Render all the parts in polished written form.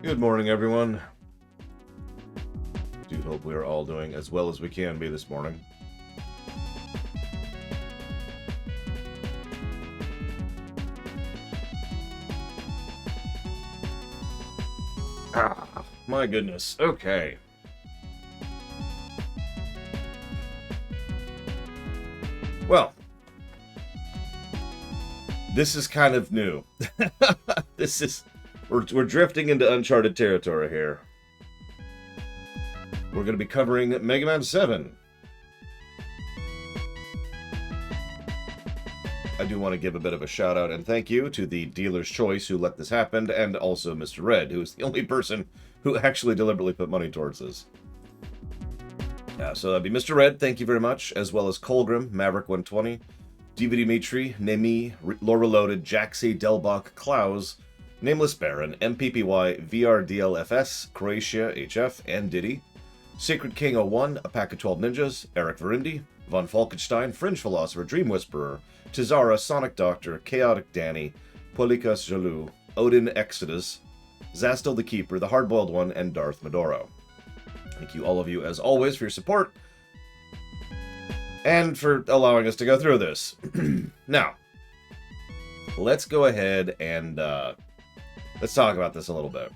Good morning, everyone. Do hope we are all doing as well as we can be this morning. My goodness. Okay. Well, this is kind of new. We're drifting into uncharted territory here. We're going to be covering Mega Man 7. I do want to give a bit of a shout out and thank you to the dealer's choice who let this happen, and also Mr. Red, who is the only person who actually deliberately put money towards this. So that'd be Mr. Red, thank you very much, as well as Colgrim, Maverick120, DVD Dimitri, Nemi, Laura Loaded, Jaxie, Delbach, Klaus, Nameless Baron, MPPY, VRDLFS, Croatia, HF, and Diddy, Sacred King 01, A Pack of 12 Ninjas, Eric Verindi, Von Falkenstein, Fringe Philosopher, Dream Whisperer, Tizara, Sonic Doctor, Chaotic Danny, Polikas Jalou, Odin Exodus, Zastel the Keeper, The Hardboiled One, and Darth Medoro. Thank you, all of you, as always, for your support, and for allowing us to go through this. Now, let's go ahead and let's talk about this a little bit.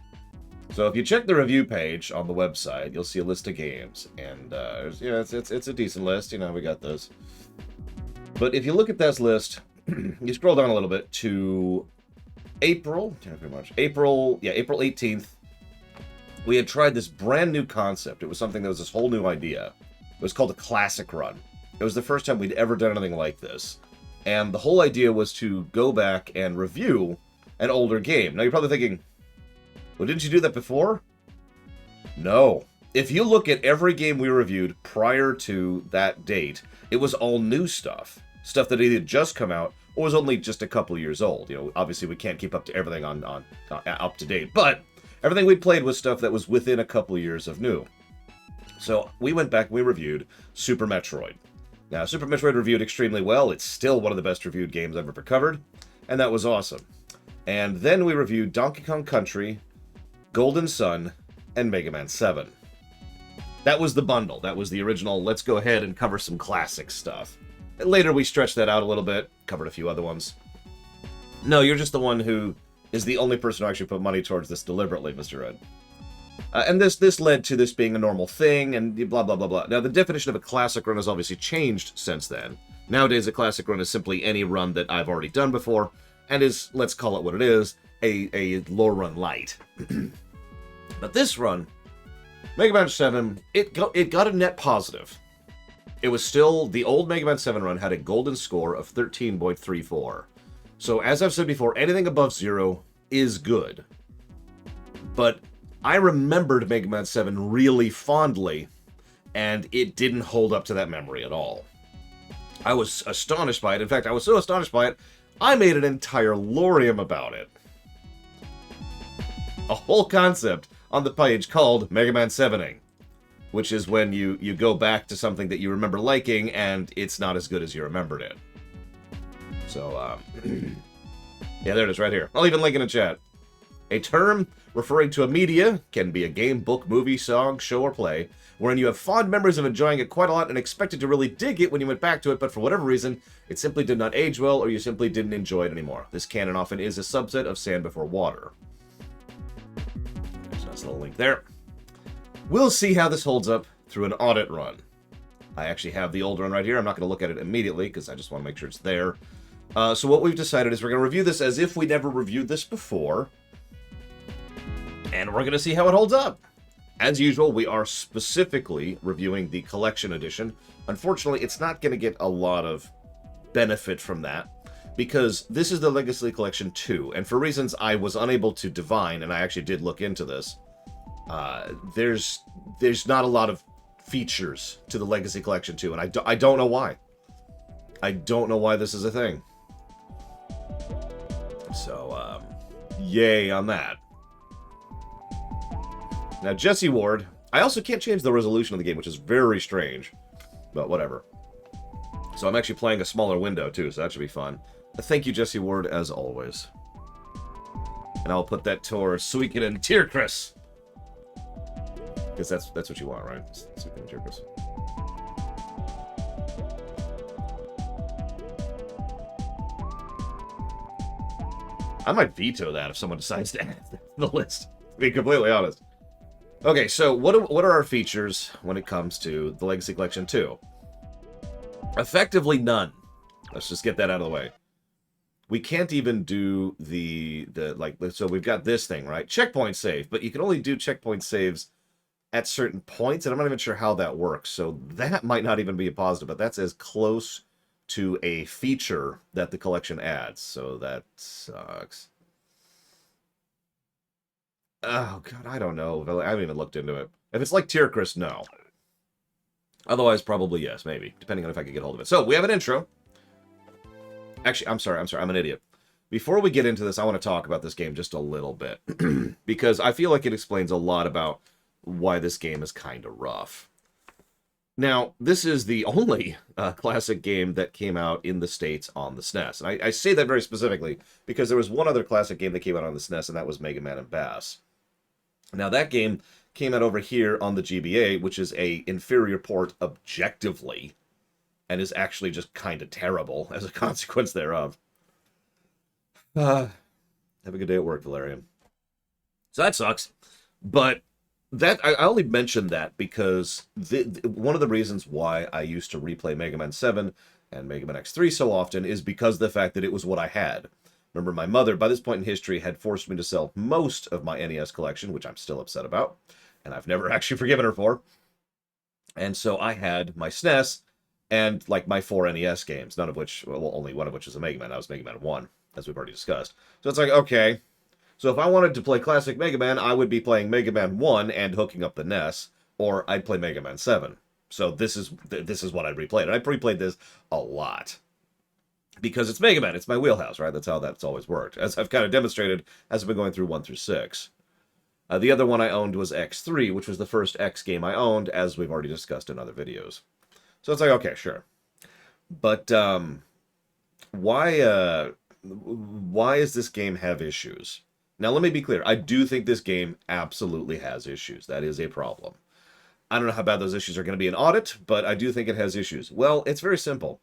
So if you check the review page on the website, you'll see a list of games, and it's a decent list. You know, we got this. But if you look at this list, you scroll down a little bit to April 18th. We had tried this brand new concept. It was something that was this whole new idea. It was called a classic run. It was the first time we'd ever done anything like this. And the whole idea was to go back and review an older game. Now you're probably thinking, well, didn't you do that before? No. If you look at every game we reviewed prior to that date, it was all new stuff. Stuff that either just come out or was only just a couple years old. You know, obviously we can't keep up to everything on up to date, but everything we played was stuff that was within a couple years of new. So we went back and we reviewed Super Metroid. Now, Super Metroid reviewed extremely well. It's still one of the best reviewed games I've ever covered, and that was awesome. And then we reviewed Donkey Kong Country, Golden Sun, and Mega Man 7. That was the bundle. That was the original, let's go ahead and cover some classic stuff. And later we stretched that out a little bit, covered a few other ones. No, you're just the one who is the only person who actually put money towards this deliberately, Mr. Red. And this led to this being a normal thing, and blah, blah, blah, blah. Now, the definition of a classic run has obviously changed since then. Nowadays, a classic run is simply any run that I've already done before, and is, let's call it what it is, a lore run light. But this run, Mega Man 7, it got a net positive. It was still, the old Mega Man 7 run had a golden score of 13.34. So, as I've said before, anything above 0 is good. But I remembered Mega Man 7 really fondly, and it didn't hold up to that memory at all. I was astonished by it. In fact, I was so astonished by it, I made an entire lorium about it. A whole concept on the page called Mega Man 7ing, which is when you go back to something that you remember liking, and it's not as good as you remembered it. So, yeah, there it is right here. I'll even link in the chat. A term referring to a media, can be a game, book, movie, song, show, or play, wherein you have fond memories of enjoying it quite a lot and expected to really dig it when you went back to it, but for whatever reason, it simply did not age well, or you simply didn't enjoy it anymore. This canon often is a subset of Sand Before Water. There's a nice little link there. We'll see how this holds up through an audit run. I actually have the old run right here. I'm not going to look at it immediately, because I just want to make sure it's there. So what we've decided is we're going to review this as if we never reviewed this before, and we're going to see how it holds up. As usual, we are specifically reviewing the collection edition. Unfortunately, it's not going to get a lot of benefit from that, because this is the Legacy Collection 2, and for reasons I was unable to divine, and I actually did look into this, there's not a lot of features to the Legacy Collection 2, and I don't know why. I don't know why this is a thing. So, yay on that. Now, Jesse Ward, I also can't change the resolution of the game, which is very strange, but whatever. So I'm actually playing a smaller window, too, so that should be fun. Thank you, Jesse Ward, as always. And And I'll put that towards Suiken and Tierkris. Because that's what you want, right? Suiken and Tierkris. I might veto that if someone decides to add the list, to be completely honest. Okay, so what are our features when it comes to the Legacy Collection 2? Effectively none. Let's just get that out of the way. We can't even do so we've got this thing, right? Checkpoint save, but you can only do checkpoint saves at certain points, and I'm not even sure how that works. So that might not even be a positive, but that's as close to a feature that the collection adds. So that sucks. Oh, God, I don't know. I haven't even looked into it. If it's like Tierkris, no. Otherwise, probably yes, maybe, depending on if I can get hold of it. So, we have an intro. Actually, I'm sorry, I'm an idiot. Before we get into this, I want to talk about this game just a little bit. Because I feel like it explains a lot about why this game is kind of rough. Now, this is the only classic game that came out in the States on the SNES. And I say that very specifically because there was one other classic game that came out on the SNES, and that was Mega Man and Bass. Now, that game came out over here on the GBA, which is a inferior port objectively, and is actually just kind of terrible as a consequence thereof. Have a good day at work, Valerian. So that sucks. But that I only mentioned that because one of the reasons why I used to replay Mega Man 7 and Mega Man X3 so often is because of the fact that it was what I had. Remember, my mother, by this point in history, had forced me to sell most of my NES collection, which I'm still upset about, and I've never actually forgiven her for. And so I had my SNES and, like, my 4 NES games, none of which, well, only one of which was a Mega Man. That was Mega Man 1, as we've already discussed. So it's like, okay, so if I wanted to play classic Mega Man, I would be playing Mega Man 1 and hooking up the NES, or I'd play Mega Man 7. So this is what I'd replayed. And I replayed this a lot. Because it's Mega Man, it's my wheelhouse, right? That's how that's always worked. As I've kind of demonstrated as I've been going through 1 through 6. The other one I owned was X3, which was the first X game I owned, as we've already discussed in other videos. So it's like, okay, sure. But why does this game have issues? Now, let me be clear. I do think this game absolutely has issues. That is a problem. I don't know how bad those issues are going to be in audit, but I do think it has issues. Well, it's very simple.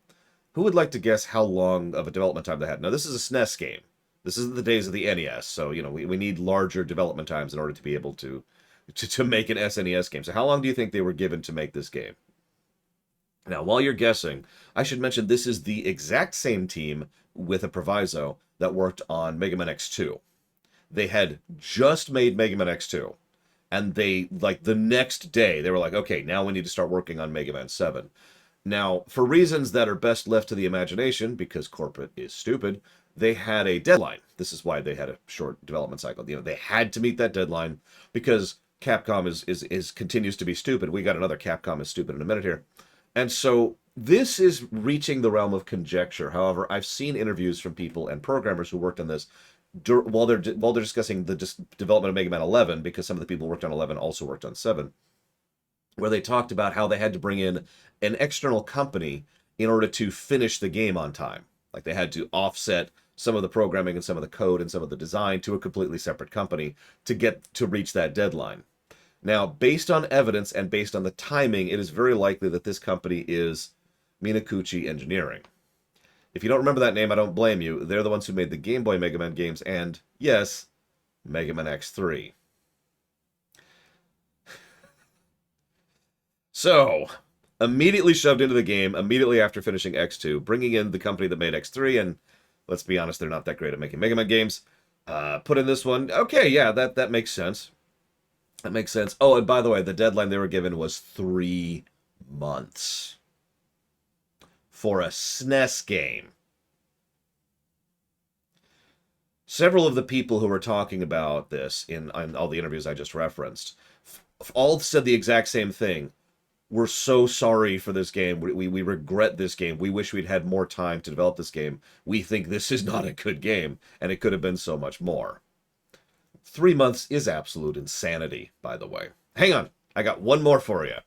Who would like to guess how long of a development time they had? Now, this is a SNES game. This isn't the days of the NES, so, you know, we need larger development times in order to be able to make an SNES game. So how long do you think they were given to make this game? Now, while you're guessing, I should mention this is the exact same team with a proviso that worked on Mega Man X2. They had just made Mega Man X2, and they, like, the next day, they were like, okay, now we need to start working on Mega Man 7. Now, for reasons that are best left to the imagination, because corporate is stupid, they had a deadline. This is why they had a short development cycle. You know, they had to meet that deadline because Capcom is continues to be stupid. We got another Capcom is stupid in a minute here. And so this is reaching the realm of conjecture. However, I've seen interviews from people and programmers who worked on this while they're discussing the development of Mega Man 11, because some of the people who worked on 11 also worked on 7, where they talked about how they had to bring in an external company in order to finish the game on time. Like, they had to offset some of the programming and some of the code and some of the design to a completely separate company to reach that deadline. Now, based on evidence and based on the timing, it is very likely that this company is Minakuchi Engineering. If you don't remember that name, I don't blame you. They're the ones who made the Game Boy Mega Man games and, yes, Mega Man X3. So, immediately shoved into the game, immediately after finishing X2, bringing in the company that made X3, and let's be honest, they're not that great at making Mega Man games. Put in this one. Okay, yeah, that makes sense. That makes sense. Oh, and by the way, the deadline they were given was 3 months for a SNES game. Several of the people who were talking about this in all the interviews I just referenced all said the exact same thing. We're so sorry for this game. We regret this game. We wish we'd had more time to develop this game. We think this is not a good game, and it could have been so much more. 3 months is absolute insanity, by the way. Hang on. I got one more for you.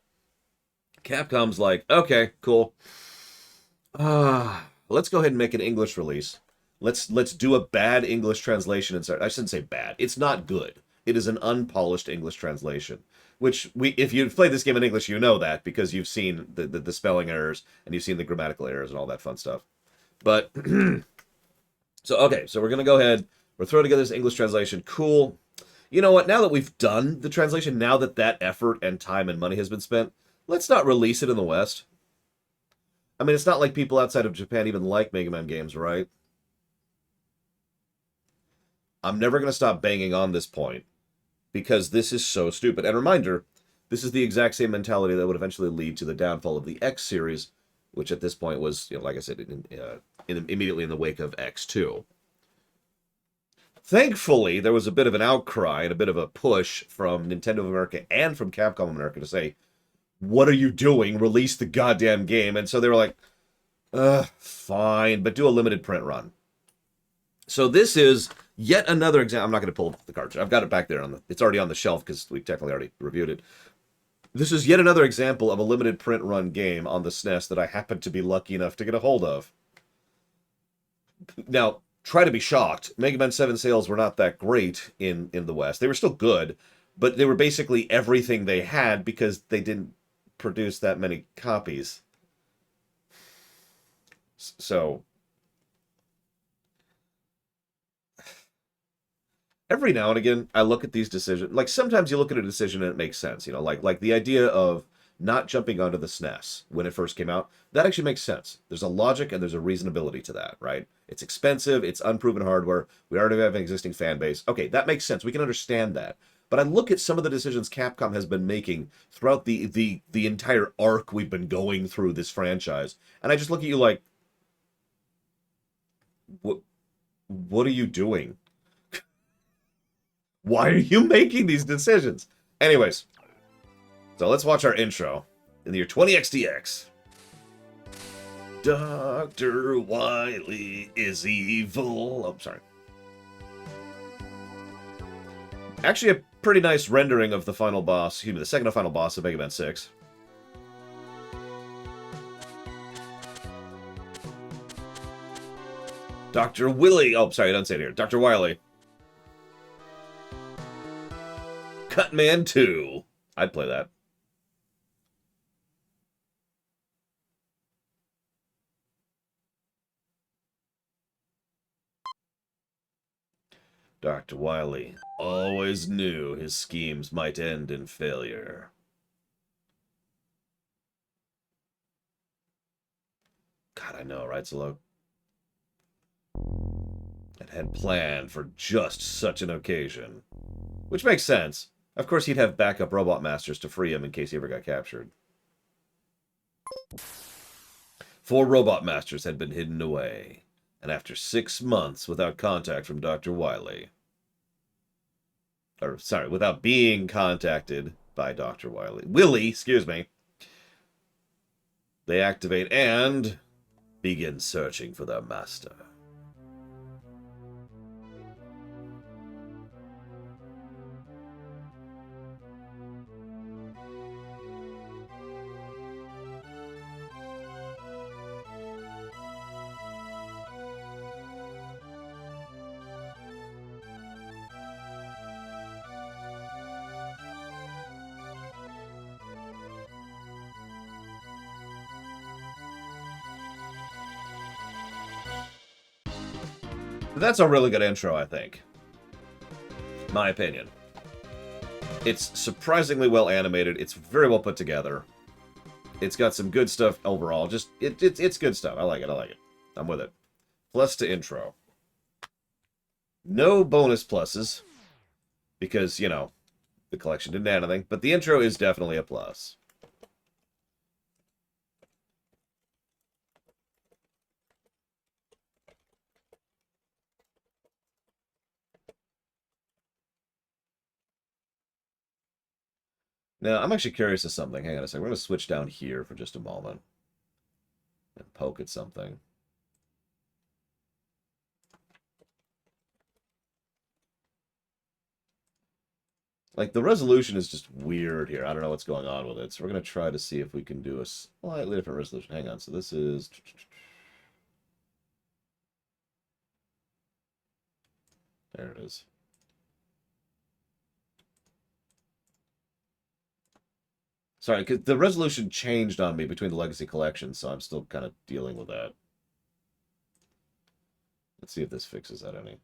Capcom's like, okay, cool. Let's go ahead and make an English release. Let's do a bad English translation and start. I shouldn't say bad. It's not good. It is an unpolished English translation. Which if you've played this game in English, you know that because you've seen the spelling errors and you've seen the grammatical errors and all that fun stuff. But so okay, so we're gonna go ahead. We're throwing together this English translation. Cool. You know what? Now that we've done the translation, now that that effort and time and money has been spent, let's not release it in the West. I mean, it's not like people outside of Japan even like Mega Man games, right? I'm never going to stop banging on this point because this is so stupid. And reminder, this is the exact same mentality that would eventually lead to the downfall of the X series, which at this point was, you know, like I said, immediately in the wake of X2. Thankfully, there was a bit of an outcry and a bit of a push from Nintendo of America and from Capcom America to say, what are you doing? Release the goddamn game. And so they were like, fine, but do a limited print run. So this is yet another example. I'm not going to pull the cartridge. I've got it back there. It's already on the shelf because we technically already reviewed it. This is yet another example of a limited print run game on the SNES that I happened to be lucky enough to get a hold of. Now, try to be shocked. Mega Man 7 sales were not that great in the West. They were still good, but they were basically everything they had because they didn't produce that many copies. So every now and again, I look at these decisions. Like sometimes you look at a decision and it makes sense. You know, like the idea of not jumping onto the SNES when it first came out. That actually makes sense. There's a logic and there's a reasonability to that, right? It's expensive. It's unproven hardware. We already have an existing fan base. Okay, that makes sense. We can understand that. But I look at some of the decisions Capcom has been making throughout the entire arc we've been going through this franchise, and I just look at you like, what are you doing? Why are you making these decisions? Anyways, so let's watch our intro in the year 20XDX. Dr. Wily is evil. Oh, sorry. Actually, a pretty nice rendering of the final boss, excuse me, the second to final boss of Mega Man 6. Dr. Willy. Oh, sorry, I don't say it here. Dr. Wily. Cutman 2. I'd play that. Dr. Wily always knew his schemes might end in failure. God, I know, right, Solo? And had planned for just such an occasion. Which makes sense. Of course, he'd have backup robot masters to free him in case he ever got captured. 4 robot masters had been hidden away, and after 6 months without contact from Dr. Wily, or sorry, without being contacted by Dr. Willy, excuse me, they activate and begin searching for their master. That's a really good intro, I think. My opinion. It's surprisingly well animated. It's very well put together. It's got some good stuff overall. Just it's good stuff. I like it. I like it. I'm with it. Plus to intro. No bonus pluses because, you know, the collection didn't add anything, but the intro is definitely a plus. Now, I'm actually curious of something. Hang on a second. We're going to switch down here for just a moment and poke at something. Like, the resolution is just weird here. I don't know what's going on with it. So we're going to try to see if we can do a slightly different resolution. Hang on. So this is There it is. Sorry, because the resolution changed on me between the Legacy collections, so I'm still kind of dealing with that. Let's see if this fixes that any.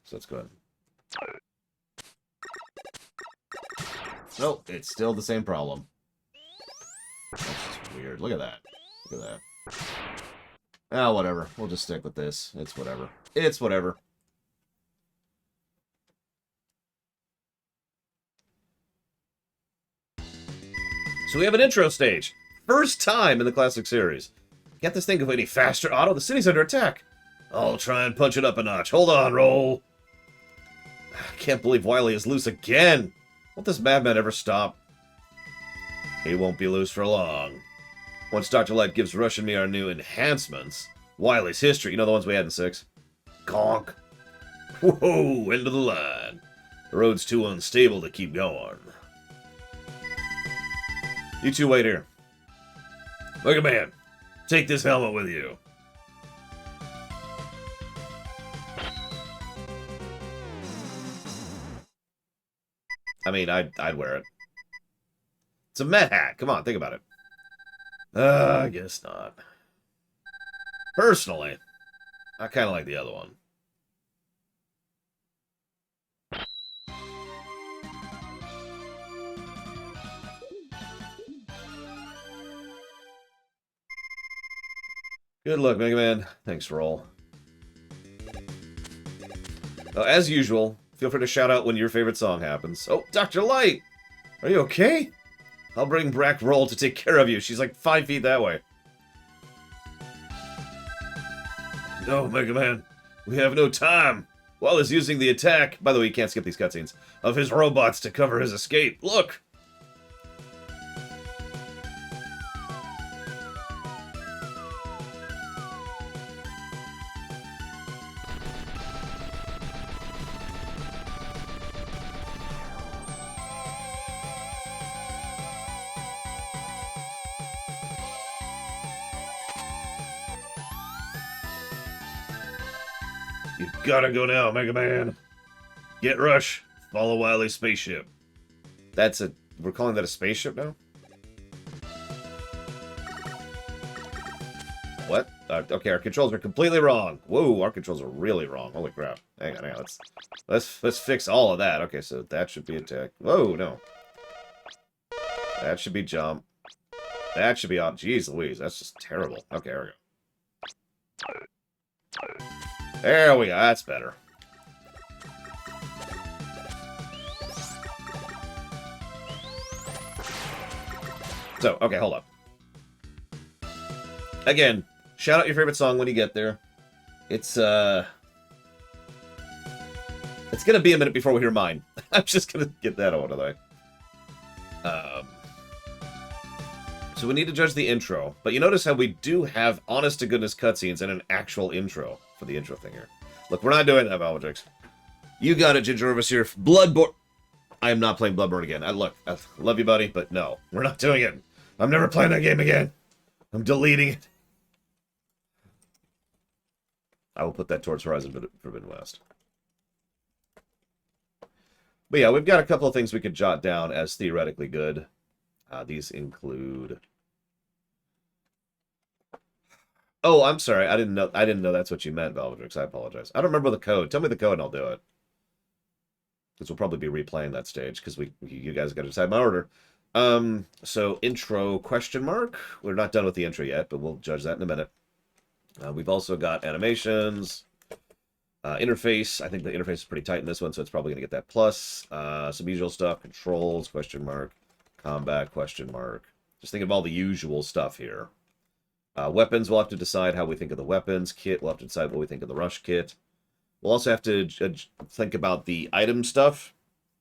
So let's go ahead. Nope, it's still the same problem. That's just weird. Look at that. Look at that. Ah, whatever. We'll just stick with this. It's whatever. It's whatever. So we have an intro stage. First time in the classic series. Can't this thing go any faster, Otto? The city's under attack. I'll try and punch it up a notch. Hold on, roll. I can't believe Wily is loose again. Won't this madman ever stop? He won't be loose for long. Once Dr. Light gives Rush and me our new enhancements, Wily's history, you know the ones we had in 6? Conk. Whoa, end of the line. The road's too unstable to keep going. You two wait here. Look at man. Take this helmet with you. I mean, I'd wear it. It's a Met hat. Come on, think about it. I guess not. Personally, I kind of like the other one. Good luck, Mega Man. Thanks, Roll. As usual, feel free to shout out when your favorite song happens. Oh, Dr. Light! Are you okay? I'll bring Brack Roll to take care of you. She's like 5 feet that way. No, Mega Man. We have no time. Wally's using the attack, by the way, you can't skip these cutscenes, of his robots to cover his escape. Look! You've gotta go now, Mega Man. Get Rush. Follow Wily's spaceship. We're calling that a spaceship now? What? Okay, our controls are completely wrong. Whoa, our controls are really wrong. Holy crap. Hang on. Let's fix all of that. Okay, so that should be attack. Whoa, no. That should be jump. That should be on. Jeez Louise, that's just terrible. Okay, there we go. There we go. That's better. So, okay, hold up. Again, shout out your favorite song when you get there. It's gonna be a minute before we hear mine. I'm just gonna get that out of the way. So we need to judge the intro, but you notice how we do have honest-to-goodness cutscenes and an actual intro for the intro thing here. Look, we're not doing that, Valvatrix. You got it, Ginger Overseer. Bloodborne. I am not playing Bloodborne again. I love you, buddy, but no, we're not doing it. I'm never playing that game again. I'm deleting it. I will put that towards Horizon Forbidden West. But yeah, we've got a couple of things we could jot down as theoretically good. These include... Oh, I'm sorry. I didn't know that's what you meant, Valvatrix. I apologize. I don't remember the code. Tell me the code and I'll do it. Because we'll probably be replaying that stage because you guys got to decide my order. So intro question mark. We're not done with the intro yet, but we'll judge that in a minute. We've also got animations, interface. I think the interface is pretty tight in this one, so it's probably going to get that plus. Some usual stuff, controls, question mark, combat, question mark. Just think of all the usual stuff here. Weapons, we'll have to decide how we think of the weapons. Kit, we'll have to decide what we think of the rush kit. We'll also have to think about the item stuff,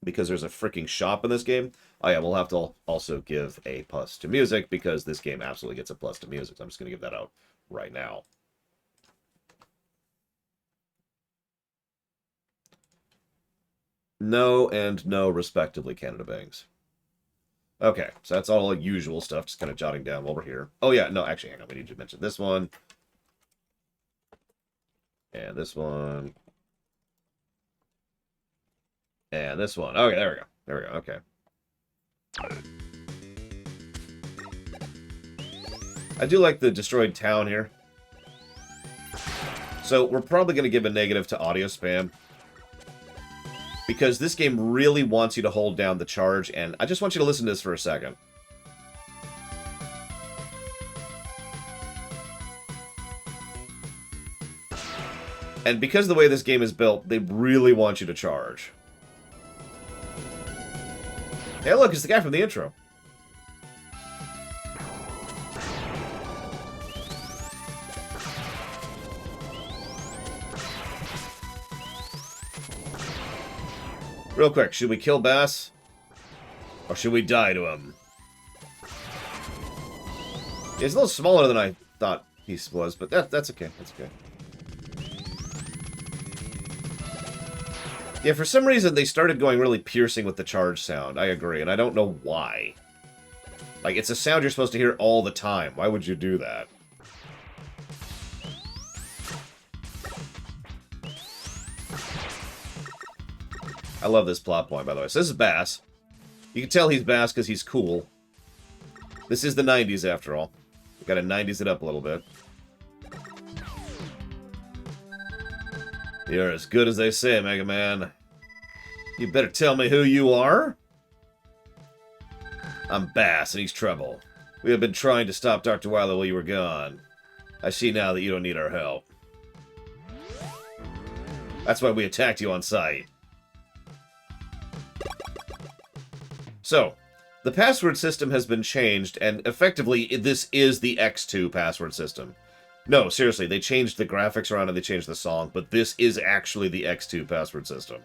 because there's a freaking shop in this game. Oh yeah, we'll have to also give a plus to music, because this game absolutely gets a plus to music. So I'm just going to give that out right now. No and no, respectively, Canada Bangs. Okay, so that's all usual stuff, just kind of jotting down while we're here. Oh yeah, no, actually, hang on, we need to mention this one. And this one. And this one. Okay, there we go. There we go. Okay. I do like the destroyed town here. So we're probably going to give a negative to audio spam. Because this game really wants you to hold down the charge, and I just want you to listen to this for a second. And because of the way this game is built, they really want you to charge. Hey, look, it's the guy from the intro. Real quick, should we kill Bass? Or should we die to him? He's a little smaller than I thought he was, but that's okay. That's okay. Yeah, for some reason they started going really piercing with the charge sound. I agree, and I don't know why. Like, it's a sound you're supposed to hear all the time. Why would you do that? I love this plot point, by the way. So this is Bass. You can tell he's Bass because he's cool. This is the 90s, after all. We've got to 90s it up a little bit. You're as good as they say, Mega Man. You better tell me who you are. I'm Bass, and he's Trouble. We have been trying to stop Dr. Wily while you were gone. I see now that you don't need our help. That's why we attacked you on sight. So, the password system has been changed, and effectively, this is the X2 password system. No, seriously, they changed the graphics around and they changed the song, but this is actually the X2 password system.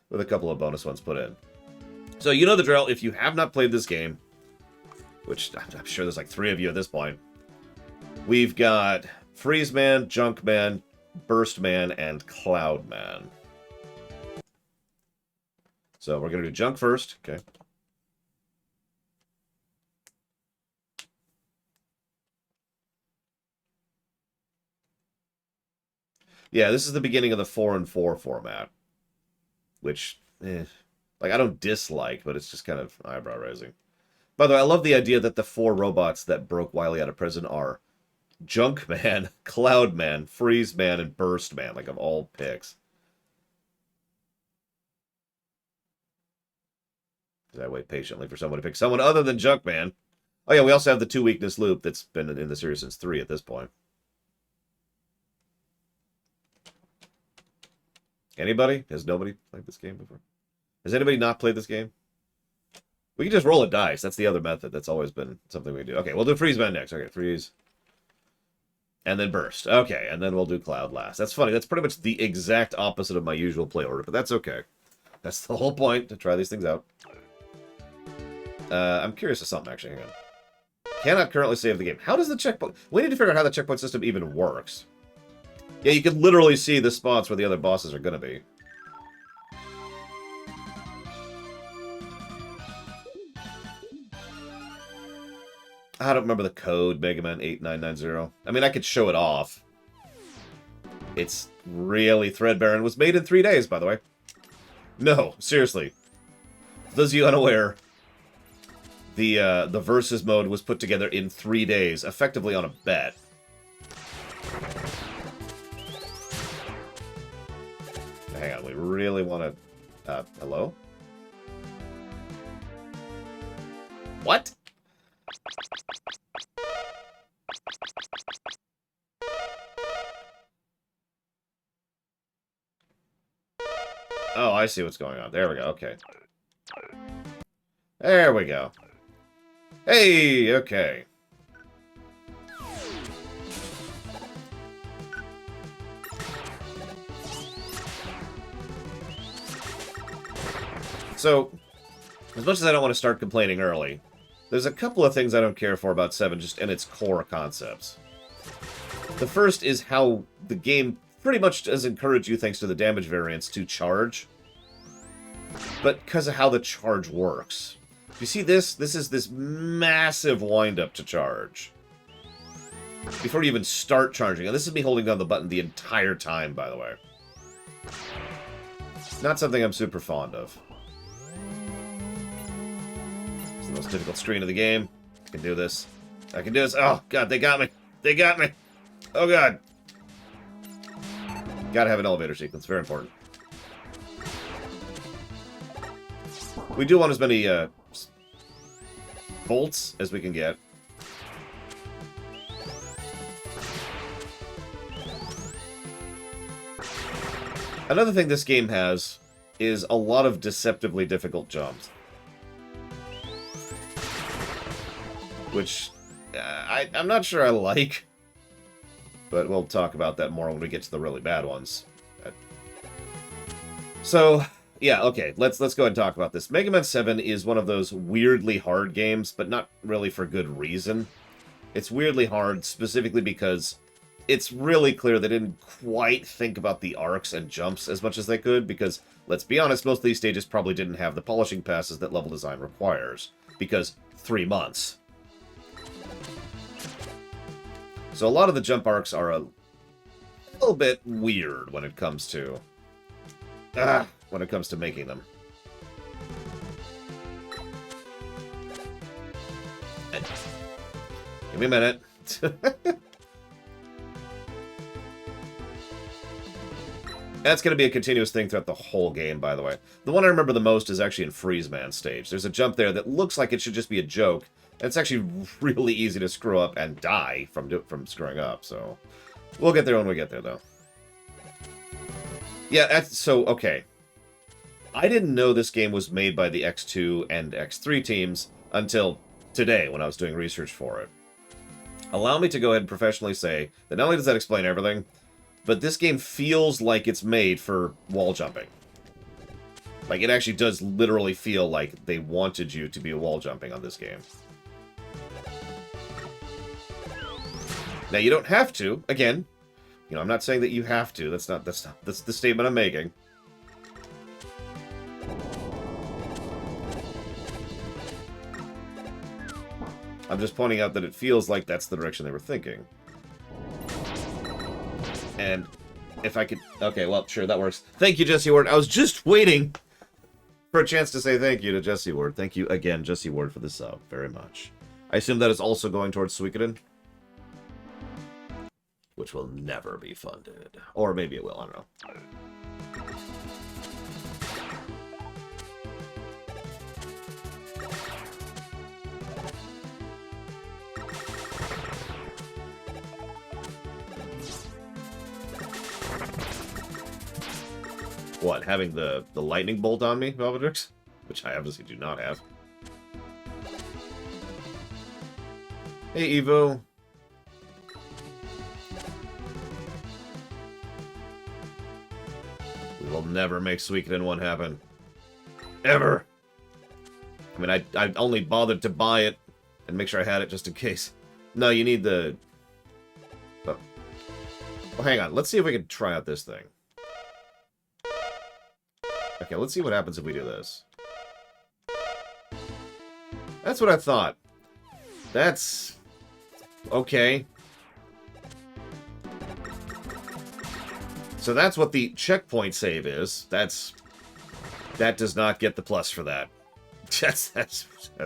With a couple of bonus ones put in. So, you know the drill. If you have not played this game, which I'm sure there's like 3 of you at this point, we've got Freeze Man, Junk Man, Burst Man, and Cloud Man. So, we're going to do Junk first. Okay. Yeah, this is the beginning of the 4 and 4 format. Which, like, I don't dislike, but it's just kind of eyebrow-raising. By the way, I love the idea that the 4 robots that broke Wily out of prison are Junk Man, Cloud Man, Freeze Man, and Burst Man, like, of all picks. I wait patiently for someone to pick someone other than Junk Man. Oh yeah, we also have the 2 weakness loop that's been in the series since 3 at this point. Anybody? Has nobody played this game before? Has anybody not played this game? We can just roll a dice. That's the other method. That's always been something we do. Okay, we'll do Freeze Man next. Okay, Freeze. And then Burst. Okay, and then we'll do Cloud last. That's funny. That's pretty much the exact opposite of my usual play order, but that's okay. That's the whole point, to try these things out. I'm curious of something, actually. Hang on. Cannot currently save the game. How does the checkpoint... We need to figure out how the checkpoint system even works. Yeah, you can literally see the spots where the other bosses are going to be. I don't remember the code, Mega Man 8990. I mean, I could show it off. It's really threadbare and was made in 3 days, by the way. No, seriously. For those of you unaware, the Versus mode was put together in 3 days, effectively on a bet. Hang on, we really want to... hello? What? Oh, I see what's going on. There we go, okay. There we go. Hey, okay. So, as much as I don't want to start complaining early, there's a couple of things I don't care for about 7 just in its core concepts. The first is how the game pretty much does encourage you, thanks to the damage variance, to charge. But because of how the charge works. You see this? This is this massive wind-up to charge. before you even start charging. And this is me holding down the button the entire time, by the way. Not something I'm super fond of. It's the most difficult screen of the game. I can do this. I can do this. Oh, God, they got me. They got me. Oh, God. Gotta have an elevator sequence. Very important. We do want as many bolts as we can get. Another thing this game has is a lot of deceptively difficult jumps. Which I'm not sure I like. But we'll talk about that more when we get to the really bad ones. So, yeah, okay, let's go ahead and talk about this. Mega Man 7 is one of those weirdly hard games, but not really for good reason. It's weirdly hard specifically because it's really clear they didn't quite think about the arcs and jumps as much as they could, because, let's be honest, most of these stages probably didn't have the polishing passes that level design requires, because 3 months. So a lot of the jump arcs are a little bit weird when it comes to making them. Give me a minute. That's going to be a continuous thing throughout the whole game, by the way. The one I remember the most is actually in Freeze Man stage. There's a jump there that looks like it should just be a joke, and it's actually really easy to screw up and die from screwing up, so... We'll get there when we get there, though. Yeah, okay. I didn't know this game was made by the X2 and X3 teams until today, when I was doing research for it. Allow me to go ahead and professionally say that not only does that explain everything, but this game feels like it's made for wall jumping. Like, it actually does literally feel like they wanted you to be wall jumping on this game. Now, you don't have to. Again, you know, I'm not saying that you have to. That's the statement I'm making. I'm just pointing out that it feels like that's the direction they were thinking. And if I could... Okay, well, sure, that works. Thank you, Jesse Ward. I was just waiting for a chance to say thank you to Jesse Ward. Thank you again, Jesse Ward, for the sub. Very much. I assume that is also going towards Suikoden, which will never be funded. Or maybe it will, I don't know. What, having the lightning bolt on me, Velvedrix? Which I obviously do not have. Hey, Evo. We will never make Suikoden 1 happen. Ever! I mean, I only bothered to buy it and make sure I had it just in case. No, you need the... Oh. Well, hang on. Let's see if we can try out this thing. Okay, let's see what happens if we do this. That's what I thought. That's... okay. So that's what the checkpoint save is. That does not get the plus for that. That's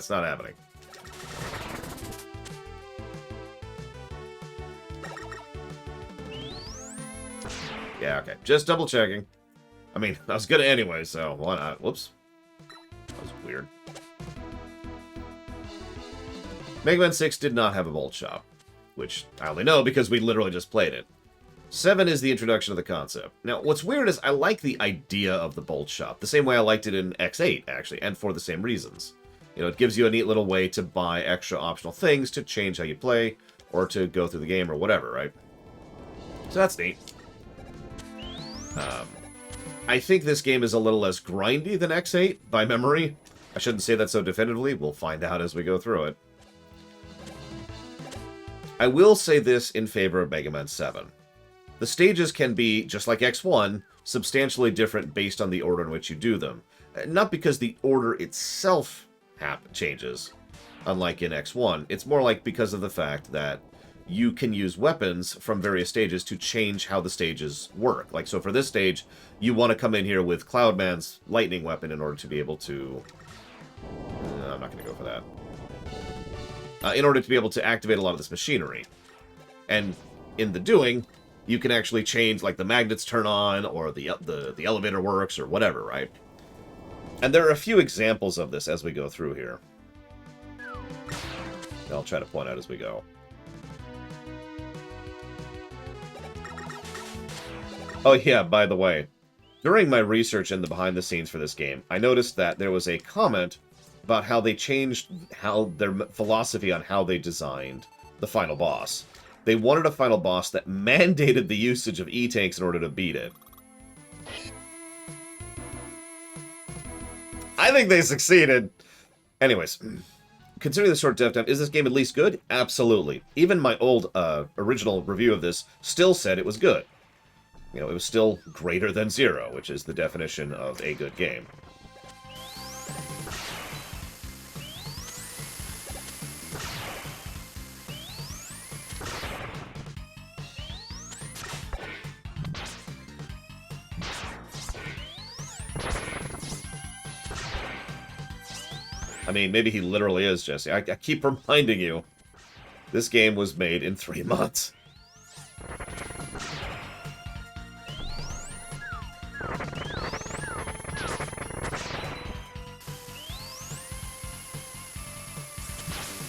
not happening. Yeah, okay. Just double checking. I mean, I was good anyway, so why not? Whoops. That was weird. Mega Man 6 did not have a bolt shop, which I only know because we literally just played it. 7 is the introduction of the concept. Now, what's weird is I like the idea of the bolt shop, the same way I liked it in X8, actually, and for the same reasons. You know, it gives you a neat little way to buy extra optional things to change how you play, or to go through the game, or whatever, right? So that's neat. I think this game is a little less grindy than X8, by memory. I shouldn't say that so definitively. We'll find out as we go through it. I will say this in favor of Mega Man 7. The stages can be, just like X1, substantially different based on the order in which you do them. Not because the order itself changes, unlike in X1. It's more like because of the fact that you can use weapons from various stages to change how the stages work. Like, so for this stage, you want to come in here with Cloudman's lightning weapon in order to be able to... I'm not going to go for that. In order to be able to activate a lot of this machinery. And in the doing, you can actually change, like, the magnets turn on, or the elevator works, or whatever, right? And there are a few examples of this as we go through here. I'll try to point out as we go. Oh yeah, by the way, during my research and the behind the scenes for this game, I noticed that there was a comment about how they changed their philosophy on how they designed the final boss. They wanted a final boss that mandated the usage of E-tanks in order to beat it. I think they succeeded. Anyways, considering the short dev time, is this game at least good? Absolutely. Even my old original review of this still said it was good. You know, it was still greater than 0, which is the definition of a good game. I mean, maybe he literally is, Jesse. I keep reminding you, this game was made in 3 months.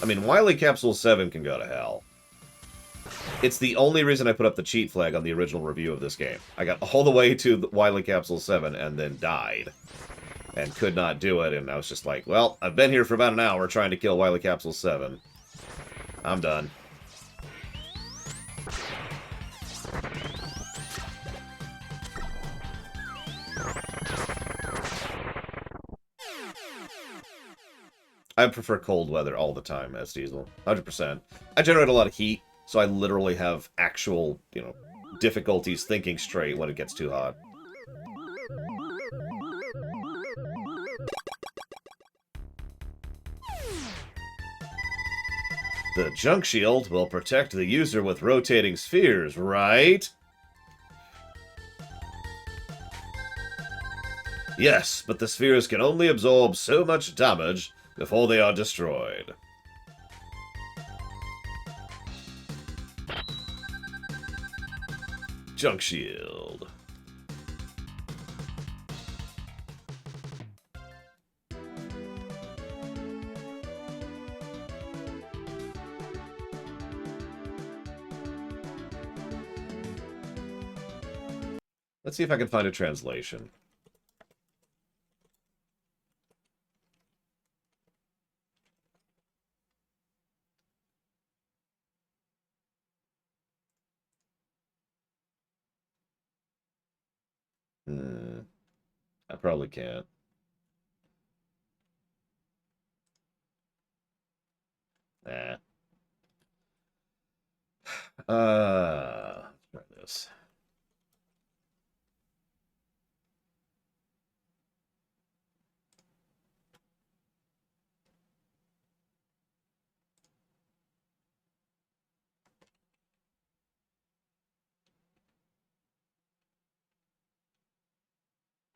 I mean, Wily Capsule 7 can go to hell. It's the only reason I put up the cheat flag on the original review of this game. I got all the way to Wily Capsule 7 and then died. And could not do it, and I was just like, well, I've been here for about an hour trying to kill Wily Capsule 7. I'm done. I prefer cold weather all the time, as Diesel. 100%. I generate a lot of heat, so I literally have actual, difficulties thinking straight when it gets too hot. The junk shield will protect the user with rotating spheres, right? Yes, but the spheres can only absorb so much damage before they are destroyed. Junk shield. Let's see if I can find a translation. I probably can't. Nah. Let's try this.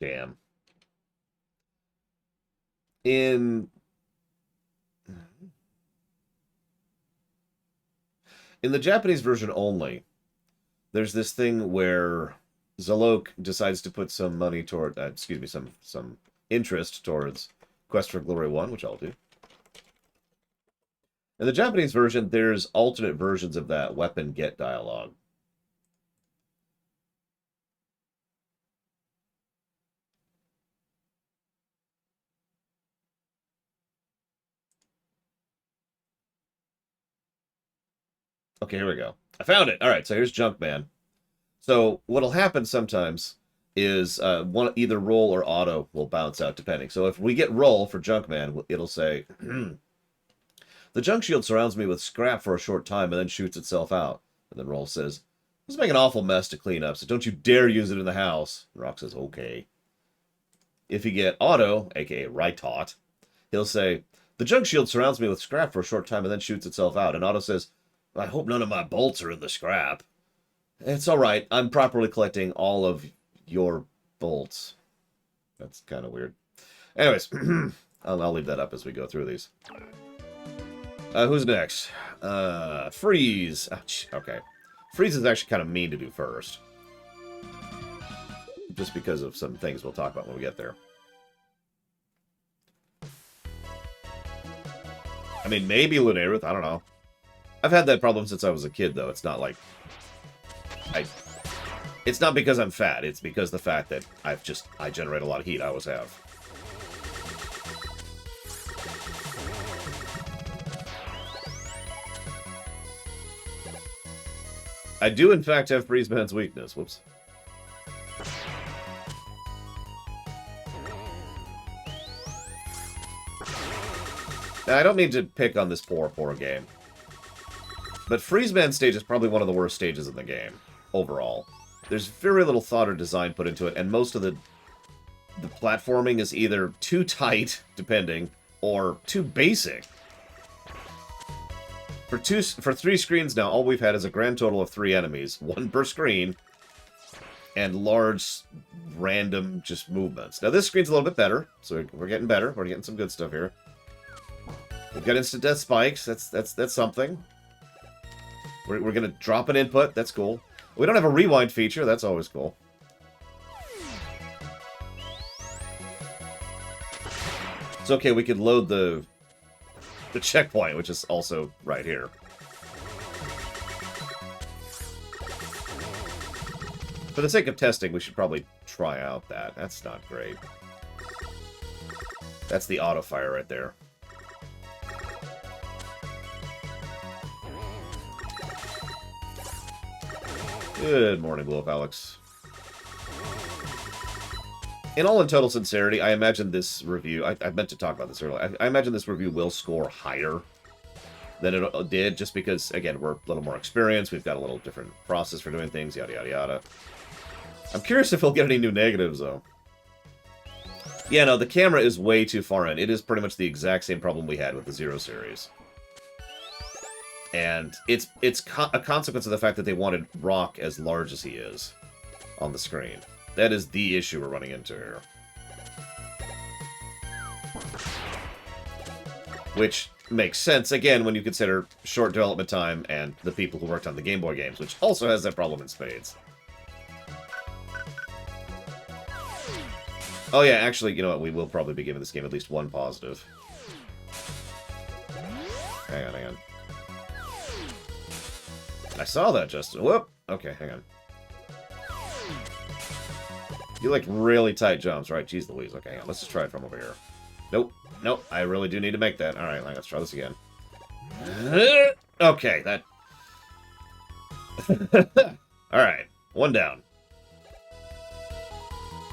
Damn. In the Japanese version only, there's this thing where Zalok decides to put some money toward, some interest towards Quest for Glory 1, which I'll do. In the Japanese version, there's alternate versions of that weapon get dialogue. Okay, here we go. I found it. All right, so here's Junkman. So what'll happen sometimes is either roll or auto will bounce out depending. So if we get roll for Junkman, it'll say, the junk shield surrounds me with scrap for a short time and then shoots itself out. And then roll says, this is making an awful mess to clean up, so don't you dare use it in the house. And Rock says, okay. If you get auto, aka Rightot, he'll say, the junk shield surrounds me with scrap for a short time and then shoots itself out. And Auto says, I hope none of my bolts are in the scrap. It's alright. I'm properly collecting all of your bolts. That's kind of weird. Anyways, I'll leave that up as we go through these. Who's next? Freeze. Okay. Freeze is actually kind of mean to do first. Just because of some things we'll talk about when we get there. I mean, maybe Lunarith, I don't know. I've had that problem since I was a kid, though. It's not like... It's not because I'm fat. It's because the fact that I generate a lot of heat. I always have. I do, in fact, have Freezeman's weakness. Whoops. Now, I don't mean to pick on this poor game. But Freezeman stage is probably one of the worst stages in the game, overall. There's very little thought or design put into it, and most of the platforming is either too tight, depending, or too basic. For 3 screens now, all we've had is a grand total of 3 enemies, 1 per screen, and large, random, just movements. Now, this screen's a little bit better, so we're getting better. We're getting some good stuff here. We've got instant death spikes. That's something. We're gonna drop an input. That's cool. We don't have a rewind feature. That's always cool. It's okay. We could load the checkpoint, which is also right here. For the sake of testing, we should probably try out that. That's not great. That's the auto fire right there. Good morning, Wolf Alex. In all in total sincerity, I imagine this review... I meant to talk about this earlier. I imagine this review will score higher than it did, just because, again, we're a little more experienced, we've got a little different process for doing things, yada, yada, yada. I'm curious if he'll get any new negatives, though. Yeah, no, the camera is way too far in. It is pretty much the exact same problem we had with the Zero series. And it's a consequence of the fact that they wanted Rock as large as he is on the screen. That is the issue we're running into here. Which makes sense, again, when you consider short development time and the people who worked on the Game Boy games, which also has that problem in spades. Oh yeah, actually, you know what, we will probably be giving this game at least 1 positive. Hang on. I saw that, Justin. Whoop! Okay, hang on. You like really tight jumps, right? Jeez Louise. Okay, hang on. Let's just try it from over here. Nope. Nope. I really do need to make that. Alright, let's try this again. Okay, that... Alright, 1 down.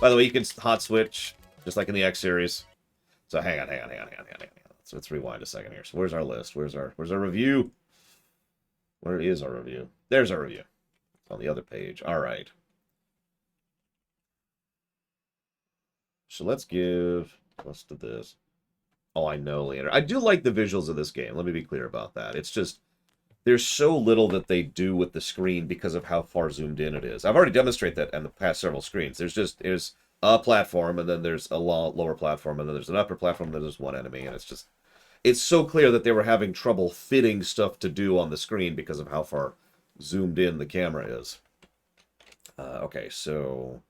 By the way, you can hot switch, just like in the X series. So hang on. Let's rewind a second here. So where's our list? Where's our review? Where is our review? There's our review. It's on the other page. Alright. So let's give plus to this. Oh, I know, Leander. I do like the visuals of this game. Let me be clear about that. It's just, there's so little that they do with the screen because of how far zoomed in it is. I've already demonstrated that on the past several screens. There's a platform, and then there's a lower platform, and then there's an upper platform, and then there's 1 enemy, and it's so clear that they were having trouble fitting stuff to do on the screen because of how far zoomed in the camera is. Okay, so...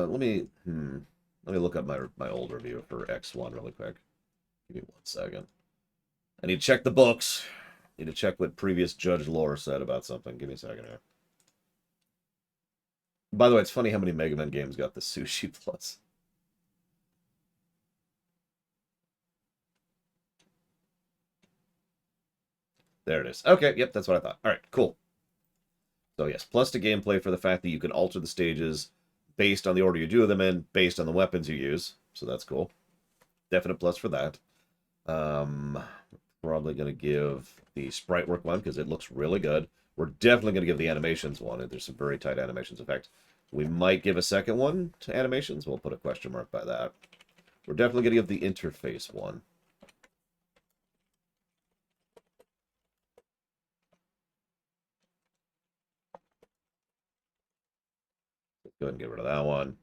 Let me look up my old review for X1 really quick. Give me 1 second. I need to check the books. I need to check what previous Judge Lore said about something. Give me a second here. By the way, it's funny how many Mega Man games got the Sushi Plus. There it is. Okay, yep, that's what I thought. Alright, cool. So yes, plus to gameplay for the fact that you can alter the stages based on the order you do them in, based on the weapons you use. So that's cool. Definite plus for that. Probably going to give the sprite work one because it looks really good. We're definitely going to give the animations one. There's some very tight animations. In fact, we might give a second one to animations. We'll put a question mark by that. We're definitely going to give the interface one. Let's go ahead and get rid of that one.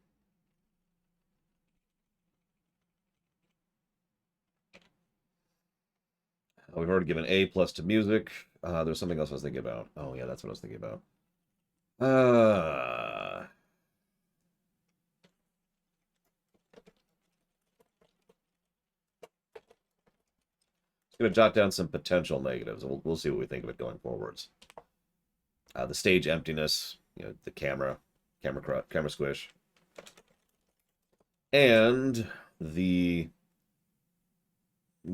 We've already given A+ to music. There's something else I was thinking about. Oh, yeah, that's what I was thinking about. Just going to jot down some potential negatives. We'll see what we think of it going forwards. The stage emptiness, you know, the camera squish, and the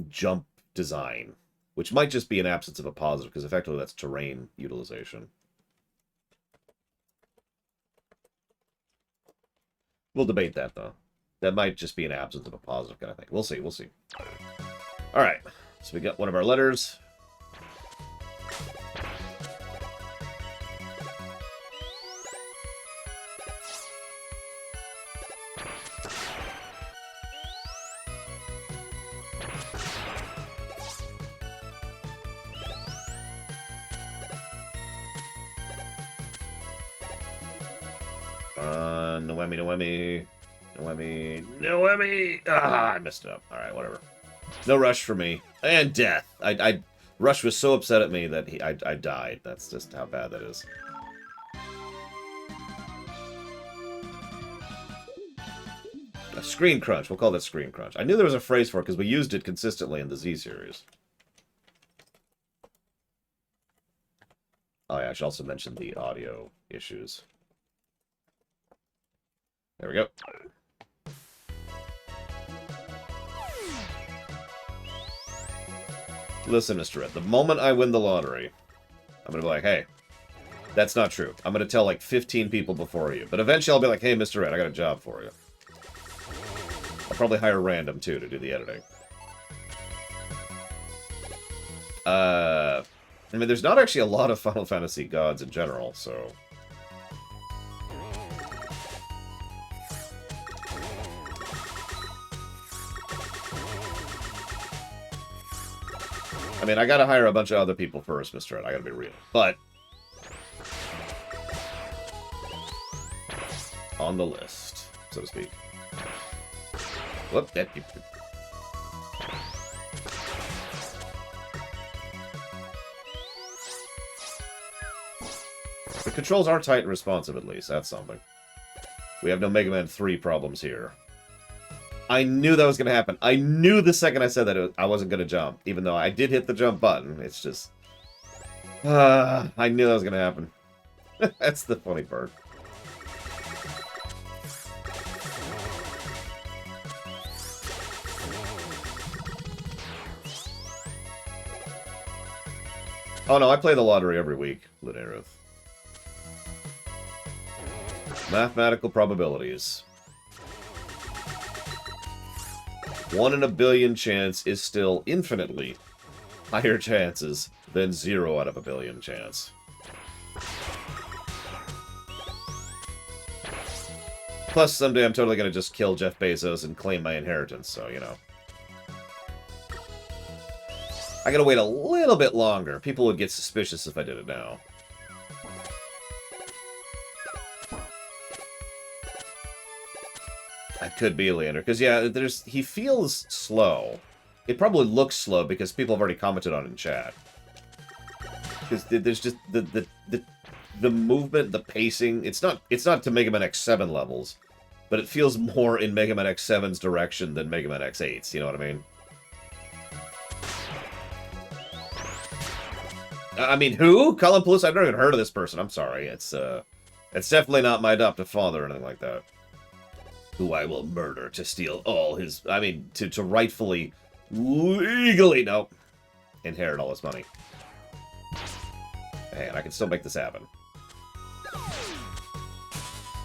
jump design, which might just be an absence of a positive, because effectively that's terrain utilization. We'll debate that, though. That might just be an absence of a positive kind of thing. We'll see, we'll see. All right, so we got one of our letters. Noemi. Ah, I messed it up. All right, whatever. No rush for me. And death. Rush was so upset at me that I died. That's just how bad that is. A screen crunch. We'll call that screen crunch. I knew there was a phrase for it because we used it consistently in the Z series. Oh yeah, I should also mention the audio issues. There we go. Listen, Mr. Ed, the moment I win the lottery, I'm going to be like, hey, that's not true. I'm going to tell like 15 people before you. But eventually I'll be like, hey, Mr. Ed, I got a job for you. I'll probably hire random, too, to do the editing. I mean, there's not actually a lot of Final Fantasy gods in general, so... I mean, I gotta hire a bunch of other people first, Mr. Ed. I gotta be real. But... on the list, so to speak. Whoop, that... The controls are tight and responsive, at least. That's something. We have no Mega Man 3 problems here. I knew that was going to happen. I knew the second I said that I wasn't going to jump. Even though I did hit the jump button. It's just... I knew that was going to happen. That's the funny part. Oh no, I play the lottery every week, Lunaruth. Mathematical probabilities. 1 in a billion chance is still infinitely higher chances than 0 out of a billion chance. Plus, someday I'm totally going to just kill Jeff Bezos and claim my inheritance, so, you know. I gotta wait a little bit longer. People would get suspicious if I did it now. I could be Leander, because yeah, he feels slow. It probably looks slow because people have already commented on it in chat. Because there's just the movement, the pacing. It's not to Mega Man X7 levels, but it feels more in Mega Man X7's direction than Mega Man X8's. You know what I mean? I mean, who? Colin Plus? I've never even heard of this person. I'm sorry. It's definitely not my adoptive father or anything like that. Who I will murder to steal all his... I mean, to rightfully, legally, nope, inherit all his money. Man, I can still make this happen.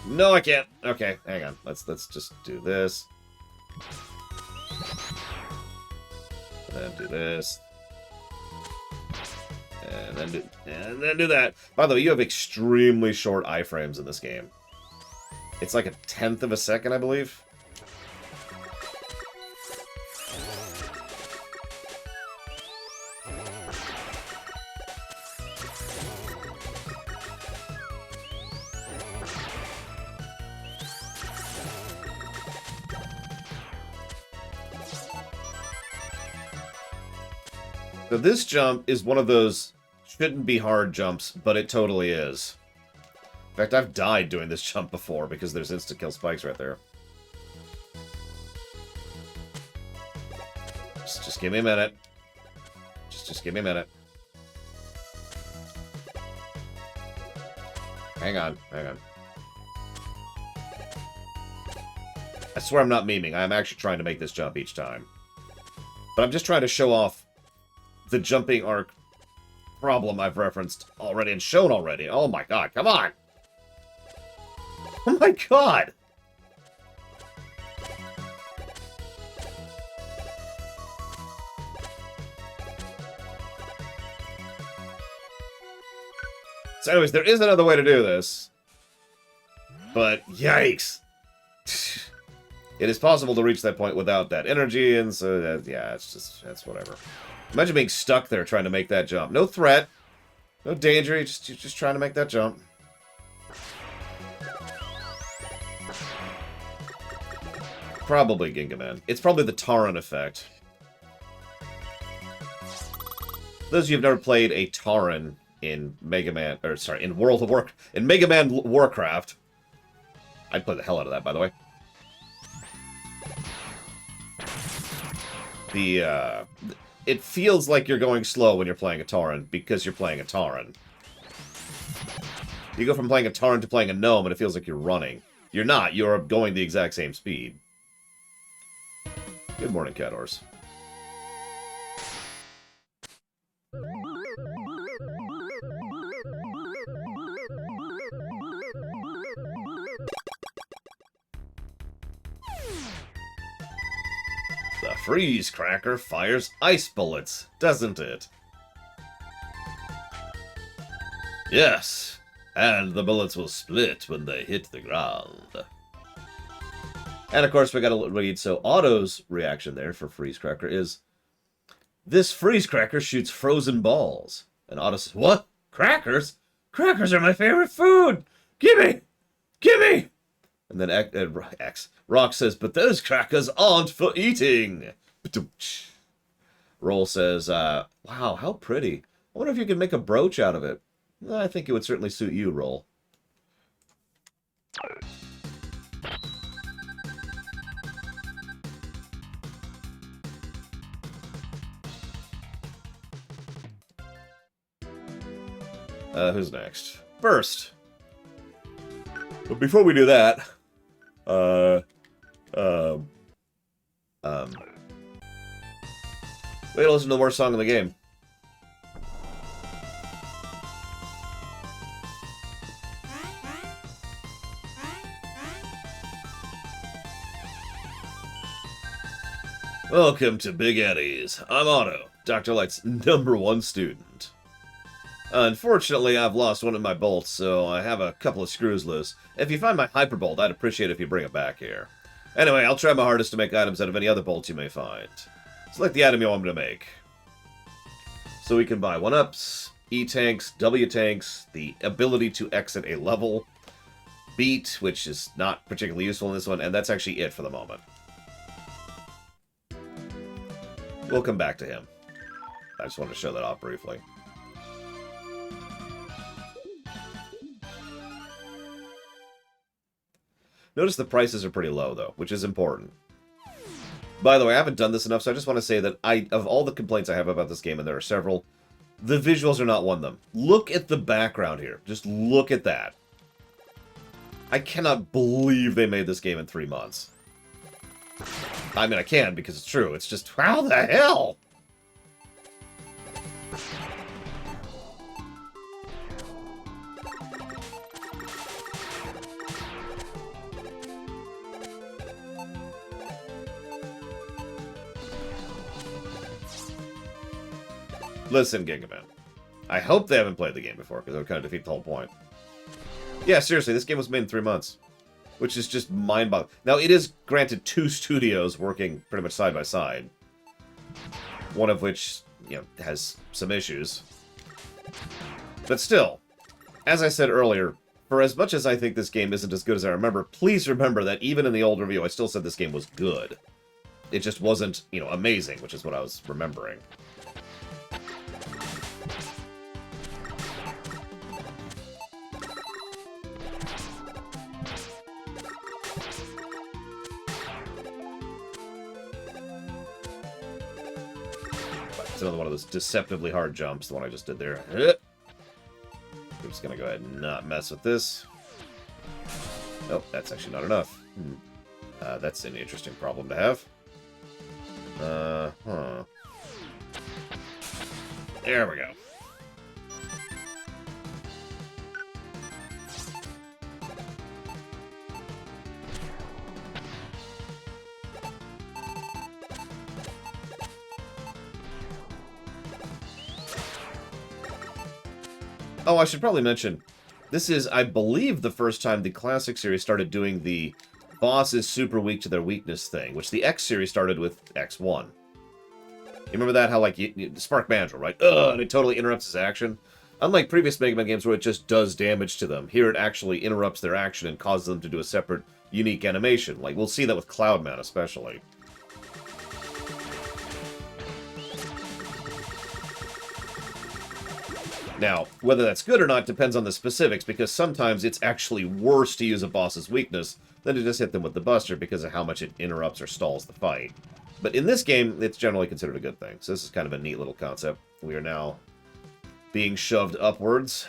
No, I can't. Okay, hang on. Let's just do this. then do this. And then do that. By the way, you have extremely short iframes in this game. It's like 1/10 of a second, I believe. So this jump is one of those shouldn't be hard jumps, but it totally is. In fact, I've died doing this jump before because there's insta-kill spikes right there. Just give me a minute. Just give me a minute. Hang on, hang on. I swear I'm not memeing. I'm actually trying to make this jump each time. But I'm just trying to show off the jumping arc problem I've referenced already and shown already. Oh my god, come on! Oh my god! So anyways, there is another way to do this. But, yikes! It is possible to reach that point without that energy, and so, that, yeah, it's just, that's whatever. Imagine being stuck there trying to make that jump. No threat. No danger. You're just trying to make that jump. Probably Gingaman. It's probably the Taran effect. Those of you who've never played a Taran in Mega Man, or sorry, in in Mega Man Warcraft. I'd play the hell out of that, by the way. It feels like you're going slow when you're playing a Taran, because you're playing a Taran. You go from playing a Taran to playing a gnome, and it feels like you're running. You're not. You're going the exact same speed. Good morning, Cat Horse. The freeze cracker fires ice bullets, doesn't it? Yes, and the bullets will split when they hit the ground. And of course we gotta read, so Otto's reaction there for freeze cracker is, this freeze cracker shoots frozen balls. And Otto says, what? Crackers? Crackers are my favorite food! Gimme! Gimme! And then Rock says, but those crackers aren't for eating. Roll says, wow, how pretty. I wonder if you could make a brooch out of it. I think it would certainly suit you, Roll. Who's next? First. But before we do that, wait to listen to the worst song in the game. Welcome to Big Eddie's. I'm Otto, Dr. Light's #1 student. Unfortunately, I've lost one of my bolts, so I have a couple of screws loose. If you find my hyperbolt, I'd appreciate it if you bring it back here. Anyway, I'll try my hardest to make items out of any other bolts you may find. Select the item you want me to make. So we can buy 1-ups, E-tanks, W-tanks, the ability to exit a level, beat, which is not particularly useful in this one, and that's actually it for the moment. We'll come back to him. I just wanted to show that off briefly. Notice the prices are pretty low, though, which is important. By the way, I haven't done this enough, so I just want to say that of all the complaints I have about this game, and there are several, the visuals are not one of them. Look at the background here. Just look at that. I cannot believe they made this game in 3 months. I mean, I can, because it's true. It's just, how the hell? Listen, Gigaman. I hope they haven't played the game before, because that would kind of defeat the whole point. Yeah, seriously, this game was made in 3 months. Which is just mind-boggling. Now, it is, granted, 2 studios working pretty much side by side. One of which, you know, has some issues. But still, as I said earlier, for as much as I think this game isn't as good as I remember, please remember that even in the old review, I still said this game was good. It just wasn't, you know, amazing, which is what I was remembering. It's another one of those deceptively hard jumps, the one I just did there. I'm just gonna go ahead and not mess with this. Nope, that's actually not enough. That's an interesting problem to have. There we go. Oh, I should probably mention, this is, I believe, the first time the Classic series started doing the boss is super weak to their weakness thing, which the X series started with X1. You remember that? How, like, Spark Mandrill, right? And it totally interrupts his action. Unlike previous Mega Man games where it just does damage to them, here it actually interrupts their action and causes them to do a separate, unique animation. Like, we'll see that with Cloudman, especially. Now, whether that's good or not depends on the specifics, because sometimes it's actually worse to use a boss's weakness than to just hit them with the Buster because of how much it interrupts or stalls the fight. But in this game, it's generally considered a good thing. So this is kind of a neat little concept. We are now being shoved upwards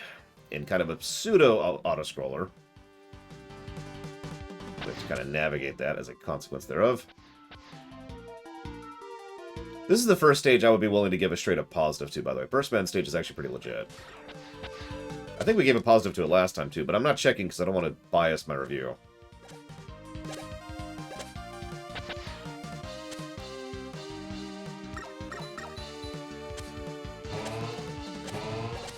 in kind of a pseudo-auto-scroller. Let's kind of navigate that as a consequence thereof. This is the first stage I would be willing to give a straight-up positive to, by the way. Burstman stage is actually pretty legit. I think we gave a positive to it last time, too, but I'm not checking because I don't want to bias my review.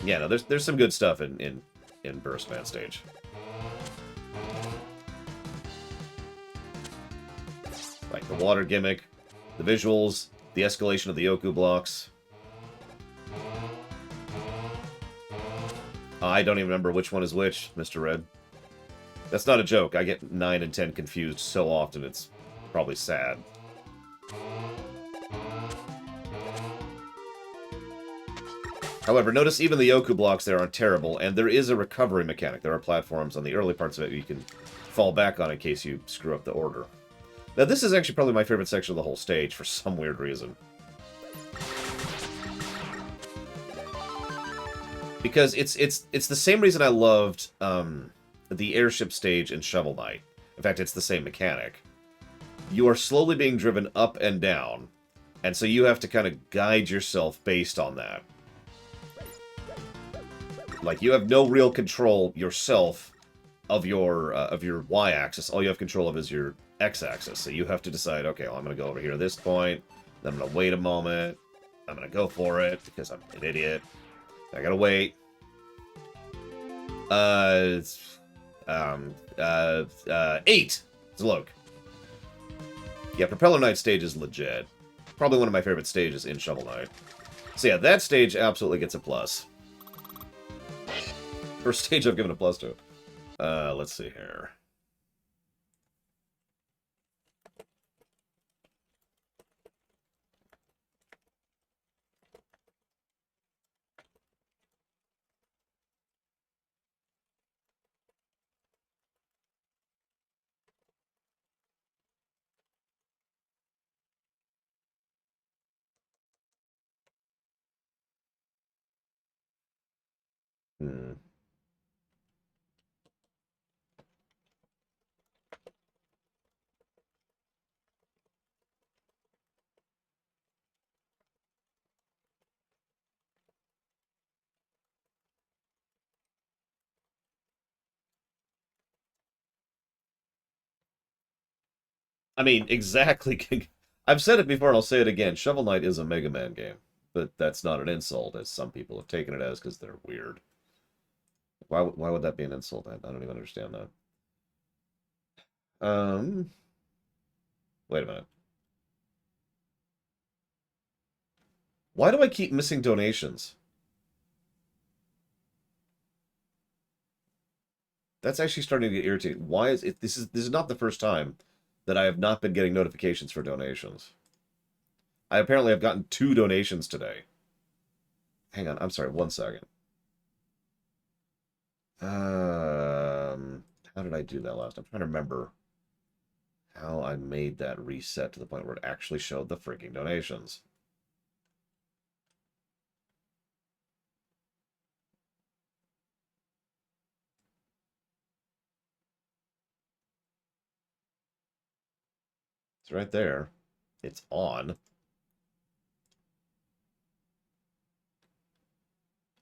Yeah, no, there's some good stuff in Burstman stage. Like the water gimmick, the visuals, the escalation of the Yoku blocks. I don't even remember which one is which, Mr. Red. That's not a joke. I get 9 and 10 confused so often, it's probably sad. However, notice even the Yoku blocks there aren't terrible, and there is a recovery mechanic. There are platforms on the early parts of it you can fall back on in case you screw up the order. Now, this is actually probably my favorite section of the whole stage for some weird reason. Because it's the same reason I loved the airship stage in Shovel Knight. In fact, it's the same mechanic. You are slowly being driven up and down, and so you have to kind of guide yourself based on that. Like, you have no real control yourself of your Y-axis. All you have control of is your X-axis. So you have to decide, okay, well, I'm going to go over here at this point. Then I'm going to wait a moment. I'm going to go for it because I'm an idiot. I got to wait. 8. Zlok. Yeah, Propeller Knight stage is legit. Probably one of my favorite stages in Shovel Knight. So yeah, that stage absolutely gets a plus. First stage I've given a plus to. Let's see here. I mean, exactly. I've said it before and I'll say it again. Shovel Knight is a Mega Man game. But that's not an insult, as some people have taken it as, because they're weird. Why would that be an insult? I don't even understand that. Wait a minute. Why do I keep missing donations? That's actually starting to get irritating. Why is it? This is not the first time that I have not been getting notifications for donations. I apparently have gotten 2 donations today. Hang on, I'm sorry, 1 second. How did I do that last? I'm trying to remember how I made that reset to the point where it actually showed the freaking donations. It's right there. It's on.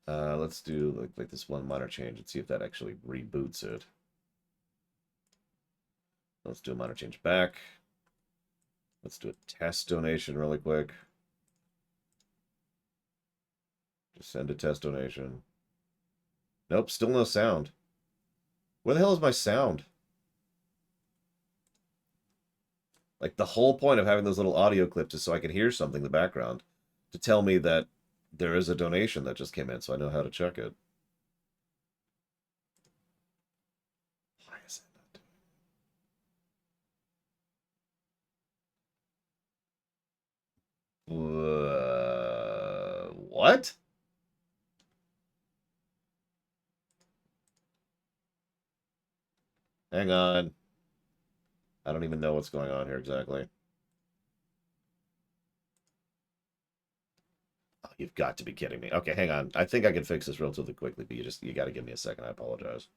Let's do like this one minor change and see if that actually reboots it. Let's do a minor change back. Let's do a test donation really quick. Just send a test donation. Nope, still no sound. Where the hell is my sound? Like, the whole point of having those little audio clips is so I can hear something in the background to tell me that there is a donation that just came in, so I know how to check it. Why is it not doing what? Hang on. I don't even know what's going on here exactly. Oh, you've got to be kidding me. Okay, hang on. I think I can fix this relatively quickly, but you got to give me a second. I apologize.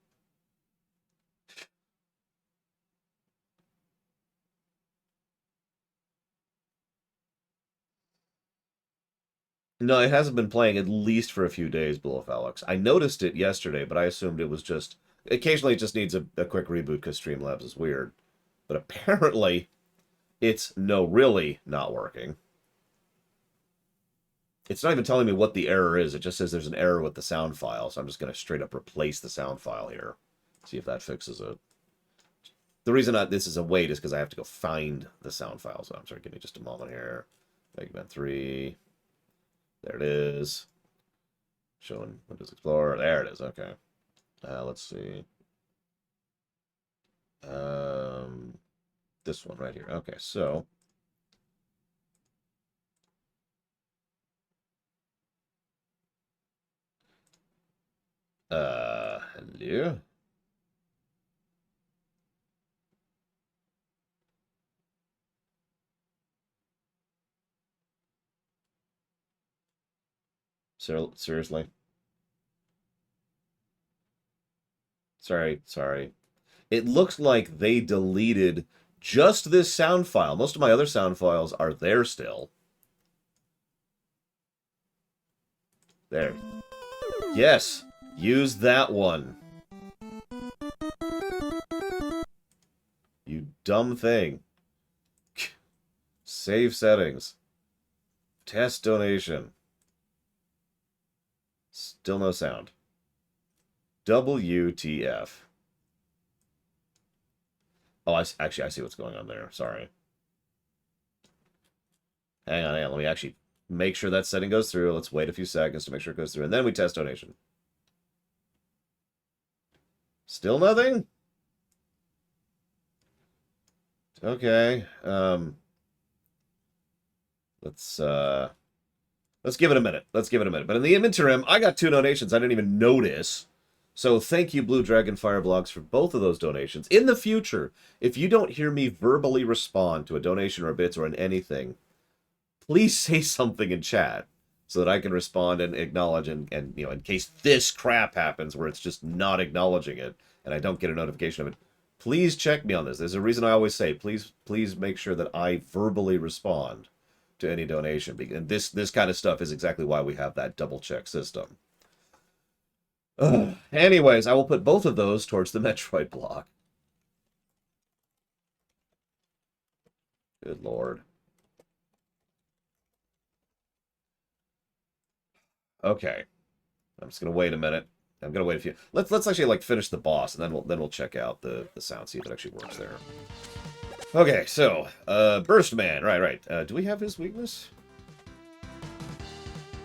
No, it hasn't been playing at least for a few days, Below Alex. I noticed it yesterday, but I assumed it was just... Occasionally it just needs a quick reboot because Streamlabs is weird. But apparently, it's really not working. It's not even telling me what the error is. It just says there's an error with the sound file, so I'm just going to straight up replace the sound file here. See if that fixes it. The reason this is a wait is because I have to go find the sound file. So I'm sorry, give me just a moment here. Mega Man 3... There it is. Showing Windows Explorer. There it is. Okay. Let's see. This one right here. Okay, so hello. Seriously? Sorry. It looks like they deleted just this sound file. Most of my other sound files are there still. There. Yes, use that one. You dumb thing. Save settings. Test donation. Still no sound. WTF. Oh, I see what's going on there. Sorry. Hang on. Let me actually make sure that setting goes through. Let's wait a few seconds to make sure it goes through, and then we test donation. Still nothing? Okay. Let's give it a minute. Let's give it a minute. But in the interim, I got 2 donations I didn't even notice. So thank you, Blue Dragon Fireblocks, for both of those donations. In the future, if you don't hear me verbally respond to a donation or a bits or in anything, please say something in chat so that I can respond and acknowledge and you know, in case this crap happens where it's just not acknowledging it and I don't get a notification of it, please check me on this. There's a reason I always say, please make sure that I verbally respond to any donation. And this kind of stuff is exactly why we have that double check system. Anyways, I will put both of those towards the Metroid block. Good lord. Okay. I'm just gonna wait a minute. I'm gonna wait a few. Let's actually like finish the boss, and then we'll check out the sound, see if it actually works there. Okay, so Burst Man, right. Do we have his weakness?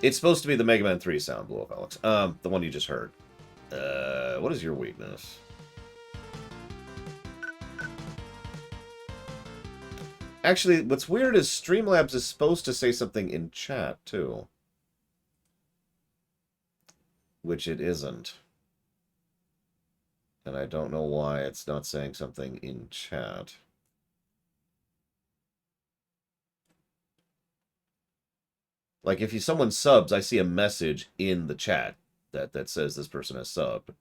It's supposed to be the Mega Man 3 sound, Blue Up Alex. The one you just heard. What is your weakness? Actually, what's weird is Streamlabs is supposed to say something in chat too, which it isn't. And I don't know why it's not saying something in chat. Like, if someone subs, I see a message in the chat that says this person has subbed.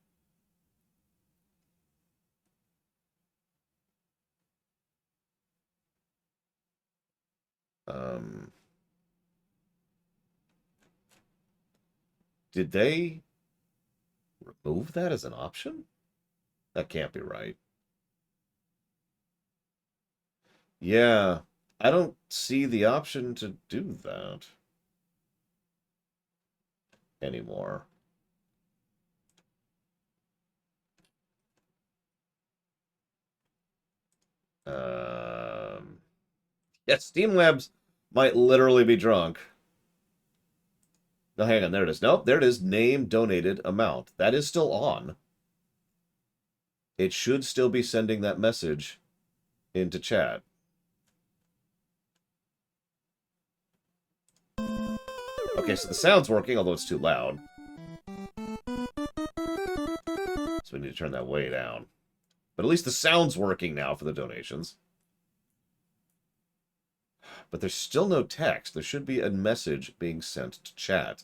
Did they remove that as an option? That can't be right. Yeah, I don't see the option to do that anymore. Yeah, Steam Labs might literally be drunk. No, hang on, there it is. Nope, there it is. Name, donated, amount. That is still on. It should still be sending that message into chat. Okay, so the sound's working, although it's too loud. So we need to turn that way down. But at least the sound's working now for the donations. But there's still no text. There should be a message being sent to chat.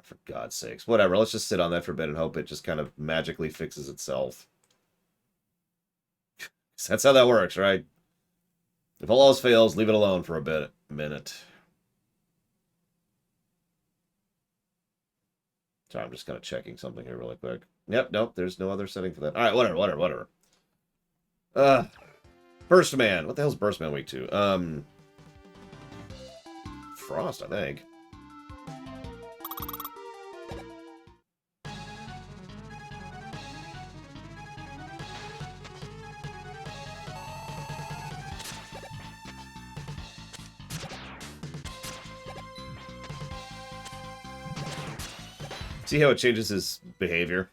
For God's sakes. Whatever, let's just sit on that for a bit and hope it just kind of magically fixes itself. That's how that works, right? If all else fails, leave it alone for a minute. Sorry, I'm just kind of checking something here really quick. Yep, nope, there's no other setting for that. All right, whatever. Burst Man. What the hell's Burst Man week 2? Frost, I think. See how it changes his behavior?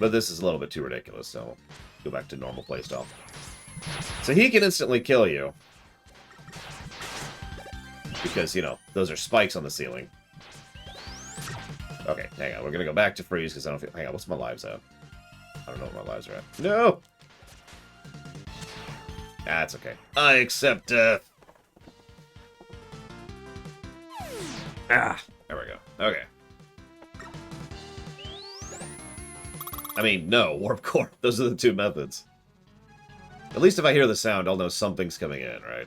But this is a little bit too ridiculous, so go back to normal playstyle. So he can instantly kill you. Because, you know, those are spikes on the ceiling. Okay, hang on. We're gonna go back to freeze because I don't feel... Hang on, what's my lives at? I don't know what my lives are at. No! That's okay. I accept death. There we go. Okay. I mean, no, Warp Core. Those are the two methods. At least if I hear the sound, I'll know something's coming in, right?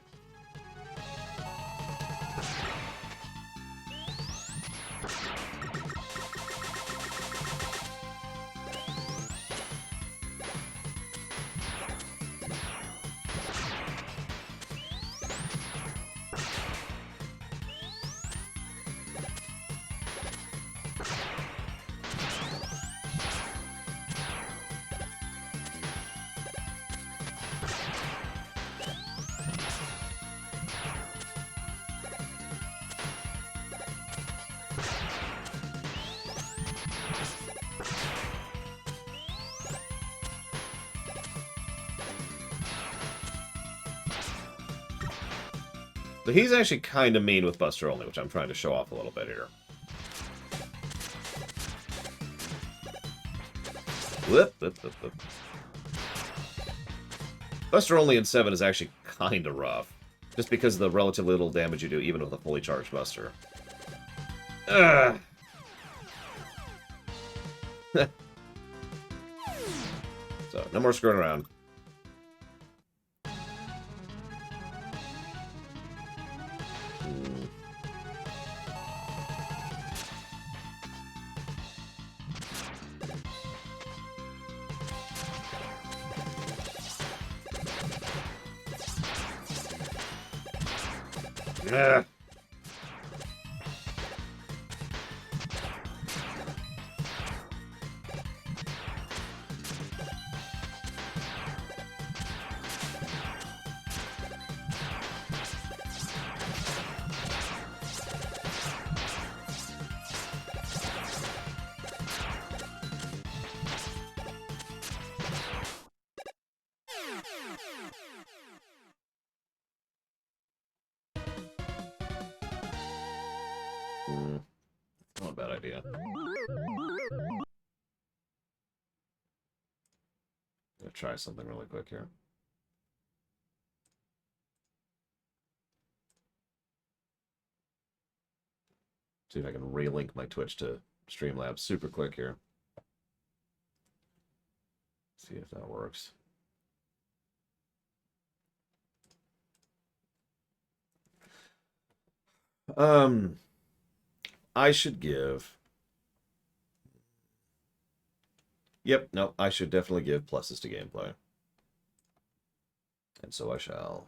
So he's actually kind of mean with Buster Only, which I'm trying to show off a little bit here. Whoop. Buster Only in 7 is actually kind of rough. Just because of the relatively little damage you do, even with a fully charged Buster. Ugh. So, no more screwing around. Ugh. Not a bad idea. Gonna try something really quick here. See if I can relink my Twitch to Streamlabs super quick here. See if that works. I should give... Yep, no, I should definitely give pluses to gameplay. And so I shall.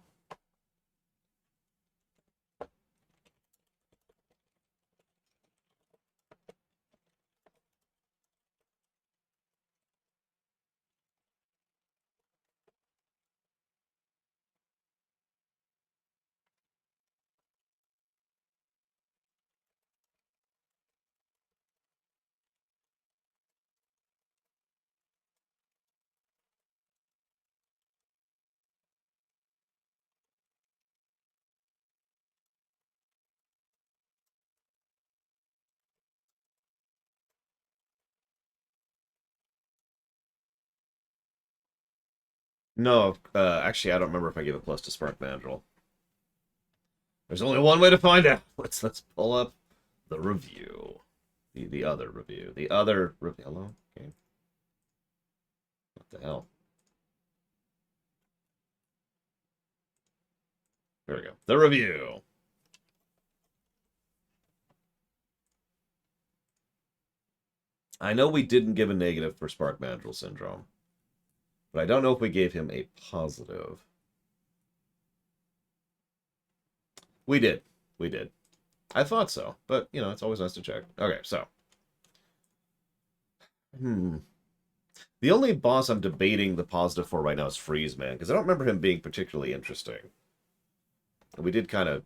No, actually, I don't remember if I gave a plus to Spark Mandrill. There's only one way to find out. Let's pull up the review. The other review. The other review. Hello? Game. What the hell? There we go. The review. I know we didn't give a negative for Spark Mandrill Syndrome, but I don't know if we gave him a positive. We did. We did. I thought so, but, you know, it's always nice to check. Okay, so. The only boss I'm debating the positive for right now is Freeze Man, because I don't remember him being particularly interesting. We did kind of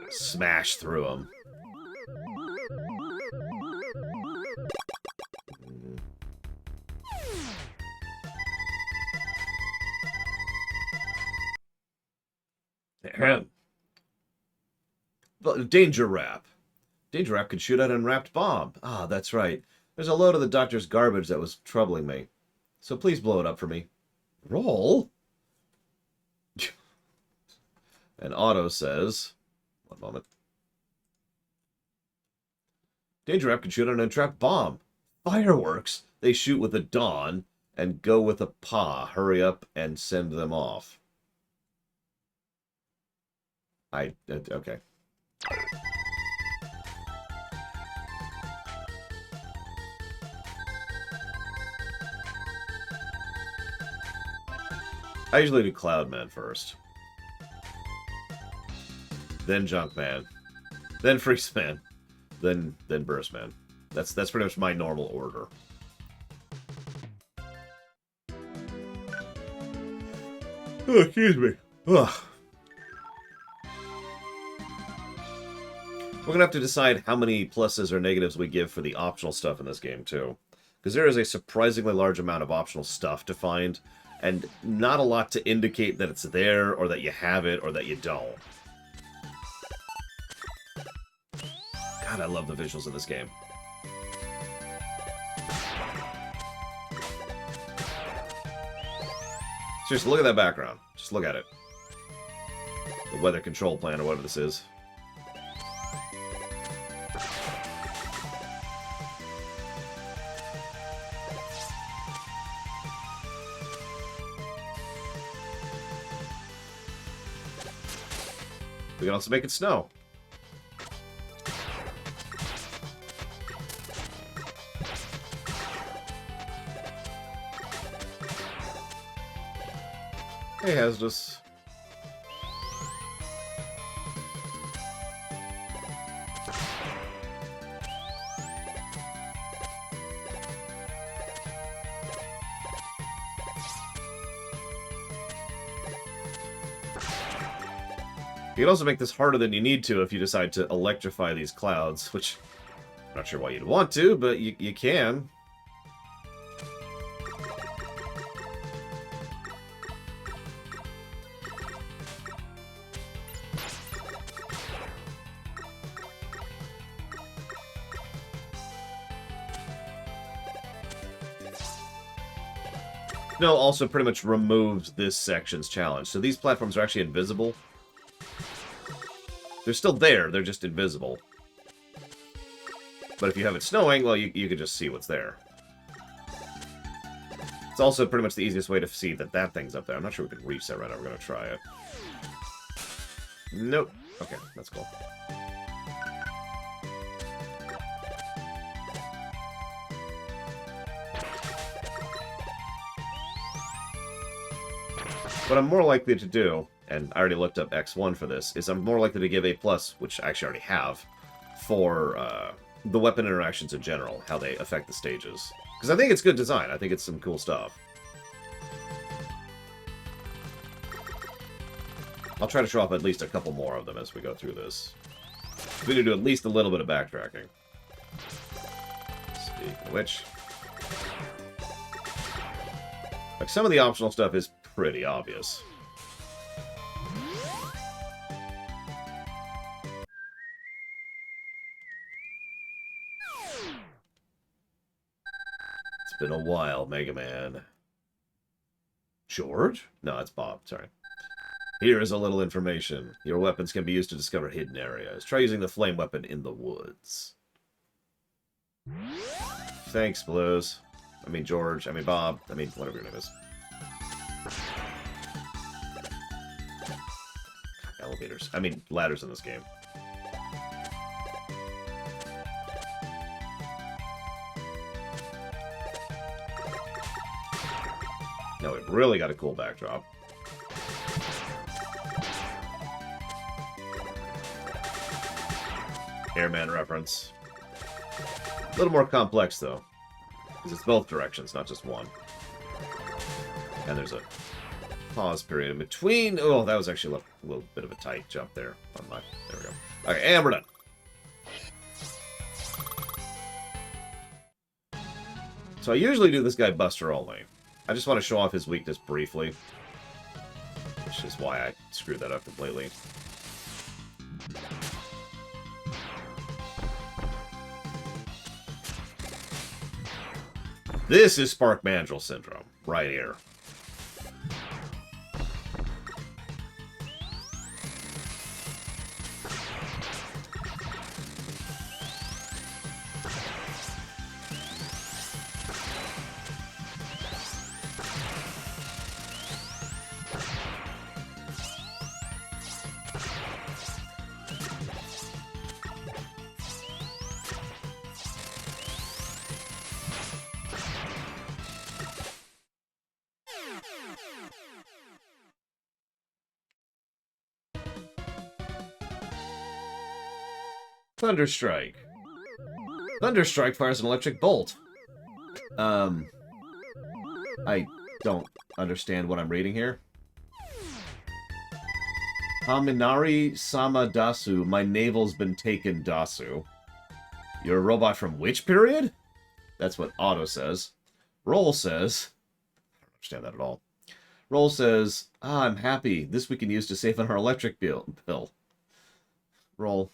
smash through him. Danger Wrap. Danger Wrap could shoot out an unwrapped bomb. Ah, that's right. There's a load of the doctor's garbage that was troubling me. So please blow it up for me. Roll? And Otto says... One moment. Danger Wrap can shoot out an untrapped bomb. Fireworks? They shoot with a dawn and go with a paw. Hurry up and send them off. Okay. I usually do Cloudman first. Then Junkman. Then Freezeman. Then Burstman. That's pretty much my normal order. Oh, excuse me. Ugh. We're gonna have to decide how many pluses or negatives we give for the optional stuff in this game, too. Because there is a surprisingly large amount of optional stuff to find, and not a lot to indicate that it's there, or that you have it, or that you don't. God, I love the visuals of this game. Seriously, look at that background. Just look at it. The weather control plan, or whatever this is. We can also make it snow. Hey, Hazardous. You can also make this harder than you need to if you decide to electrify these clouds, which I'm not sure why you'd want to, but you can. Snow also pretty much removes this section's challenge. So these platforms are actually invisible. They're still there, they're just invisible. But if you have it snowing, well, you can just see what's there. It's also pretty much the easiest way to see that that thing's up there. I'm not sure we can reach that right now. We're going to try it. Nope. Okay, that's cool. What I'm more likely to do, and I already looked up X1 for this, is I'm more likely to give A+, which I actually already have, for the weapon interactions in general, how they affect the stages. Because I think it's good design. I think it's some cool stuff. I'll try to show off at least a couple more of them as we go through this. We need to do at least a little bit of backtracking. Speaking of which... like, some of the optional stuff is pretty obvious. It's been a while, Mega Man. George? No, it's Bob, sorry. Here is a little information. Your weapons can be used to discover hidden areas. Try using the flame weapon in the woods. Thanks, Blues. I mean, George. I mean, Bob. I mean, whatever your name is. Elevators. I mean, ladders in this game. No, it really got a cool backdrop. Airman reference. A little more complex, though. Because it's both directions, not just one. And there's a pause period in between. Oh, that was actually a little bit of a tight jump there. On my, there we go. Okay, and we're done. So I usually do this guy Buster only. I just want to show off his weakness briefly. Which is why I screwed that up completely. This is Spark Mandrill syndrome, right here. Thunderstrike. Thunderstrike fires an electric bolt. I don't understand what I'm reading here. Haminari Sama Dasu, my navel's been taken, Dasu. You're a robot from which period? That's what Otto says. Roll says... I don't understand that at all. Roll says, I'm happy. This we can use to save on our electric bill. Roll.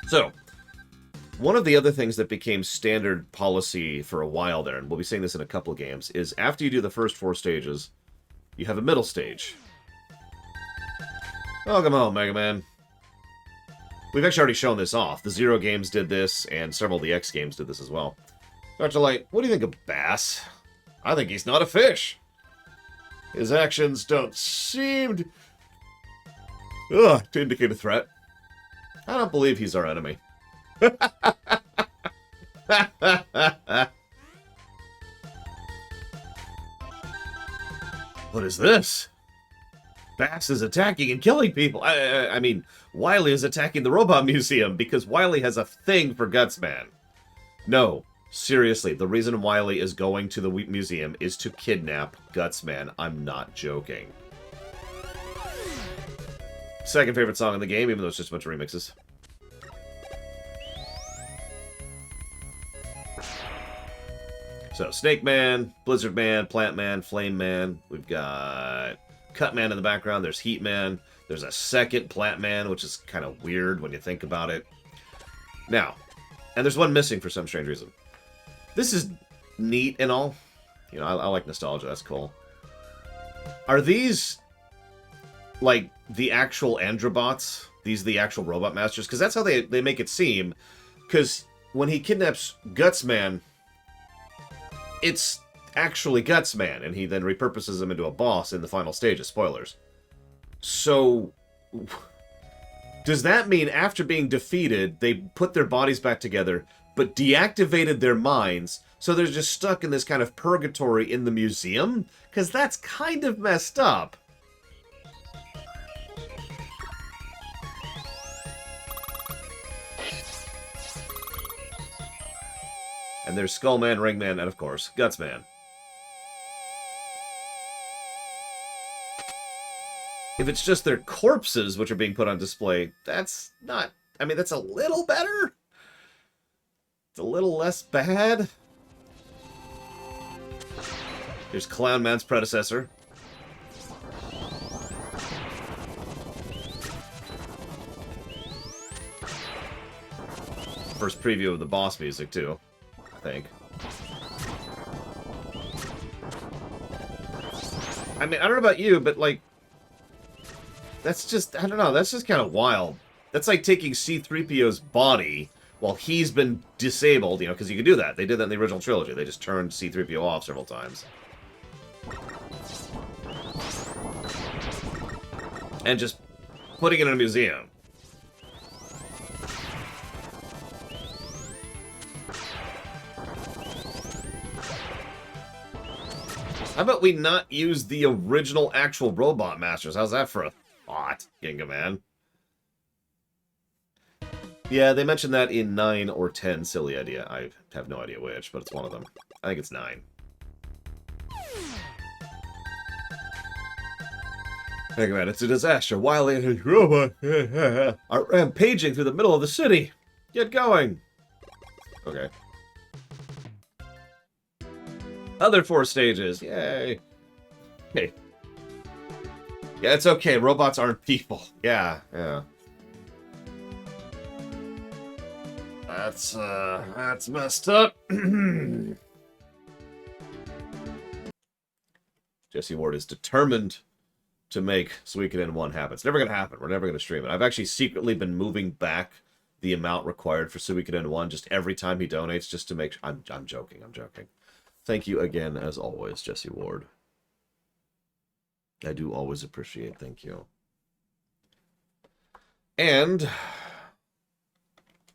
So, one of the other things that became standard policy for a while there, and we'll be seeing this in a couple of games, is after you do the first 4 stages, you have a middle stage. Welcome home, Mega Man. We've actually already shown this off. The Zero games did this, and several of the X games did this as well. Dr. Light, what do you think of Bass? I think he's not a fish. His actions don't seem to indicate a threat. I don't believe he's our enemy. What is this? Bass is attacking and killing people. I mean, Wily is attacking the Robot Museum because Wily has a thing for Gutsman. No, seriously, the reason Wily is going to the museum is to kidnap Gutsman. I'm not joking. Second favorite song in the game, even though it's just a bunch of remixes. So, Snake Man, Blizzard Man, Plant Man, Flame Man. We've got Cut Man in the background. There's Heat Man. There's a second Plant Man, which is kind of weird when you think about it. Now, and there's one missing for some strange reason. This is neat and all. You know, I like nostalgia. That's cool. Are these, like, the actual Androbots? These are the actual Robot Masters? Because that's how they make it seem. Because when he kidnaps Gutsman, it's actually Gutsman, and he then repurposes him into a boss in the final stages. Spoilers. So, does that mean after being defeated, they put their bodies back together, but deactivated their minds, so they're just stuck in this kind of purgatory in the museum? Because that's kind of messed up. And there's Skullman, Ringman, and of course, Gutsman. If it's just their corpses which are being put on display, that's not... I mean, that's a little better. It's a little less bad. Here's Clown Man's predecessor. First preview of the boss music, too. I think. I mean, I don't know about you, but, like... That's just, I don't know, that's just kind of wild. That's like taking C-3PO's body while he's been disabled, you know, because you could do that. They did that in the original trilogy. They just turned C-3PO off several times. And just putting it in a museum. How about we not use the original actual Robot Masters? How's that for a thought, Ginga Man? Yeah, they mentioned that in 9 or 10. Silly idea. I have no idea which, but it's one of them. I think it's 9. Hang on, it's a disaster. Wily and his robot are rampaging through the middle of the city. Get going. Okay. Other 4 stages. Yay. Hey. Yeah, it's okay. Robots aren't people. Yeah. That's messed up. Jesse Ward is determined to make Suikoden 1 happen. It's never going to happen. We're never going to stream it. I've actually secretly been moving back the amount required for Suikoden 1 just every time he donates, just to make sure. I'm joking. I'm joking. Thank you again, as always, Jesse Ward. I do always appreciate. Thank you. And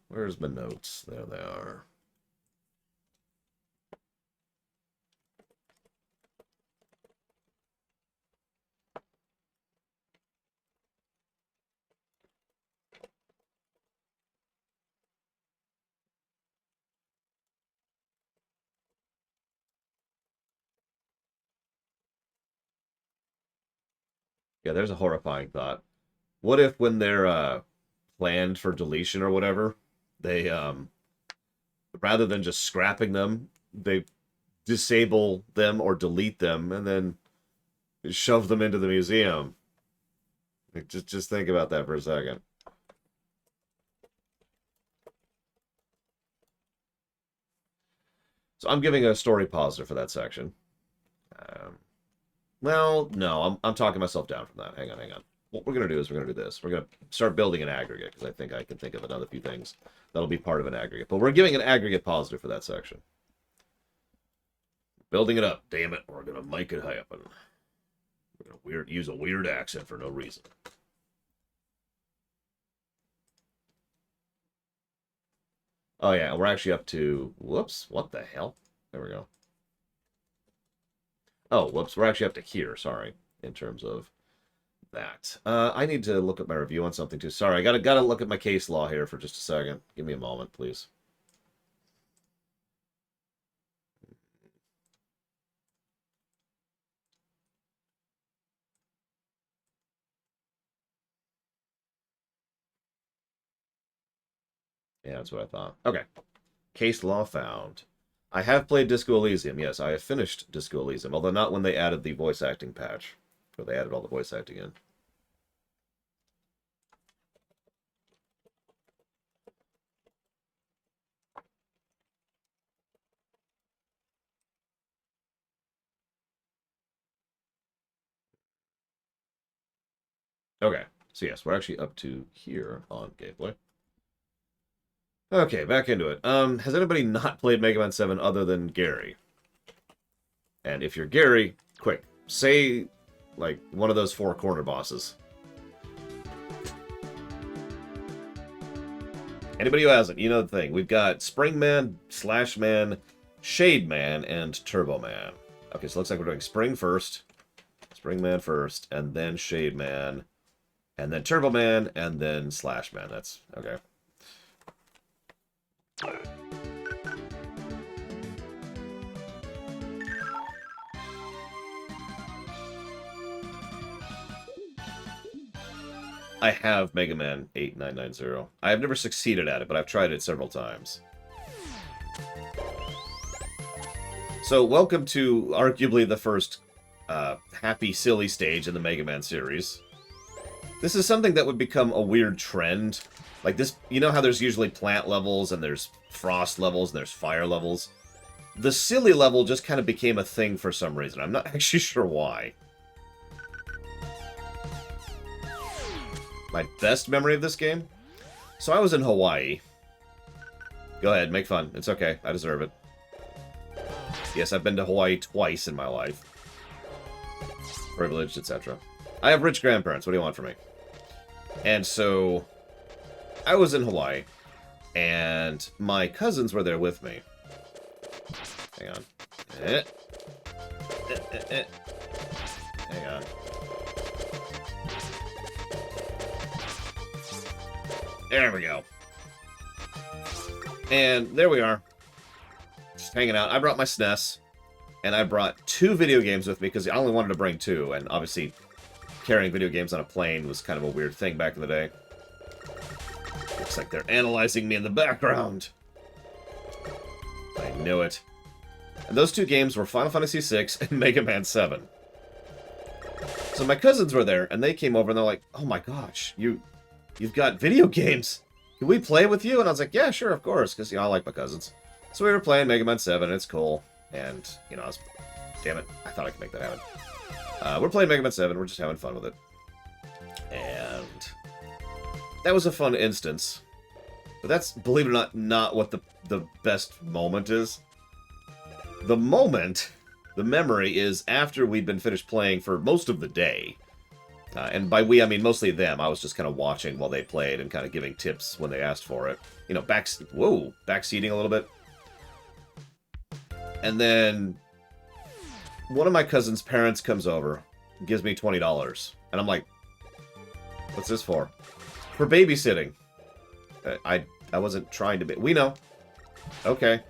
where's my notes? There they are. Yeah, there's a horrifying thought. What if when they're planned for deletion or whatever, they rather than just scrapping them, they disable them or delete them and then shove them into the museum? Like, just think about that for a second. So I'm giving a story positive for that section. Well, no, I'm talking myself down from that. Hang on. What we're going to do is we're going to do this. We're going to start building an aggregate, because I think I can think of another few things that'll be part of an aggregate. But we're giving an aggregate positive for that section. Building it up. Damn it. We're going to make it happen. We're going to use a weird accent for no reason. Oh, yeah, we're actually up to... Whoops, what the hell? There we go. Oh, whoops, we're actually up to here, sorry, in terms of that. I need to look at my review on something, too. Sorry, I gotta look at my case law here for just a second. Give me a moment, please. Yeah, that's what I thought. Okay. Case law found. I have played Disco Elysium. Yes, I have finished Disco Elysium, although not when they added the voice acting patch, where they added all the voice acting in. Okay, so yes, we're actually up to here on gameplay. Okay, back into it. Has anybody not played Mega Man 7 other than Gary? And if you're Gary, quick, say, like, one of those 4 corner bosses. Anybody who hasn't, you know the thing. We've got Spring Man, Slash Man, Shade Man, and Turbo Man. Okay, so it looks like we're doing Spring first, Spring Man first, and then Shade Man, and then Turbo Man, and then Slash Man. That's okay. I have Mega Man 8990. I have never succeeded at it, but I've tried it several times. So, welcome to arguably the first happy, silly stage in the Mega Man series. This is something that would become a weird trend. Like this, you know how there's usually plant levels, and there's frost levels, and there's fire levels? The silly level just kind of became a thing for some reason. I'm not actually sure why. My best memory of this game? So I was in Hawaii. Go ahead, make fun. It's okay. I deserve it. Yes, I've been to Hawaii twice in my life. Privileged, etc. I have rich grandparents. What do you want from me? And so, I was in Hawaii, and my cousins were there with me. Hang on. Hang on. There we go. And there we are. Just hanging out. I brought my SNES, and I brought 2 video games with me, because I only wanted to bring 2, and obviously carrying video games on a plane was kind of a weird thing back in the day. Looks like they're analyzing me in the background. I knew it. And those 2 games were Final Fantasy VI and Mega Man 7. So my cousins were there, and they came over, and they're like, oh my gosh, You've got video games. Can we play with you? And I was like, yeah, sure, of course, because, you know, I like my cousins. So we were playing Mega Man 7, and it's cool. And, you know, damn it, I thought I could make that happen. We're playing Mega Man 7, we're just having fun with it. And that was a fun instance. But that's, believe it or not what the best moment is. The moment, the memory, is after we'd been finished playing for most of the day. And by we, I mean mostly them. I was just kind of watching while they played and kind of giving tips when they asked for it. You know, backseating a little bit. And then one of my cousin's parents comes over, gives me $20. And I'm like, what's this for? For babysitting. I wasn't trying to be... We know. Okay.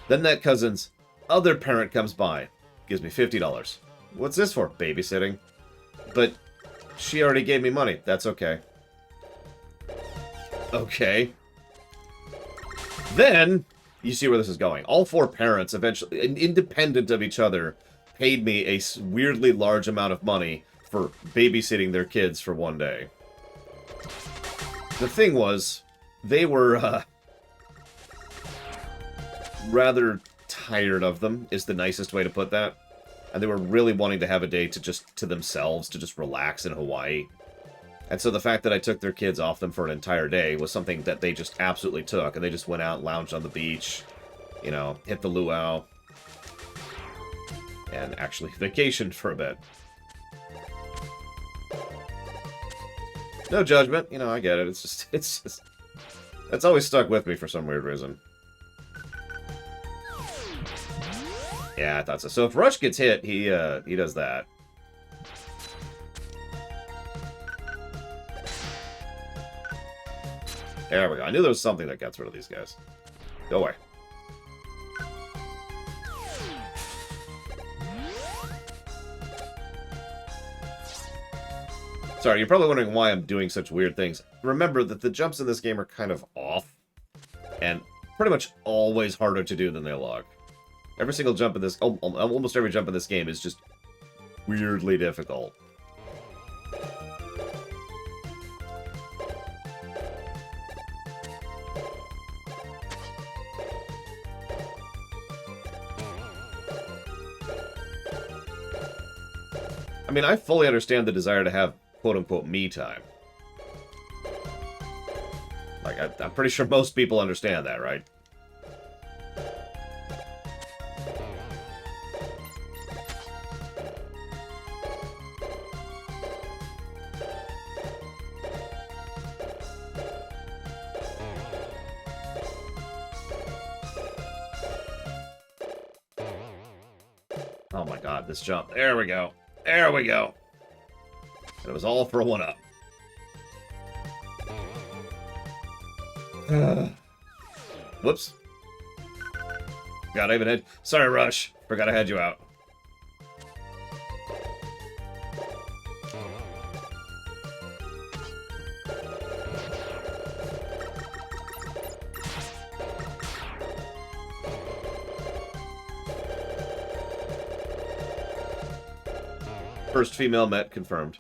Then that cousin's other parent comes by, gives me $50. What's this for? Babysitting. But... she already gave me money. That's okay. Okay. Then, you see where this is going. All 4 parents eventually, independent of each other, paid me a weirdly large amount of money for babysitting their kids for one day. The thing was, they were rather tired of them, is the nicest way to put that. And they were really wanting to have a day to themselves, to just relax in Hawaii. And so the fact that I took their kids off them for an entire day was something that they just absolutely took. And they just went out and lounged on the beach, you know, hit the luau, and actually vacationed for a bit. No judgment, you know, I get it. It's just, that's always stuck with me for some weird reason. Yeah, I thought so. So if Rush gets hit, he does that. There we go. I knew there was something that gets rid of these guys. Go away. Sorry, you're probably wondering why I'm doing such weird things. Remember that the jumps in this game are kind of off. and pretty much always harder to do than they look. Every single jump in this, almost every jump in this game is just weirdly difficult. I mean, I fully understand the desire to have quote-unquote me time. Like, I'm pretty sure most people understand that, right? Oh my god, this jump. There we go. There we go. And it was all for a one-up. Whoops. God, I even had... Sorry, Rush. Forgot I had you out. First female met confirmed.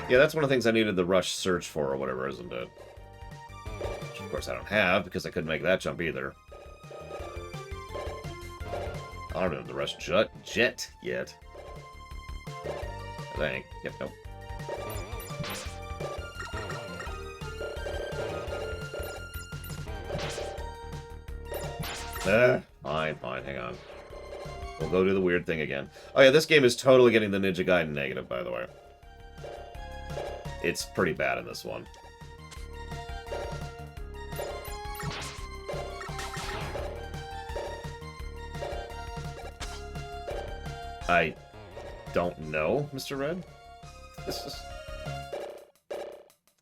Yeah, that's one of the things I needed the rush search for or whatever, isn't it? Which, of course, I don't have because I couldn't make that jump either. I don't have the rush jet yet. I think. Yep, nope. Fine, hang on. We'll go do the weird thing again. Oh yeah, this game is totally getting the Ninja Gaiden negative, by the way. It's pretty bad in this one. I don't know, Mr. Red. This is...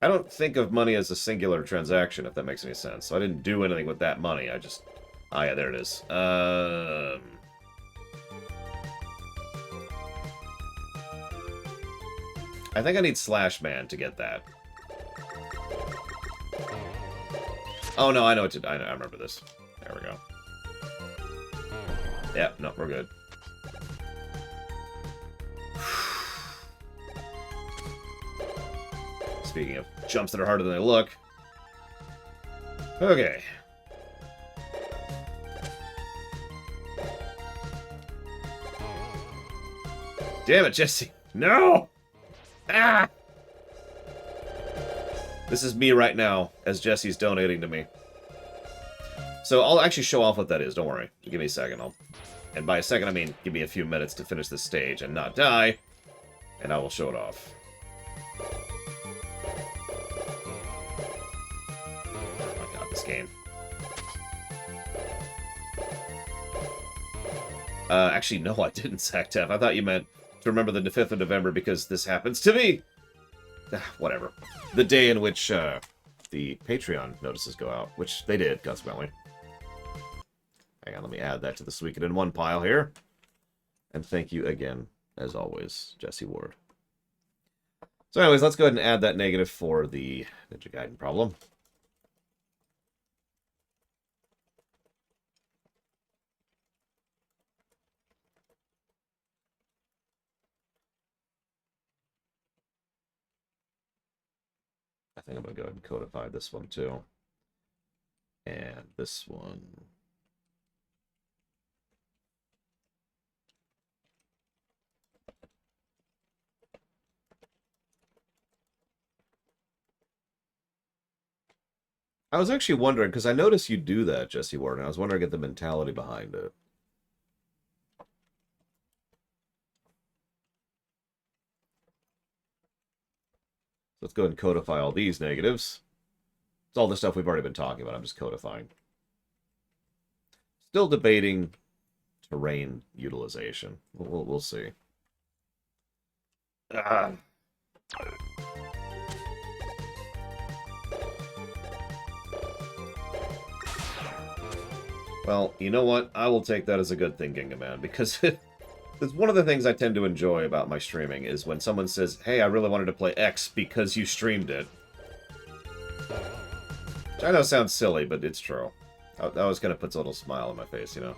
I don't think of money as a singular transaction, if that makes any sense. So I didn't do anything with that money. I just... Ah, yeah, there it is. I think I need Slash Man to get that. Oh, no, I know what to do. I remember this. There we go. Yeah, no, we're good. Speaking of jumps that are harder than they look. Okay. Damn it, Jesse. No! Ah! This is me right now, as Jesse's donating to me. So I'll actually show off what that is, don't worry. Give me a second. And by a second, I mean give me a few minutes to finish this stage and not die, and I will show it off. Oh my god, this game. Actually, no, I didn't, Zactef. I thought you meant to remember the 5th of November because this happens to me! Whatever. The day in which the Patreon notices go out, which they did, consequently. Hang on, let me add that to the Sweek It in One pile here. And thank you again, as always, Jesse Ward. So anyways, let's go ahead and add that negative for the Ninja Gaiden problem. I think I'm going to go ahead and codify this one too. And this one. I was actually wondering, because I noticed you do that, Jesse Ward, and I was wondering at the mentality behind it. Let's go ahead and codify all these negatives. It's all the stuff we've already been talking about. I'm just codifying. Still debating terrain utilization. We'll see. Well, you know what? I will take that as a good thing, Ginga Man, because it's one of the things I tend to enjoy about my streaming is when someone says, hey, I really wanted to play X because you streamed it. Which I know sounds silly, but it's true. That always kind of puts a little smile on my face, you know?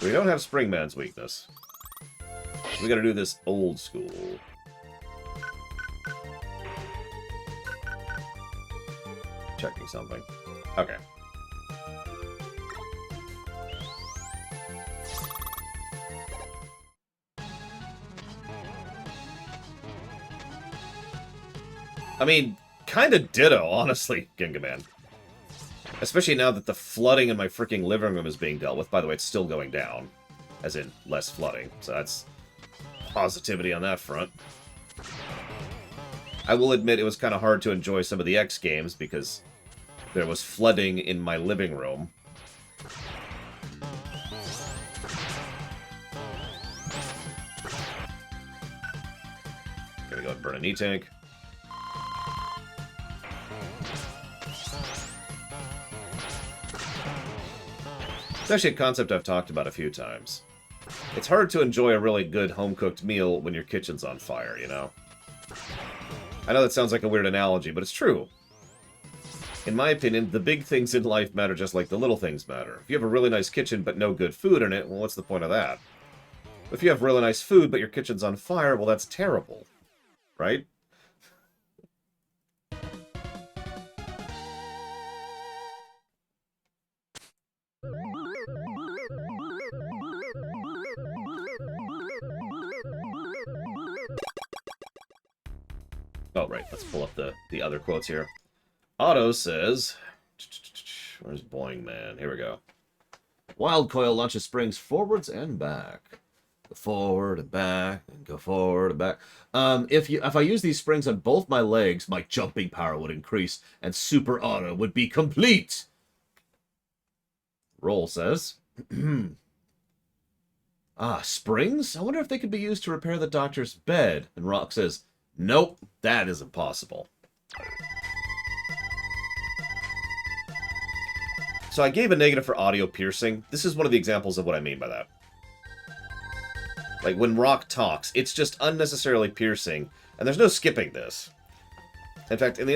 We don't have Springman's weakness. We gotta do this old school. Checking something. Okay. I mean, kinda ditto, honestly, Ginga Man. Especially now that the flooding in my freaking living room is being dealt with. By the way, it's still going down. As in, less flooding. So that's positivity on that front. I will admit it was kind of hard to enjoy some of the X games because there was flooding in my living room. Gonna go ahead and burn an E-tank. It's actually a concept I've talked about a few times. It's hard to enjoy a really good home-cooked meal when your kitchen's on fire, you know? I know that sounds like a weird analogy, but it's true. In my opinion, the big things in life matter just like the little things matter. If you have a really nice kitchen but no good food in it, well, what's the point of that? If you have really nice food but your kitchen's on fire, well, that's terrible. Right? Oh, right. Let's pull up the other quotes here. Otto says... Where's Boing Man? Here we go. Wild coil launches springs forwards and back. Go forward and back, and go forward and back. If I use these springs on both my legs, my jumping power would increase, and Super Auto would be complete. Roll says... springs? I wonder if they could be used to repair the doctor's bed. And Rock says... Nope, that is impossible. So I gave a negative for audio piercing. This is one of the examples of what I mean by that. Like, when Rock talks, it's just unnecessarily piercing, and there's no skipping this. In fact, in the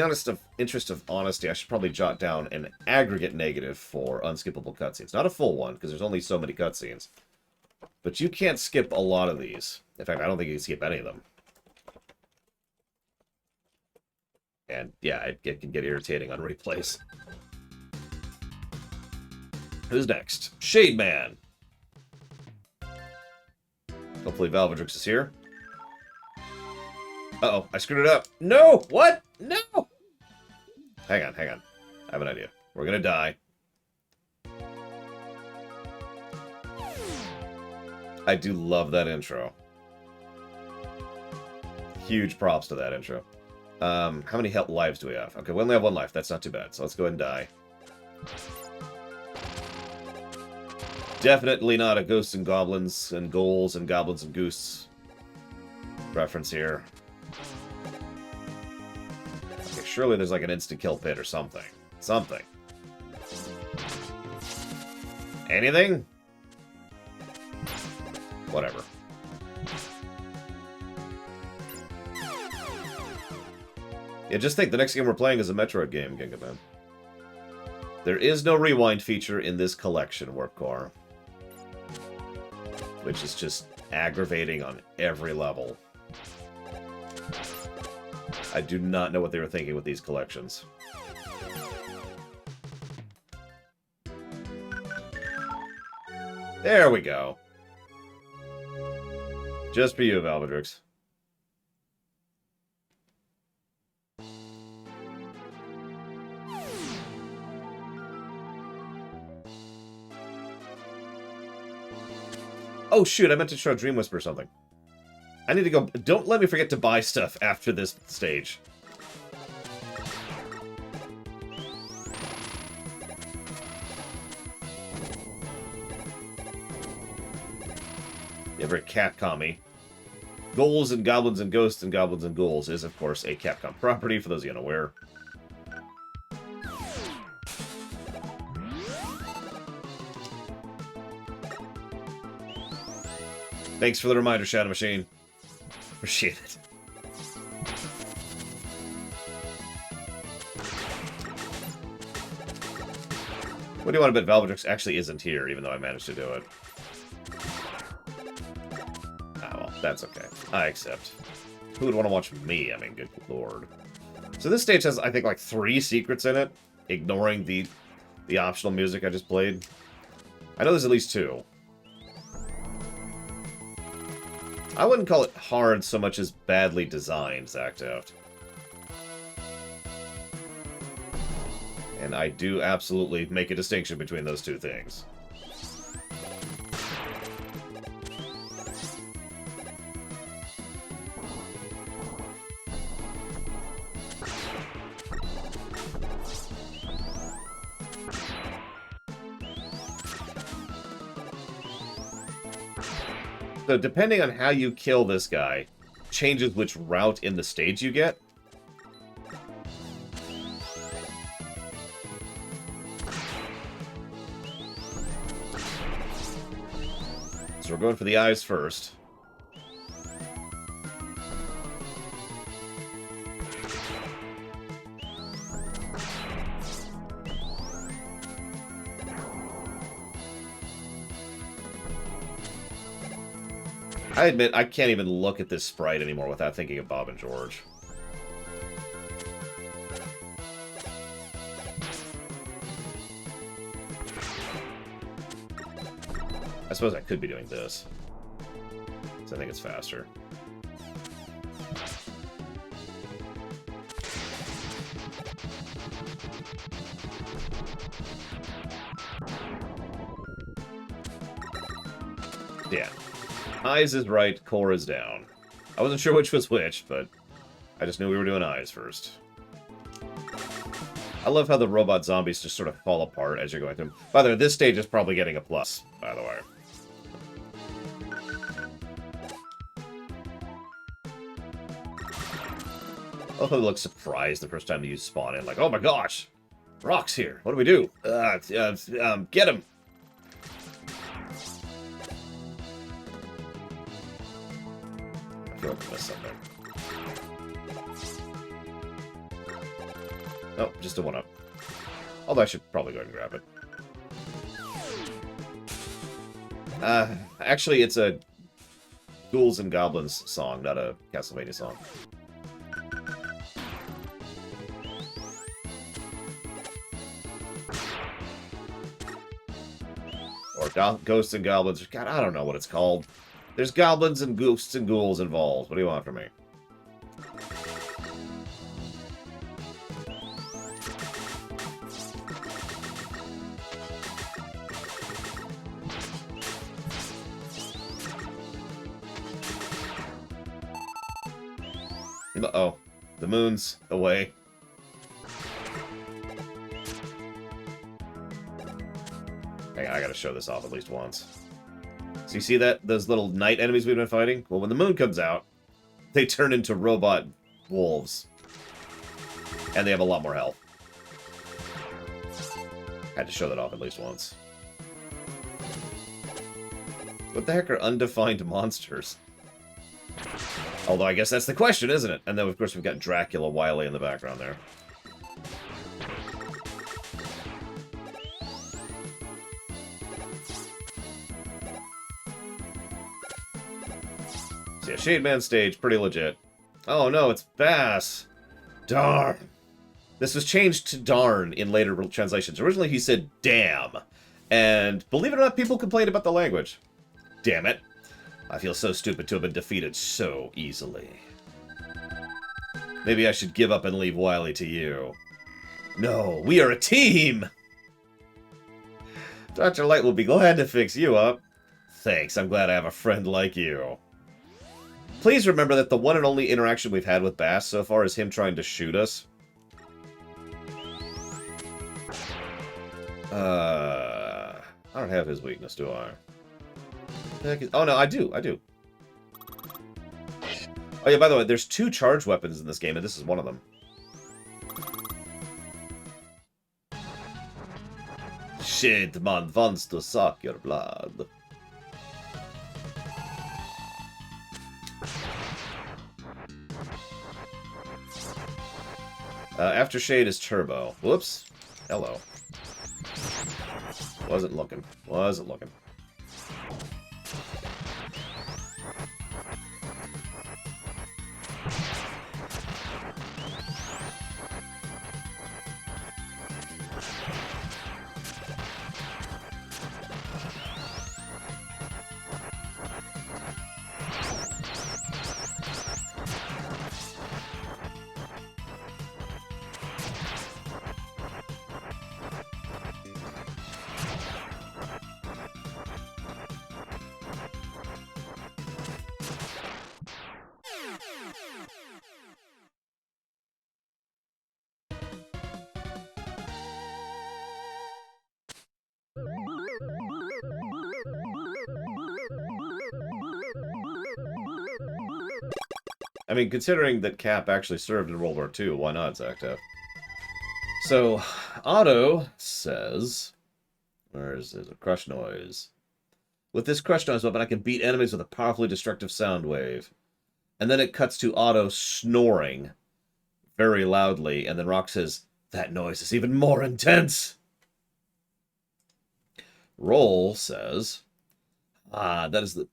interest of honesty, I should probably jot down an aggregate negative for unskippable cutscenes. Not a full one, because there's only so many cutscenes. But you can't skip a lot of these. In fact, I don't think you can skip any of them. And, yeah, it can get irritating on replays. Who's next? Shade Man. Hopefully Valvedrix is here. Uh-oh, I screwed it up. No! What? No! Hang on. I have an idea. We're gonna die. I do love that intro. Huge props to that intro. How many lives do we have? Okay, we only have one life. That's not too bad. So let's go ahead and die. Definitely not a Ghosts and Goblins and Ghouls and Goblins and Goose reference here. Okay, surely there's like an instant kill pit or something. Something. Anything? Whatever. Yeah, just think, the next game we're playing is a Metroid game, Ginga Man. There is no rewind feature in this collection, Warpcore. Which is just aggravating on every level. I do not know what they were thinking with these collections. There we go. Just for you, Valvedrix. Oh, shoot, I meant to show Dream Whisper something. I need to go... Don't let me forget to buy stuff after this stage. Yeah, very Capcom-y. Ghouls and Goblins and Ghosts and Goblins and Ghouls is, of course, a Capcom property, for those of you unaware. Thanks for the reminder, Shadow Machine. Appreciate it. What do you want to bet Valvatrix actually isn't here, even though I managed to do it? Ah, well, that's okay. I accept. Who would want to watch me? I mean, good lord. So this stage has, I think, like 3 secrets in it, ignoring the optional music I just played. I know there's at least 2. I wouldn't call it hard so much as badly designed, Zactaft. And I do absolutely make a distinction between those 2 things. So depending on how you kill this guy, changes which route in the stage you get. So we're going for the eyes first. I admit, I can't even look at this sprite anymore without thinking of Bob and George. I suppose I could be doing this, so I think it's faster. Yeah. Eyes is right, core is down. I wasn't sure which was which, but I just knew we were doing eyes first. I love how the robot zombies just sort of fall apart as you're going through them. By the way, this stage is probably getting a plus, by the way. Oh, he looks surprised the first time you spawn in. Like, oh my gosh! Rock's here! What do we do? Get him! I feel like I missed something. Oh, just a 1-up. Although I should probably go ahead and grab it. Actually, it's a Ghouls and Goblins song, not a Castlevania song. Or Ghosts and Goblins. God, I don't know what it's called. There's goblins and ghosts and ghouls involved. What do you want from me? Uh-oh. The moon's away. Hang on, I gotta show this off at least once. So you see that? Those little night enemies we've been fighting? Well, when the moon comes out, they turn into robot wolves. And they have a lot more health. Had to show that off at least once. What the heck are undefined monsters? Although I guess that's the question, isn't it? And then, of course, we've got Dracula Wily in the background there. So yeah, Shade Man stage, pretty legit. Oh no, it's Bass. Darn. This was changed to darn in later translations. Originally he said damn. And believe it or not, people complained about the language. Damn it. I feel so stupid to have been defeated so easily. Maybe I should give up and leave Wily to you. No, we are a team! Dr. Light will be glad to fix you up. Thanks, I'm glad I have a friend like you. Please remember that the one and only interaction we've had with Bass so far is him trying to shoot us. I don't have his weakness, do I? Oh, no, I do. Oh, yeah, by the way, there's 2 charge weapons in this game, and this is one of them. Shit, man wants to suck your blood. After Shade is Turbo. Whoops. Hello. Wasn't looking. I mean, considering that Cap actually served in World War II, why not, Zacto? So, Otto says... Where is it? Crush Noise. With this Crush Noise weapon, I can beat enemies with a powerfully destructive sound wave. And then it cuts to Otto snoring very loudly, and then Rock says, that noise is even more intense! Roll says, that is the...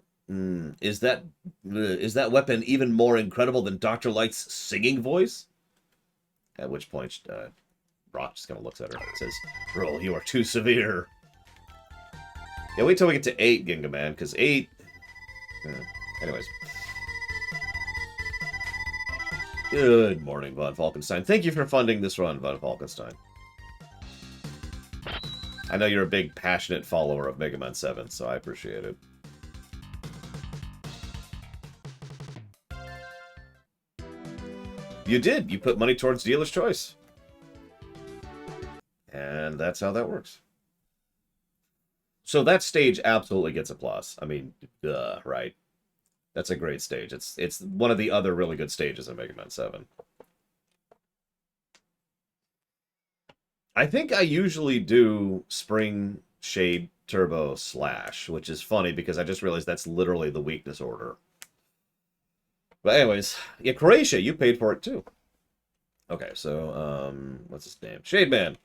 is that weapon even more incredible than Dr. Light's singing voice? At which point, Rock just kind of looks at her and says, Roll, you are too severe. Yeah, wait till we get to 8, Ginga Man, because 8... anyways. Good morning, Von Falkenstein. Thank you for funding this run, Von Falkenstein. I know you're a big, passionate follower of Mega Man 7, so I appreciate it. You did. You put money towards Dealer's Choice. And that's how that works. So that stage absolutely gets a plus. I mean, right? That's a great stage. It's one of the other really good stages in Mega Man 7. I think I usually do Spring, Shade, Turbo, Slash, which is funny because I just realized that's literally the weakness order. But anyways, yeah, Croatia, you paid for it too. Okay, so, what's his name? Shade Man.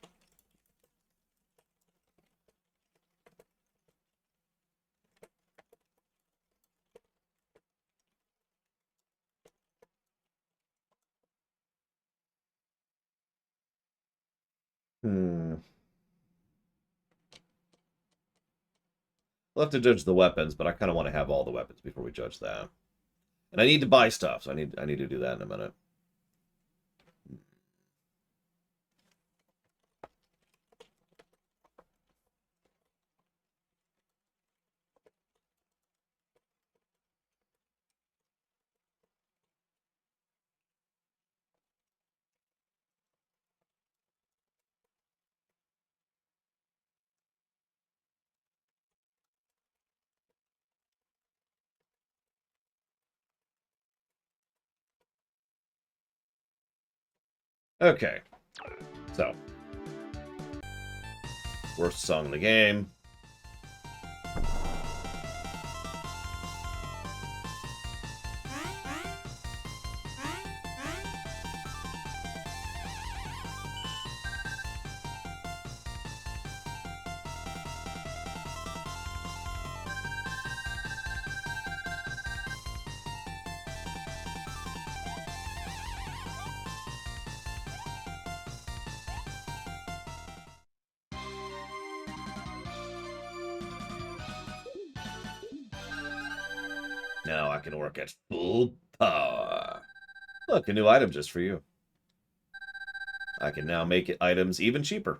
We'll have to judge the weapons, but I kind of want to have all the weapons before we judge that. And I need to buy stuff, so I need to do that in a minute. Okay, so worst song in the game. Now I can work at full power. Look, a new item just for you. I can now make items even cheaper.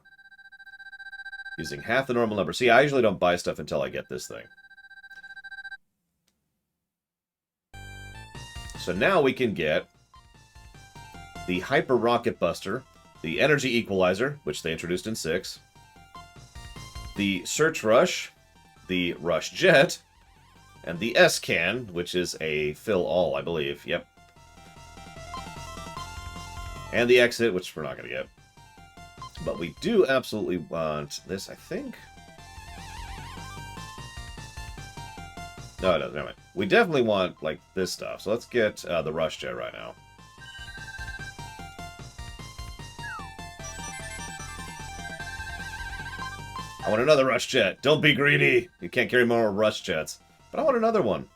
Using half the normal number. See, I usually don't buy stuff until I get this thing. So now we can get the Hyper Rocket Buster, the Energy Equalizer, which they introduced in 6, the Search Rush, the Rush Jet, And the S can, which is a fill all, I believe. Yep. And the exit, which we're not going to get. But we do absolutely want this, I think. No, never mind. We definitely want, like, this stuff. So let's get the rush jet right now. I want another rush jet. Don't be greedy. You can't carry more rush jets. But I want another one.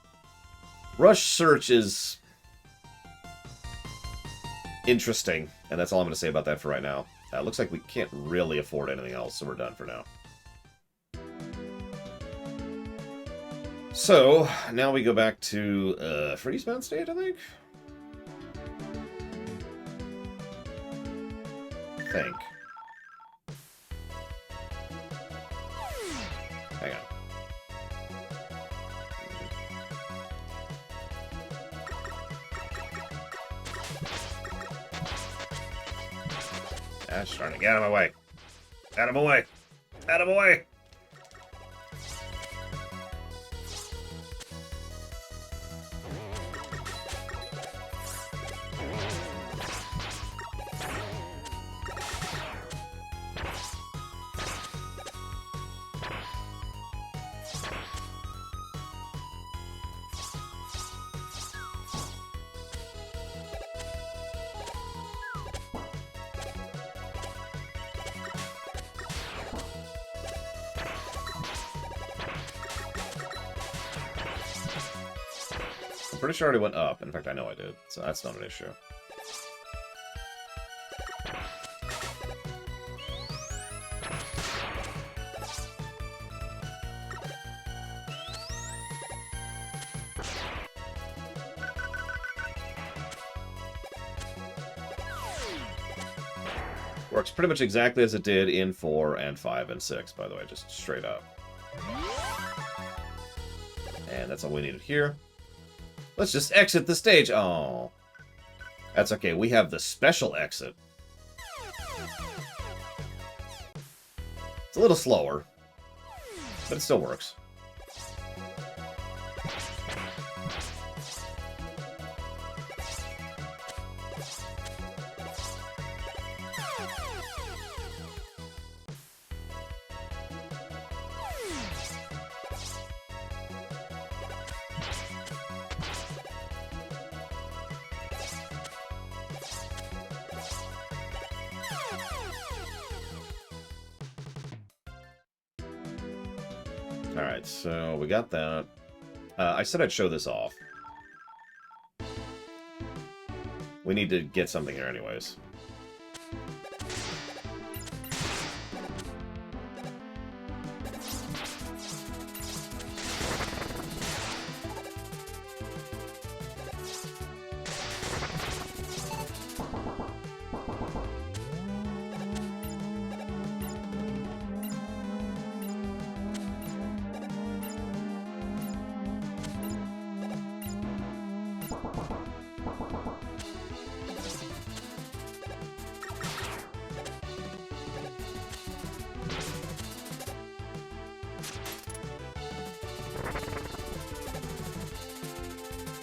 Rush search is interesting. And that's all I'm going to say about that for right now. Looks like we can't really afford anything else, so we're done for now. So, now we go back to Freddy's Mountain Stage, I think? Hang on. Gosh darn it, get out of my way. Out of my way. Out of my way. Pretty sure I already went up. In fact, I know I did, so that's not an issue. Works pretty much exactly as it did in 4 and 5 and 6, by the way, just straight up. And that's all we needed here. Let's just exit the stage. Oh. That's okay. We have the special exit. It's a little slower, but it still works. Alright, so we got that. I said I'd show this off. We need to get something here anyways.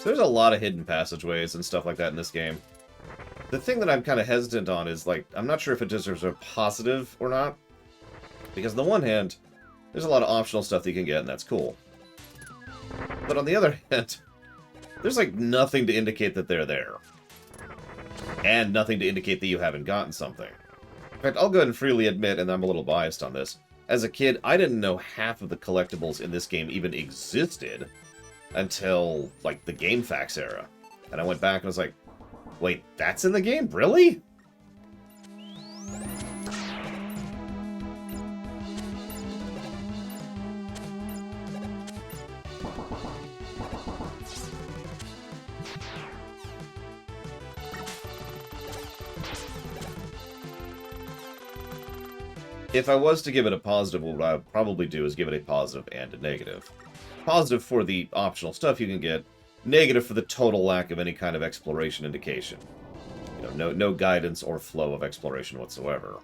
There's a lot of hidden passageways and stuff like that in this game. The thing that I'm kind of hesitant on is, like, I'm not sure if it deserves a positive or not. Because on the one hand, there's a lot of optional stuff that you can get, and that's cool. But on the other hand, there's, like, nothing to indicate that they're there. And nothing to indicate that you haven't gotten something. In fact, I'll go ahead and freely admit, and I'm a little biased on this, as a kid, I didn't know half of the collectibles in this game even existed until, like, the GameFAQs era. And I went back and was like, wait, that's in the game? Really? If I was to give it a positive, what I would probably do is give it a positive and a negative. Positive for the optional stuff you can get, negative for the total lack of any kind of exploration indication. You know, no guidance or flow of exploration whatsoever.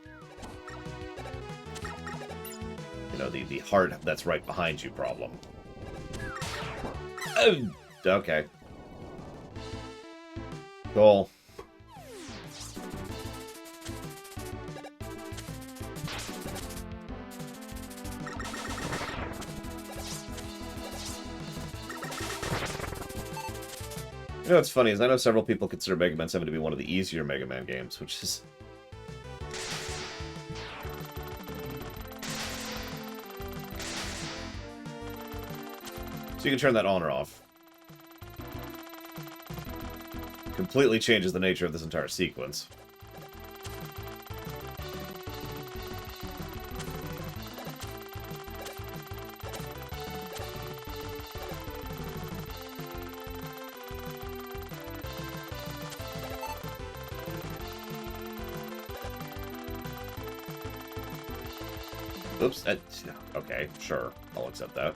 You know, the heart that's right behind you problem. Okay. Cool. You know what's funny is I know several people consider Mega Man 7 to be one of the easier Mega Man games, which is... So you can turn that on or off. Completely changes the nature of this entire sequence. Oops. Okay, sure. I'll accept that.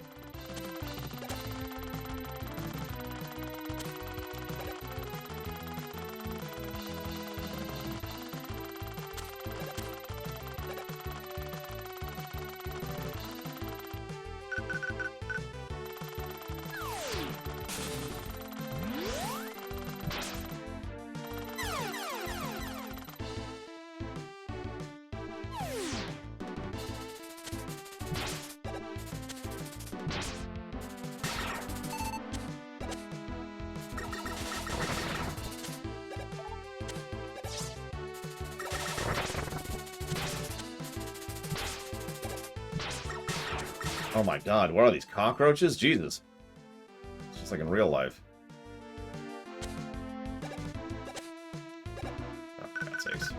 Oh my god, what are these, cockroaches? Jesus. It's just like in real life. Oh, for God's sakes.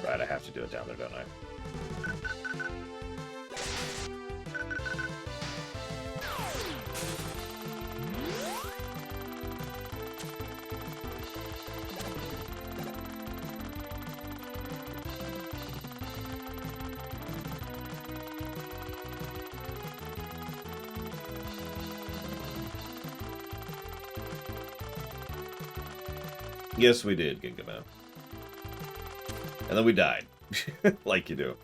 Right, I have to do it down there, don't I? Yes, we did, Gingaman. And then we died. Like you do.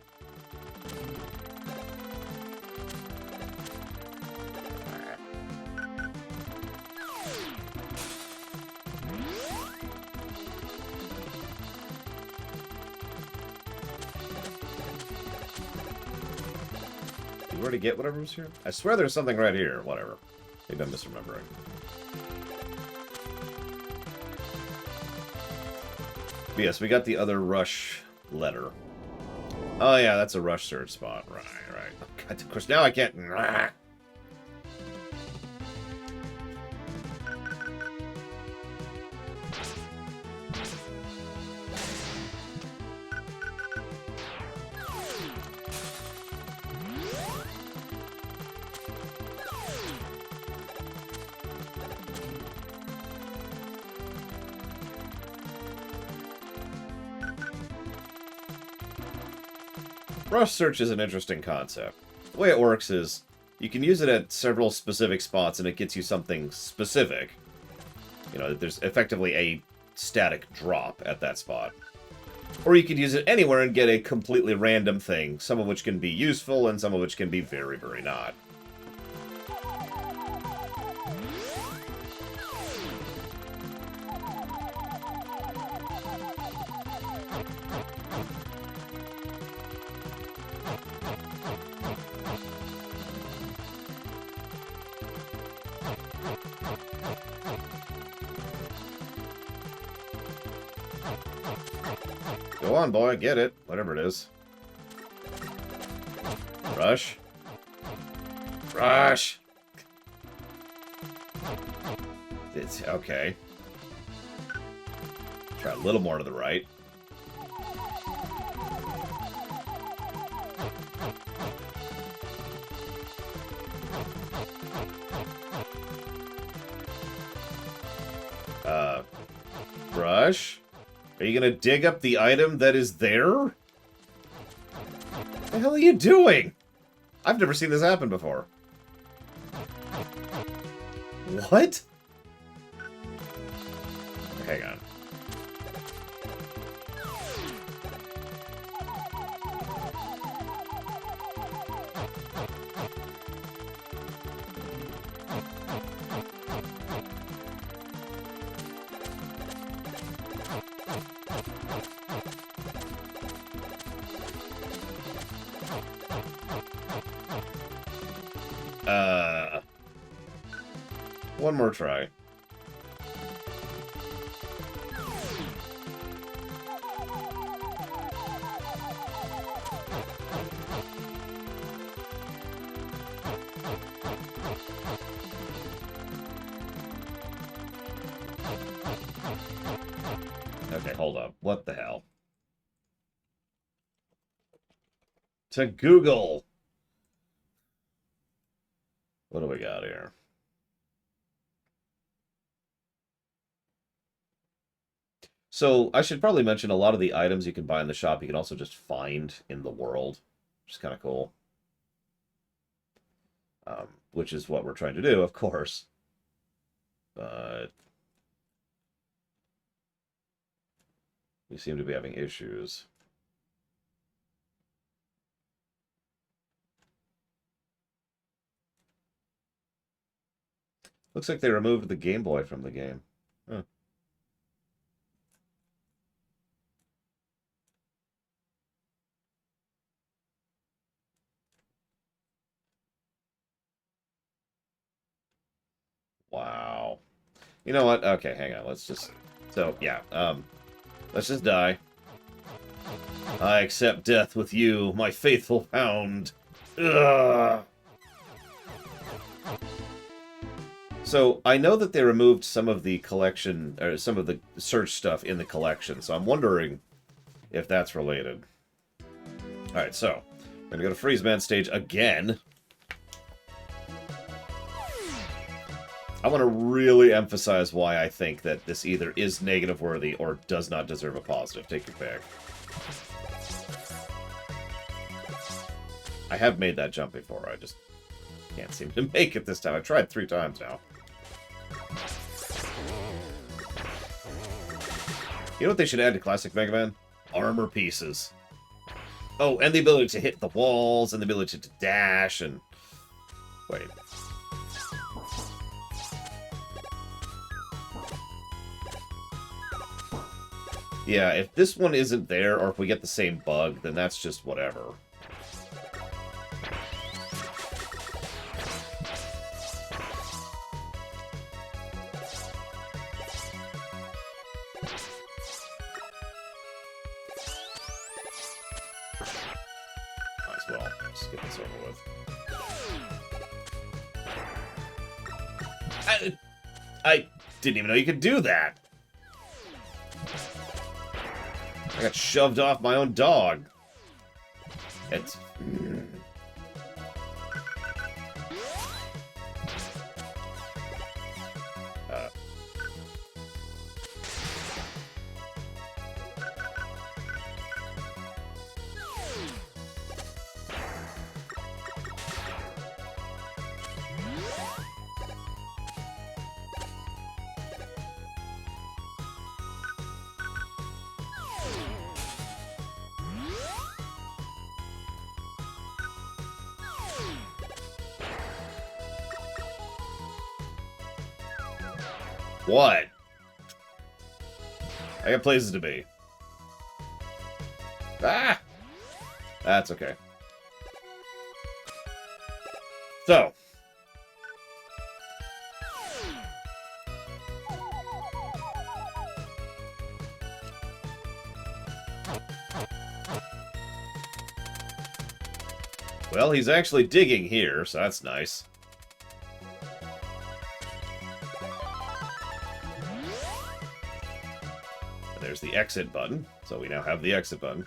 Did we already get whatever was here? I swear there's something right here. Whatever. Maybe I'm misremembering. But yes, we got the other rush letter. Oh yeah, that's a rush search spot. Right, right. God, of course, now I can't... Rush search is an interesting concept. The way it works is, you can use it at several specific spots and it gets you something specific. You know, there's effectively a static drop at that spot. Or you could use it anywhere and get a completely random thing, some of which can be useful and some of which can be very, very not. Go on, boy, get it. Whatever it is. Rush. Rush! It's okay. Try a little more to the right. Rush? Are you gonna dig up the item that is there? What the hell are you doing? I've never seen this happen before. What? Hang on. One more try. Okay, hold up. What the hell? To Google. What do we got here? So, I should probably mention a lot of the items you can buy in the shop you can also just find in the world, which is kind of cool. Which is what we're trying to do, of course. But we seem to be having issues. Looks like they removed the Game Boy from the game. Huh. Wow. You know what? Okay, hang on. Let's just... So, yeah. Let's just die. I accept death with you, my faithful hound. Ugh. So, I know that they removed some of the collection, or some of the search stuff in the collection, so I'm wondering if that's related. Alright, so, I'm gonna go to Freeze Man stage again. I want to really emphasize why I think that this either is negative worthy or does not deserve a positive. Take your pick. I have made that jump before, I just can't seem to make it this time. I've tried 3 times now. You know what they should add to Classic Mega Man? Armor pieces. Oh, and the ability to hit the walls, and the ability to dash, and... Wait. Yeah, if this one isn't there, or if we get the same bug, then that's just whatever. Might as well. Just get this over with. I didn't even know you could do that! I got shoved off my own dog. It's... What? I got places to be. Ah! That's okay. So. Well, he's actually digging here, so that's nice. There's the exit button, so we now have the exit button.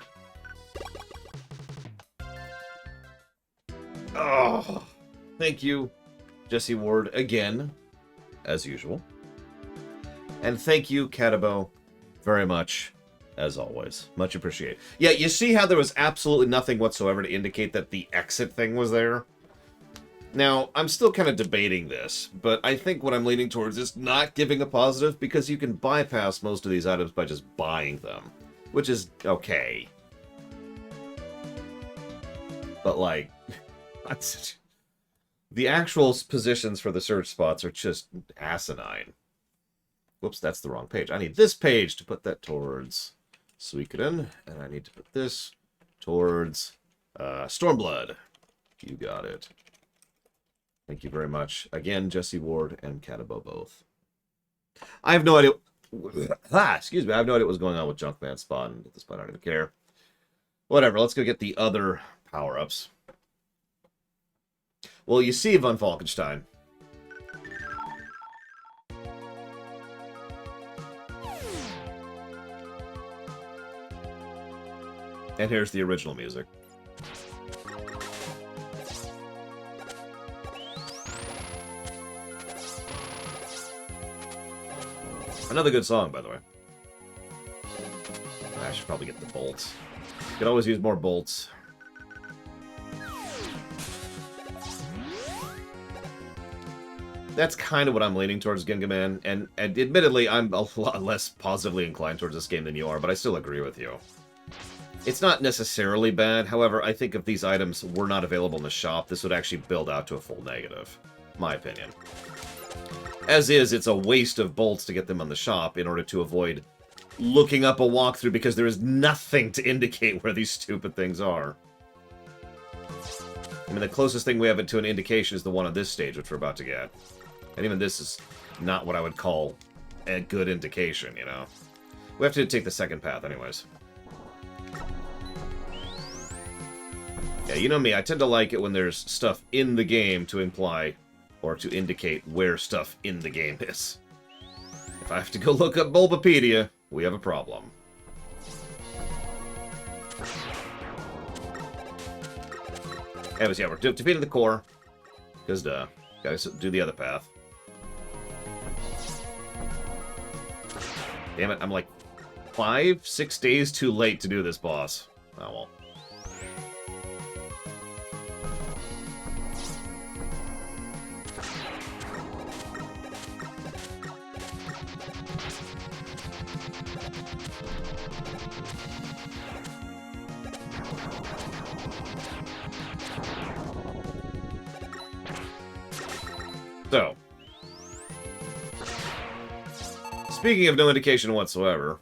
Oh, thank you, Jesse Ward, again, as usual. And thank you, Catabo, very much, as always. Much appreciated. Yeah, you see how there was absolutely nothing whatsoever to indicate that the exit thing was there? Now, I'm still kind of debating this, but I think what I'm leaning towards is not giving a positive, because you can bypass most of these items by just buying them, which is okay. But, like, the actual positions for the search spots are just asinine. Whoops, that's the wrong page. I need this page to put that towards Suikoden, and I need to put this towards Stormblood. You got it. Thank you very much. Again, Jesse Ward and Catabo both. I have no idea... excuse me. I have no idea what was going on with Junkman Spawn. At this point, I don't even care. Whatever, let's go get the other power-ups. Well, you see, Von Falkenstein. And here's the original music. Another good song, by the way. I should probably get the bolts. You can always use more bolts. That's kind of what I'm leaning towards, Gingaman, and admittedly, I'm a lot less positively inclined towards this game than you are, but I still agree with you. It's not necessarily bad, however, I think if these items were not available in the shop, this would actually build out to a full negative. My opinion. As is, it's a waste of bolts to get them on the shop in order to avoid looking up a walkthrough because there is nothing to indicate where these stupid things are. I mean, the closest thing we have to an indication is the one on this stage, which we're about to get. And even this is not what I would call a good indication, you know? We have to take the second path anyways. Yeah, you know me, I tend to like it when there's stuff in the game to imply or to indicate where stuff in the game is. If I have to go look up Bulbapedia, we have a problem. Anyways, yeah, we're defeating the core. Because, gotta do the other path. Damn it, I'm like 5-6 days too late to do this boss. Oh well. So, speaking of no indication whatsoever,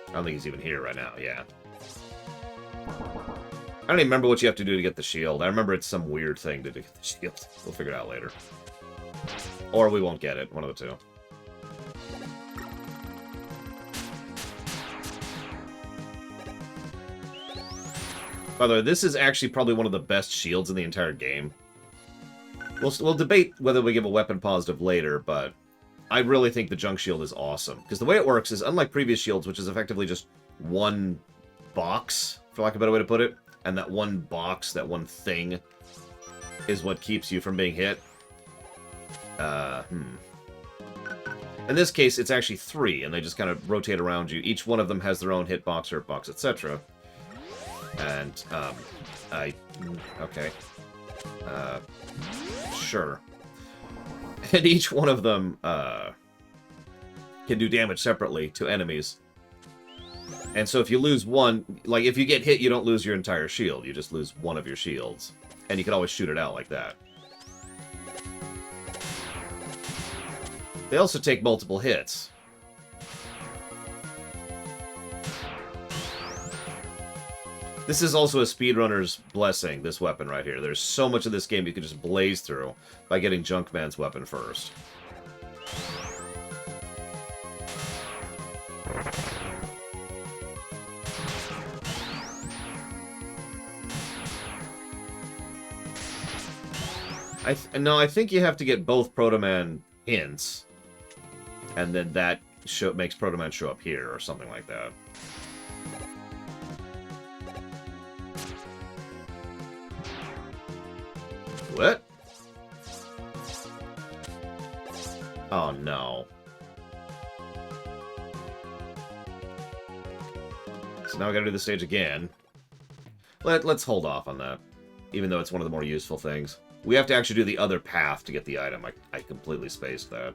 I don't think he's even here right now, yeah. I don't even remember what you have to do to get the shield. I remember it's some weird thing to get the shield. We'll figure it out later. Or we won't get it, one of the two. By the way, this is actually probably one of the best shields in the entire game. We'll debate whether we give a weapon positive later, but I really think the junk shield is awesome. Because the way it works is, unlike previous shields, which is effectively just one box, for lack of a better way to put it, and that one box, that one thing, is what keeps you from being hit. In this case, it's actually 3, and they just kind of rotate around you. Each one of them has their own hitbox, hurtbox, etc. And, okay. Sure. And each one of them, can do damage separately to enemies. And so if you lose one, like, if you get hit, you don't lose your entire shield. You just lose one of your shields. And you can always shoot it out like that. They also take multiple hits. This is also a speedrunner's blessing, this weapon right here. There's so much of this game you can just blaze through by getting Junkman's weapon first. No, I think you have to get both Proto Man hints, and then that makes Proto Man show up here, or something like that. What? Oh, no. So now we gotta do the stage again. Let's hold off on that, even though it's one of the more useful things. We have to actually do the other path to get the item. I completely spaced that.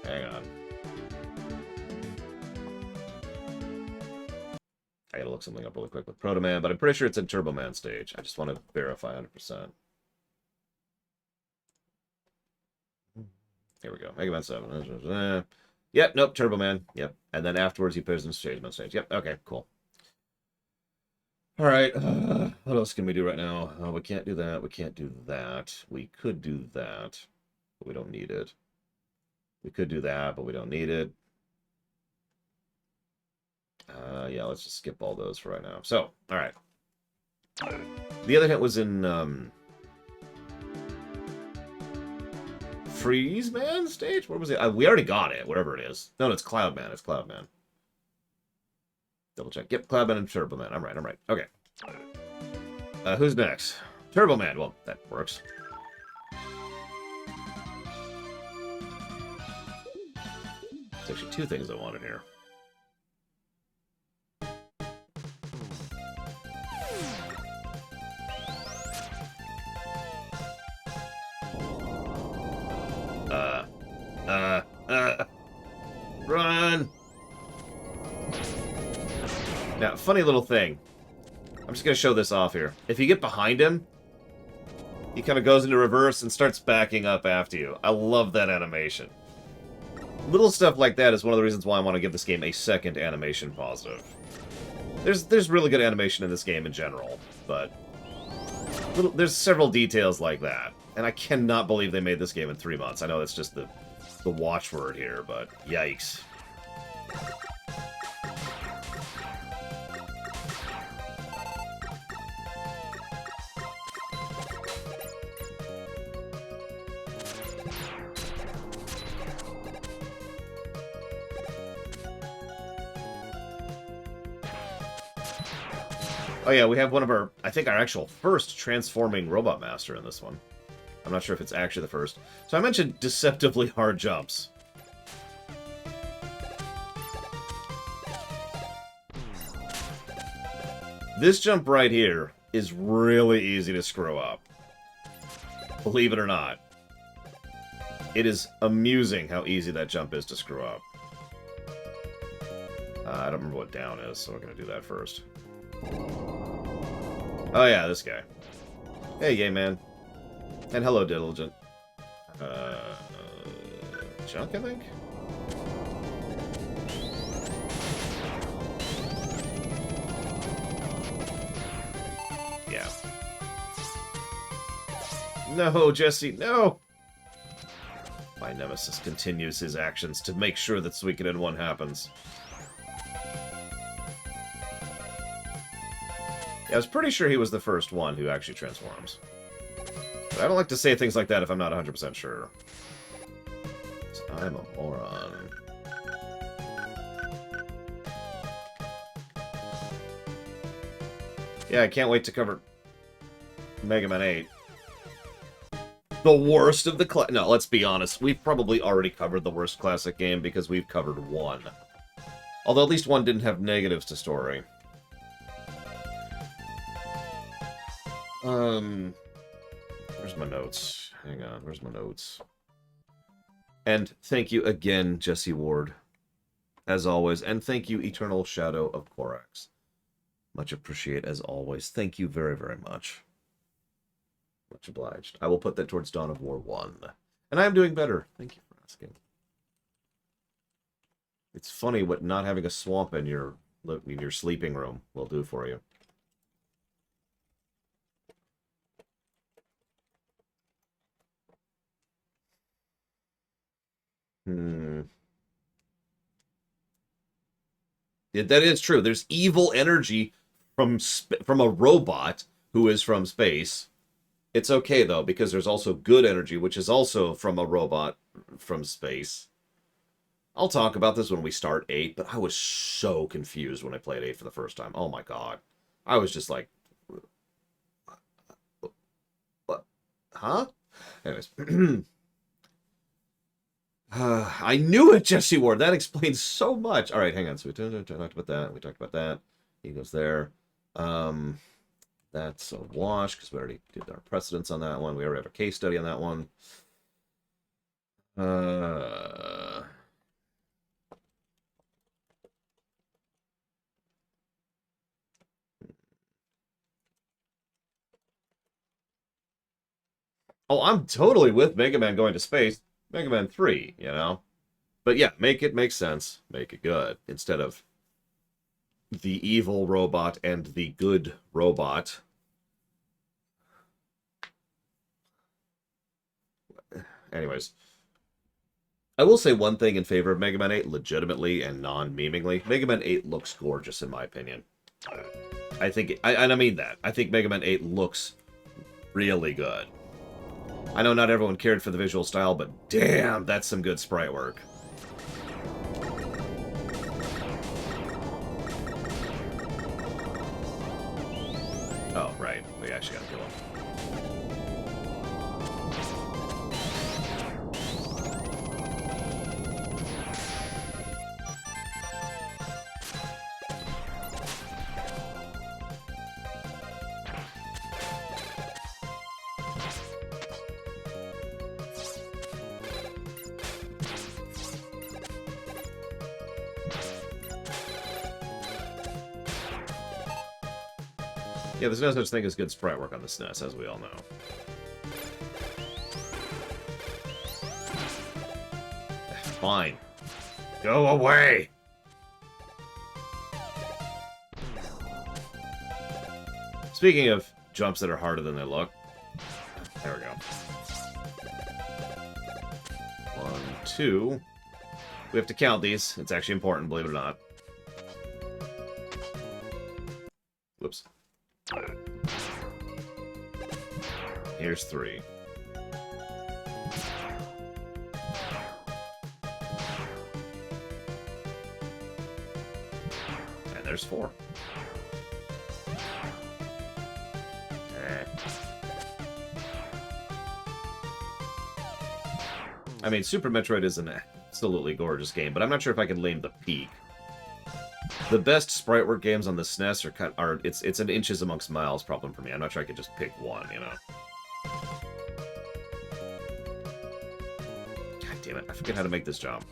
Hang on. I gotta look something up really quick with Proto Man, but I'm pretty sure it's in Turbo Man stage. I just want to verify 100%. Here we go. Mega Man 7. Yep, nope, Turbo Man. Yep. And then afterwards he appears in Stage on stage. Yep, okay, cool. All right, what else can we do right now? Oh, we can't do that. We can't do that. We could do that, but we don't need it. We could do that, but we don't need it. Yeah, let's just skip all those for right now. So, all right. The other hit was in Freeze Man stage? Where was it? We already got it, whatever it is. No, it's Cloud Man. It's Cloud Man. Double check. Yep, Cloud Man and Turbo Man. I'm right. Okay. Who's next? Turbo Man. Well, that works. There's actually two things I wanted here. Run! Now, funny little thing. I'm just going to show this off here. If you get behind him, he kind of goes into reverse and starts backing up after you. I love that animation. Little stuff like that is one of the reasons why I want to give this game a second animation positive. There's really good animation in this game in general, but there's several details like that. And I cannot believe they made this game in 3 months. I know that's just the watchword here, but yikes. Oh yeah, we have one of our, I think our actual first transforming Robot Master in this one. I'm not sure if it's actually the first. So I mentioned deceptively hard jumps. This jump right here is really easy to screw up. Believe it or not. It is amusing how easy that jump is to screw up. I don't remember what down is, so we're going to do that first. Oh yeah, this guy. Hey, gay man. And hello, Diligent. Junk, I think? Yeah. No, Jesse, no! My nemesis continues his actions to make sure that Suikoden 1 happens. Yeah, I was pretty sure he was the first one who actually transforms. But I don't like to say things like that if I'm not 100% sure. I'm a moron. Yeah, I can't wait to cover Mega Man 8. The worst of the No, let's be honest. We've probably already covered the worst classic game because we've covered 1. Although at least 1 didn't have negatives to story. Where's my notes? Hang on, where's my notes? And thank you again, Jesse Ward. As always. And thank you, Eternal Shadow of Korax. Much appreciate as always. Thank you very, very much. Much obliged. I will put that towards Dawn of War 1. And I am doing better. Thank you for asking. It's funny what not having a swamp in your sleeping room will do for you. That is true. There's evil energy from a robot who is from space. It's okay, though, because there's also good energy, which is also from a robot from space. I'll talk about this when we start 8, but I was so confused when I played 8 for the first time. Oh my god. I was just like... What? Huh? Anyways. I knew it, Jesse Ward. That explains so much. All right, hang on. So we talked about that. We talked about that. He goes there. That's a wash because we already did our precedents on that one. We already have a case study on that one. Oh, I'm totally with Mega Man going to space. Mega Man 3, you know? But yeah, make it make sense. Make it good. Instead of the evil robot and the good robot. Anyways. I will say one thing in favor of Mega Man 8, legitimately and non-memeingly. Mega Man 8 looks gorgeous, in my opinion. I think, and I mean that. I think Mega Man 8 looks really good. I know not everyone cared for the visual style, but damn, that's some good sprite work. Oh, right. We actually gotta kill him. Yeah, there's no such thing as good sprite work on the SNES, as we all know. Fine. Go away! Speaking of jumps that are harder than they look. There we go. 1, 2. We have to count these. It's actually important, believe it or not. Whoops. Here's 3. And there's 4. I mean, Super Metroid is an absolutely gorgeous game, but I'm not sure if I can name the peak. The best sprite work games on the SNES it's an inches amongst miles problem for me. I'm not sure I could just pick one, you know. God damn it, I forget how to make this jump.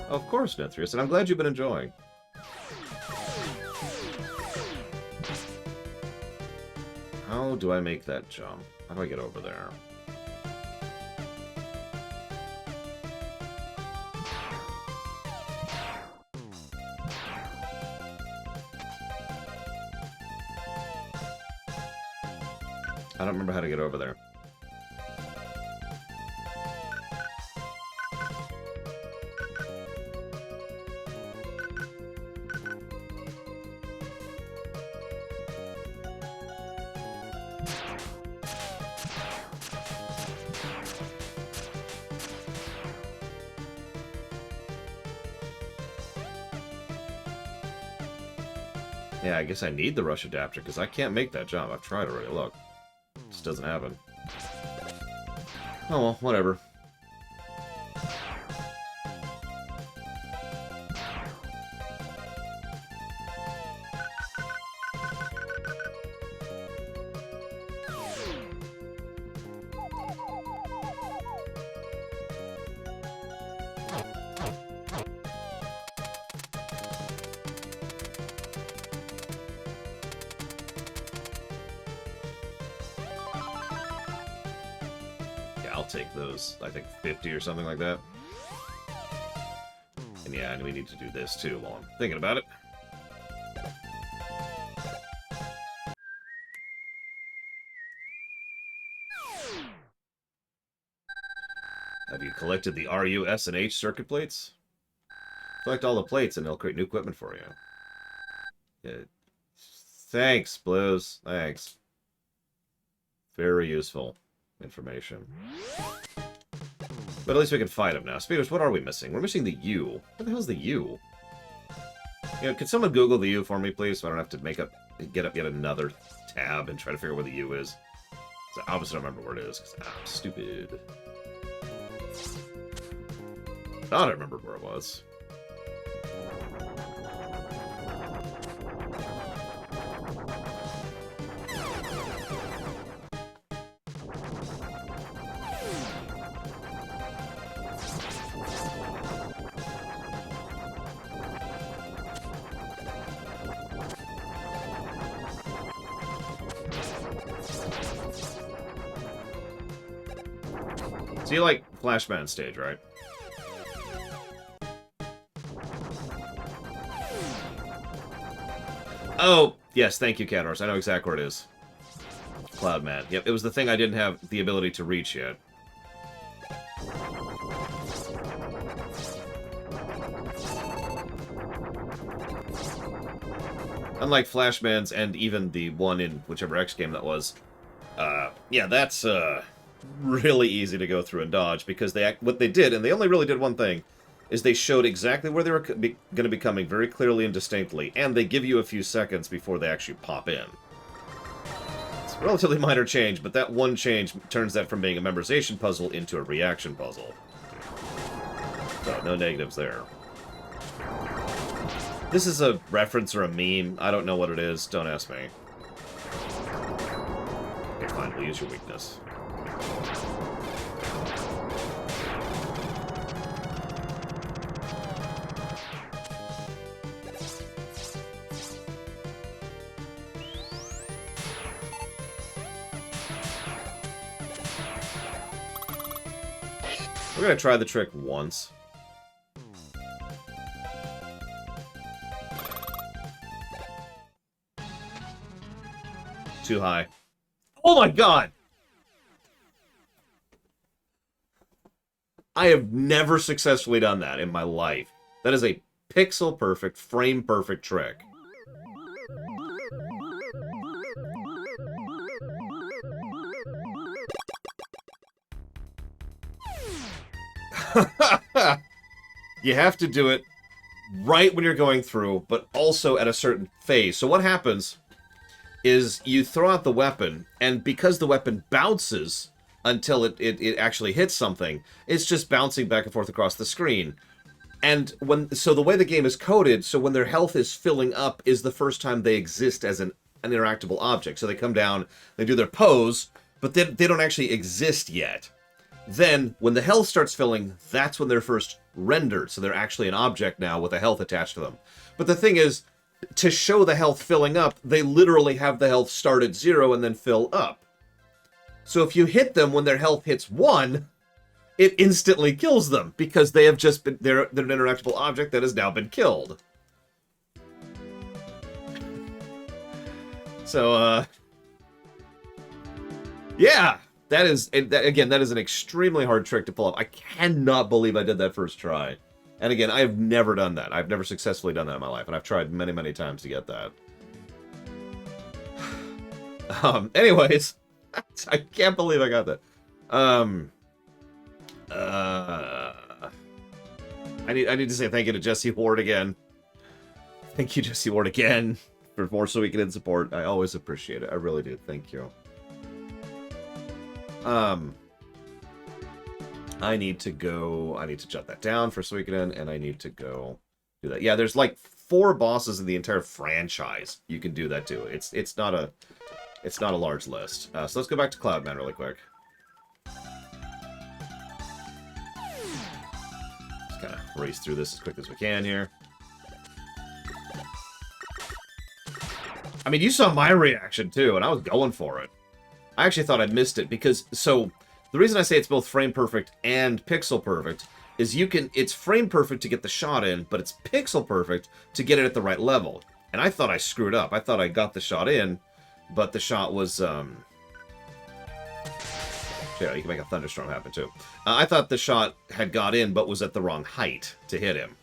Of course, Nethrius, and I'm glad you've been enjoying. How do I make that jump? How do I get over there? I don't remember how to get over there. Yeah, I guess I need the rush adapter, because I can't make that jump. I've tried already, look. It just doesn't happen. Oh well, whatever. I'll take those, I think 50 or something like that. And yeah, and we need to do this too while I'm thinking about it. Have you collected the RU, S, and H circuit plates? Collect all the plates and they'll create new equipment for you. Yeah. Thanks, Blues. Thanks. Very useful information. But at least we can fight him now. Speeders, what are we missing? We're missing the U. What the hell's the U? You know, can someone Google the U for me, please, so I don't have to get up yet another tab and try to figure out where the U is? So I obviously don't remember where it is, because I'm stupid. Thought I remembered where it was. So you like Flashman stage, right? Oh, yes, thank you, Cadorus. I know exactly where it is. Cloudman. Yep, it was the thing I didn't have the ability to reach yet. Unlike Flashman's and even the one in whichever X game that was, yeah, that's really easy to go through and dodge, because what they did, and they only really did one thing, is they showed exactly where they were going to be coming very clearly and distinctly, and they give you a few seconds before they actually pop in. It's a relatively minor change, but that one change turns that from being a memorization puzzle into a reaction puzzle. So, no negatives there. This is a reference or a meme. I don't know what it is. Don't ask me. Okay, fine. We'll use your weakness. We're gonna try the trick once. Too high. Oh my god! I have never successfully done that in my life. That is a pixel-perfect, frame-perfect trick. You have to do it right when you're going through, but also at a certain phase. So what happens is you throw out the weapon, and because the weapon bounces until it actually hits something, it's just bouncing back and forth across the screen. And so the way the game is coded, so when their health is filling up is the first time they exist as an interactable object. So they come down, they do their pose, but they don't actually exist yet. Then, when the health starts filling, that's when they're first rendered. So they're actually an object now with a health attached to them. But the thing is, to show the health filling up, they literally have the health start at 0 and then fill up. So if you hit them when their health hits 1, it instantly kills them, because they have just been, they're an interactable object that has now been killed. So, yeah, that is an extremely hard trick to pull off. I cannot believe I did that first try. And again, I have never done that. I've never successfully done that in my life, and I've tried many, many times to get that. Anyways, I can't believe I got that. I need to say thank you to Jesse Ward again. Thank you, Jesse Ward, again, for more So Weekend support. I always appreciate it. I really do. Thank you. I need to jot that down for So Weekend, and I need to go do that. Yeah, there's like 4 bosses in the entire franchise you can do that to. It's not a large list. So let's go back to Cloudman really quick. Just kind of race through this as quick as we can here. I mean, you saw my reaction too, and I was going for it. I actually thought I'd missed it because, so the reason I say it's both frame perfect and pixel perfect is it's frame perfect to get the shot in, but it's pixel perfect to get it at the right level. And I thought I screwed up. I thought I got the shot in, but the shot was, yeah, you can make a thunderstorm happen too. I thought the shot had got in, but was at the wrong height to hit him.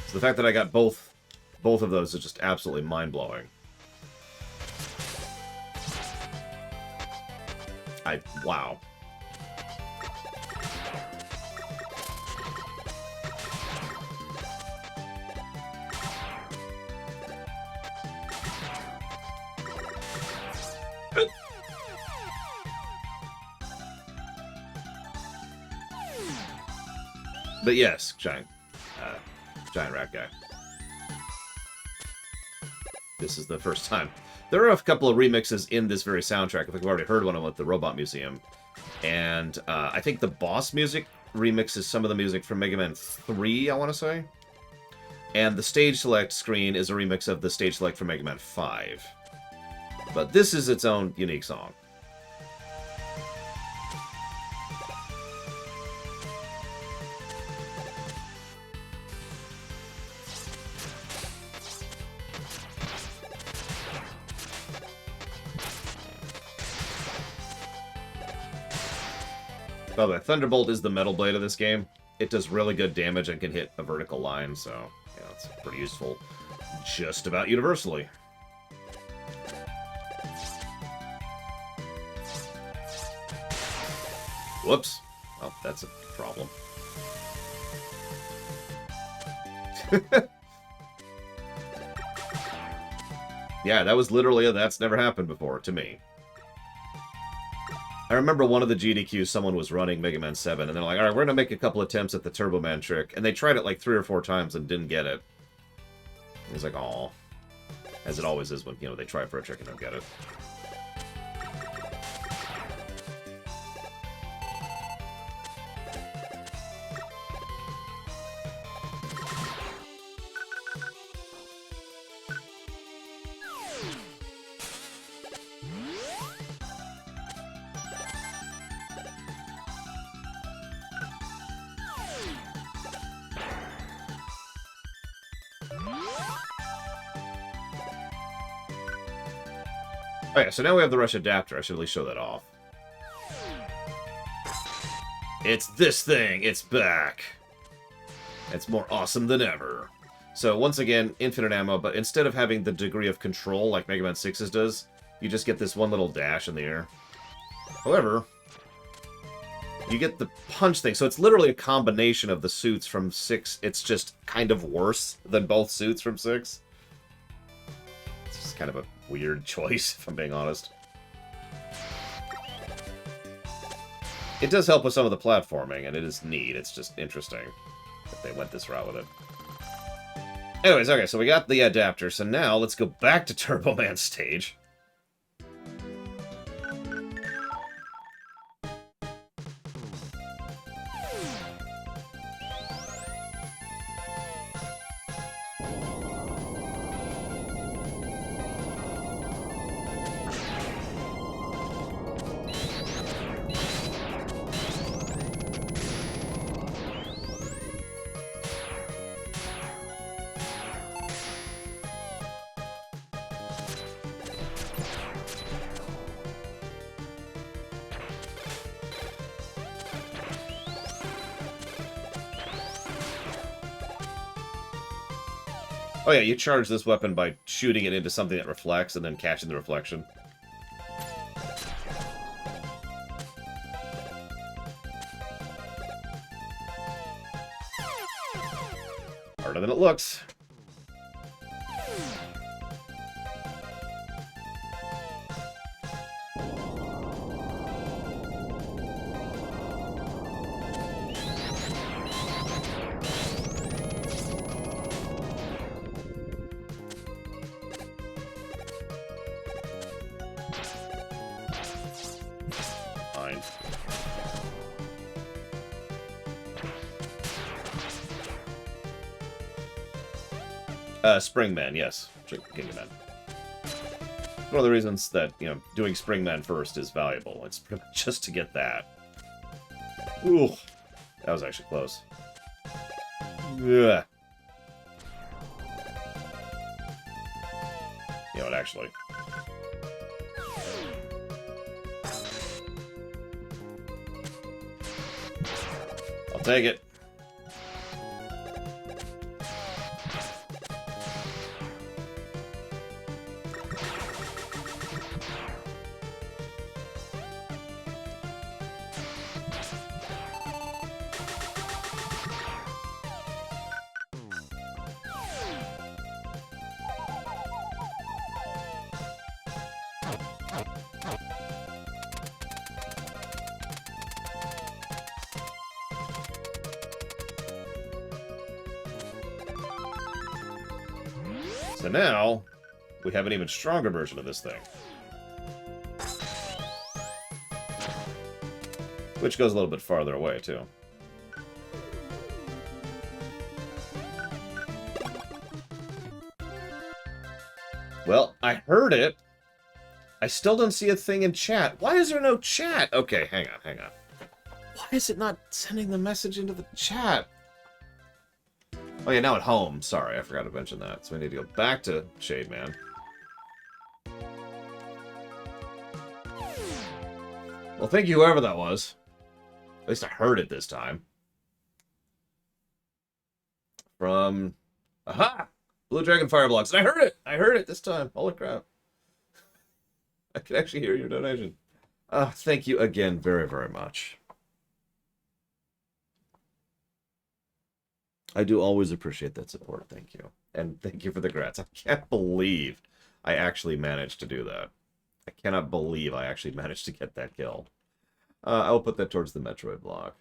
So the fact that I got both of those is just absolutely mind-blowing. Wow. But yes, giant rat guy. This is the first time. There are a couple of remixes in this very soundtrack. I think we've already heard one of them at the Robot Museum. And I think the boss music remixes some of the music from Mega Man 3, I want to say. And the stage select screen is a remix of the stage select from Mega Man 5. But this is its own unique song. By the way, Thunderbolt is the metal blade of this game. It does really good damage and can hit a vertical line, so yeah, it's pretty useful just about universally. Whoops. Oh, that's a problem. Yeah, that was literally a that's never happened before to me. I remember one of the GDQs, someone was running Mega Man 7, and they're like, alright, we're going to make a couple attempts at the Turbo Man trick. And they tried it like 3 or 4 times and didn't get it. It was like, aw. As it always is when, you know, they try for a trick and don't get it. Oh yeah, so now we have the Rush adapter. I should at least show that off. It's this thing! It's back! It's more awesome than ever. So once again, infinite ammo, but instead of having the degree of control like Mega Man 6's does, you just get this one little dash in the air. However, you get the punch thing, so it's literally a combination of the suits from 6. It's just kind of worse than both suits from 6. It's just kind of a weird choice, if I'm being honest. It does help with some of the platforming, and it is neat. It's just interesting that they went this route with it. Anyways, okay, so we got the adapter, so now let's go back to Turbo Man stage. Oh yeah, you charge this weapon by shooting it into something that reflects and then catching the reflection. Harder than it looks. Springman, yes. King Man. One of the reasons that, you know, doing Springman first is valuable. It's pretty much just to get that. Ooh. That was actually close. Yeah. You know what, actually. I'll take it. So now, we have an even stronger version of this thing. Which goes a little bit farther away, too. Well, I heard it. I still don't see a thing in chat. Why is there no chat? Okay, hang on, hang on. Why is it not sending the message into the chat? Oh yeah, now at home. Sorry, I forgot to mention that. So we need to go back to Shade Man. Well, thank you, whoever that was. At least I heard it this time. From... Aha! Blue Dragon Fireblocks. And I heard it! I heard it this time. Holy crap. I can actually hear your donation. Thank you again very, very much. I do always appreciate that support. Thank you. And thank you for the grats. I can't believe I actually managed to do that. I cannot believe I actually managed to get that kill. I will put that towards the Metroid block.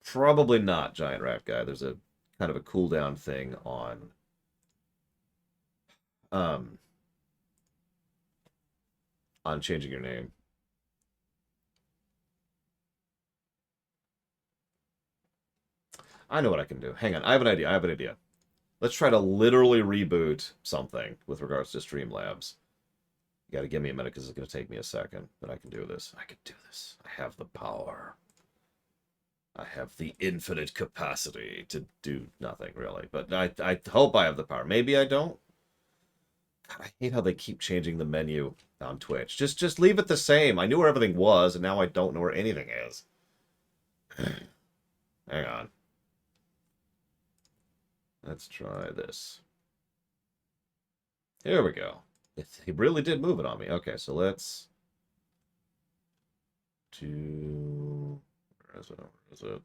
Probably not, Giant Rat Guy. There's a kind of a cooldown thing on changing your name. I know what I can do. Hang on, I have an idea. I have an idea. Let's try to literally reboot something with regards to Streamlabs. You gotta give me a minute because it's gonna take me a second, but I can do this. I can do this. I have the power. I have the infinite capacity to do nothing, really. But I hope I have the power. Maybe I don't. God, I hate how they keep changing the menu on Twitch. Just leave it the same. I knew where everything was, and now I don't know where anything is. Hang on. Let's try this. Here we go. He really did move it on me. Okay, so let's do... Where is it? Where is it?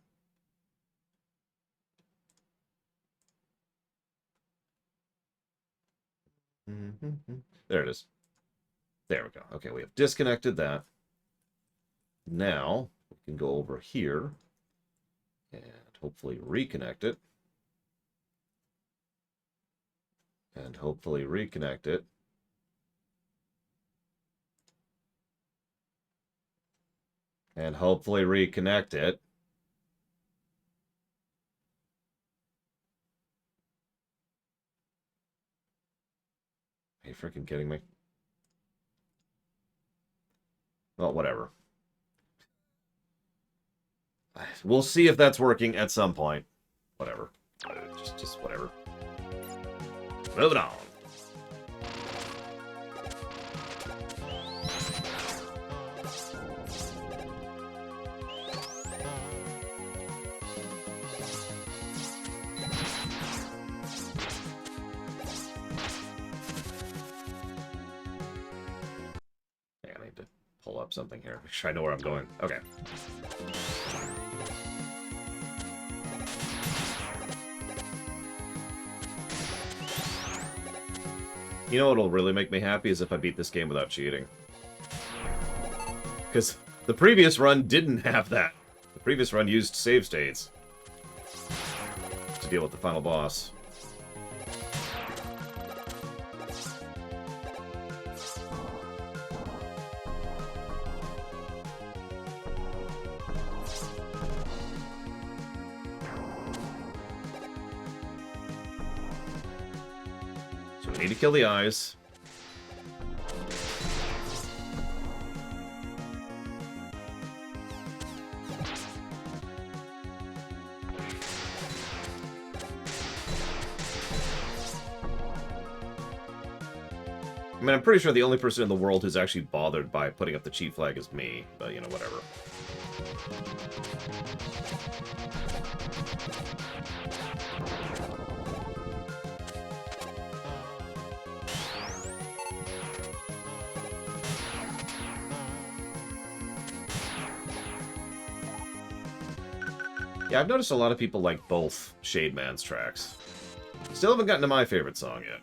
There it is. There we go. Okay, we have disconnected that. Now, we can go over here and hopefully reconnect it. And hopefully reconnect it. And hopefully reconnect it. Are you freaking kidding me? Well, whatever. We'll see if that's working at some point. Whatever. Just whatever. Moving on. I need to pull up something here. Make sure I know where I'm going. Okay. You know what'll really make me happy is if I beat this game without cheating. Because the previous run didn't have that. The previous run used save states to deal with the final boss. We need to kill the eyes. I mean, I'm pretty sure the only person in the world who's actually bothered by putting up the cheat flag is me, but, you know, whatever. Yeah, I've noticed a lot of people like both Shade Man's tracks. Still haven't gotten to my favorite song yet.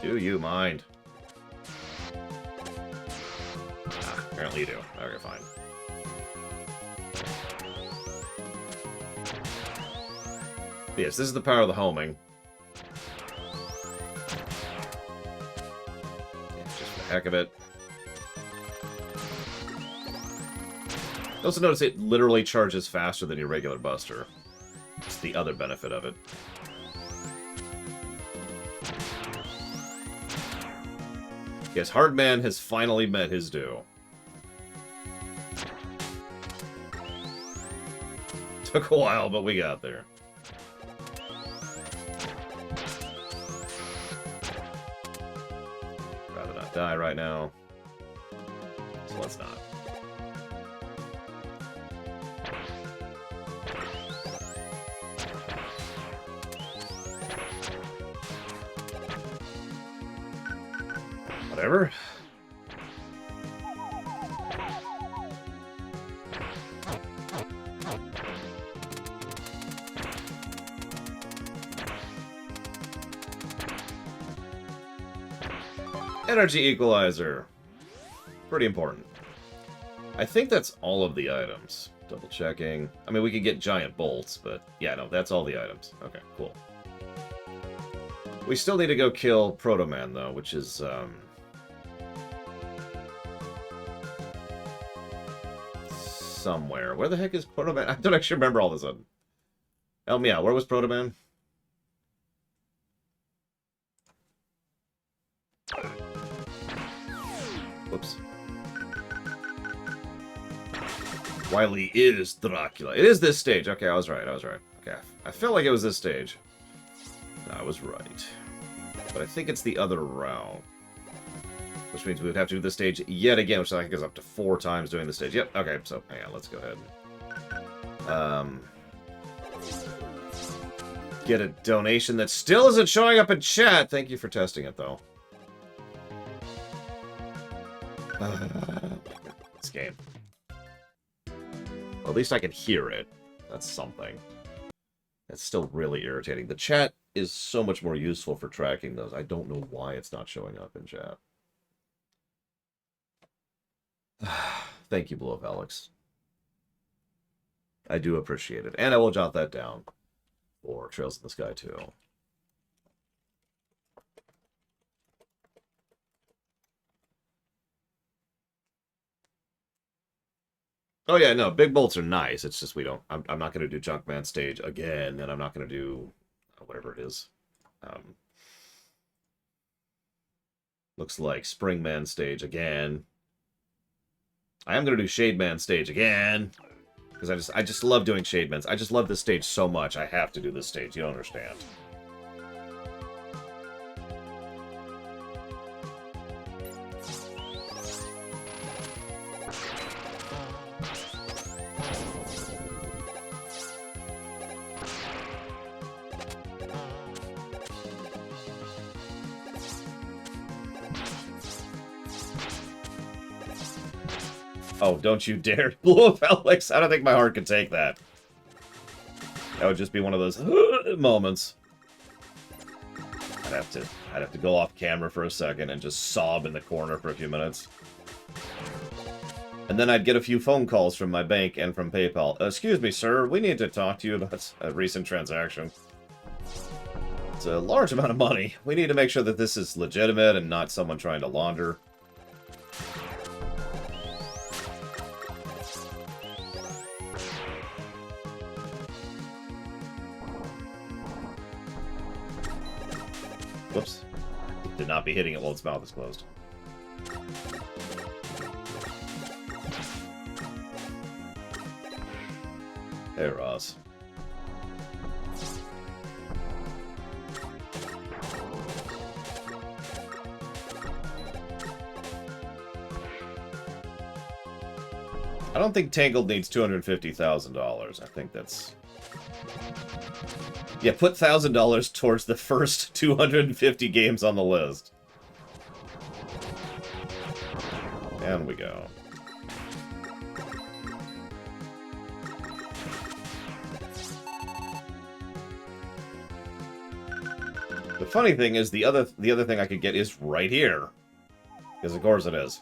Do you mind? Ah, apparently you do. Okay, fine. Yes, this is the power of the homing. Heck of it. Also notice it literally charges faster than your regular buster. It's the other benefit of it. Yes, Hardman has finally met his due. Took a while, but we got there. Rather not die right now. So let's not. Whatever. Energy equalizer. Pretty important. I think that's all of the items. Double checking. I mean, we could get giant bolts, but yeah, no, that's all the items. Okay, cool. We still need to go kill Proto Man, though, which is, somewhere. Where the heck is Proto Man? I don't actually remember all of a sudden. Help me out. Where was Proto Man? Whoops. Wily is Dracula. It is this stage. Okay, I was right. Okay, I felt like it was this stage. I was right. But I think it's the other route. Which means we would have to do this stage yet again, which I think is up to 4 times doing the stage. Yep, okay, so hang on, let's go ahead. Get a donation that still isn't showing up in chat. Thank you for testing it, though. This game. Well, at least I can hear it. That's something. That's still really irritating. The chat is so much more useful for tracking those. I don't know why it's not showing up in chat. Thank you, Blow Up Alex. I do appreciate it. And I will jot that down for Trails in the Sky, too. Oh yeah, no, big bolts are nice. It's just we don't... I'm not going to do Junkman stage again, and I'm not going to do whatever it is. Looks like Springman stage again. I am going to do Shade Man stage again. Because I just love doing Shade Mans. I just love this stage so much. I have to do this stage. You don't understand. Oh, don't you dare blow up Alex. I don't think my heart could take that. That would just be one of those moments. I'd have to go off camera for a second and just sob in the corner for a few minutes. And then I'd get a few phone calls from my bank and from PayPal. Excuse me, sir, we need to talk to you about a recent transaction. It's a large amount of money. We need to make sure that this is legitimate and not someone trying to launder. Whoops. Did not be hitting it while its mouth is closed. Hey, Ross. I don't think Tangled needs $250,000. I think that's... Yeah, put $1,000 towards the first 250 games on the list. And we go. The funny thing is, the other thing I could get is right here. Because of course it is.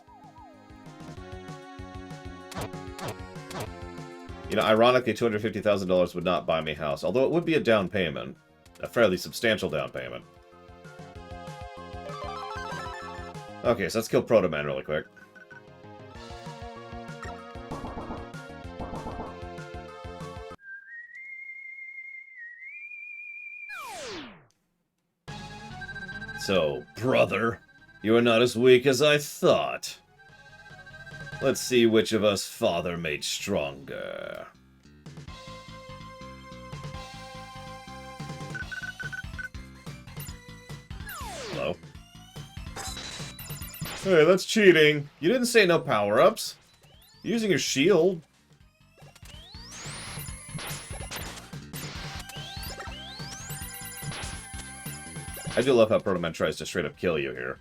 You know, ironically, $250,000 would not buy me a house, although it would be a down payment. A fairly substantial down payment. Okay, so let's kill Proto Man really quick. So, brother, you are not as weak as I thought. Let's see which of us father made stronger. though. Hey, that's cheating. You didn't say no power-ups. Using your shield. I do love how Proto Man tries to straight up kill you here.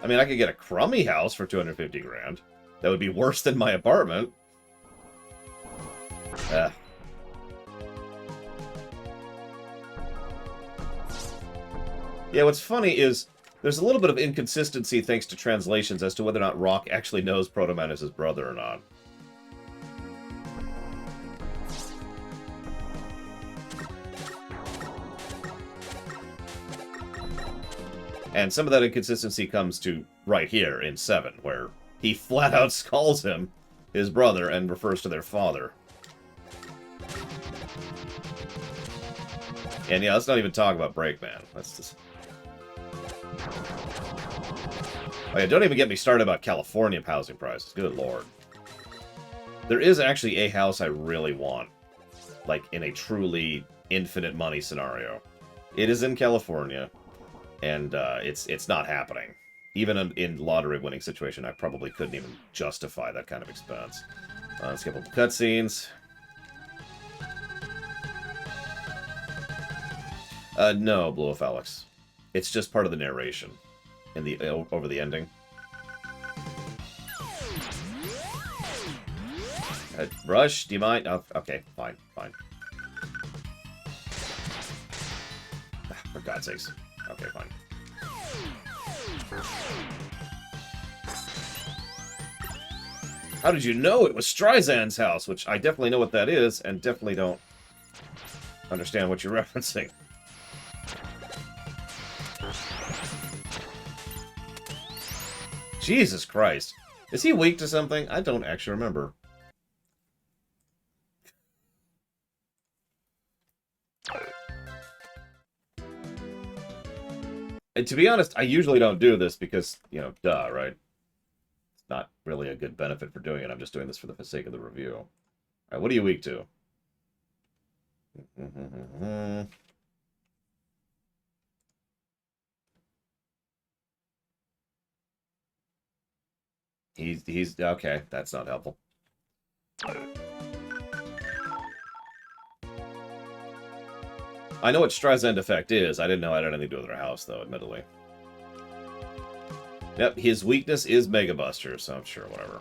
I mean, I could get a crummy house for 250 grand. That would be worse than my apartment. Yeah, what's funny is there's a little bit of inconsistency thanks to translations as to whether or not Rock actually knows Proto Man is his brother or not. And some of that inconsistency comes to right here in 7, where he flat out calls him his brother and refers to their father. And yeah, let's not even talk about Breakman. Let's just... Oh yeah, don't even get me started about California housing prices. Good lord. There is actually a house I really want. Like, in a truly infinite money scenario. It is in California. And it's not happening. Even in lottery-winning situation, I probably couldn't even justify that kind of expense. Let's skip a couple cutscenes. No, Blue Wolf Alex. It's just part of the narration in the over the ending. Rush, do you mind? Oh, okay, fine, fine. For God's sakes. Okay, fine. How did you know it was Streisand's house? Which I definitely know what that is, and definitely don't understand what you're referencing. Jesus Christ. Is he weak to something? I don't actually remember. And to be honest, I usually don't do this because, you know, duh, right? It's not really a good benefit for doing it. I'm just doing this for the sake of the review. All right, what are you weak to? He's okay. That's not helpful. I know what Streisand effect is. I didn't know it had anything to do with their house, though, admittedly. Yep, his weakness is Mega Buster, so I'm sure, whatever.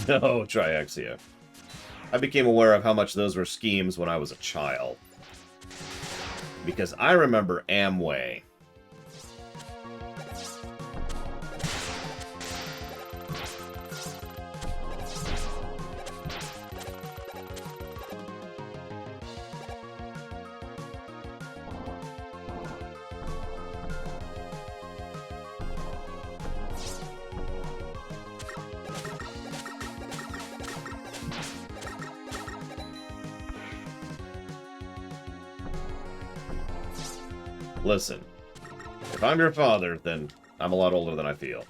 No, Triaxia. I became aware of how much those were schemes when I was a child. Because I remember Amway. Listen, if I'm your father, then I'm a lot older than I feel.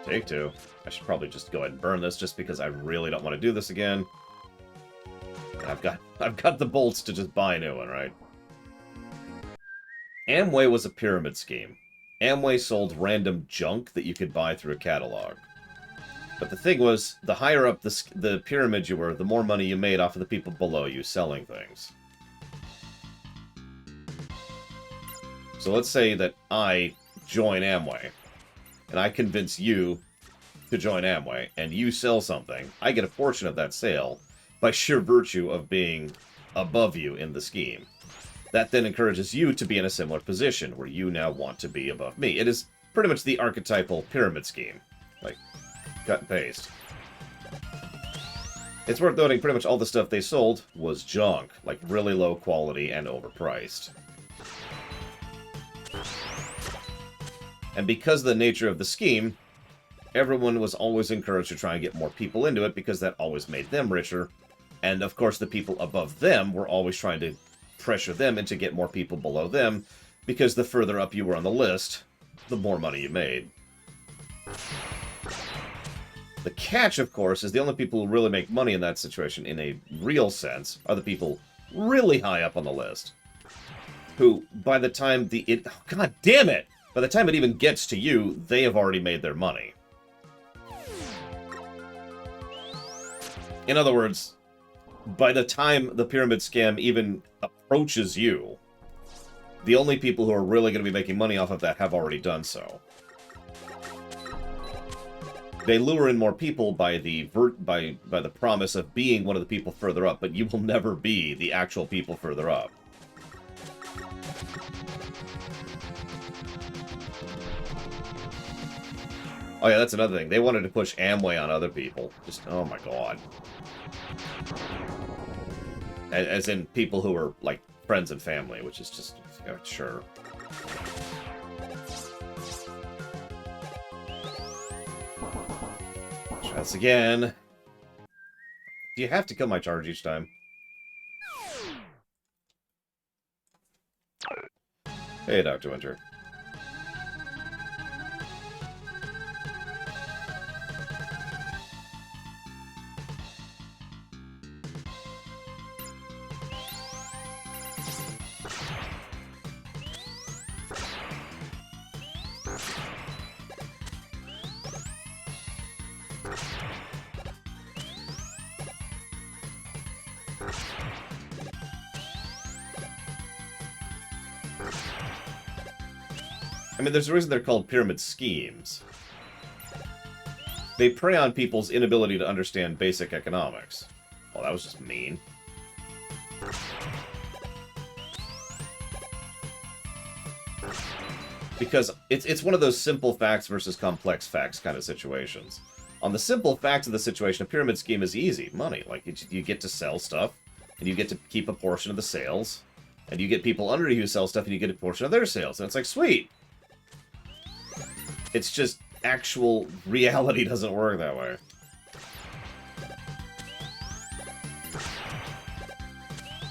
Take two. I should probably just go ahead and burn this just because I really don't want to do this again. I've got the bolts to just buy a new one, right? Amway was a pyramid scheme. Amway sold random junk that you could buy through a catalog. But the thing was, the higher up the pyramid you were, the more money you made off of the people below you selling things. So let's say that I join Amway, and I convince you to join Amway, and you sell something. I get a portion of that sale by sheer virtue of being above you in the scheme. That then encourages you to be in a similar position, where you now want to be above me. It is pretty much the archetypal pyramid scheme. Like, cut and paste. It's worth noting pretty much all the stuff they sold was junk, like really low quality and overpriced. And because of the nature of the scheme, everyone was always encouraged to try and get more people into it because that always made them richer. And of course the people above them were always trying to pressure them into get more people below them, because the further up you were on the list, the more money you made. The catch, of course, is the only people who really make money in that situation, in a real sense, are the people really high up on the list. Who, by the time God damn it! By the time it even gets to you, they have already made their money. In other words, by the time the pyramid scam even approaches you, the only people who are really going to be making money off of that have already done so. They lure in more people by the promise of being one of the people further up, but you will never be the actual people further up. Oh yeah, that's another thing. They wanted to push Amway on other people. Just, oh my god. As in people who are, like, friends and family, which is just, yeah, sure. Try this again. Do you have to kill my charge each time? Hey, Dr. Winter. I mean, there's a reason they're called pyramid schemes. They prey on people's inability to understand basic economics. Well, that was just mean. Because it's one of those simple facts versus complex facts kind of situations. On the simple facts of the situation, a pyramid scheme is easy. Money. Like, you get to sell stuff, and you get to keep a portion of the sales, and you get people under you who sell stuff, and you get a portion of their sales. And it's like, sweet! It's just actual reality doesn't work that way.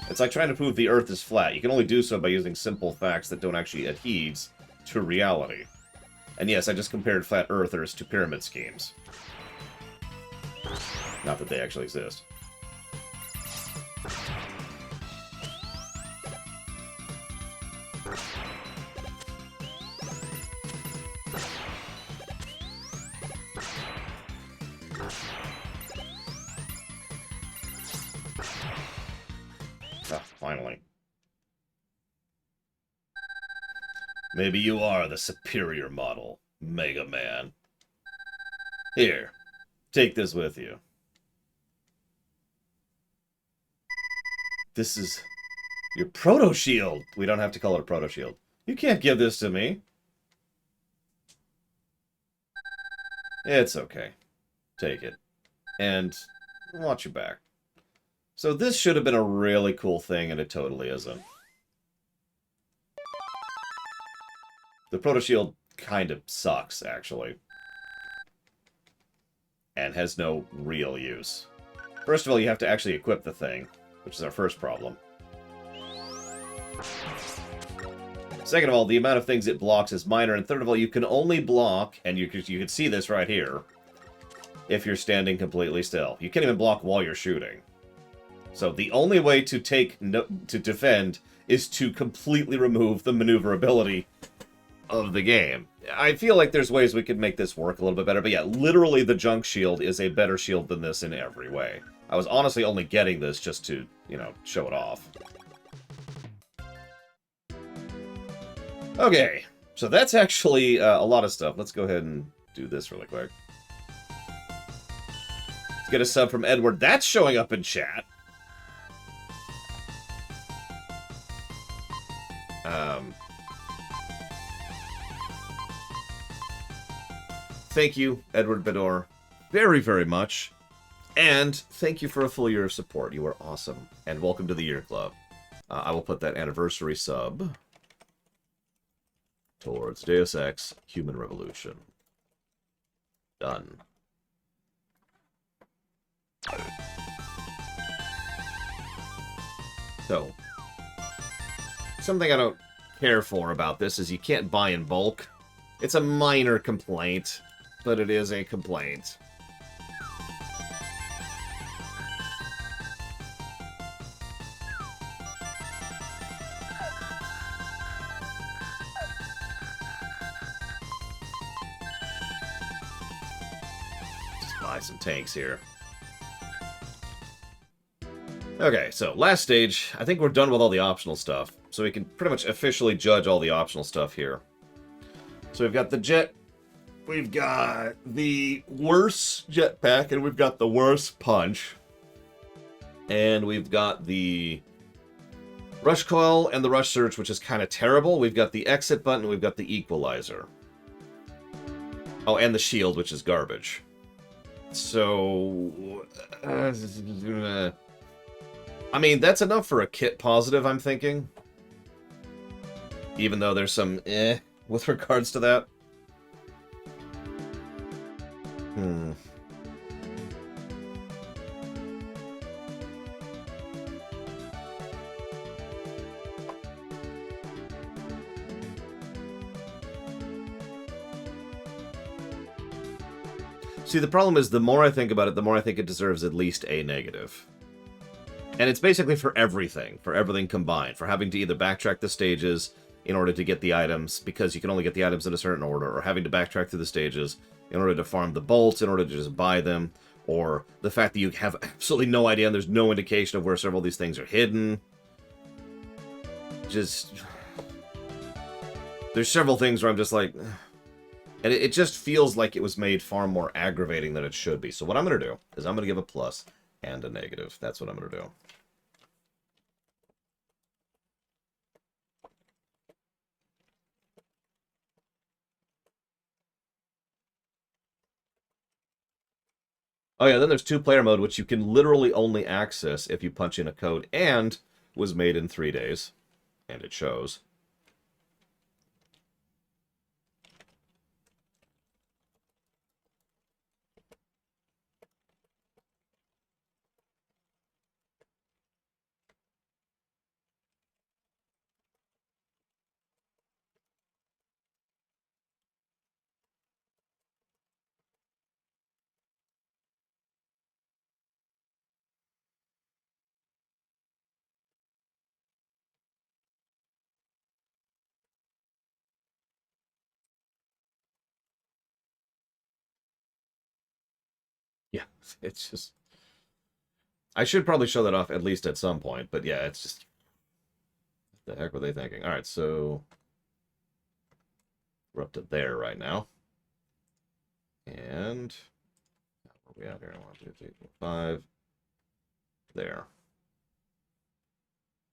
It's like trying to prove the Earth is flat. You can only do so by using simple facts that don't actually adhere to reality. And yes, I just compared flat earthers to pyramid schemes. Not that they actually exist. Ah, finally. Maybe you are the superior model, Mega Man. Here, take this with you. This is your proto-shield. We don't have to call it a proto-shield. You can't give this to me. It's okay. Take it. And watch your back. So this should have been a really cool thing, and it totally isn't. The proto-shield kind of sucks, actually. And has no real use. First of all, you have to actually equip the thing, which is our first problem. Second of all, the amount of things it blocks is minor. And third of all, you can only block, and you can see this right here, if you're standing completely still. You can't even block while you're shooting. So the only way to defend is to completely remove the maneuverability of the game. I feel like there's ways we could make this work a little bit better, but yeah, literally the junk shield is a better shield than this in every way. I was honestly only getting this just to, you know, show it off. Okay, so that's actually a lot of stuff. Let's go ahead and do this really quick. Let's get a sub from Edward. That's showing up in chat. thank you, Edward Bedore, very, very much. And thank you for a full year of support. You are awesome. And welcome to the Year Club. I will put that anniversary sub towards Deus Ex Human Revolution. Done. So, something I don't care for about this is you can't buy in bulk. It's a minor complaint, but it is a complaint. Just buy some tanks here. Okay, so last stage. I think we're done with all the optional stuff. So we can pretty much officially judge all the optional stuff here. So we've got the jet, we've got the worst jetpack, and we've got the worst punch. And we've got the rush coil and the rush surge, which is kind of terrible. We've got the exit button, we've got the equalizer. Oh, and the shield, which is garbage. So... I mean, that's enough for a kit positive, I'm thinking. Even though there's some with regards to that. See, the problem is the more I think about it, the more I think it deserves at least a negative. And it's basically for everything combined. For having to either backtrack the stages in order to get the items, because you can only get the items in a certain order, or having to backtrack through the stages in order to farm the bolts, in order to just buy them, or the fact that you have absolutely no idea and there's no indication of where several of these things are hidden. Just... There's several things where I'm just like... And it just feels like it was made far more aggravating than it should be. So what I'm going to do is I'm going to give a plus and a negative. That's what I'm going to do. Oh yeah, then there's two-player mode, which you can literally only access if you punch in a code, and was made in 3 days. And it shows. Yeah, it's just... I should probably show that off at least at some point, but yeah, it's just... What the heck were they thinking? Alright, so... We're up to there right now. And... Where are we at here? 1, 2, 3, 4, 5. There.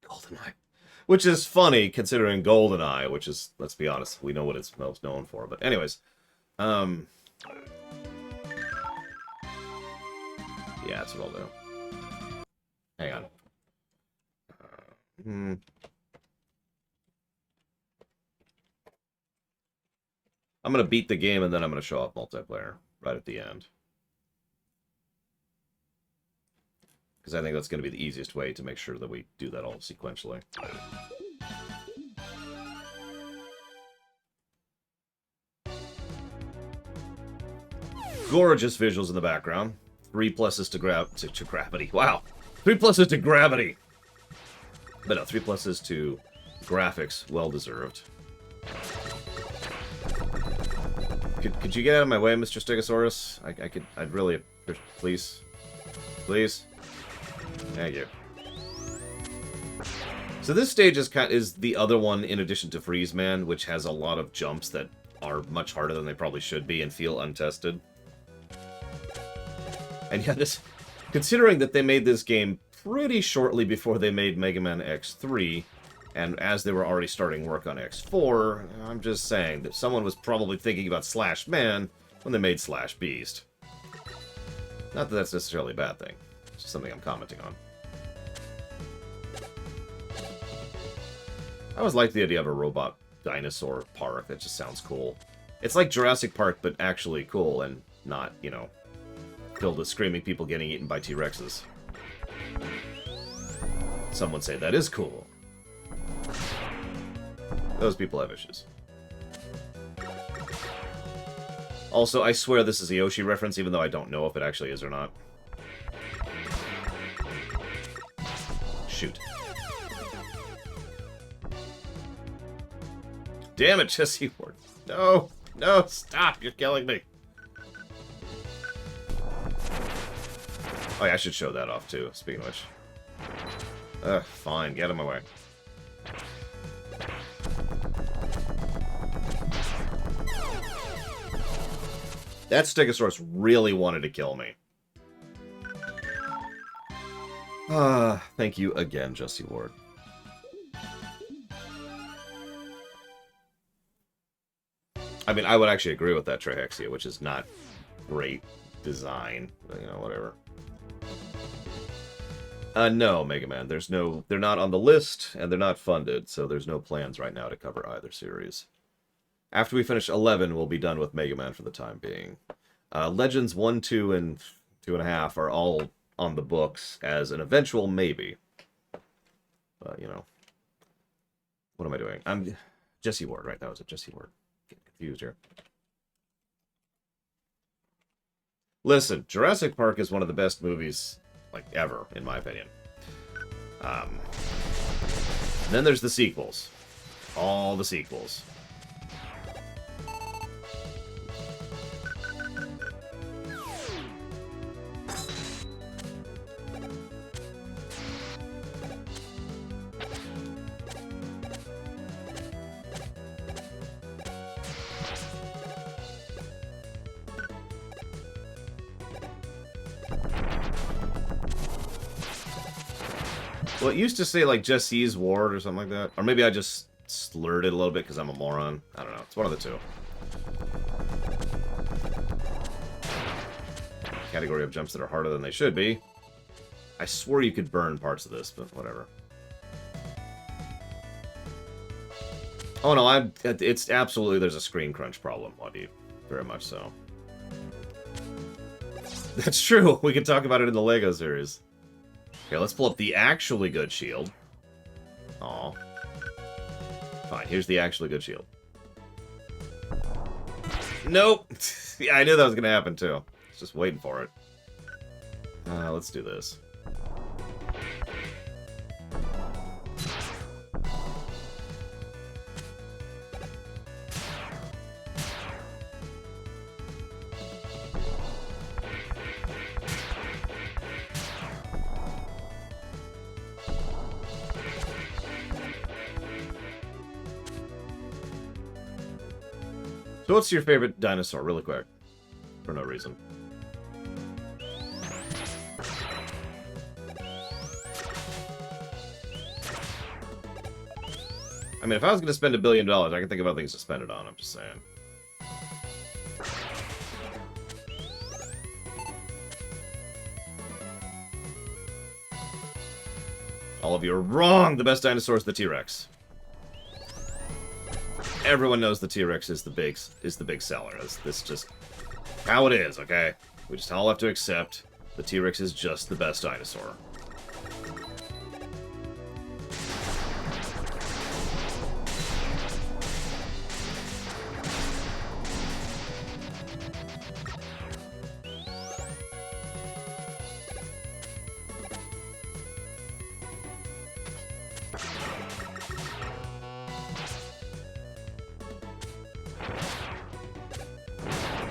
GoldenEye. Which is funny, considering GoldenEye, which is, let's be honest, we know what it's most known for. But anyways, yeah, that's what I'll do. Hang on. I'm going to beat the game, and then I'm going to show off multiplayer right at the end. Because I think that's going to be the easiest way to make sure that we do that all sequentially. Gorgeous visuals in the background. 3 pluses to gravity. Wow. 3 pluses to gravity. But no, 3 pluses to graphics. Well deserved. Could you get out of my way, Mr. Stegosaurus? I'd really... Please? Please? Thank you. So this stage is the other one in addition to Freeze Man, which has a lot of jumps that are much harder than they probably should be and feel untested. And yeah, considering that they made this game pretty shortly before they made Mega Man X3, and as they were already starting work on X4, I'm just saying that someone was probably thinking about Slash Man when they made Slash Beast. Not that that's necessarily a bad thing. It's just something I'm commenting on. I always liked the idea of a robot dinosaur park. That just sounds cool. It's like Jurassic Park, but actually cool and not, you know, filled with screaming people getting eaten by T-Rexes. Some would say that is cool. Those people have issues. Also, I swear this is a Yoshi reference, even though I don't know if it actually is or not. Shoot. Damn it, Jesse Ward. No! No, stop! You're killing me! Oh yeah, I should show that off too, speaking of which. Ugh, fine, get out of my way. That Stegosaurus really wanted to kill me. Thank you again, Jesse Ward. I mean, I would actually agree with that Trihexia, which is not great design. You know, whatever. No, Mega Man. They're not on the list, and they're not funded, so there's no plans right now to cover either series. After we finish 11, we'll be done with Mega Man for the time being. Legends 1, 2, and 2.5 are all on the books as an eventual maybe. But, you know. What am I doing? I'm Jesse Ward, right? That was it, Jesse Ward. Getting confused here. Listen, Jurassic Park is one of the best movies, like, ever, in my opinion. Then there's the sequels. All the sequels. Well, it used to say, like, Jesse's Ward or something like that. Or maybe I just slurred it a little bit because I'm a moron. I don't know. It's one of the two. Category of jumps that are harder than they should be. I swore you could burn parts of this, but whatever. Oh, no, it's absolutely, there's a screen crunch problem, Wadi. Very much so. That's true. We could talk about it in the LEGO series. Okay, let's pull up the actually good shield. Aw. Fine, here's the actually good shield. Nope! Yeah, I knew that was gonna happen, too. Just waiting for it. Let's do this. So what's your favorite dinosaur, really quick? For no reason. I mean, if I was going to spend $1 billion, I can think about things to spend it on, I'm just saying. All of you are wrong! The best dinosaur is the T-Rex. Everyone knows the T-Rex is the big seller. This just how it is, okay? We just all have to accept the T-Rex is just the best dinosaur.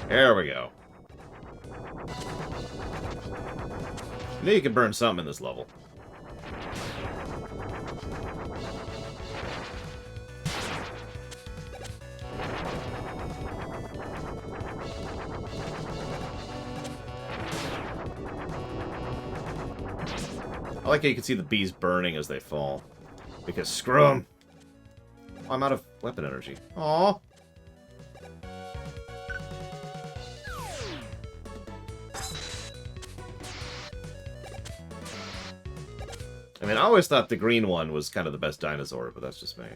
There we go. I knew you could burn something in this level. I like how you can see the bees burning as they fall. Because screw 'em. Oh, I'm out of weapon energy. Aww. I mean, I always thought the green one was kind of the best dinosaur, but that's just me.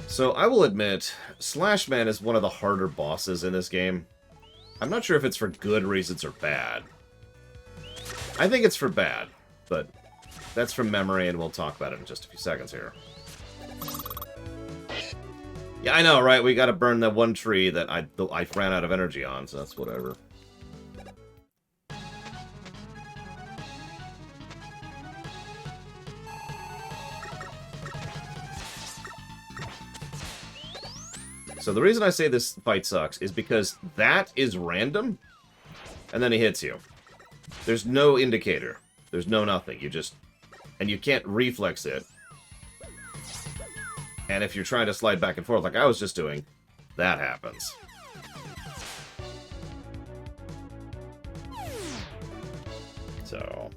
So I will admit, Slashman is one of the harder bosses in this game. I'm not sure if it's for good reasons or bad. I think it's for bad, but that's from memory, and we'll talk about it in just a few seconds here. Yeah, I know, right? We gotta burn that one tree that I ran out of energy on, so that's whatever. So the reason I say this fight sucks is because that is random, and then he hits you. There's no indicator. There's no nothing. You just... And you can't reflex it. And if you're trying to slide back and forth like I was just doing, that happens. So...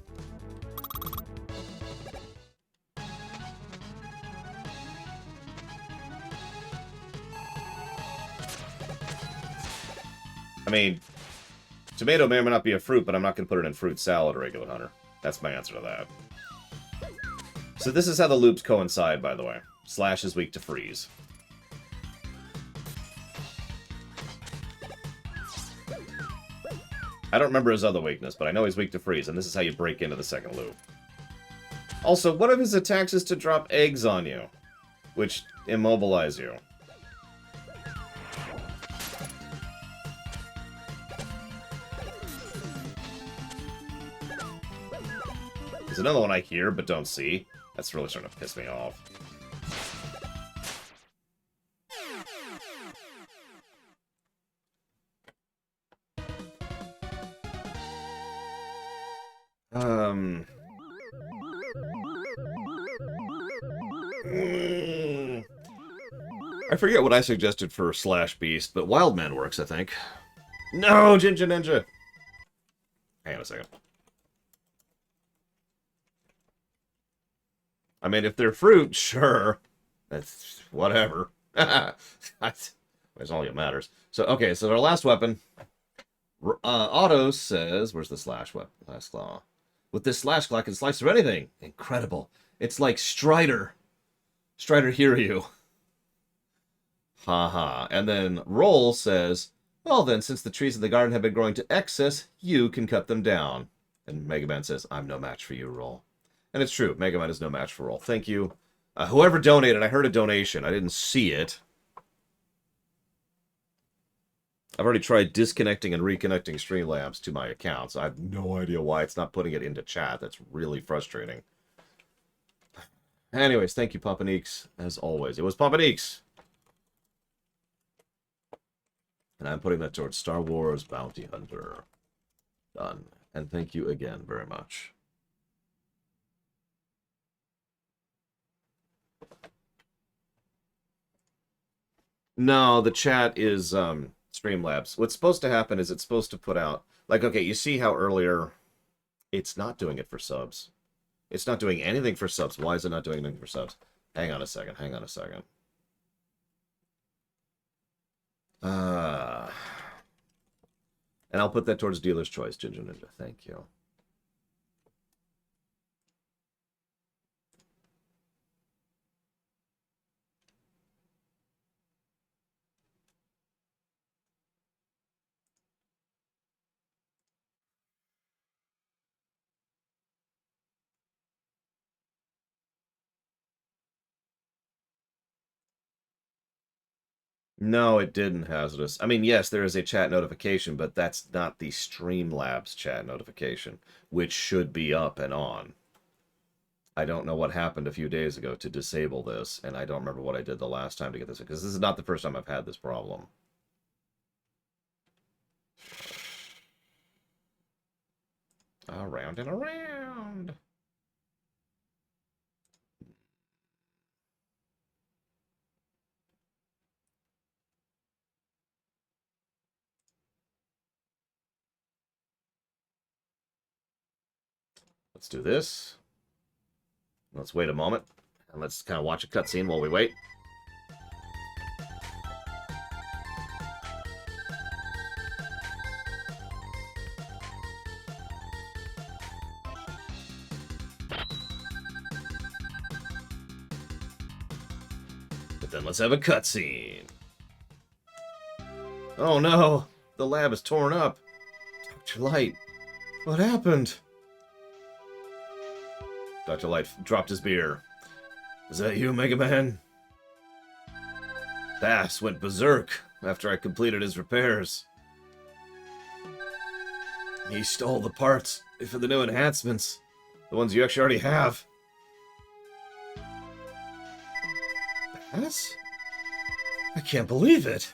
I mean, tomato may or may not be a fruit, but I'm not going to put it in fruit salad, Regular Hunter. That's my answer to that. So this is how the loops coincide, by the way. Slash is weak to freeze. I don't remember his other weakness, but I know he's weak to freeze, and this is how you break into the second loop. Also, one of his attacks is to drop eggs on you, which immobilize you. There's another one I hear but don't see. That's really starting to piss me off. I forget what I suggested for Slash Beast, but Wildman works, I think. No, Ginger Ninja! Hang on a second. I mean, if they're fruit, sure. That's whatever. That's all that matters. So, okay, so our last weapon. Otto says, where's the slash weapon? Slash claw. With this slash claw, I can slice through anything. Incredible. It's like Strider. Strider Hiryu. Haha. And then Roll says, well then, since the trees in the garden have been growing to excess, you can cut them down. And Mega Man says, I'm no match for you, Roll. And it's true. Mega Man is no match for Roll. Thank you. Whoever donated, I heard a donation. I didn't see it. I've already tried disconnecting and reconnecting Streamlabs to my accounts. I have no idea why it's not putting it into chat. That's really frustrating. Anyways, thank you, Papaneeks, as always. It was Papaneeks! And I'm putting that towards Star Wars Bounty Hunter. Done. And thank you again very much. No, the chat is Streamlabs. What's supposed to happen is it's supposed to put out... Like, okay, you see how earlier... It's not doing it for subs. It's not doing anything for subs. Why is it not doing anything for subs? Hang on a second. Hang on a second. And I'll put that towards Dealer's Choice, Ginger Ninja. Thank you. No, it didn't, Hazardous. I mean, yes, there is a chat notification, but that's not the Streamlabs chat notification, which should be up and on. I don't know what happened a few days ago to disable this, and I don't remember what I did the last time to get this, because this is not the first time I've had this problem. Around and around. Let's do this. Let's wait a moment, and let's kind of watch a cutscene while we wait. then let's have a cutscene. Oh no! The lab is torn up. Dr. Light, what happened? Dr. Light dropped his beer. Is that you, Mega Man? Bass went berserk after I completed his repairs. He stole the parts for the new enhancements. The ones you actually already have. Bass? I can't believe it.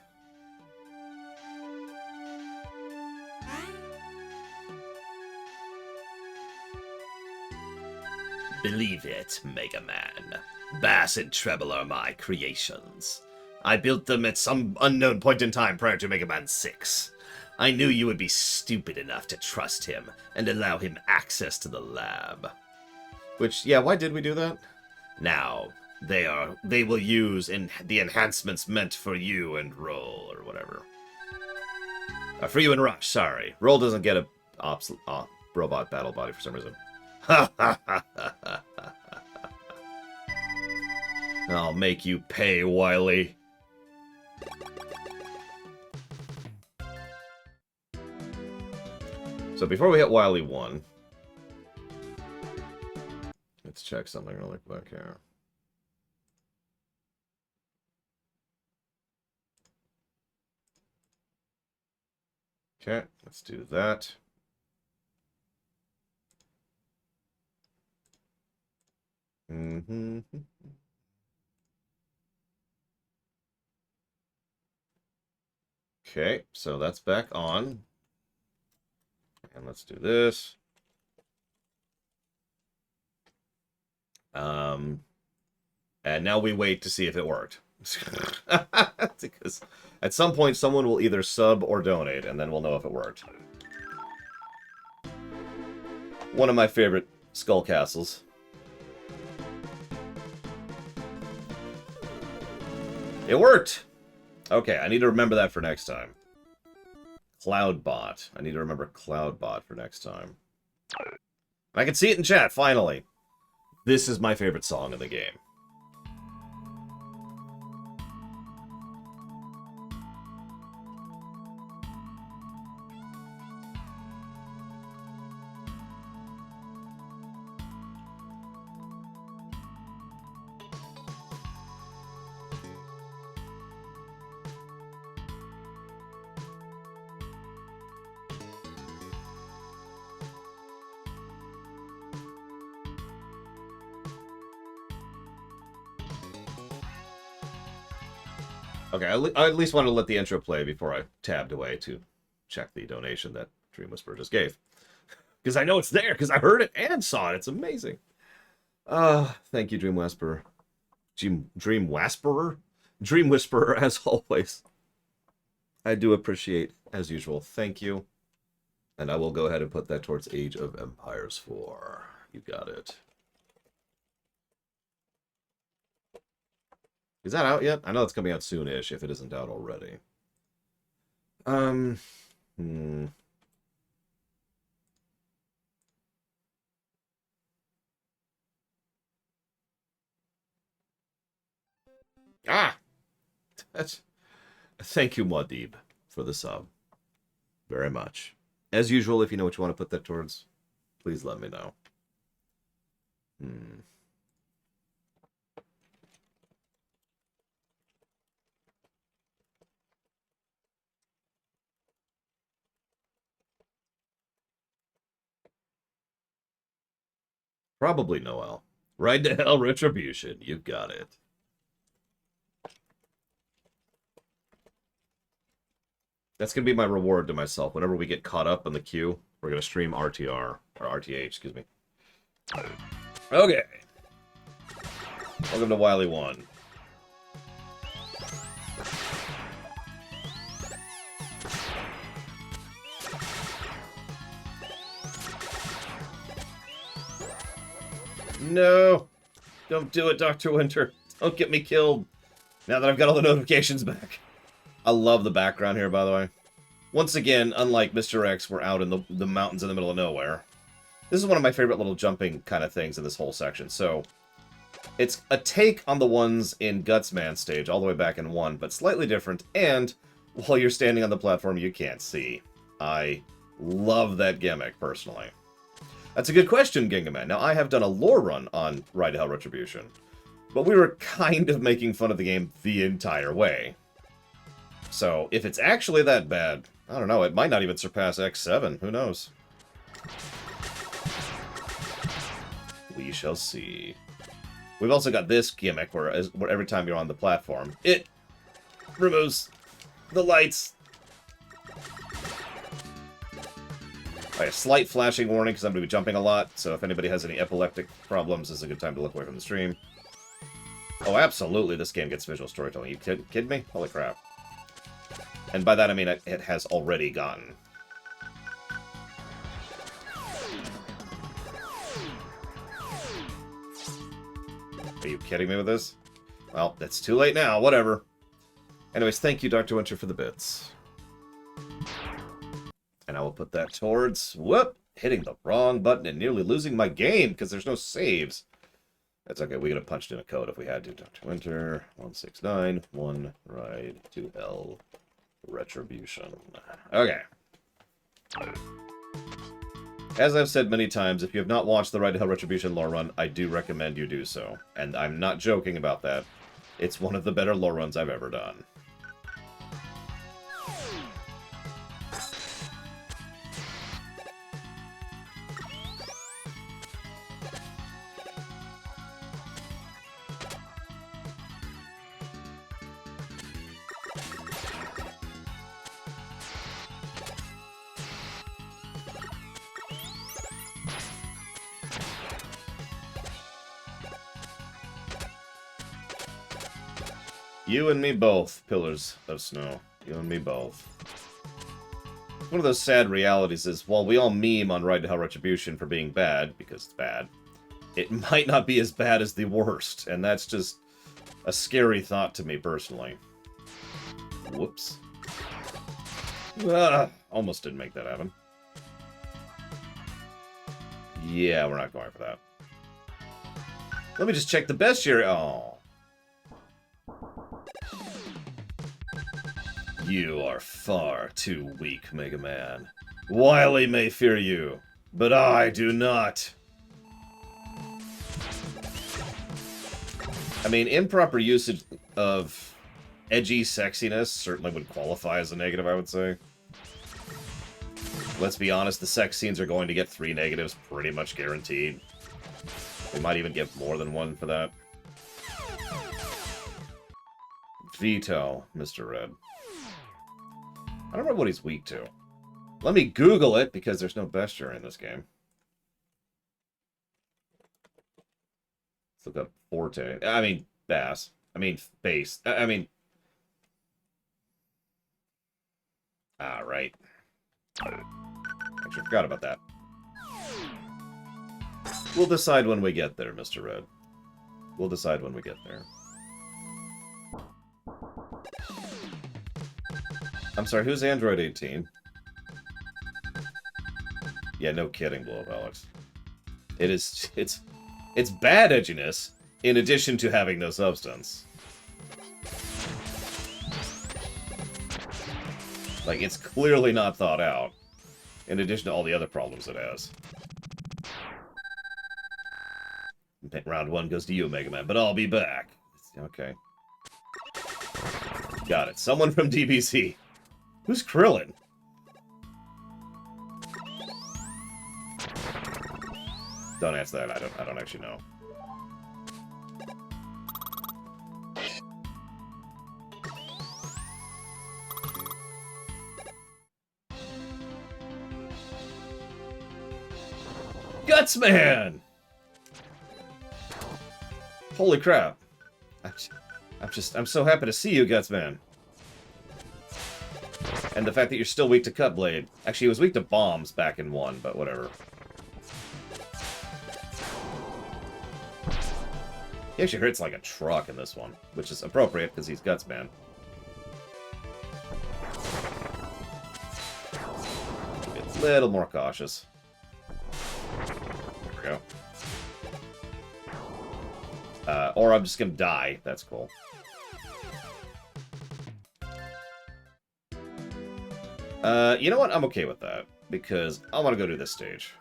Believe it, Mega Man. Bass and Treble are my creations. I built them at some unknown point in time prior to Mega Man 6. I knew you would be stupid enough to trust him and allow him access to the lab. Which, yeah, why did we do that? Now, they will use the enhancements meant for you and Roll, or whatever. For you and Rush, sorry. Roll doesn't get a robot battle body for some reason. Ha ha ha ha ha ha. I'll make you pay, Wily. So before we hit Wily 1, let's check something really quick here. Okay, let's do that. Okay, so that's back on. And let's do this. And now we wait to see if it worked. Because at some point someone will either sub or donate, and then we'll know if it worked. One of my favorite skull castles. It worked! Okay, I need to remember that for next time. Cloudbot. I need to remember Cloudbot for next time. I can see it in chat, finally. This is my favorite song in the game. Okay, I at least wanted to let the intro play before I tabbed away to check the donation that Dream Whisperer just gave. Because I know it's there, because I heard it and saw it. It's amazing. Thank you, Dream Whisperer. Dream Whisperer? Dream Whisperer, as always. I do appreciate, as usual. Thank you. And I will go ahead and put that towards Age of Empires 4. You got it. Is that out yet? I know it's coming out soon-ish, if it isn't out already. Ah! Thank you, Muad'Dib, for the sub. Very much. As usual, if you know what you want to put that towards, please let me know. Probably Noel. Ride to Hell Retribution. You got it. That's going to be my reward to myself. Whenever we get caught up in the queue, we're going to stream RTR. Or RTH, excuse me. Okay. Welcome to Wily 1. No! Don't do it, Dr. Winter. Don't get me killed. Now that I've got all the notifications back. I love the background here, by the way. Once again, unlike Mr. X, we're out in the mountains in the middle of nowhere. This is one of my favorite little jumping kind of things in this whole section. So, It's a take on the ones in Gutsman stage, all the way back in 1, but slightly different, and while you're standing on the platform, you can't see. I love that gimmick, personally. That's a good question, Gingaman. Now, I have done a lore run on Ride to Hell Retribution, but we were kind of making fun of the game the entire way. So, if it's actually that bad, I don't know, it might not even surpass X7, who knows? We shall see. We've also got this gimmick where every time you're on the platform, it removes the lights. A slight flashing warning because I'm going to be jumping a lot, so if anybody has any epileptic problems, this is a good time to look away from the stream. Oh, absolutely, this game gets visual storytelling. You kidding me? Holy crap. And by that I mean it has already gotten. Are you kidding me with this? Well, it's too late now, whatever. Anyways, thank you, Dr. Winter, for the bits. And I will put that towards... Whoop! Hitting the wrong button and nearly losing my game because there's no saves. That's okay, we could have punched in a code if we had to. Dr. Winter, 169, 1 Ride to Hell Retribution. Okay. As I've said many times, if you have not watched the Ride to Hell Retribution lore run, I do recommend you do so. And I'm not joking about that. It's one of the better lore runs I've ever done. You and me both, Pillars of Snow. You and me both. One of those sad realities is, while we all meme on Ride to Hell Retribution for being bad, because it's bad, it might not be as bad as the worst, and that's just a scary thought to me, personally. Whoops. Almost didn't make that happen. Yeah, we're not going for that. Let me just check the best here. Oh. You are far too weak, Mega Man. Wily may fear you, but I do not. I mean, improper usage of edgy sexiness certainly would qualify as a negative, I would say. Let's be honest, the sex scenes are going to get 3 negatives pretty much guaranteed. We might even get more than 1 for that. Veto, Mr. Red. I don't know what he's weak to. Let me Google it, because there's no Besture in this game. Let's look up Forte. I mean, Bass. I mean, Bass. I mean... Ah, right. Actually, forgot about that. We'll decide when we get there, Mr. Red. We'll decide when we get there. I'm sorry, who's Android 18? Yeah, no kidding, Blow Up Alex. It's bad edginess, in addition to having no substance. Like, it's clearly not thought out, in addition to all the other problems it has. Round 1 goes to you, Mega Man, but I'll be back. Okay. Got it. Someone from DBC. Who's Krillin? Don't answer that. I don't actually know. Gutsman! Holy crap. I'm so happy to see you, Gutsman. And the fact that you're still weak to Cut Blade. Actually, he was weak to bombs back in 1, but whatever. He actually hurts like a truck in this one, which is appropriate because he's Gutsman. Be a little more cautious. There we go. Or I'm just gonna die. That's cool. You know what? I'm okay with that. Because I want to go do this stage.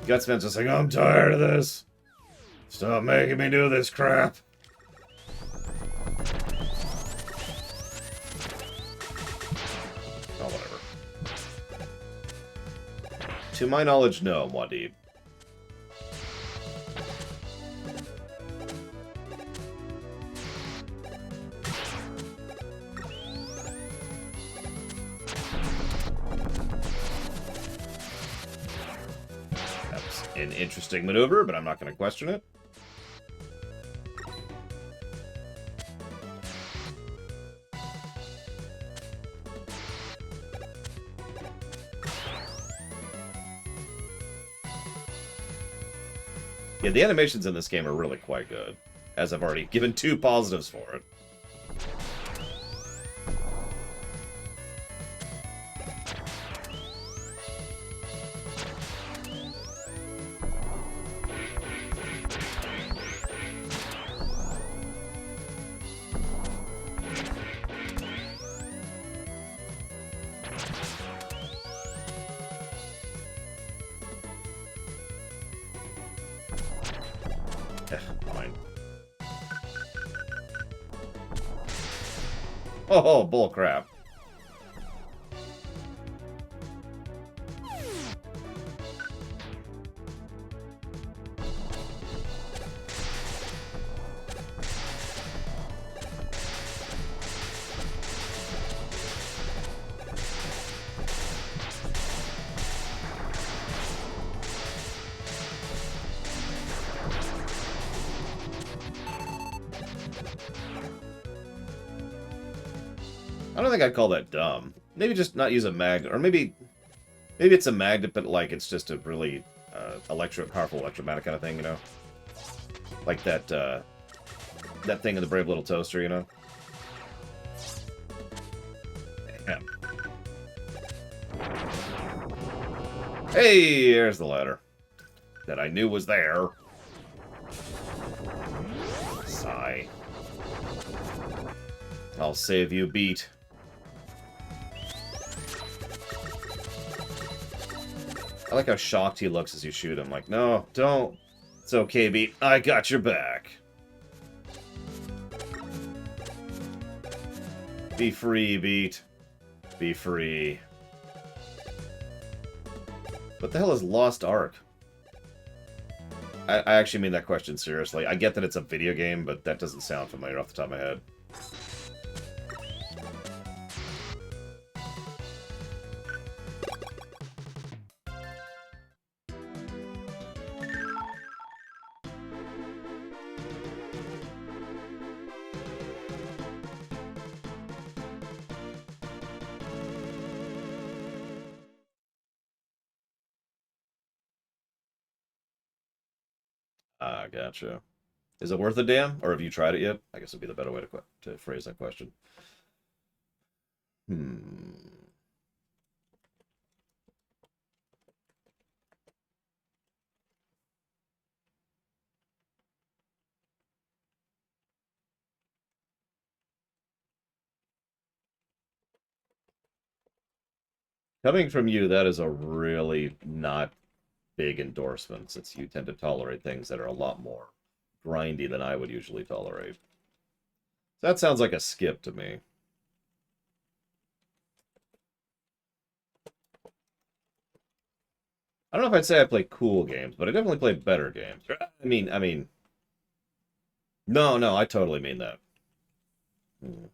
Gutsman's just like, I'm tired of this. Stop making me do this crap. Oh, whatever. To my knowledge, no, Wadib. That's an interesting maneuver, but I'm not going to question it. Yeah, the animations in this game are really quite good, as I've already given 2 positives for it. Fine. Oh, bull crap. I don't think I'd call that dumb. Maybe just not use a magnet, or maybe it's a magnet, but like it's just a really powerful electromagnetic kind of thing, you know? Like that that thing in the Brave Little Toaster, you know? Damn. Hey, there's the ladder that I knew was there. Sigh. I'll save you, Beat. I like how shocked he looks as you shoot him. Like, no, don't. It's okay, Beat. I got your back. Be free, Beat. Be free. What the hell is Lost Ark? I actually mean that question seriously. I get that it's a video game, but that doesn't sound familiar off the top of my head. Ah, gotcha. Is it worth a damn, or have you tried it yet? I guess would be the better way to phrase that question. Hmm. Coming from you, that is a really not big endorsement, since you tend to tolerate things that are a lot more grindy than I would usually tolerate. That sounds like a skip to me. I don't know if I'd say I play cool games, but I definitely play better games. No, I totally mean that. Hmm.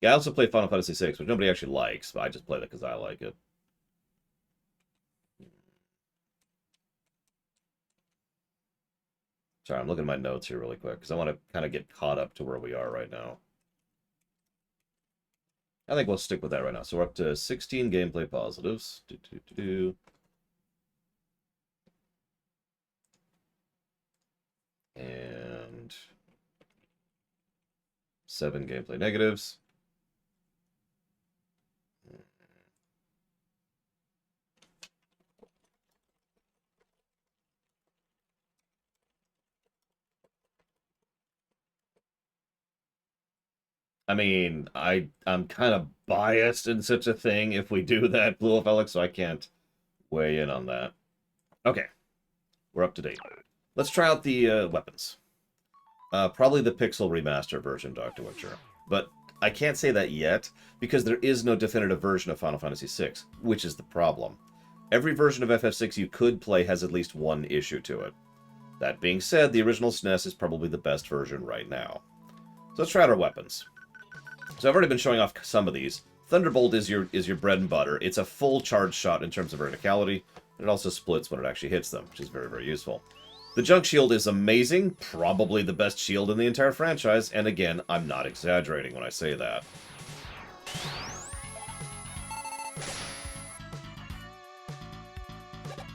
Yeah, I also play Final Fantasy VI, which nobody actually likes, but I just play that because I like it. Sorry, I'm looking at my notes here really quick, because I want to kind of get caught up to where we are right now. I think we'll stick with that right now. So we're up to 16 gameplay positives. And 7 gameplay negatives. I mean, I'm kind of biased in such a thing if we do that, Blue Wolf Alex, so I can't weigh in on that. Okay, we're up to date. Let's try out the weapons. Probably the Pixel Remaster version, Dr. Witcher. But I can't say that yet, because there is no definitive version of Final Fantasy VI, which is the problem. Every version of FF6 you could play has at least one issue to it. That being said, the original SNES is probably the best version right now. So let's try out our weapons. So I've already been showing off some of these. Thunderbolt is your bread and butter. It's a full charge shot in terms of verticality, and it also splits when it actually hits them, which is very, very useful. The junk shield is amazing, probably the best shield in the entire franchise, and again, I'm not exaggerating when I say that.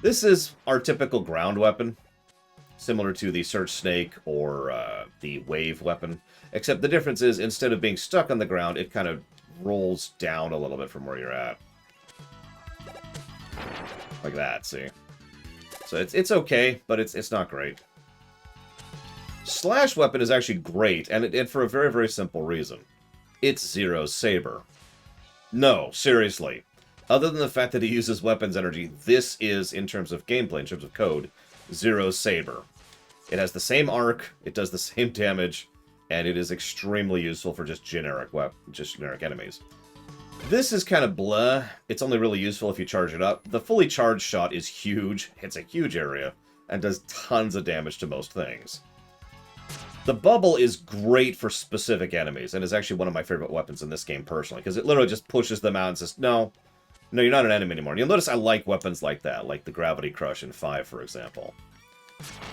This is our typical ground weapon, similar to the Search Snake or the Wave weapon, except the difference is instead of being stuck on the ground, it kind of rolls down a little bit from where you're at. Like that, see? So it's okay, but it's not great. Slash weapon is actually great, and for a very, very simple reason. It's Zero's saber. No, seriously. Other than the fact that he uses weapons energy, this is, in terms of gameplay, in terms of code, Zero's saber. It has the same arc, it does the same damage, and it is extremely useful for just generic enemies. This is kind of blah. It's only really useful if you charge it up. The fully charged shot is huge, hits a huge area, and does tons of damage to most things. The bubble is great for specific enemies, and is actually one of my favorite weapons in this game personally, because it literally just pushes them out and says, no, you're not an enemy anymore. And you'll notice I like weapons like that, like the Gravity Crush in 5, for example.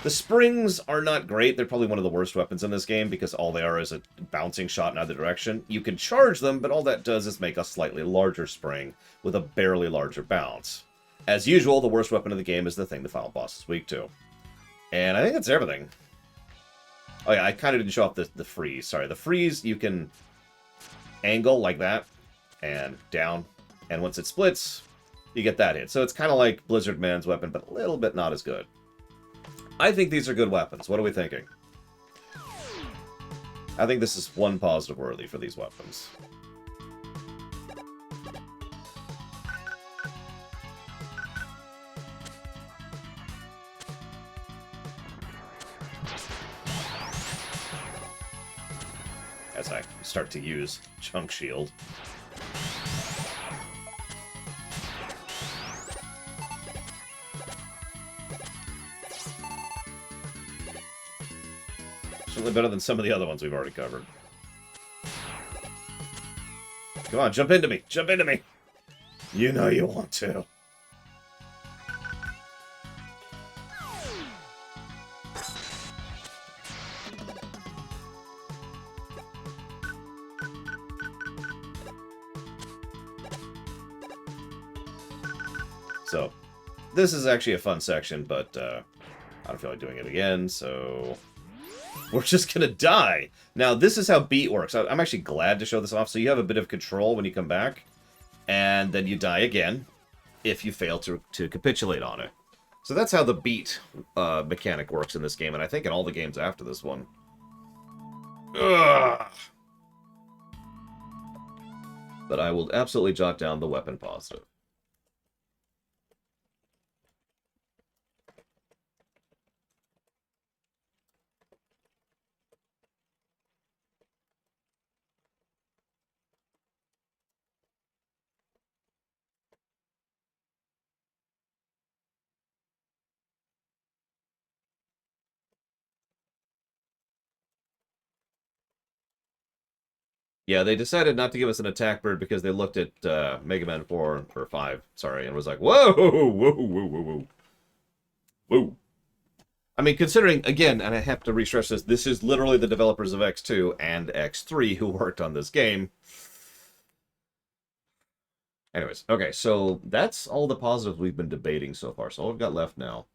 The springs are not great. They're probably one of the worst weapons in this game because all they are is a bouncing shot in either direction. You can charge them, but all that does is make a slightly larger spring with a barely larger bounce. As usual, the worst weapon of the game is the thing the final boss is weak to. And I think that's everything. Oh yeah, I kind of didn't show off the freeze. Sorry, the freeze, you can angle like that and down. And once it splits, you get that hit. So it's kind of like Blizzard Man's weapon, but a little bit not as good. I think these are good weapons. What are we thinking? I think this is one positive worthy for these weapons. As I start to use Chunk Shield. Certainly better than some of the other ones we've already covered. Come on, jump into me! Jump into me! You know you want to. So, this is actually a fun section, but I don't feel like doing it again, so we're just gonna die. Now, this is how beat works. I'm actually glad to show this off, so you have a bit of control when you come back, and then you die again if you fail to capitulate on it. So that's how the beat mechanic works in this game, and I think in all the games after this one. Ugh. But I will absolutely jot down the weapon positive. Yeah, they decided not to give us an attack bird because they looked at Mega Man 4, or 5, sorry, and was like, whoa, whoa, whoa, whoa, whoa, whoa. I mean, considering, again, and I have to re-stress this is literally the developers of X2 and X3 who worked on this game. Anyways, okay, so that's all the positives we've been debating so far. So all we've got left now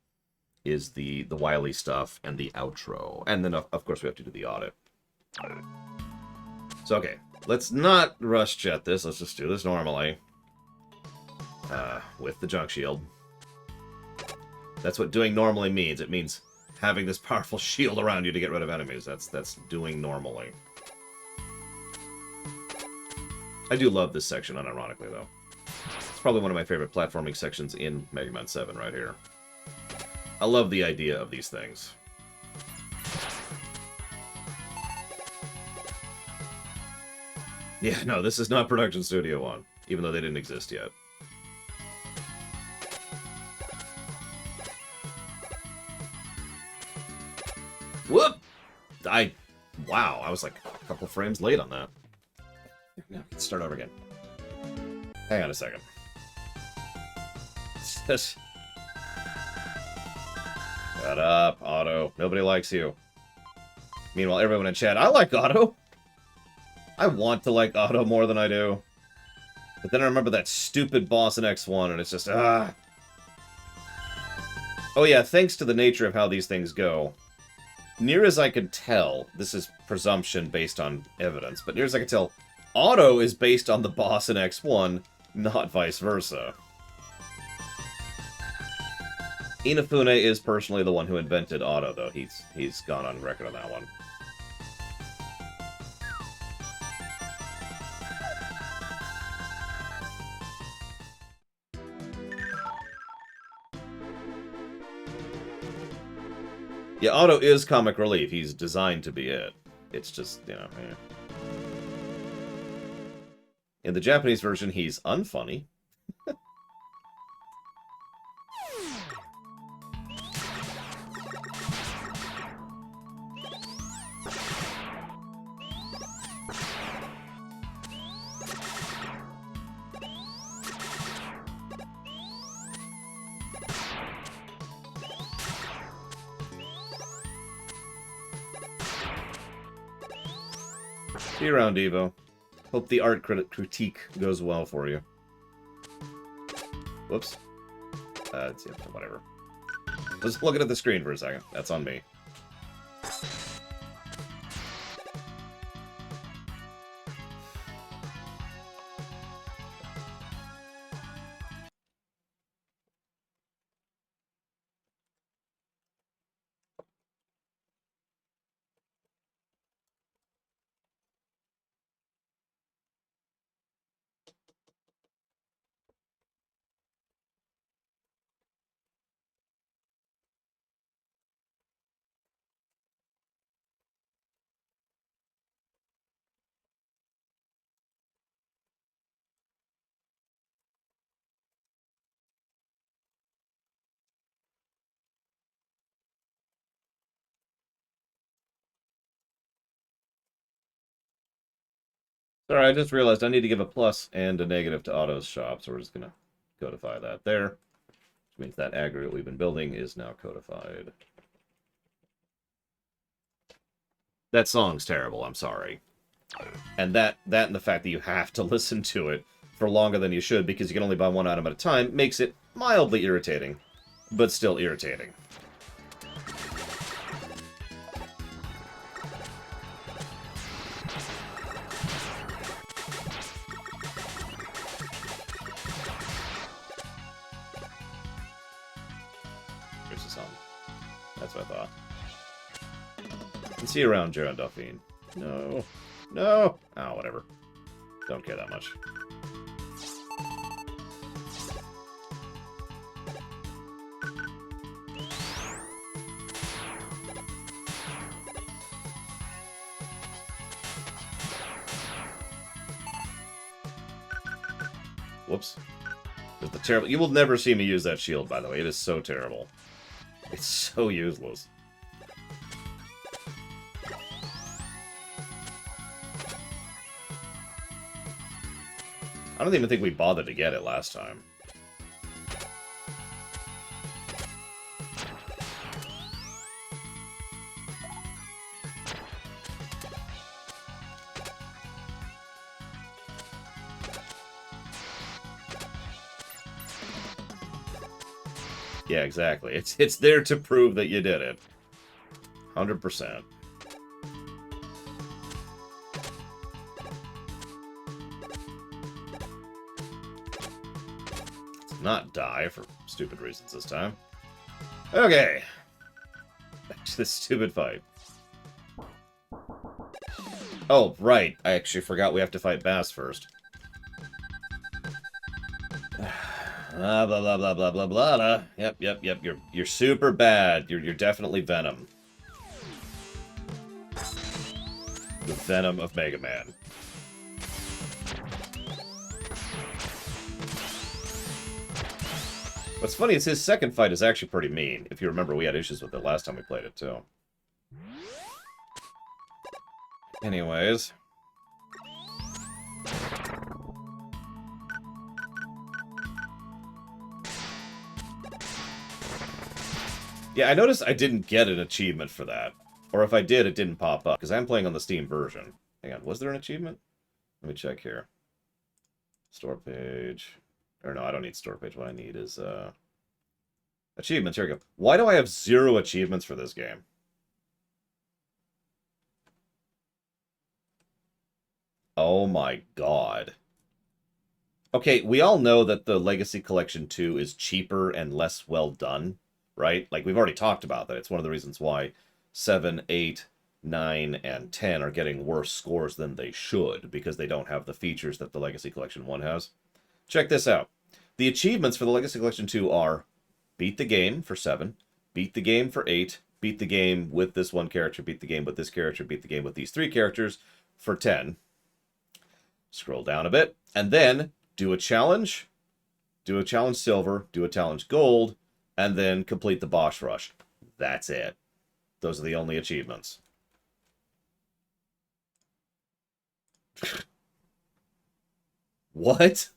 is the Wily stuff and the outro. And then, of course, we have to do the audit. So, okay. Let's not rush jet this. Let's just do this normally. With the junk shield. That's what doing normally means. It means having this powerful shield around you to get rid of enemies. That's doing normally. I do love this section, unironically, though. It's probably one of my favorite platforming sections in Mega Man 7 right here. I love the idea of these things. Yeah, no, this is not Production Studio 1, even though they didn't exist yet. Whoop! Wow, I was like a couple frames late on that. No, let's start over again. Hang on a second. Shut up, Otto. Nobody likes you. Meanwhile, everyone in chat, I like Otto. I want to like Otto more than I do. But then I remember that stupid boss in X1, and it's just, ah. Oh yeah, thanks to the nature of how these things go, near as I can tell, this is presumption based on evidence, but near as I can tell, Otto is based on the boss in X1, not vice versa. Inafune is personally the one who invented Otto, though. He's gone on record on that one. Yeah, Otto is comic relief. He's designed to be it. It's just, you know, eh. In the Japanese version, he's unfunny. See you around, Evo. Hope the art critique goes well for you. Whoops. Yeah, whatever. Just looking at the screen for a second. That's on me. Sorry, I just realized I need to give a plus and a negative to Otto's shop, so we're just going to codify that there. Which means that aggregate we've been building is now codified. That song's terrible, I'm sorry. And that and the fact that you have to listen to it for longer than you should because you can only buy one item at a time makes it mildly irritating, but still irritating. Here's the song. That's what I thought. And see you around, Jaron Delphine. No. No! Oh, whatever. Don't care that much. Whoops. Just the terrible... You will never see me use that shield, by the way. It is so terrible. It's so useless. I don't even think we bothered to get it last time. Yeah, exactly. It's there to prove that you did it. 100%. Not die for stupid reasons this time. Okay. Back to this stupid fight. Oh, right. I actually forgot we have to fight Bass first. Blah, blah, blah, blah, blah, blah, blah. Yep. You're super bad. You're definitely Venom. The Venom of Mega Man. What's funny is his second fight is actually pretty mean. If you remember, we had issues with it last time we played it, too. Anyways. Yeah, I noticed I didn't get an achievement for that. Or if I did, it didn't pop up, because I'm playing on the Steam version. Hang on, was there an achievement? Let me check here. Store page. Or no, I don't need store page. What I need is, achievements. Here we go. Why do I have 0 achievements for this game? Oh my god. Okay, we all know that the Legacy Collection 2 is cheaper and less well done, right? Like, we've already talked about that. It's one of the reasons why 7, 8, 9, and 10 are getting worse scores than they should, because they don't have the features that the Legacy Collection 1 has. Check this out. The achievements for the Legacy Collection 2 are beat the game for 7, beat the game for 8, beat the game with this one character, beat the game with this character, beat the game with these 3 characters for 10. Scroll down a bit, and then do a challenge silver, do a challenge gold, and then complete the boss rush. That's it. Those are the only achievements. What?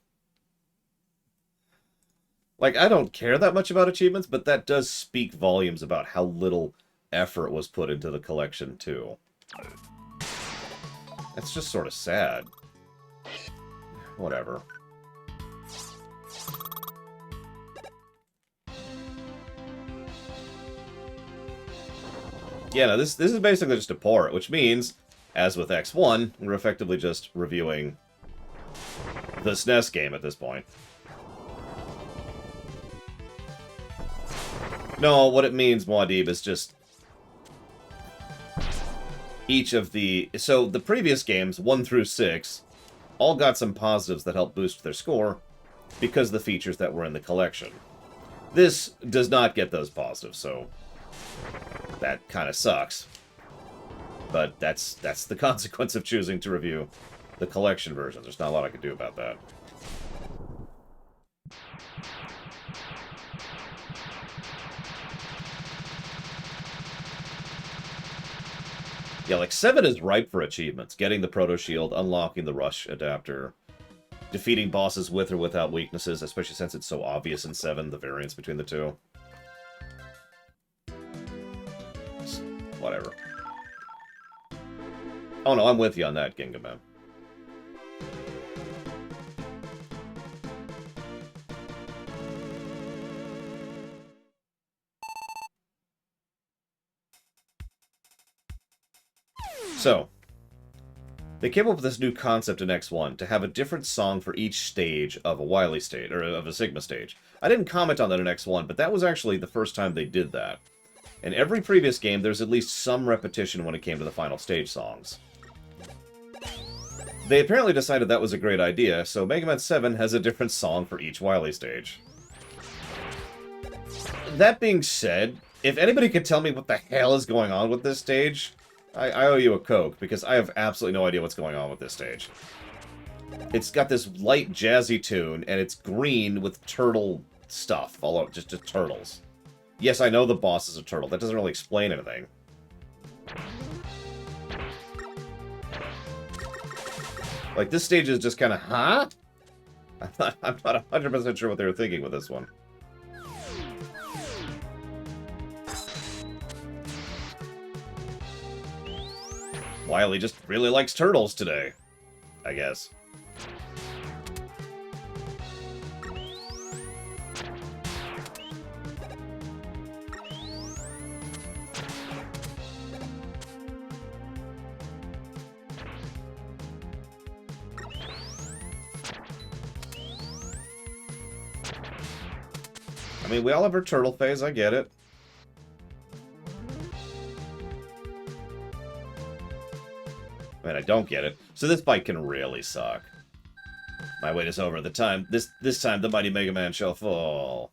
Like, I don't care that much about achievements, but that does speak volumes about how little effort was put into the collection, too. It's just sort of sad. Whatever. Yeah, no, this is basically just a port, which means, as with X1, we're effectively just reviewing the SNES game at this point. No, what it means, Muad'Dib, is just each of the... So, the previous games, 1 through 6, all got some positives that helped boost their score because of the features that were in the collection. This does not get those positives, so that kind of sucks. But that's the consequence of choosing to review the collection version. There's not a lot I can do about that. Yeah, like, 7 is ripe for achievements. Getting the Proto Shield, unlocking the Rush adapter, defeating bosses with or without weaknesses, especially since it's so obvious in 7, the variance between the two. Whatever. Oh no, I'm with you on that, Ginga Man. So, they came up with this new concept in X1 to have a different song for each stage of a Wily stage, or of a Sigma stage. I didn't comment on that in X1, but that was actually the first time they did that. In every previous game, there's at least some repetition when it came to the final stage songs. They apparently decided that was a great idea, so Mega Man 7 has a different song for each Wily stage. That being said, if anybody could tell me what the hell is going on with this stage, I owe you a Coke, because I have absolutely no idea what's going on with this stage. It's got this light, jazzy tune, and it's green with turtle stuff, all over, just turtles. Yes, I know the boss is a turtle. That doesn't really explain anything. Like, this stage is just kind of, huh? I'm not 100% sure what they were thinking with this one. Wily just really likes turtles today, I guess. I mean, we all have our turtle phase, I get it. I mean, I don't get it. So this fight can really suck. My wait is over. This time the mighty Mega Man shall fall.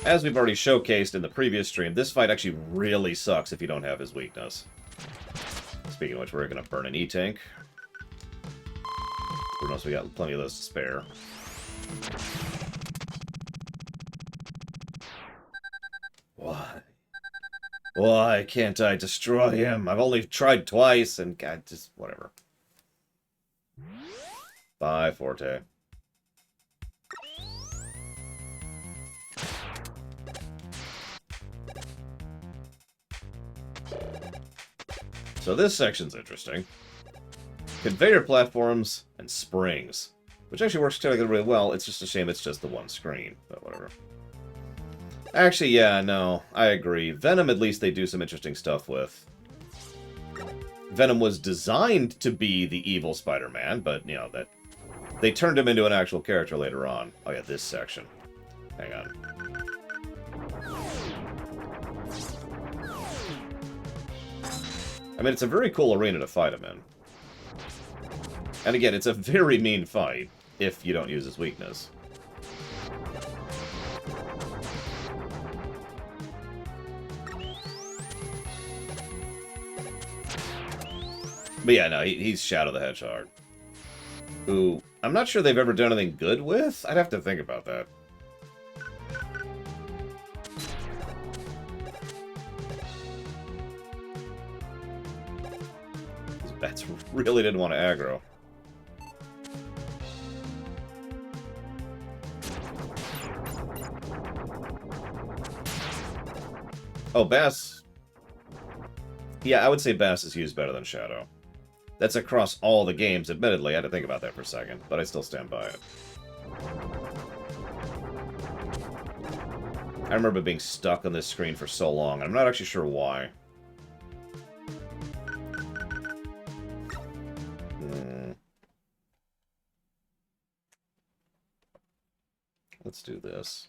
As we've already showcased in the previous stream, this fight actually really sucks if you don't have his weakness. Speaking of which, we're going to burn an E-Tank. Who knows, we got plenty of those to spare. Why? Why can't I destroy him? I've only tried twice, and God, just whatever. Bye, Forte. So this section's interesting. Conveyor platforms and springs. Which actually works together really well. It's just a shame it's just the one screen. But whatever. Actually, yeah, no. I agree. Venom, at least, they do some interesting stuff with. Venom was designed to be the evil Spider-Man, but, you know, that they turned him into an actual character later on. Oh yeah, this section. Hang on. I mean, it's a very cool arena to fight him in. And again, it's a very mean fight, if you don't use his weakness. But yeah, no, he's Shadow the Hedgehog. Who, I'm not sure they've ever done anything good with? I'd have to think about that. Bats really didn't want to aggro. Oh, Bass. Yeah, I would say Bass is used better than Shadow. That's across all the games, admittedly. I had to think about that for a second, but I still stand by it. I remember being stuck on this screen for so long, and I'm not actually sure why. Let's do this.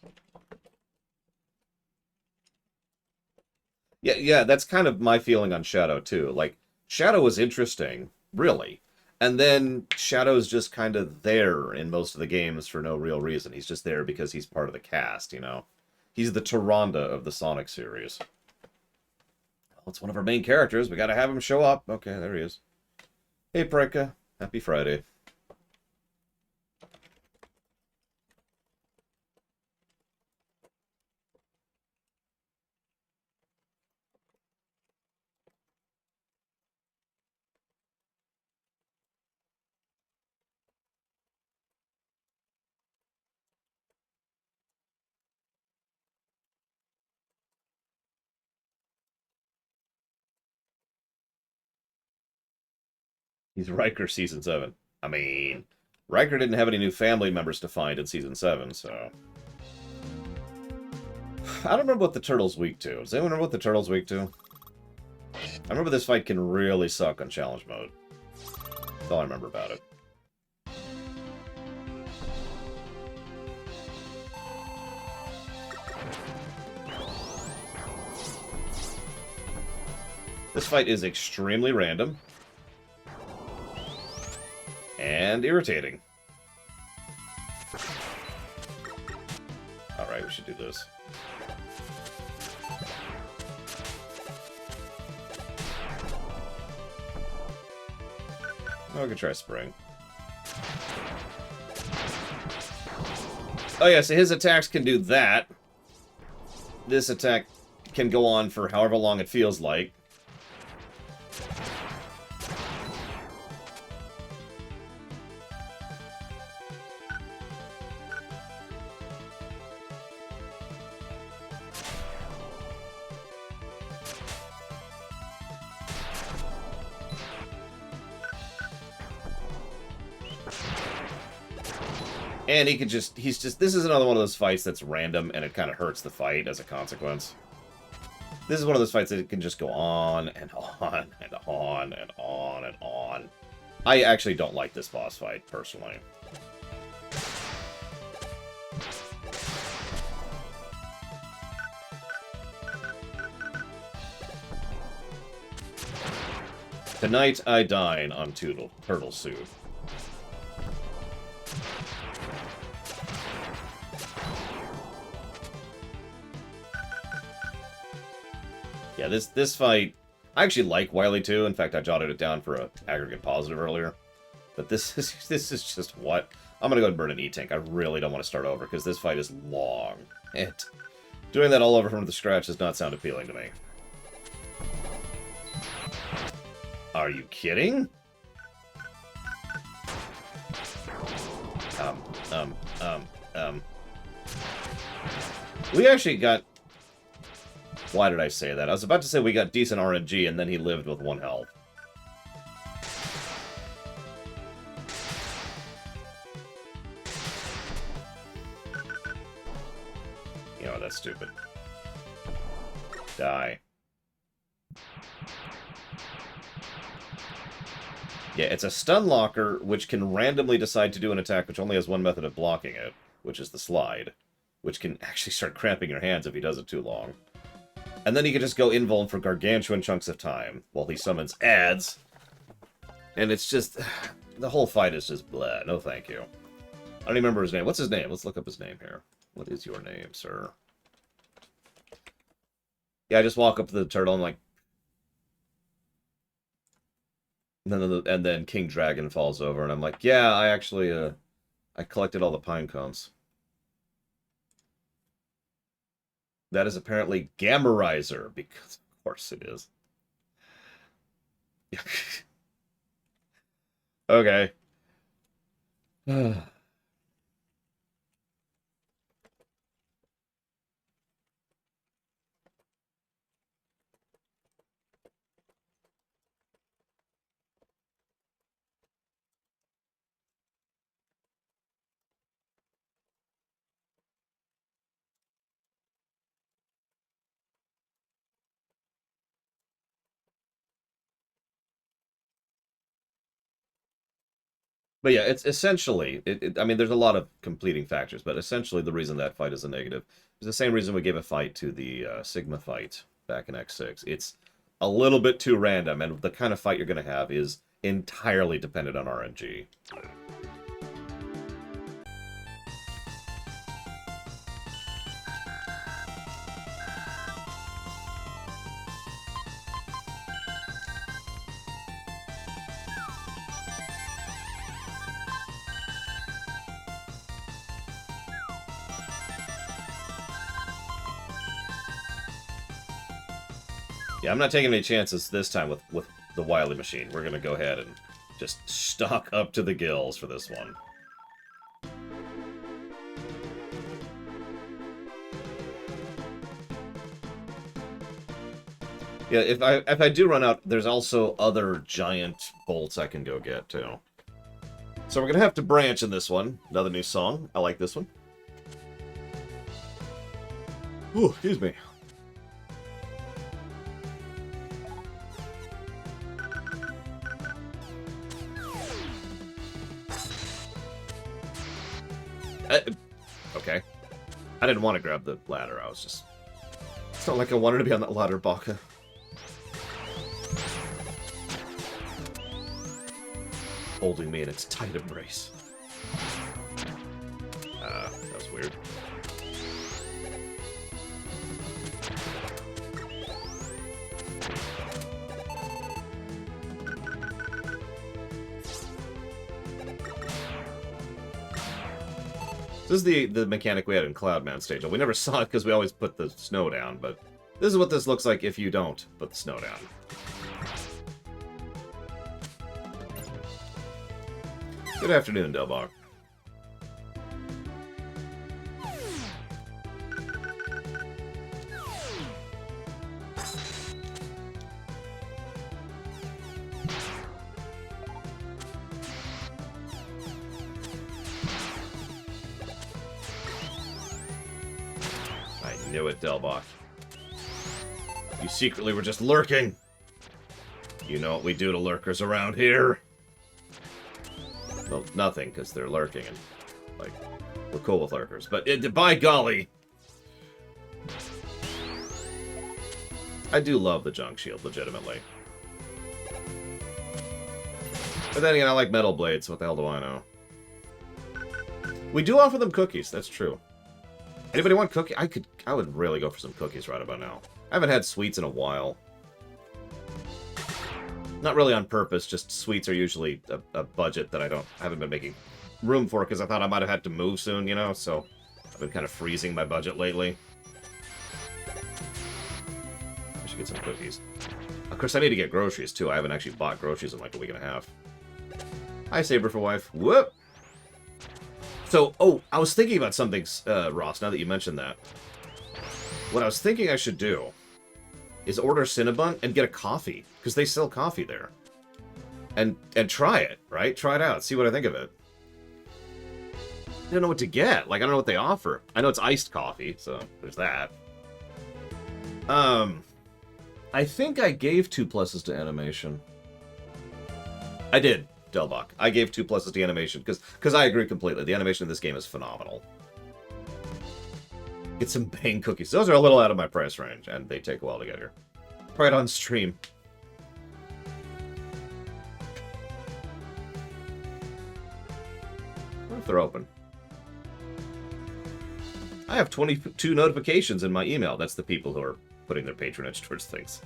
Yeah, that's kind of my feeling on Shadow, too. Like, Shadow was interesting, really. And then Shadow's just kind of there in most of the games for no real reason. He's just there because he's part of the cast, you know? He's the Tyrande of the Sonic series. Well, it's one of our main characters. We gotta have him show up. Okay, there he is. Hey, Preka. Happy Friday. He's Riker Season 7. I mean, Riker didn't have any new family members to find in Season 7, so... I don't remember what the Turtle's weak to. Does anyone remember what the Turtle's weak to? I remember this fight can really suck on Challenge Mode. That's all I remember about it. This fight is extremely random. And irritating. Alright, we should do this. Oh, we can try Spring. Oh yeah, so his attacks can do that. This attack can go on for however long it feels like. And he could just, this is another one of those fights that's random, and it kind of hurts the fight as a consequence. This is one of those fights that can just go on, and on, and on, and on, and on. I actually don't like this boss fight, personally. Tonight I dine on turtle soup. Yeah, this fight, I actually like Wily too. In fact, I jotted it down for an aggregate positive earlier. But this is just what? I'm gonna go ahead and burn an E-Tank. I really don't want to start over because this fight is long. And doing that all over from the scratch does not sound appealing to me. Are you kidding? We actually got... Why did I say that? I was about to say we got decent RNG, and then he lived with 1 health. You know, that's stupid. Die. Yeah, it's a stun locker, which can randomly decide to do an attack which only has one method of blocking it, which is the slide, which can actually start cramping your hands if he does it too long. And then he can just go invuln for gargantuan chunks of time, while he summons ads. And it's just... The whole fight is just blah. No thank you. I don't even remember his name. What's his name? Let's look up his name here. What is your name, sir? Yeah, I just walk up to the turtle and like... And then King Dragon falls over, and I'm like, yeah, I actually, I collected all the pine cones. That is apparently Gammarizer, because of course it is. Okay. But yeah, it's essentially, I mean, there's a lot of completing factors, but essentially the reason that fight is a negative is the same reason we gave a fight to the Sigma fight back in X6. It's a little bit too random, and the kind of fight you're going to have is entirely dependent on RNG. Yeah, I'm not taking any chances this time with the Wily machine. We're going to go ahead and just stock up to the gills for this one. Yeah, if I do run out, there's also other giant bolts I can go get, too. So we're going to have to branch in this one. Another new song. I like this one. Ooh, excuse me. Okay. I didn't want to grab the ladder. I was just... It's not like I wanted to be on that ladder, Baka. Holding me in its tight embrace. That was weird. This is the mechanic we had in Cloudman stage. We never saw it because we always put the snow down, but this is what this looks like if you don't put the snow down. Good afternoon, Delbach. knew it, Delbach. You secretly were just lurking. You know what we do to lurkers around here? Well, nothing, because they're lurking, and, like, we're cool with lurkers. But, by golly! I do love the junk shield, legitimately. But then again, I like metal blades, so what the hell do I know? We do offer them cookies, that's true. Anybody want cookies? I would really go for some cookies right about now. I haven't had sweets in a while. Not really on purpose, just sweets are usually a budget that I haven't been making room for, because I thought I might have had to move soon, you know, so I've been kind of freezing my budget lately. I should get some cookies. Of course, I need to get groceries, too. I haven't actually bought groceries in like a week and a half. Hi, Saber for Wife. Whoop! So, oh, I was thinking about something, Ross, now that you mentioned that. What I was thinking I should do is order Cinnabon and get a coffee, because they sell coffee there. And try it, right? Try it out, see what I think of it. I don't know what to get. Like, I don't know what they offer. I know it's iced coffee, so there's that. I think I gave 2 pluses to animation. I did, Delbach. I gave 2 pluses to animation, because I agree completely. The animation in this game is phenomenal. Get some Bang cookies. Those are a little out of my price range, and they take a while to get here. Right on stream. What if they're open? I have 22 notifications in my email. That's the people who are putting their patronage towards things.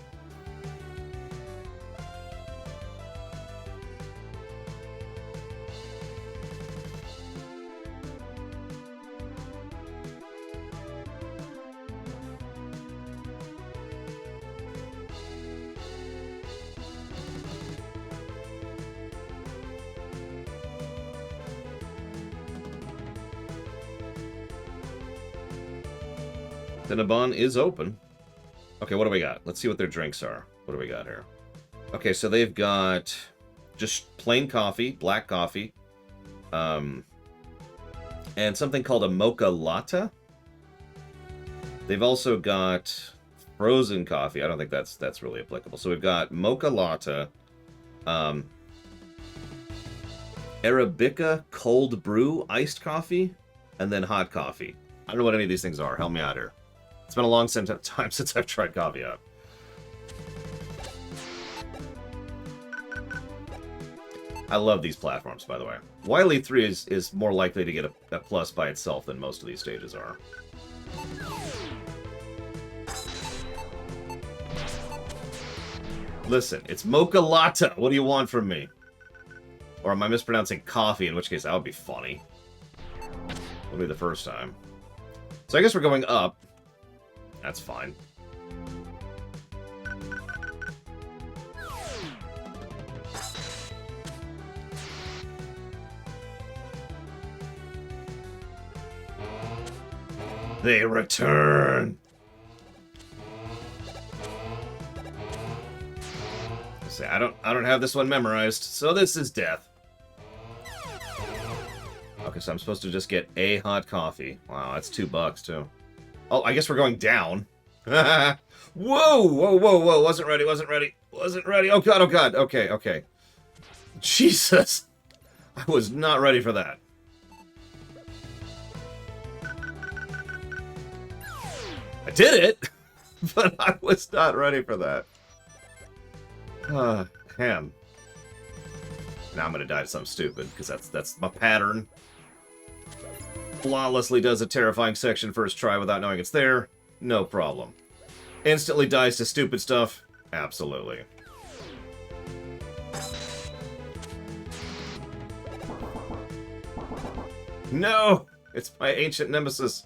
Cinnabon is open. Okay, what do we got? Let's see what their drinks are. What do we got here? Okay, so they've got just plain coffee, black coffee, and something called a mocha latte. They've also got frozen coffee. I don't think that's really applicable. So we've got mocha latte, Arabica cold brew iced coffee, and then hot coffee. I don't know what any of these things are. Help me out here. It's been a long time since I've tried coffee out. I love these platforms, by the way. Wily 3 is more likely to get a plus by itself than most of these stages are. Listen, it's mocha latte. What do you want from me? Or am I mispronouncing coffee, in which case that would be funny. It'll be the first time. So I guess we're going up. That's fine. They return! Let's see, I don't have this one memorized, so this is death. Okay, so I'm supposed to just get a hot coffee. Wow, that's $2 too. Oh, I guess we're going down. Whoa! Whoa, whoa, whoa. Wasn't ready, wasn't ready. Wasn't ready. Oh, God, oh, God. Okay, okay. Jesus. I was not ready for that. I did it, but I was not ready for that. Ham. Now I'm going to die to something stupid, because that's my pattern. Flawlessly does a terrifying section first try without knowing it's there. No problem. Instantly dies to stupid stuff. Absolutely. No! It's my ancient nemesis.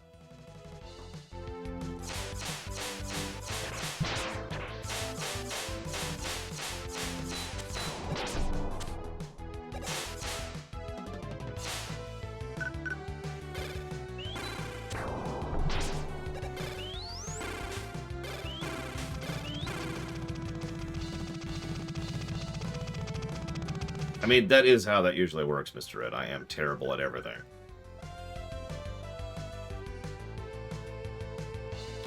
I mean, that is how that usually works, Mr. Red. I am terrible at everything.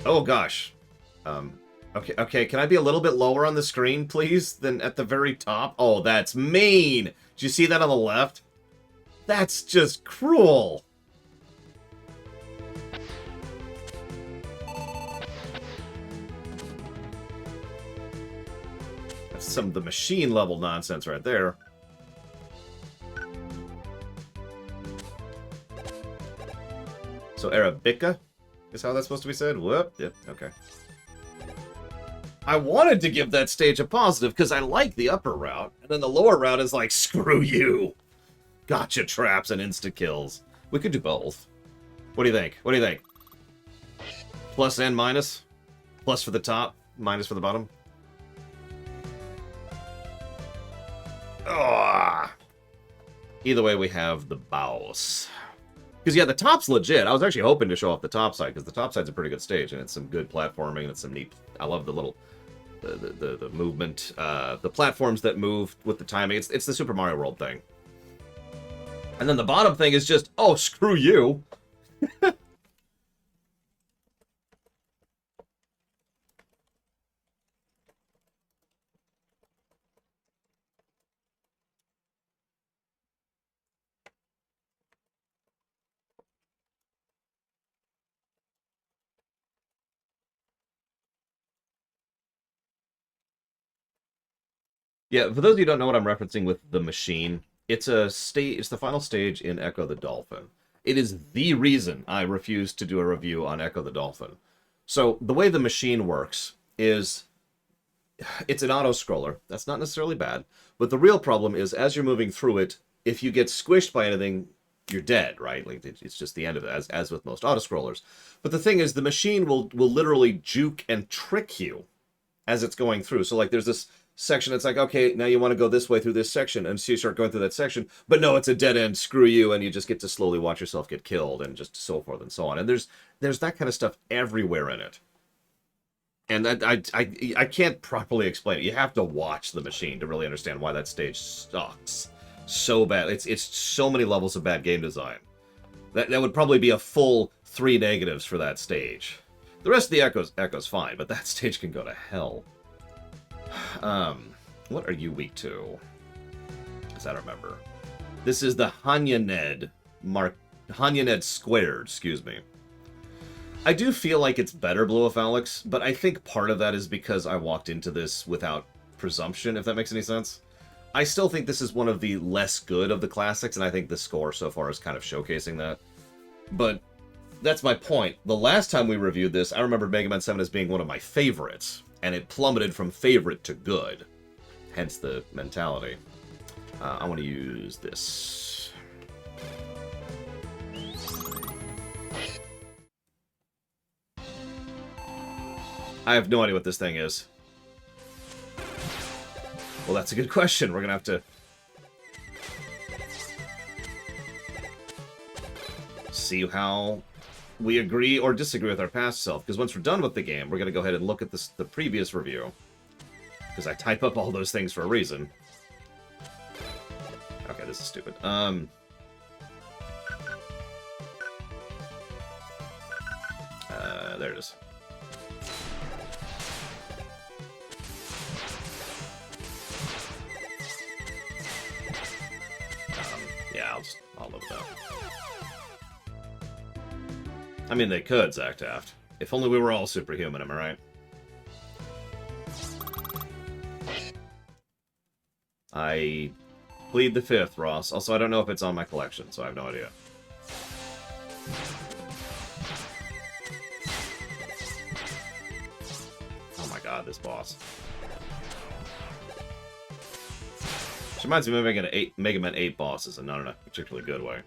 Oh, gosh. Okay, can I be a little bit lower on the screen, please, than at the very top? Oh, that's mean! Did you see that on the left? That's just cruel! That's some of the machine-level nonsense right there. So, Arabica is how that's supposed to be said? Whoop. Yep, okay. I wanted to give that stage a positive because I like the upper route, and then the lower route is like, screw you. Gotcha traps and insta-kills. We could do both. What do you think? What do you think? Plus and minus? Plus for the top, minus for the bottom? Ah. Either way, we have the boss. Because, yeah, the top's legit. I was actually hoping to show off the top side, because the top side's a pretty good stage, and it's some good platforming, and it's some neat... I love the little... The movement, the platforms that move with the timing. It's the Super Mario World thing. And then the bottom thing is just, oh, screw you. Yeah, for those of you who don't know what I'm referencing with the machine, it's a stage. It's the final stage in Echo the Dolphin. It is the reason I refuse to do a review on Echo the Dolphin. So the way the machine works is it's an auto-scroller. That's not necessarily bad. But the real problem is, as you're moving through it, if you get squished by anything, you're dead, right? Like, it's just the end of it, as with most auto-scrollers. But the thing is, the machine will literally juke and trick you as it's going through. So, like, there's this section that's like, okay, now you want to go this way through this section, and so you start going through that section, but no, it's a dead end, screw you, and you just get to slowly watch yourself get killed, and just so forth and so on. And there's that kind of stuff everywhere in it. And I can't properly explain it. You have to watch the machine to really understand why that stage sucks so bad. It's so many levels of bad game design. That would probably be a full 3 negatives for that stage. The rest of the Echo's fine, but that stage can go to hell. What are you weak to? As I remember. This is the Hanyaned squared, excuse me. I do feel like it's better, Blue of Alex, but I think part of that is because I walked into this without presumption, if that makes any sense. I still think this is one of the less good of the classics, and I think the score so far is kind of showcasing that. But that's my point. The last time we reviewed this, I remember Mega Man 7 as being one of my favorites, and it plummeted from favorite to good. Hence the mentality. I want to use this. I have no idea what this thing is. Well, that's a good question. We're going to have to see how we agree or disagree with our past self. Because once we're done with the game, we're going to go ahead and look at the previous review. Because I type up all those things for a reason. Okay, this is stupid. There it is. Yeah, I'll live with that. I mean, they could, Zach Taft. If only we were all superhuman, am I right? I plead the fifth, Ross. Also, I don't know if it's on my collection, so I have no idea. Oh my god, this boss. Which reminds me of Mega Man 8 bosses, and not in a particularly good way.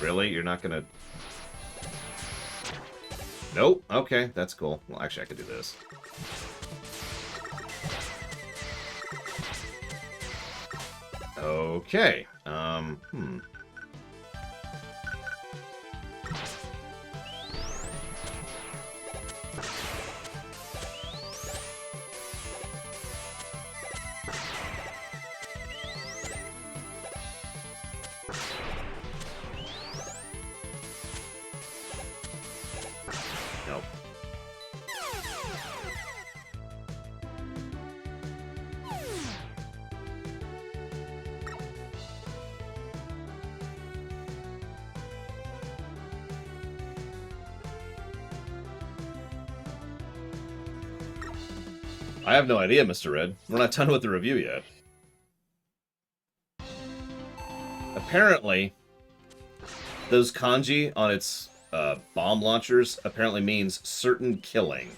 Really? You're not gonna... Nope. Okay, that's cool. Well, actually, I could do this. Okay. I have no idea, Mr. Red. We're not done with the review yet. Apparently, those kanji on its bomb launchers apparently means certain killing.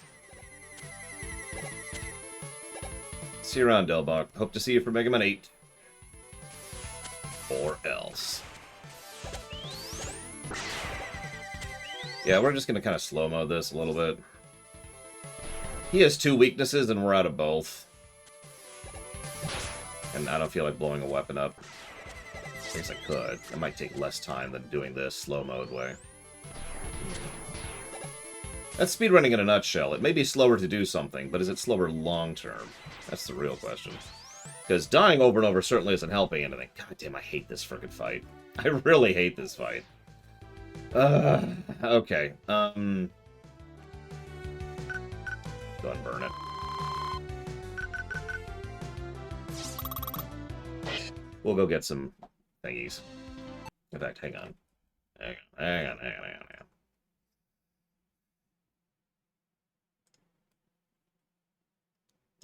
See you around, Delbach. Hope to see you for Mega Man 8. Or else. Yeah, we're just going to kind of slow-mo this a little bit. He has 2 weaknesses, and we're out of both. And I don't feel like blowing a weapon up. I guess I could. It might take less time than doing this slow-mode way. That's speedrunning in a nutshell. It may be slower to do something, but is it slower long-term? That's the real question. Because dying over and over certainly isn't helping anything. God damn, I hate this frickin' fight. I really hate this fight. Okay. Go and burn it. We'll go get some thingies. In fact, hang on. Hang on.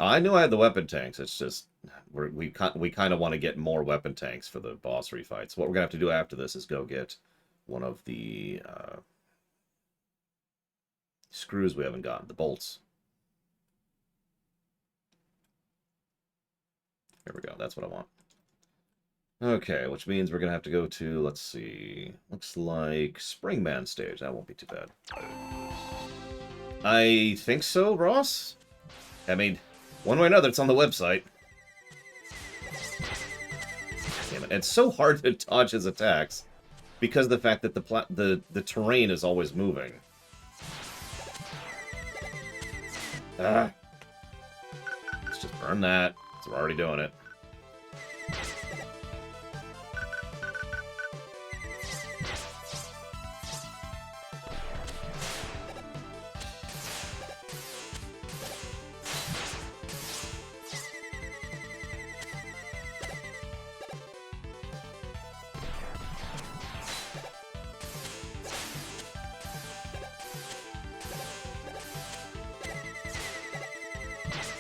I knew I had the weapon tanks. It's just we kind of want to get more weapon tanks for the boss refights. What we're gonna have to do after this is go get one of the screws we haven't gotten, the bolts. Here we go. That's what I want. Okay, which means we're gonna have to go to, let's see, looks like Springman stage. That won't be too bad. I think so, Ross? I mean, one way or another, it's on the website. Damn it. It's so hard to dodge his attacks because of the fact that the terrain is always moving. Let's just burn that. So we're already doing it.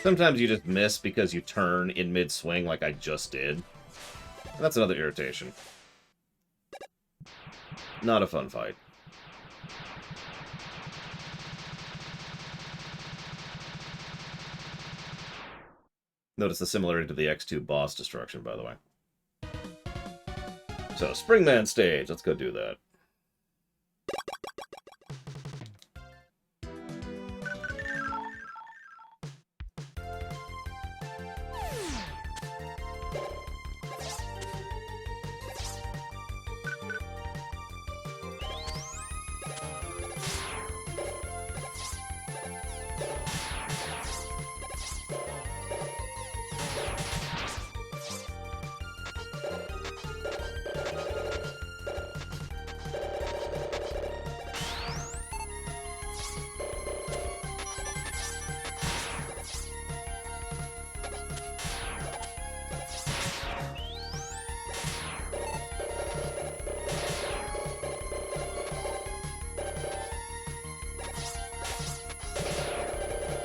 Sometimes you just miss because you turn in mid-swing like I just did. That's another irritation. Not a fun fight. Notice the similarity to the X2 boss destruction, by the way. So, Springman stage. Let's go do that.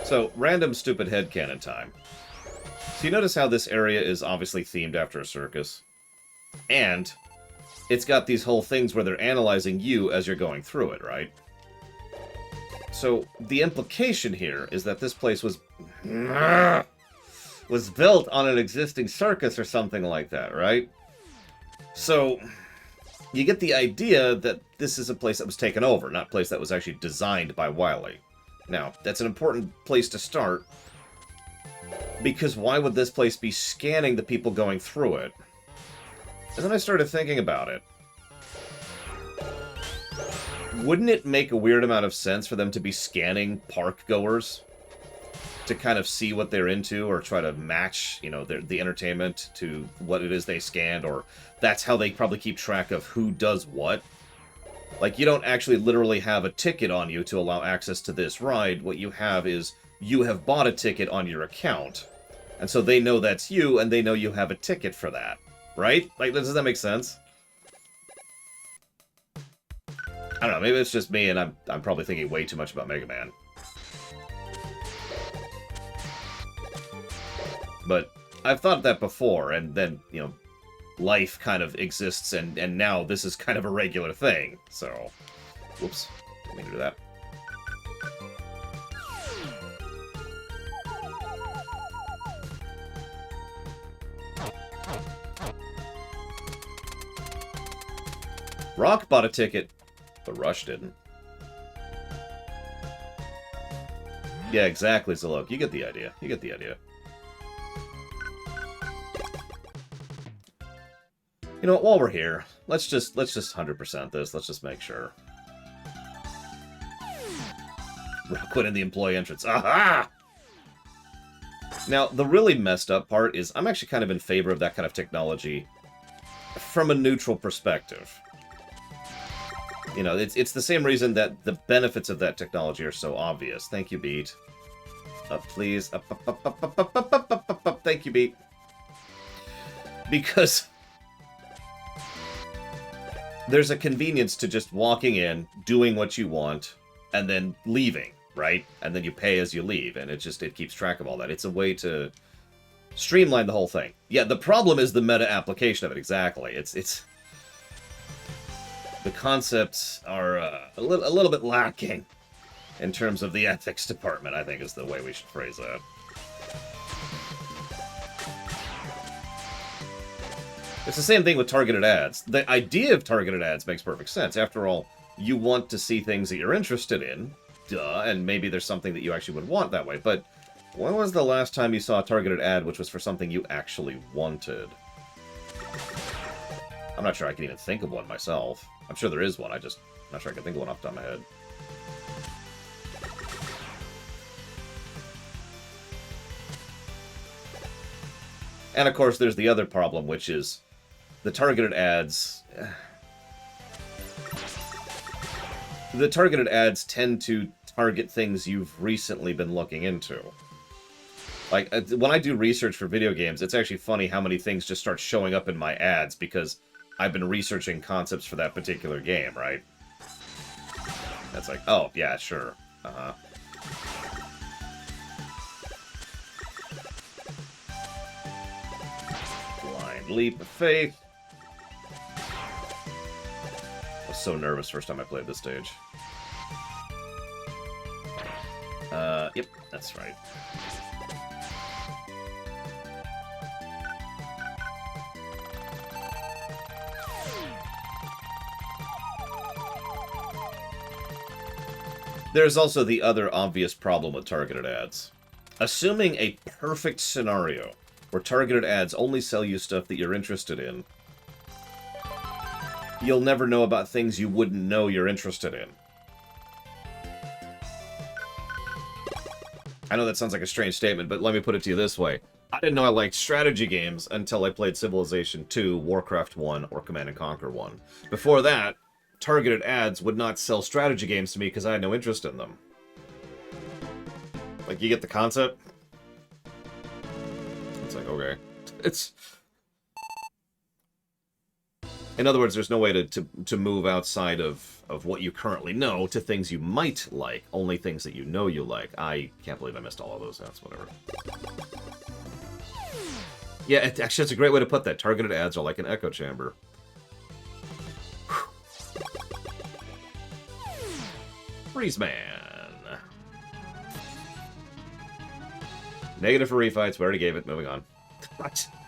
So, random stupid headcanon time. So you notice how this area is obviously themed after a circus? And it's got these whole things where they're analyzing you as you're going through it, right? So, the implication here is that this place was built on an existing circus or something like that, right? So, you get the idea that this is a place that was taken over, not a place that was actually designed by Wily. Now, that's an important place to start, because why would this place be scanning the people going through it? And then I started thinking about it. Wouldn't it make a weird amount of sense for them to be scanning park goers to kind of see what they're into, or try to match, you know, the entertainment to what it is they scanned, or that's how they probably keep track of who does what? Like, you don't actually literally have a ticket on you to allow access to this ride. What you have is, you have bought a ticket on your account. And so they know that's you, and they know you have a ticket for that. Right? Like, does that make sense? I don't know, maybe it's just me, and I'm probably thinking way too much about Mega Man. But I've thought that before, and then, you know, life kind of exists, and now this is kind of a regular thing. So, whoops, didn't mean to do that. Rock bought a ticket, but Rush didn't. Yeah, exactly, Zalok. You get the idea. You get the idea. You know what, while we're here, let's just 100% this. Let's just make sure. Quit in the employee entrance. Aha! Now, the really messed up part is I'm actually kind of in favor of that kind of technology from a neutral perspective. You know, it's the same reason that the benefits of that technology are so obvious. Thank you, Beat. Up, please. Up, up, up, up, up, up, up, up, up, up, up. Thank you, Beat. Because there's a convenience to just walking in, doing what you want, and then leaving, right? And then you pay as you leave, and it keeps track of all that. It's a way to streamline the whole thing. Yeah, the problem is the meta application of it, exactly. It's the concepts are a little bit lacking in terms of the ethics department, I think is the way we should phrase that. It's the same thing with targeted ads. The idea of targeted ads makes perfect sense. After all, you want to see things that you're interested in, duh, and maybe there's something that you actually would want that way. But when was the last time you saw a targeted ad which was for something you actually wanted? I'm not sure I can even think of one myself. I'm sure there is one, I'm not sure I can think of one off the top of my head. And of course, there's the other problem, which is the targeted ads. The targeted ads tend to target things you've recently been looking into. Like, when I do research for video games, it's actually funny how many things just start showing up in my ads because I've been researching concepts for that particular game, right? That's like, oh, yeah, sure. Uh-huh. Blind leap of faith. I was so nervous first time I played this stage. Yep, that's right. There's also the other obvious problem with targeted ads. Assuming a perfect scenario where targeted ads only sell you stuff that you're interested in, you'll never know about things you wouldn't know you're interested in. I know that sounds like a strange statement, but let me put it to you this way. I didn't know I liked strategy games until I played Civilization 2, Warcraft 1, or Command & Conquer 1. Before that, targeted ads would not sell strategy games to me because I had no interest in them. Like, you get the concept? It's like, okay. It's... In other words, there's no way to move outside of what you currently know to things you might like. Only things that you know you like. I can't believe I missed all of those. That's whatever. Yeah, actually, it's a great way to put that. Targeted ads are like an echo chamber. Freeze Man. Negative for refights. We already gave it. Moving on.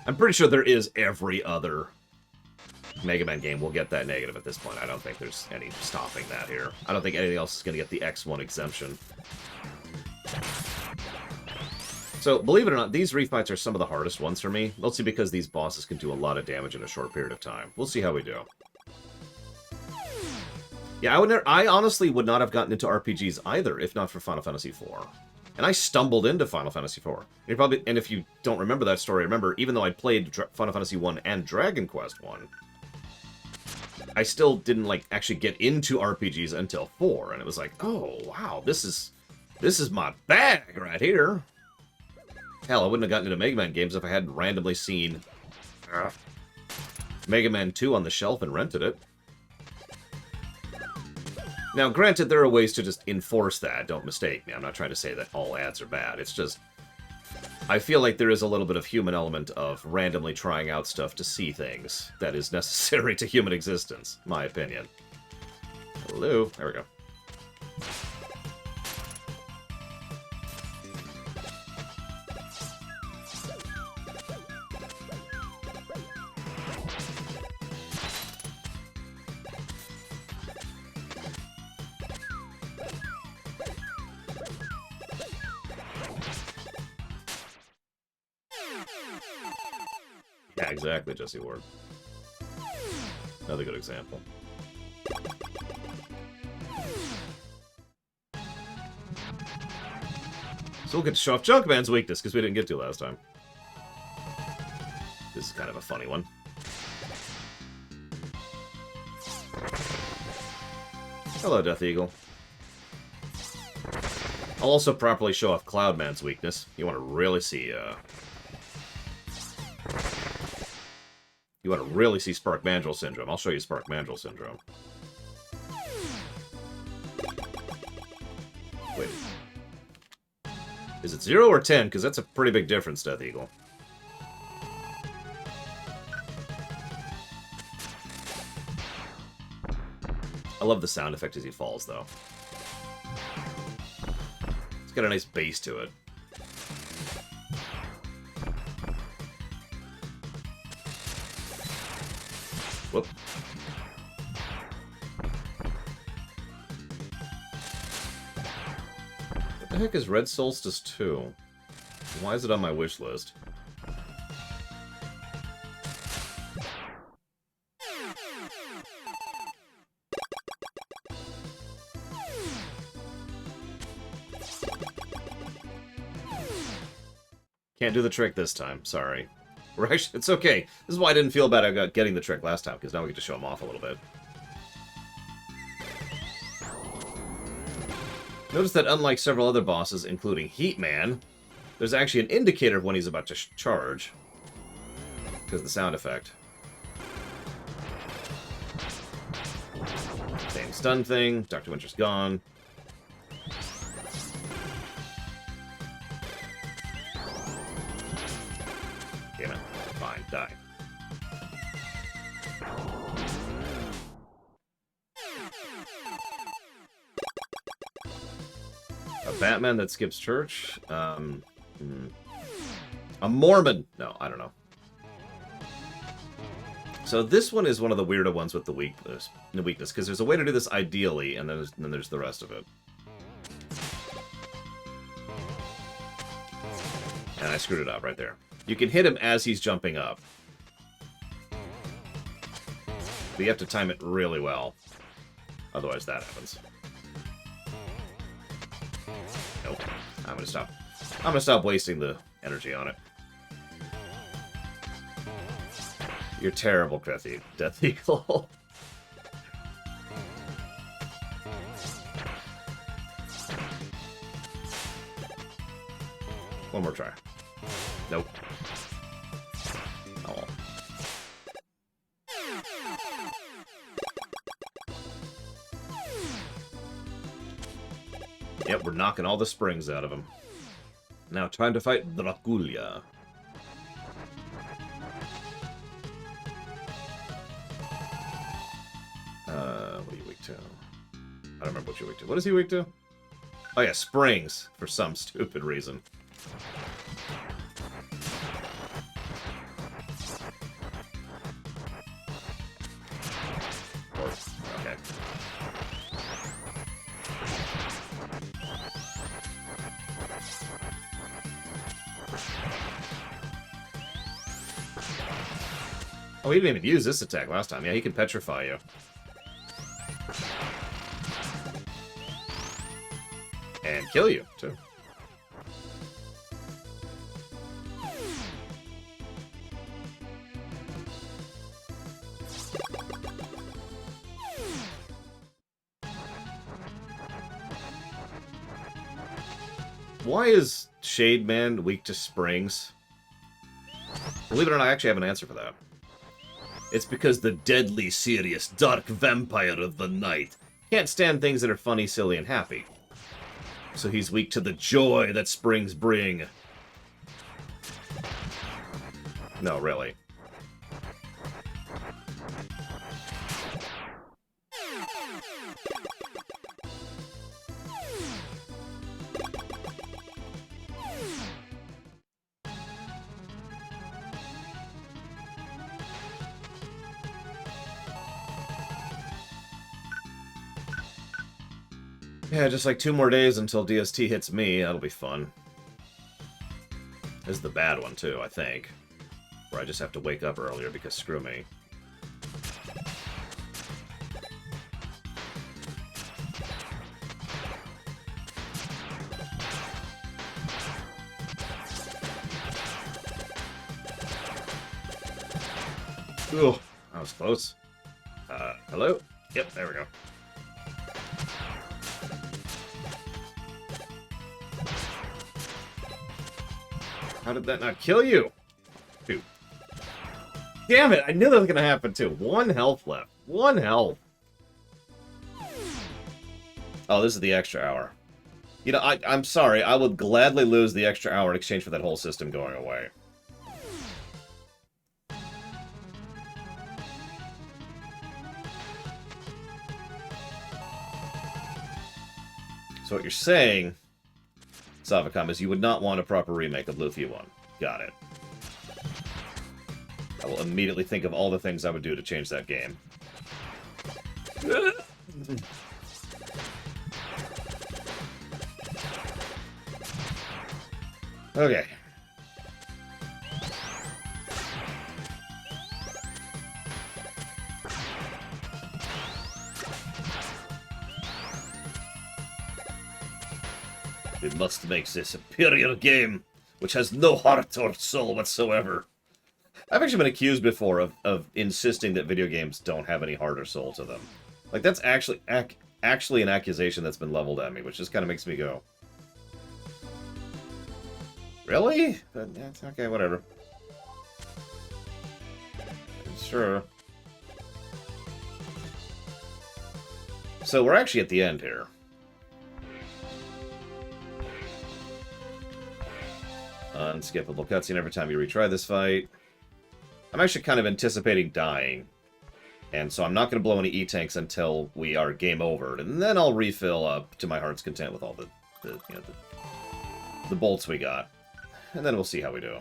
I'm pretty sure there is every other Mega Man game will get that negative at this point. I don't think there's any stopping that here. I don't think anything else is going to get the X1 exemption. So, believe it or not, these refights are some of the hardest ones for me. Mostly because these bosses can do a lot of damage in a short period of time. We'll see how we do. Yeah, I honestly would not have gotten into RPGs either, if not for Final Fantasy IV. And I stumbled into Final Fantasy IV. And if you don't remember that story, remember, even though I played Final Fantasy 1 and Dragon Quest 1, I still didn't, like, actually get into RPGs until 4. And it was like, oh, wow, this is my bag right here. Hell, I wouldn't have gotten into Mega Man games if I hadn't randomly seen Mega Man 2 on the shelf and rented it. Now, granted, there are ways to just enforce that. Don't mistake me. I'm not trying to say that all ads are bad. It's just... I feel like there is a little bit of human element of randomly trying out stuff to see things that is necessary to human existence, my opinion. Hello. There we go. Yeah, exactly, Jesse Ward. Another good example. So we'll get to show off Junkman's weakness, because we didn't get to last time. This is kind of a funny one. Hello, Death Eagle. I'll also properly show off Cloudman's weakness. You want to really see, You want to really see Spark Mandrill Syndrome. I'll show you Spark Mandrill Syndrome. Wait. Is it 0 or 10? Because that's a pretty big difference, Death Eagle. I love the sound effect as he falls, though. It's got a nice bass to it. Whoop. What the heck is Red Solstice 2? Why is it on my wish list? Can't do the trick this time, sorry. We're actually, it's okay. This is why I didn't feel bad about getting the trick last time, because now we get to show him off a little bit. Notice that unlike several other bosses, including Heatman, there's actually an indicator of when he's about to charge. Because of the sound effect. Same stun thing, Dr. Winter's gone. Damn it. Fine, die. A Batman that skips church? A Mormon! No, I don't know. So this one is one of the weirder ones with the weakness, because there's a way to do this ideally, and then there's the rest of it. And I screwed it up right there. You can hit him as he's jumping up. But you have to time it really well. Otherwise that happens. Nope. I'm gonna stop. I'm gonna stop wasting the energy on it. You're terrible, Death Eagle. One more try. Nope. Oh. Yep, we're knocking all the springs out of him. Now time to fight Dracula. What are you weak to? I don't remember what you're weak to. What is he weak to? Oh yeah, springs, for some stupid reason. Okay. Oh, he didn't even use this attack last time. Yeah, he can petrify you. And kill you, too. Why is Shade Man weak to springs? Believe it or not, I actually have an answer for that. It's because the deadly serious dark vampire of the night can't stand things that are funny, silly, and happy. So he's weak to the joy that springs bring. No, really. Yeah, just like 2 more days until DST hits me. That'll be fun. This is the bad one, too, I think. Where I just have to wake up earlier because screw me. Ugh, that was close. Hello? Yep, there we go. How did that not kill you? Dude. Damn it, I knew that was gonna happen too. 1 health left. 1 health. Oh, this is the extra hour. You know, I'm sorry, I would gladly lose the extra hour in exchange for that whole system going away. So what you're saying, Savacom, is you would not want a proper remake of Luffy 1. Got it. I will immediately think of all the things I would do to change that game. Okay. We must make this a superior game, which has no heart or soul whatsoever. I've actually been accused before of insisting that video games don't have any heart or soul to them. Like, that's actually an accusation that's been leveled at me, which just kind of makes me go, really? But, yeah, okay, whatever. Sure. So we're actually at the end here. Unskippable cutscene every time you retry this fight. I'm actually kind of anticipating dying. And so I'm not going to blow any E-tanks until we are game over. And then I'll refill up to my heart's content with all the bolts we got. And then we'll see how we do.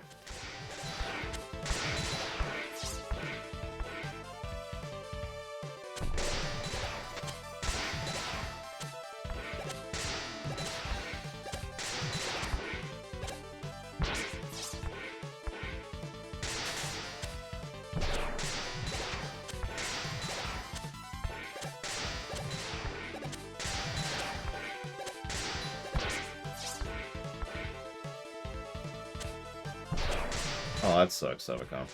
Oh, that sucks, Savacom.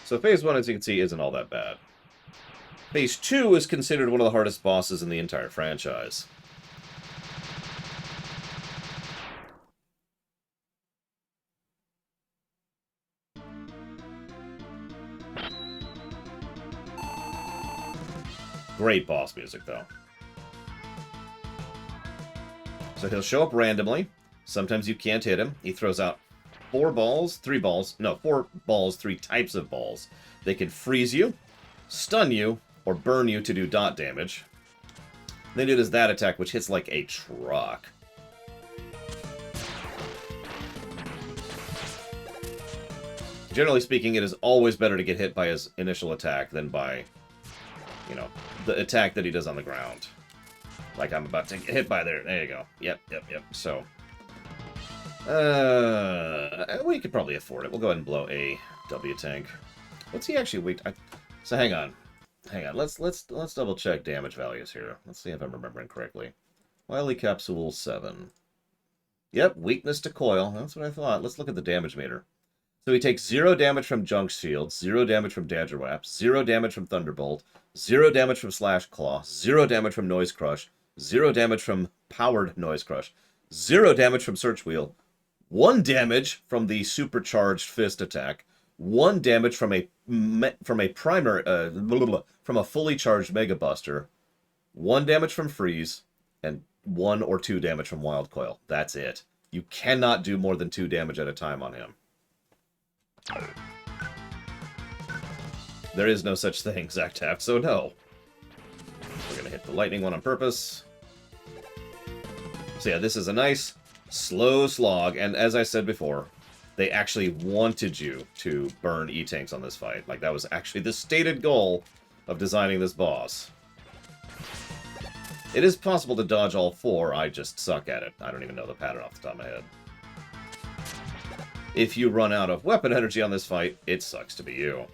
So Phase 1, as you can see, isn't all that bad. Phase 2 is considered one of the hardest bosses in the entire franchise. Great boss music, though. So he'll show up randomly. Sometimes you can't hit him. He throws out 4 balls, 3 balls. No, 4 balls, 3 types of balls. They can freeze you, stun you, or burn you to do dot damage. Then it is that attack, which hits like a truck. Generally speaking, it is always better to get hit by his initial attack than by, you know, the attack that he does on the ground. Like I'm about to get hit by there. There you go. Yep. So, we could probably afford it. We'll go ahead and blow a W tank. What's he actually weak? So hang on. Let's double check damage values here. Let's see if I'm remembering correctly. Wily Capsule 7. Yep, weakness to coil. That's what I thought. Let's look at the damage meter. So he takes 0 damage from Junk Shield, 0 damage from Dagger Whap, 0 damage from Thunderbolt, 0 damage from Slash Claw, 0 damage from Noise Crush, 0 damage from Powered Noise Crush, 0 damage from Search Wheel, 1 damage from the Supercharged Fist attack, 1 damage from a fully charged Mega Buster, 1 damage from Freeze, and 1 or 2 damage from Wild Coil. That's it. You cannot do more than 2 damage at a time on him. There is no such thing, Zactap, so no. We're going to hit the lightning one on purpose. So yeah, this is a nice, slow slog, and as I said before, they actually wanted you to burn E-Tanks on this fight. Like, that was actually the stated goal of designing this boss. It is possible to dodge all 4, I just suck at it. I don't even know the pattern off the top of my head. If you run out of weapon energy on this fight, it sucks to be you.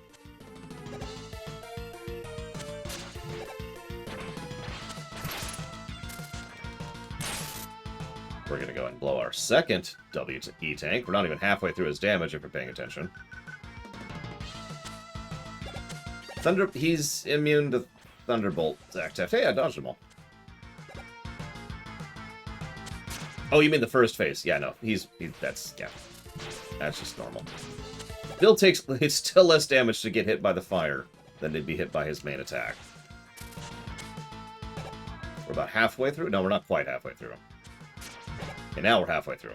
We're going to go ahead and blow our second E-Tank. We're not even halfway through his damage if you're paying attention. He's immune to Thunderbolt, Zactef. Hey, I dodged them all. Oh, you mean the first phase? Yeah, no. That's just normal. Bill takes... It's still less damage to get hit by the fire than to be hit by his main attack. We're about halfway through? No, we're not quite halfway through. Okay, now we're halfway through.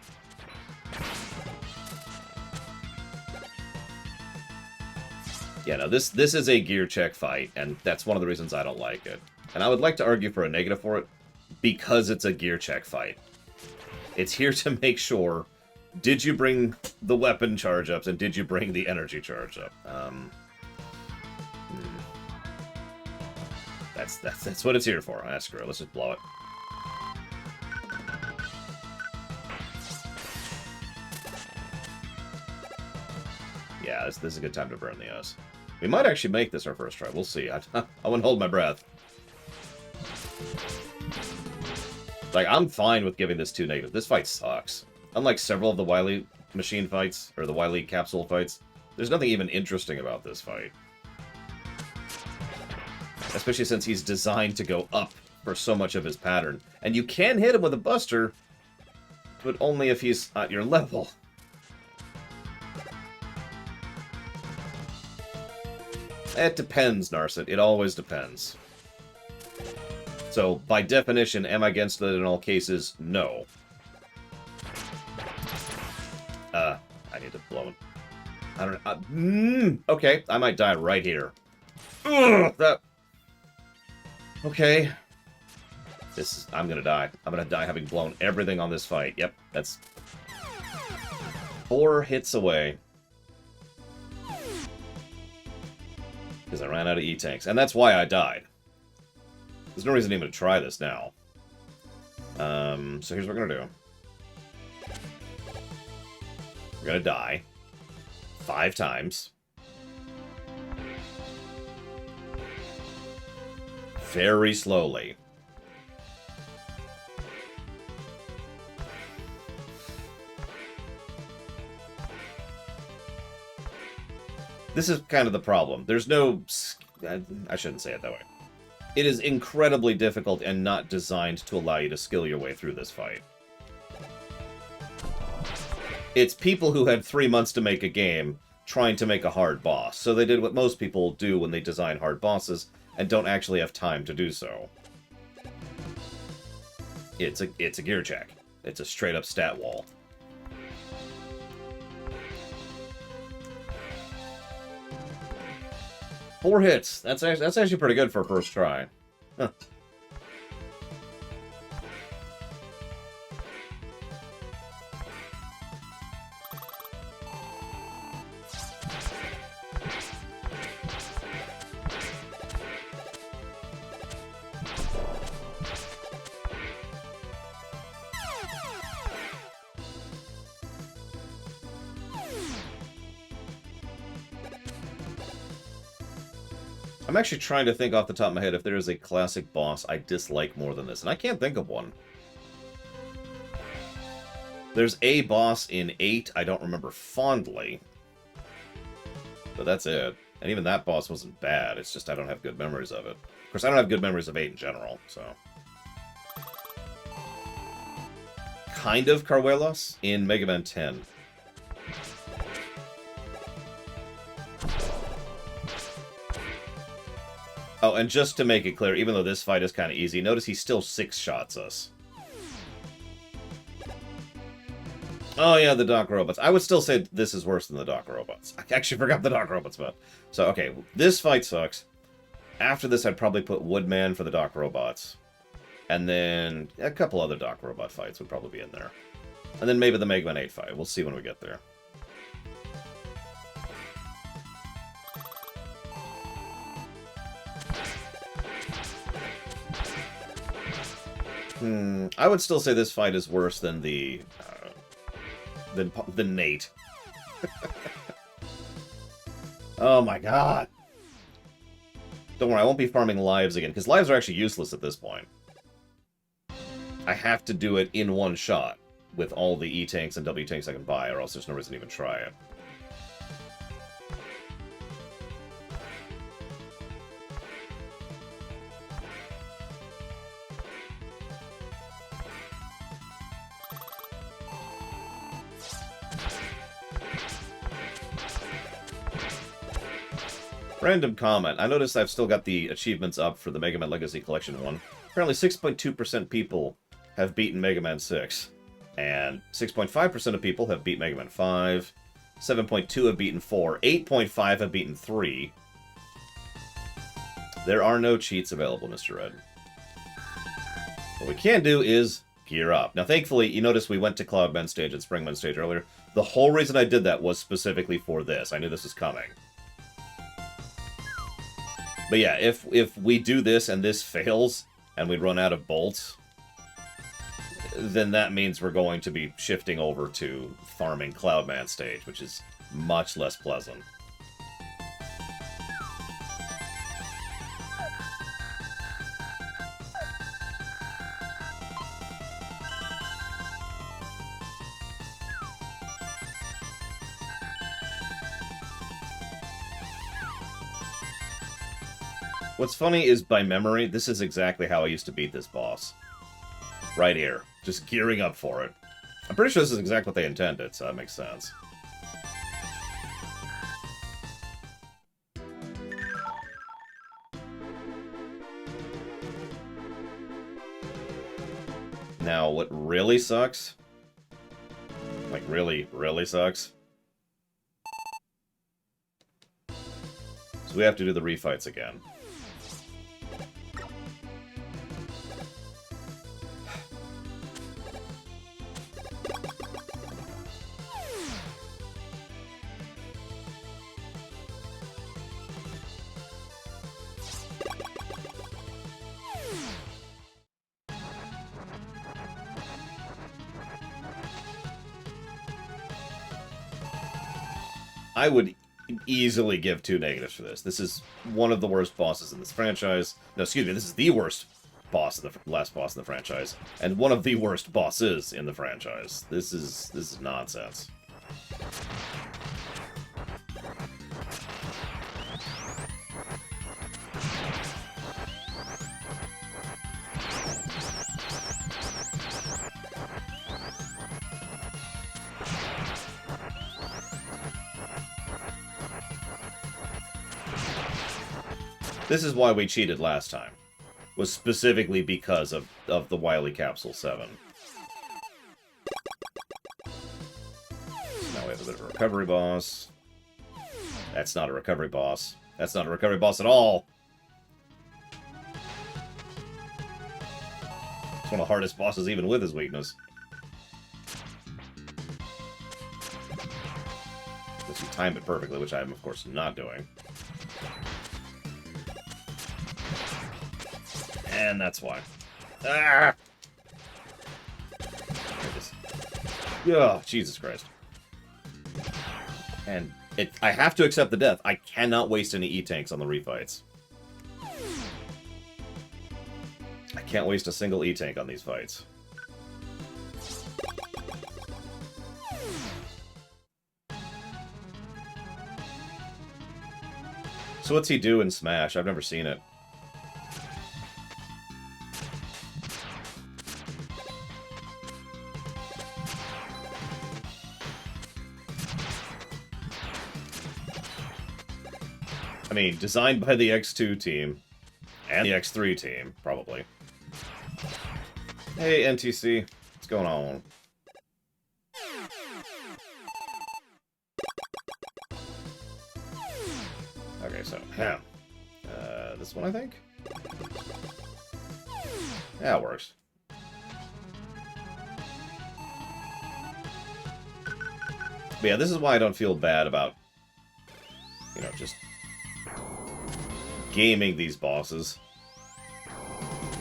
Yeah, no, this is a gear check fight, and that's one of the reasons I don't like it. And I would like to argue for a negative for it, because it's a gear check fight. It's here to make sure, did you bring the weapon charge-ups, and did you bring the energy charge-up? That's what it's here for. Ah, screw it, let's just blow it. Yeah, this is a good time to burn the O's. We might actually make this our first try. We'll see. I wouldn't hold my breath. Like, I'm fine with giving this 2 negative. This fight sucks. Unlike several of the Wily machine fights, or the Wily capsule fights, there's nothing even interesting about this fight. Especially since he's designed to go up for so much of his pattern. And you can hit him with a buster, but only if he's at your level. It depends, Narset. It always depends. So, by definition, am I against it in all cases? No. I need to blow him. I don't know. Okay, I might die right here. Ugh, that... Okay. I'm gonna die. I'm gonna die having blown everything on this fight. Yep, that's... 4 hits away. Because I ran out of E-Tanks. And that's why I died. There's no reason even to try this now. So here's what we're gonna do. We're gonna die. 5 times. Very slowly. This is kind of the problem. There's no... I shouldn't say it that way. It is incredibly difficult and not designed to allow you to skill your way through this fight. It's people who had 3 months to make a game trying to make a hard boss. So they did what most people do when they design hard bosses and don't actually have time to do so. It's a gear check. It's a straight up stat wall. Four hits. That's actually pretty good for a first try. Huh. I'm actually trying to think off the top of my head if there is a classic boss I dislike more than this, and I can't think of one. There's a boss in 8 I don't remember fondly, but that's it. And even that boss wasn't bad, it's just I don't have good memories of it. Of course, I don't have good memories of 8 in general, so... Kind of Carwelos in Mega Man 10. Oh, and just to make it clear, even though this fight is kind of easy, notice he still 6-shots us. Oh yeah, the dock robots. I would still say this is worse than the dock robots. I actually forgot the dock robots, but... So, okay, this fight sucks. After this, I'd probably put Woodman for the dock robots. And then a couple other dock robot fights would probably be in there. And then maybe the Mega Man 8 fight. We'll see when we get there. I would still say this fight is worse than the... than Nate. Oh my god. Don't worry, I won't be farming lives again, because lives are actually useless at this point. I have to do it in one shot, with all the E-tanks and W-tanks I can buy, or else there's no reason to even try it. Random comment. I noticed I've still got the achievements up for the Mega Man Legacy Collection 1. Apparently 6.2% people have beaten Mega Man 6. And 6.5% of people have beat Mega Man 5. 7.2 have beaten 4. 8.5 have beaten 3. There are no cheats available, Mr. Red. What we can do is gear up. Now, thankfully, you notice we went to Cloudman stage and Springman stage earlier. The whole reason I did that was specifically for this. I knew this was coming. But yeah, if we do this and this fails, and we run out of bolts, then that means we're going to be shifting over to farming Cloudman stage, which is much less pleasant. What's funny is, by memory, this is exactly how I used to beat this boss. Right here. Just gearing up for it. I'm pretty sure this is exactly what they intended, so that makes sense. Now, what really sucks? Like, really, really sucks? So we have to do the refights again. I would easily give 2 negatives for this. This is one of the worst bosses in this franchise. No, excuse me, this is the worst boss in the last boss in the franchise, and one of the worst bosses in the franchise. This is nonsense. This is why we cheated last time. Was specifically because of the Wily Capsule 7. Now we have a bit of a recovery boss. That's not a recovery boss. That's not a recovery boss at all! It's one of the hardest bosses even with his weakness. Unless you time it perfectly, which I am of course not doing. And that's why. Ah! Oh, Jesus Christ. And I have to accept the death. I cannot waste any E-tanks on the refights. I can't waste a single E-tank on these fights. So what's he do in Smash? I've never seen it. I mean, designed by the X2 team. And the X3 team, probably. Hey, NTC. What's going on? Okay, so, this one, I think? Yeah, it works. But yeah, this is why I don't feel bad about, you know, just gaming these bosses.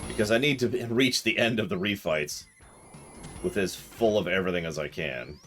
Because I need to reach the end of the refights with as full of everything as I can.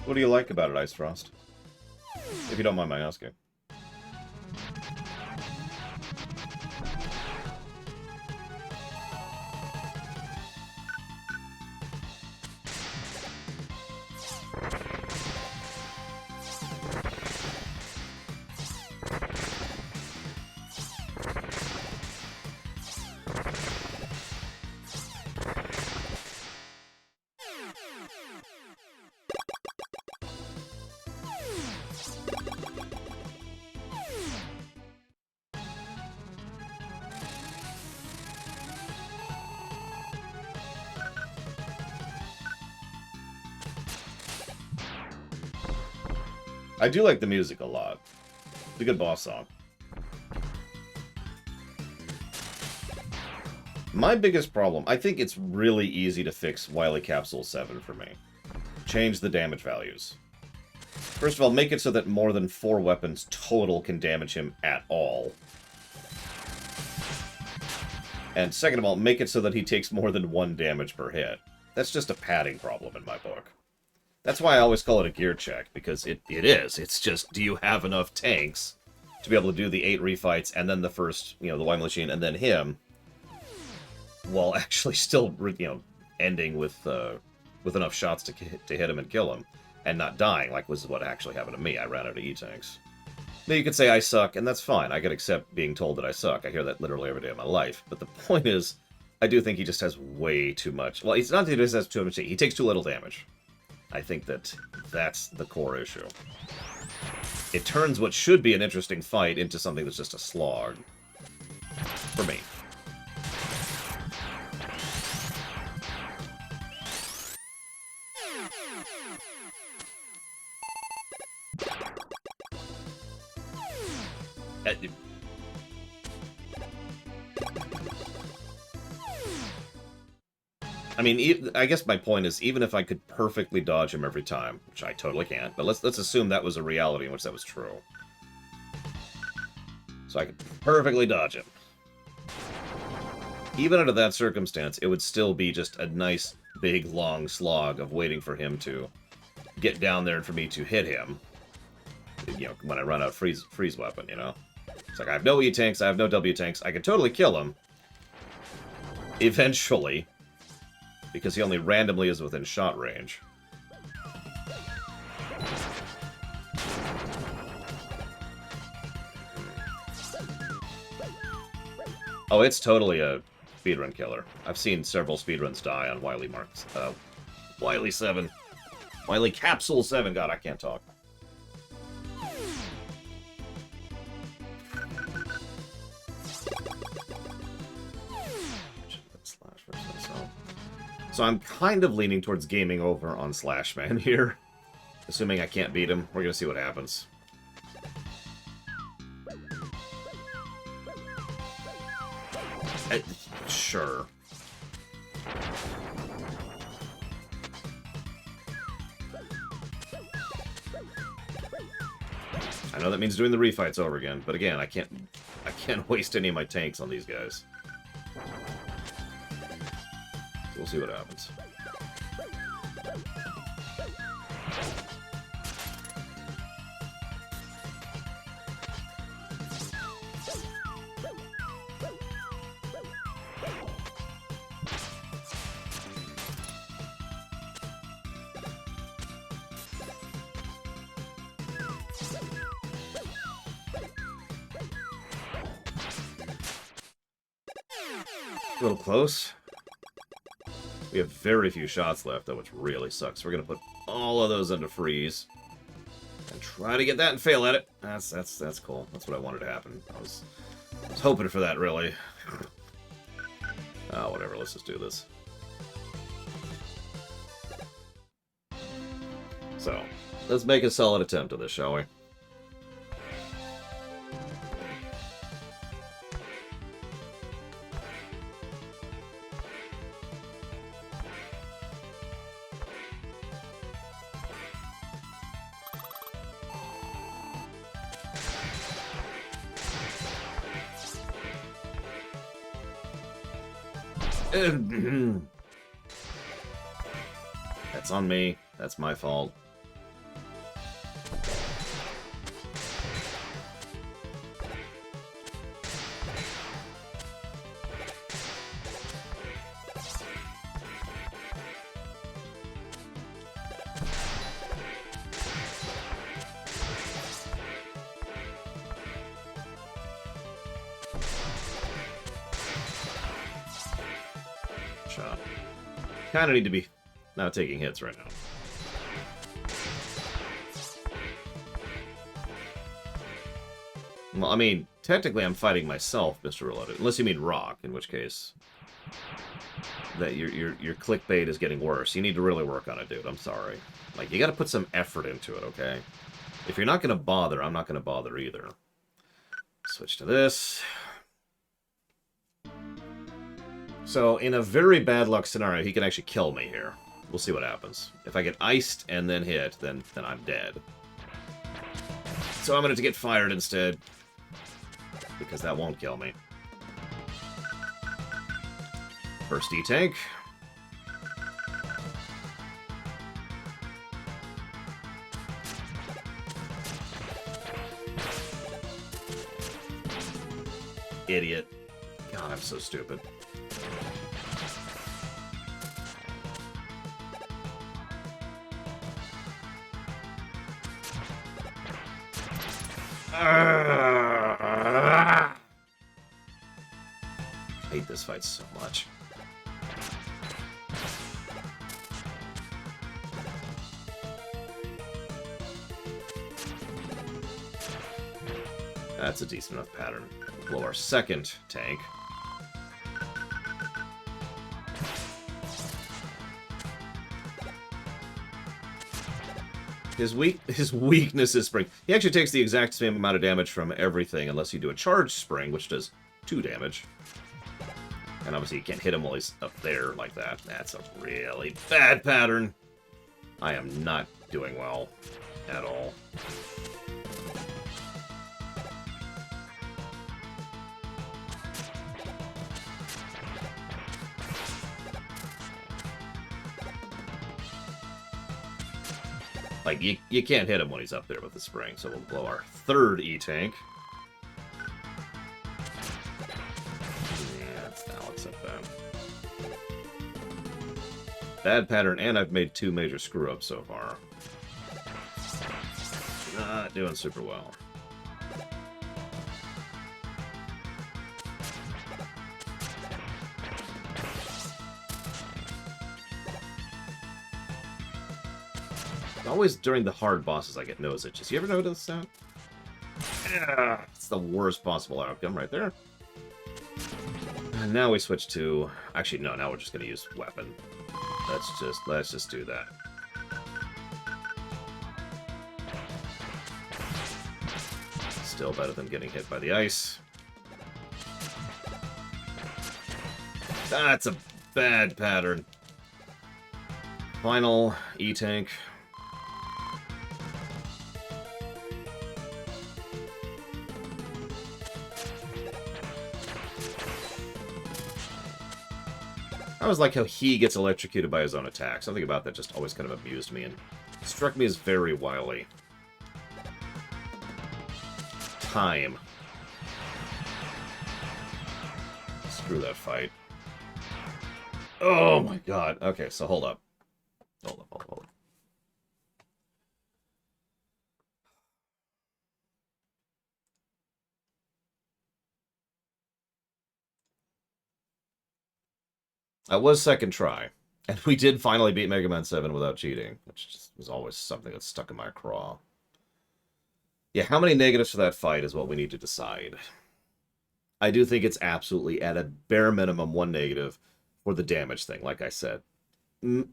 What do you like about it, Ice Frost? If you don't mind my asking. I do like the music a lot. It's a good boss song. My biggest problem, I think it's really easy to fix Wily Capsule 7 for me. Change the damage values. First of all, make it so that more than 4 weapons total can damage him at all. And second of all, make it so that he takes more than 1 damage per hit. That's just a padding problem in my book. That's why I always call it a gear check, because it is. It's just, do you have enough tanks to be able to do the 8 refights, and then the first, you know, the Wily Machine, and then him, while actually still, you know, ending with enough shots to hit him and kill him, and not dying, like was what actually happened to me. I ran out of E-tanks. Now, you could say I suck, and that's fine. I could accept being told that I suck. I hear that literally every day of my life. But the point is, I do think he just has way too much. Well, it's not that he just has too much. He takes too little damage. I think that's the core issue. It turns what should be an interesting fight into something that's just a slog. For me. I mean, I guess my point is, even if I could perfectly dodge him every time, which I totally can't, but let's assume that was a reality in which that was true. So I could perfectly dodge him. Even under that circumstance, it would still be just a nice, big, long slog of waiting for him to get down there and for me to hit him. You know, when I run out freeze weapon, you know? It's like, I have no E-tanks, I have no W-tanks, I could totally kill him. Eventually. Because he only randomly is within shot range. Oh, it's totally a speedrun killer. I've seen several speedruns die on Wily marks. Wily 7. Wily Capsule 7. God, I can't talk. So I'm kind of leaning towards gaming over on Slashman here. Assuming I can't beat him, we're gonna see what happens. Sure. I know that means doing the refights over again, but again, I can't waste any of my tanks on these guys. So we'll see what happens. A little close. We have very few shots left, though, which really sucks. We're gonna put all of those into freeze and try to get that and fail at it. That's cool. That's what I wanted to happen. I was hoping for that, really. Oh, whatever. Let's just do this. So, let's make a solid attempt at this, shall we? That's on me. That's my fault. Shot. Kind of need to be not taking hits right now. Well, I mean, technically I'm fighting myself, Mr. Reloaded. Unless you mean rock, in which case that your clickbait is getting worse. You need to really work on it, dude. I'm sorry. Like, you got to put some effort into it, okay? If you're not going to bother, I'm not going to bother either. Switch to this. So, in a very bad luck scenario, he can actually kill me here. We'll see what happens. If I get iced and then hit, then I'm dead. So I'm going to get fired instead. Because that won't kill me. First E-tank. Idiot. God, I'm so stupid. I hate this fight so much. That's a decent enough pattern. Blow our second tank. His weakness is spring. He actually takes the exact same amount of damage from everything, unless you do a charge spring, which does 2 damage. And obviously you can't hit him while he's up there like that. That's a really bad pattern. I am not doing well at all. Like, you can't hit him when he's up there with the spring, so we'll blow our third E-tank. Yeah, I'll accept that. Bad pattern, and I've made 2 major screw-ups so far. Not doing super well. Always during the hard bosses I get nose itches. You ever notice that? Yeah, it's the worst possible outcome right there. And now we switch to... Actually, no, now we're just going to use weapon. Let's just do that. Still better than getting hit by the ice. That's a bad pattern. Final E-tank. I always like how he gets electrocuted by his own attack. Something about that just always kind of amused me and struck me as very wily. Time. Screw that fight. Oh my god. Okay, so hold up. Hold up. I was second try. And we did finally beat Mega Man 7 without cheating, which just was always something that stuck in my craw. Yeah, how many negatives for that fight is what we need to decide. I do think it's absolutely, at a bare minimum, one negative for the damage thing, like I said.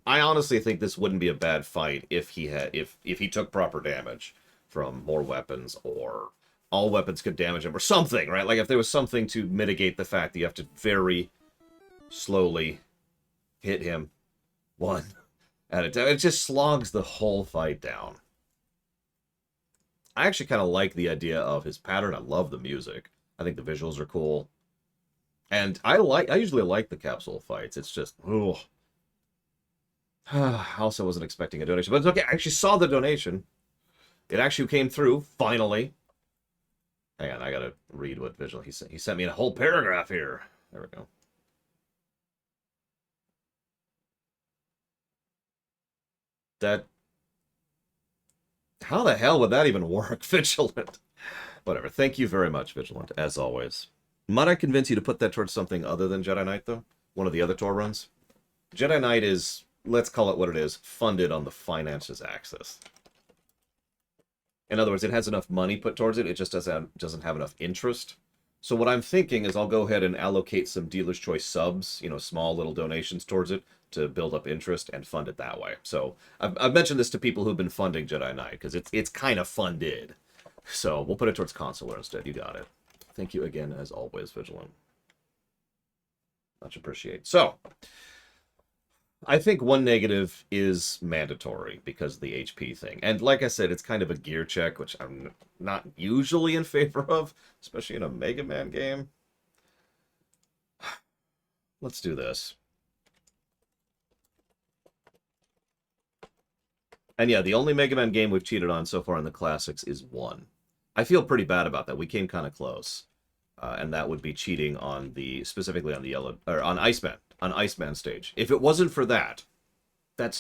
I honestly think this wouldn't be a bad fight if he took proper damage from more weapons, or all weapons could damage him or something, right? Like if there was something to mitigate the fact that you have to very slowly hit him one at a time. It just slogs the whole fight down. I actually kind of like the idea of his pattern. I love the music. I think the visuals are cool. And I usually like the capsule fights. It's just, oh. I also wasn't expecting a donation, but it's okay. I actually saw the donation. It actually came through, finally. Hang on, I gotta read what visual he sent. He sent me a whole paragraph here. There we go. That... How the hell would that even work, Vigilant? Whatever. Thank you very much, Vigilant, as always. Might I convince you to put that towards something other than Jedi Knight, though? One of the other Tor runs? Jedi Knight is, let's call it what it is, funded on the finances axis. In other words, it has enough money put towards it, it just doesn't have enough interest. So what I'm thinking is I'll go ahead and allocate some Dealer's Choice subs, small little donations towards it to build up interest and fund it that way. So I've mentioned this to people who've been funding Jedi Knight, because it's kind of funded. So we'll put it towards Consular instead. You got it. Thank you again, as always, Vigilant. Much appreciated. So, I think one negative is mandatory because of the HP thing. And like I said, it's kind of a gear check, which I'm not usually in favor of, especially in a Mega Man game. Let's do this. And yeah, the only Mega Man game we've cheated on so far in the classics is 1. I feel pretty bad about that. We came kind of close. And that would be cheating on specifically on the on Iceman stage. If it wasn't for that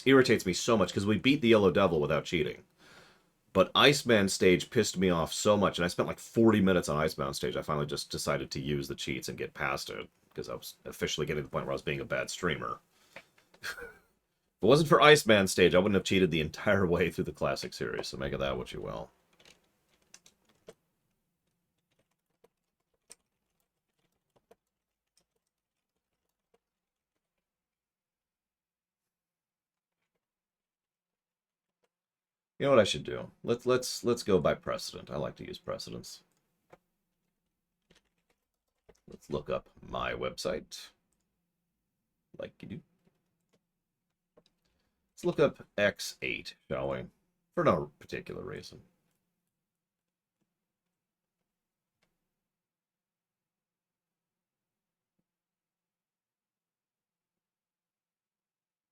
irritates me so much, because we beat the Yellow Devil without cheating. But Iceman stage pissed me off so much, and I spent like 40 minutes on Iceman stage. I finally just decided to use the cheats and get past it, because I was officially getting to the point where I was being a bad streamer. If it wasn't for Iceman stage, I wouldn't have cheated the entire way through the classic series, so make of that what you will. You know what I should do? Let's go by precedent. I like to use precedents. Let's look up my website. Like you do. Let's look up X8, shall we? For no particular reason.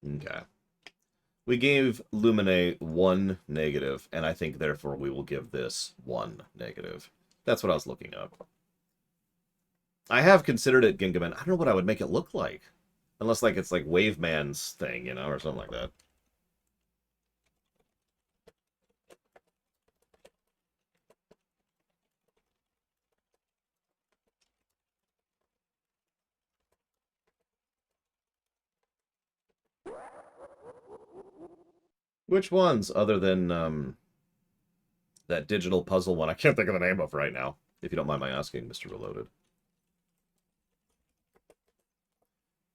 Okay. We gave Lumine 1 negative, and I think therefore we will give this 1 negative. That's what I was looking up. I have considered it Gingaman. I don't know what I would make it look like. Unless like it's like Waveman's thing, or something like that. Which ones, other than that digital puzzle one I can't think of the name of right now, if you don't mind my asking, Mr. Reloaded?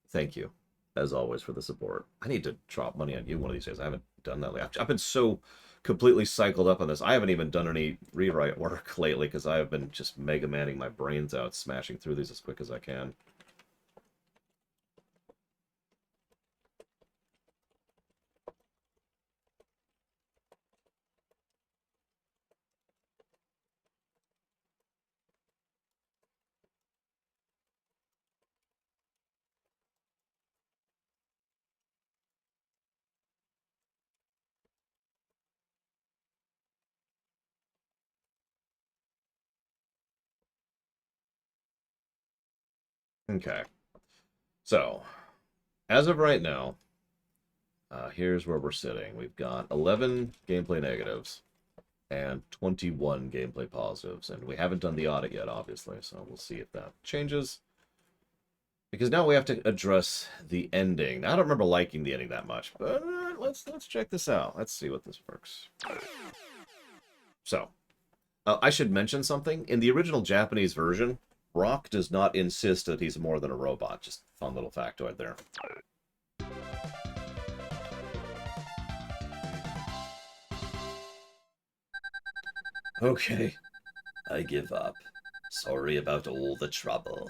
Thank you, as always, for the support. I need to drop money on you one of these days. I haven't done that lately. I've been so completely cycled up on this. I haven't even done any rewrite work lately, because I have been just Mega Manning my brains out, smashing through these as quick as I can. Okay. So, as of right now, here's where we're sitting. We've got 11 gameplay negatives and 21 gameplay positives, and we haven't done the audit yet, obviously, so we'll see if that changes. Because now we have to address the ending. Now, I don't remember liking the ending that much, but let's check this out. Let's see what this works. So, I should mention something. In the original Japanese version, Rock does not insist that he's more than a robot. Just fun little factoid there. Okay, I give up. Sorry about all the trouble.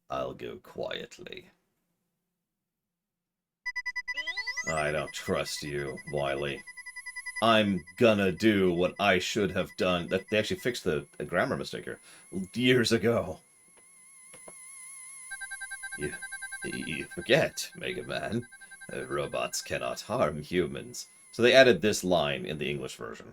I'll go quietly. I don't trust you, Wily. I'm gonna do what I should have done. That they actually fixed the grammar mistake here years ago. You forget, Mega Man. Robots cannot harm humans. So they added this line in the English version.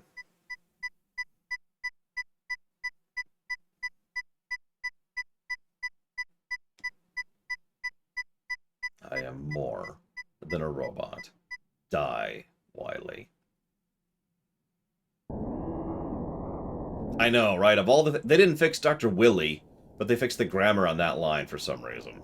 I am more than a robot. Die, Wily. I know, right? Of all the... They didn't fix Dr. Willy, but they fixed the grammar on that line for some reason.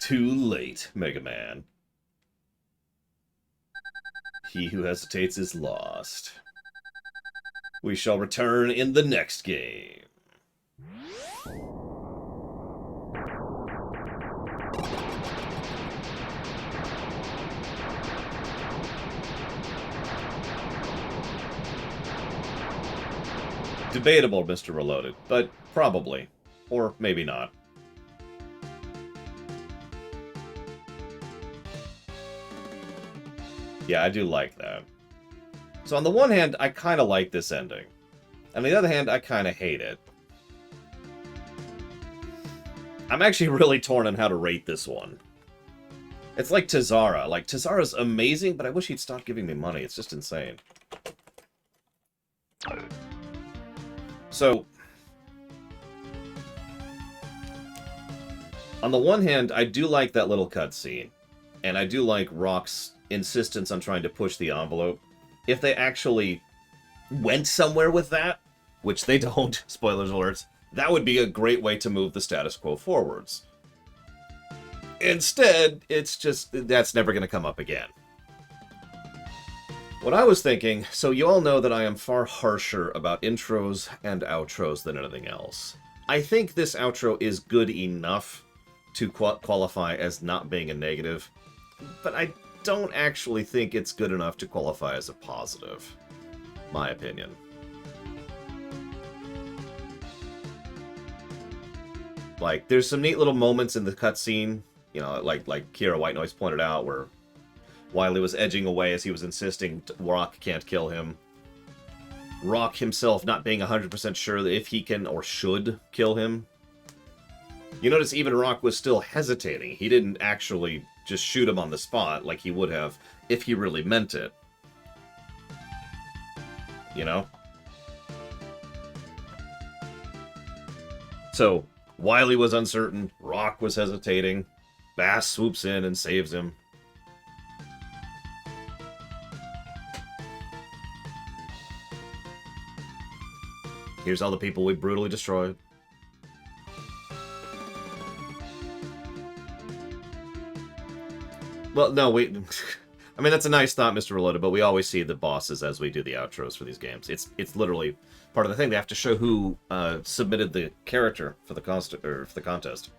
Too late, Mega Man. He who hesitates is lost. We shall return in the next game. Debatable, Mr. Reloaded, but probably. Or maybe not. Yeah, I do like that. So on the one hand, I kind of like this ending. On the other hand, I kind of hate it. I'm actually really torn on how to rate this one. It's like Tazara. Like, Tazara's amazing, but I wish he'd stop giving me money. It's just insane. So, on the one hand, I do like that little cutscene. And I do like Rock's insistence on trying to push the envelope. If they actually went somewhere with that, which they don't, spoilers alerts, that would be a great way to move the status quo forwards. Instead, it's just, that's never going to come up again. What I was thinking, so you all know that I am far harsher about intros and outros than anything else. I think this outro is good enough to qualify as not being a negative, but I don't actually think it's good enough to qualify as a positive. My opinion. Like, there's some neat little moments in the cutscene, you know, like Kira White Noise pointed out, where Wily was edging away as he was insisting Rock can't kill him. Rock himself not being 100% sure that if he can or should kill him. You notice even Rock was still hesitating. He didn't actually just shoot him on the spot like he would have if he really meant it. You know? So, Wily was uncertain, Rock was hesitating, Bass swoops in and saves him. Here's all the people we brutally destroyed. Well, no, we... I mean, that's a nice thought, Mr. Reloaded, but we always see the bosses as we do the outros for these games. It's literally part of the thing. They have to show who submitted the character for the contest.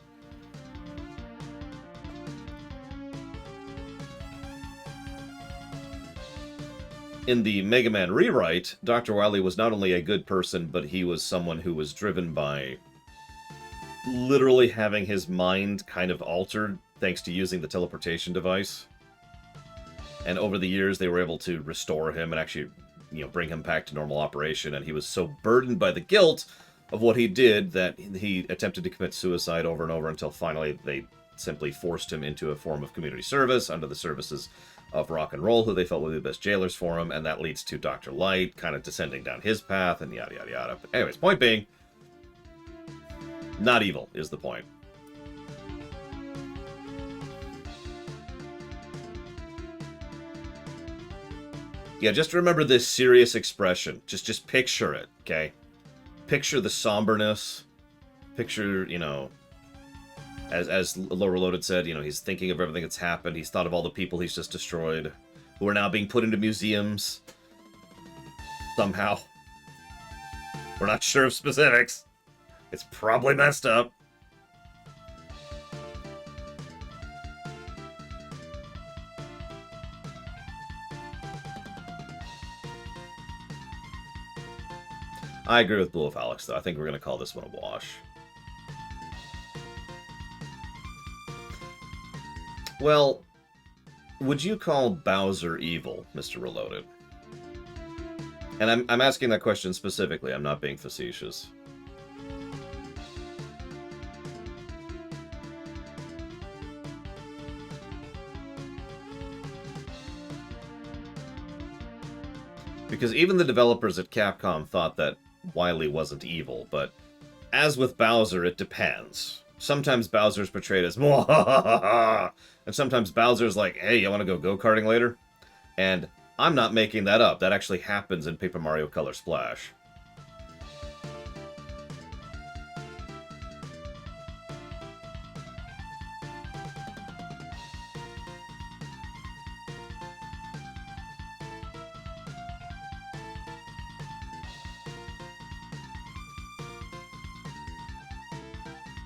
In the Mega Man rewrite, Dr. Wily was not only a good person, but he was someone who was driven by literally having his mind kind of altered thanks to using the teleportation device. And over the years, they were able to restore him and actually, you know, bring him back to normal operation. And he was so burdened by the guilt of what he did, that he attempted to commit suicide over and over until finally they simply forced him into a form of community service under the services of rock and roll, who they felt would be the best jailers for him, and that leads to Dr. Light kind of descending down his path, and yada yada yada. But anyways, point being, not evil is the point. Yeah, just remember this serious expression. Just picture it, okay? Picture the somberness. Picture, you know, as Lower Loaded said, you know, he's thinking of everything that's happened. He's thought of all the people he's just destroyed, who are now being put into museums. Somehow. We're not sure of specifics. It's probably messed up. I agree with Blue of Alex, though. I think we're going to call this one a wash. Well, would you call Bowser evil, Mr. Reloaded? And I'm asking that question specifically. I'm not being facetious. Because even the developers at Capcom thought that Wily wasn't evil, but as with Bowser, it depends. Sometimes Bowser's portrayed as mwahahaha, and sometimes Bowser's like, hey, you want to go go-karting later? And I'm not making that up. That actually happens in Paper Mario Color Splash.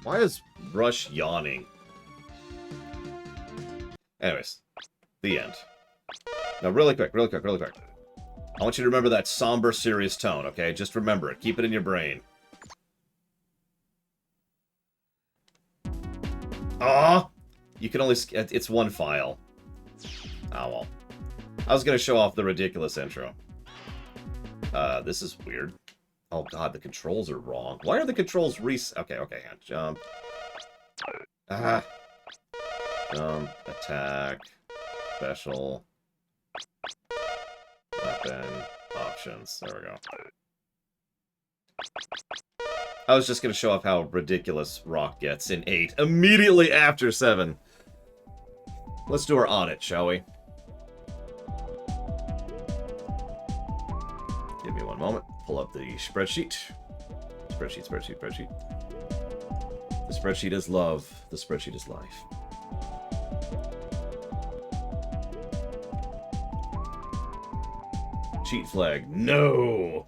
Why is Rush yawning? Anyways, the end. Now, really quick. I want you to remember that somber, serious tone, okay? Just remember it. Keep it in your brain. Aw! You can only... It's one file. Oh, well. I was going to show off the ridiculous intro. This is weird. Oh god, the controls are wrong. Why are the controls Okay, jump. Jump, attack, special, weapon, options. There we go. I was just going to show off how ridiculous Rock gets in 8, immediately after 7. Let's do our audit, shall we? Give me one moment. Pull up the spreadsheet. Spreadsheet. The spreadsheet is love. The spreadsheet is life. Cheat flag. No!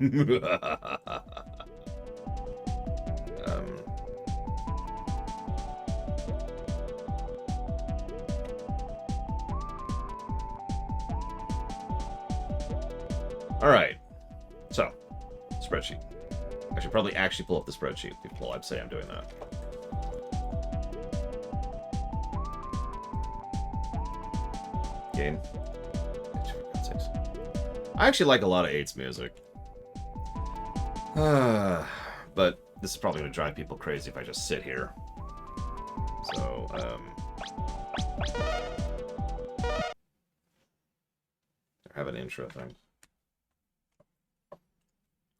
Alright. So, spreadsheet. I should probably actually pull up the spreadsheet before I'd say I'm doing that. Game. I actually like a lot of 8's music. But this is probably going to drive people crazy if I just sit here. So, I have an intro thing.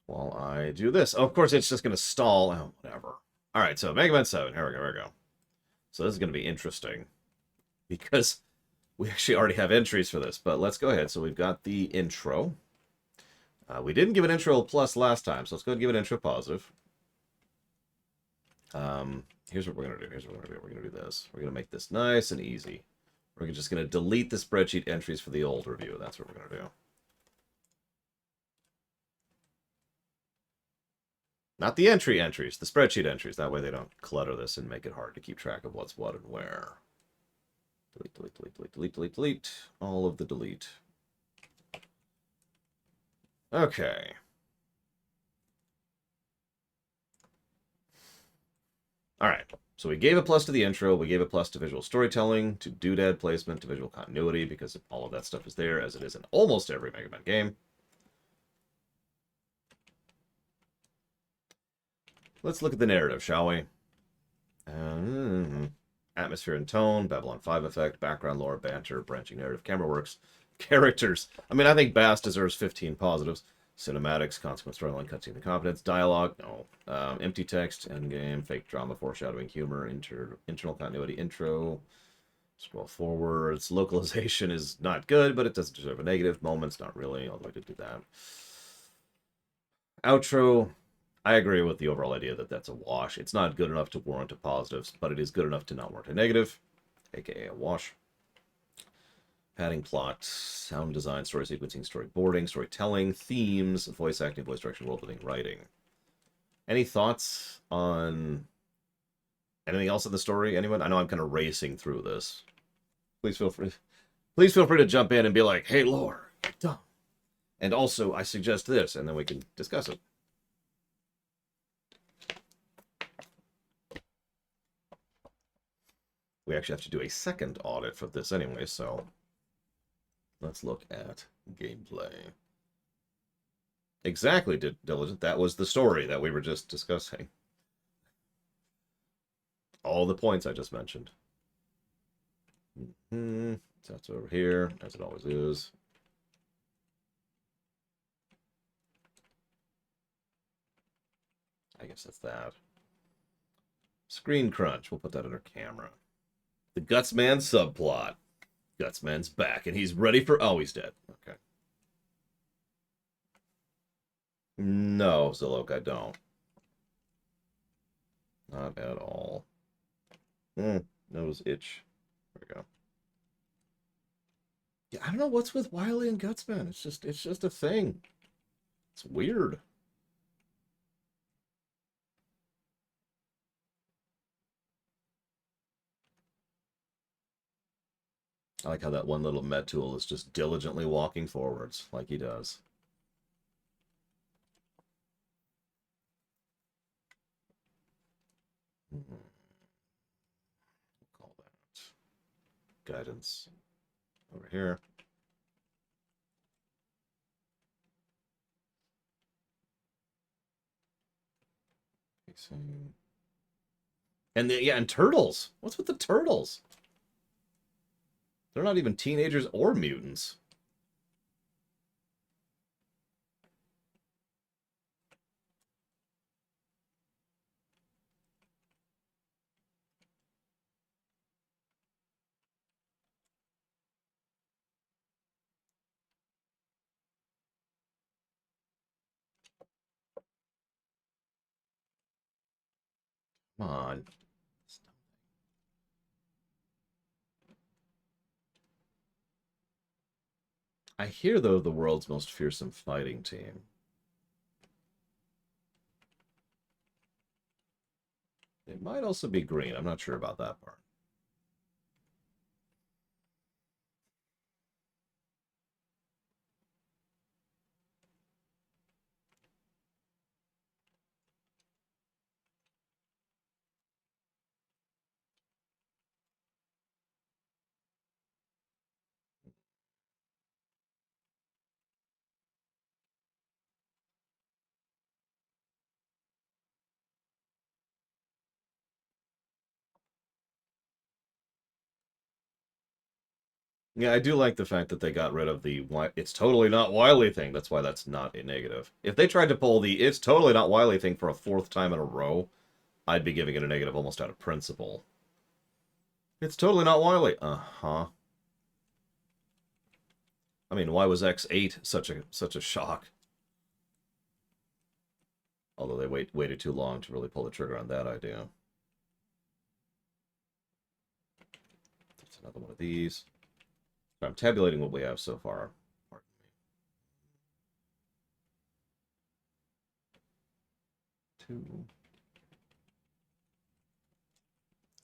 While I do this. Oh, of course, it's just going to stall. Oh, whatever. Alright, so Mega Man 7. Here we go. So this is going to be interesting. Because we actually already have entries for this. But let's go ahead. So we've got the intro. We didn't give an intro plus last time. So let's go ahead and give it intro positive. Here's what we're going to do. We're going to do this. We're going to make this nice and easy. We're just going to delete the spreadsheet entries for the old review. That's what we're going to do. Not the entries, the spreadsheet entries. That way they don't clutter this and make it hard to keep track of what's what and where. Delete. All of the delete. Okay. Alright, so we gave a plus to the intro, we gave a plus to visual storytelling, to doodad placement, to visual continuity, because all of that stuff is there, as it is in almost every Mega Man game. Let's look at the narrative, shall we? Atmosphere and tone, Babylon 5 effect, background lore, banter, branching narrative, camera works, characters. I mean, I think Bass deserves 15 positives. Cinematics, consequence, storyline, cutscene, incompetence, dialogue, no. Empty text, endgame, fake drama, foreshadowing, humor, internal continuity, intro. Scroll forwards. Localization is not good, but it doesn't deserve a negative. Moments, not really, although I did do that. Outro, I agree with the overall idea that that's a wash. It's not good enough to warrant a positives, but it is good enough to not warrant a negative, aka a wash. Padding plot, sound design, story sequencing, storyboarding, storytelling, themes, voice acting, voice direction, world building, writing. Any thoughts on anything else in the story? Anyone? I know I'm kind of racing through this. Please feel free. Please feel free to jump in and be like, "Hey, lore, you're dumb." And also, I suggest this, and then we can discuss it. We actually have to do a second audit for this anyway, so let's look at gameplay. Exactly, Diligent. That was the story that we were just discussing. All the points I just mentioned. So that's over here, as it always is. I guess that's that. Screen crunch. We'll put that under camera. The Gutsman subplot. Gutsman's back, and he's ready for... Oh, he's dead. Okay. No, Zilok, I don't. Not at all. Nose itch. There we go. Yeah, I don't know what's with Wily and Gutsman. It's just a thing. It's weird. I like how that one little met tool is just diligently walking forwards like he does. Call that guidance over here. And and turtles. What's with the turtles? They're not even teenagers or mutants. Come on. I hear, though, the world's most fearsome fighting team. It might also be green. I'm not sure about that part. Yeah, I do like the fact that they got rid of the "it's totally not Wily" thing. That's why that's not a negative. If they tried to pull the "it's totally not Wily" thing for a fourth time in a row, I'd be giving it a negative almost out of principle. It's totally not Wily. Uh-huh. I mean, why was X8 such a shock? Although they waited too long to really pull the trigger on that idea. That's another one of these. I'm tabulating what we have so far. Pardon me. 2.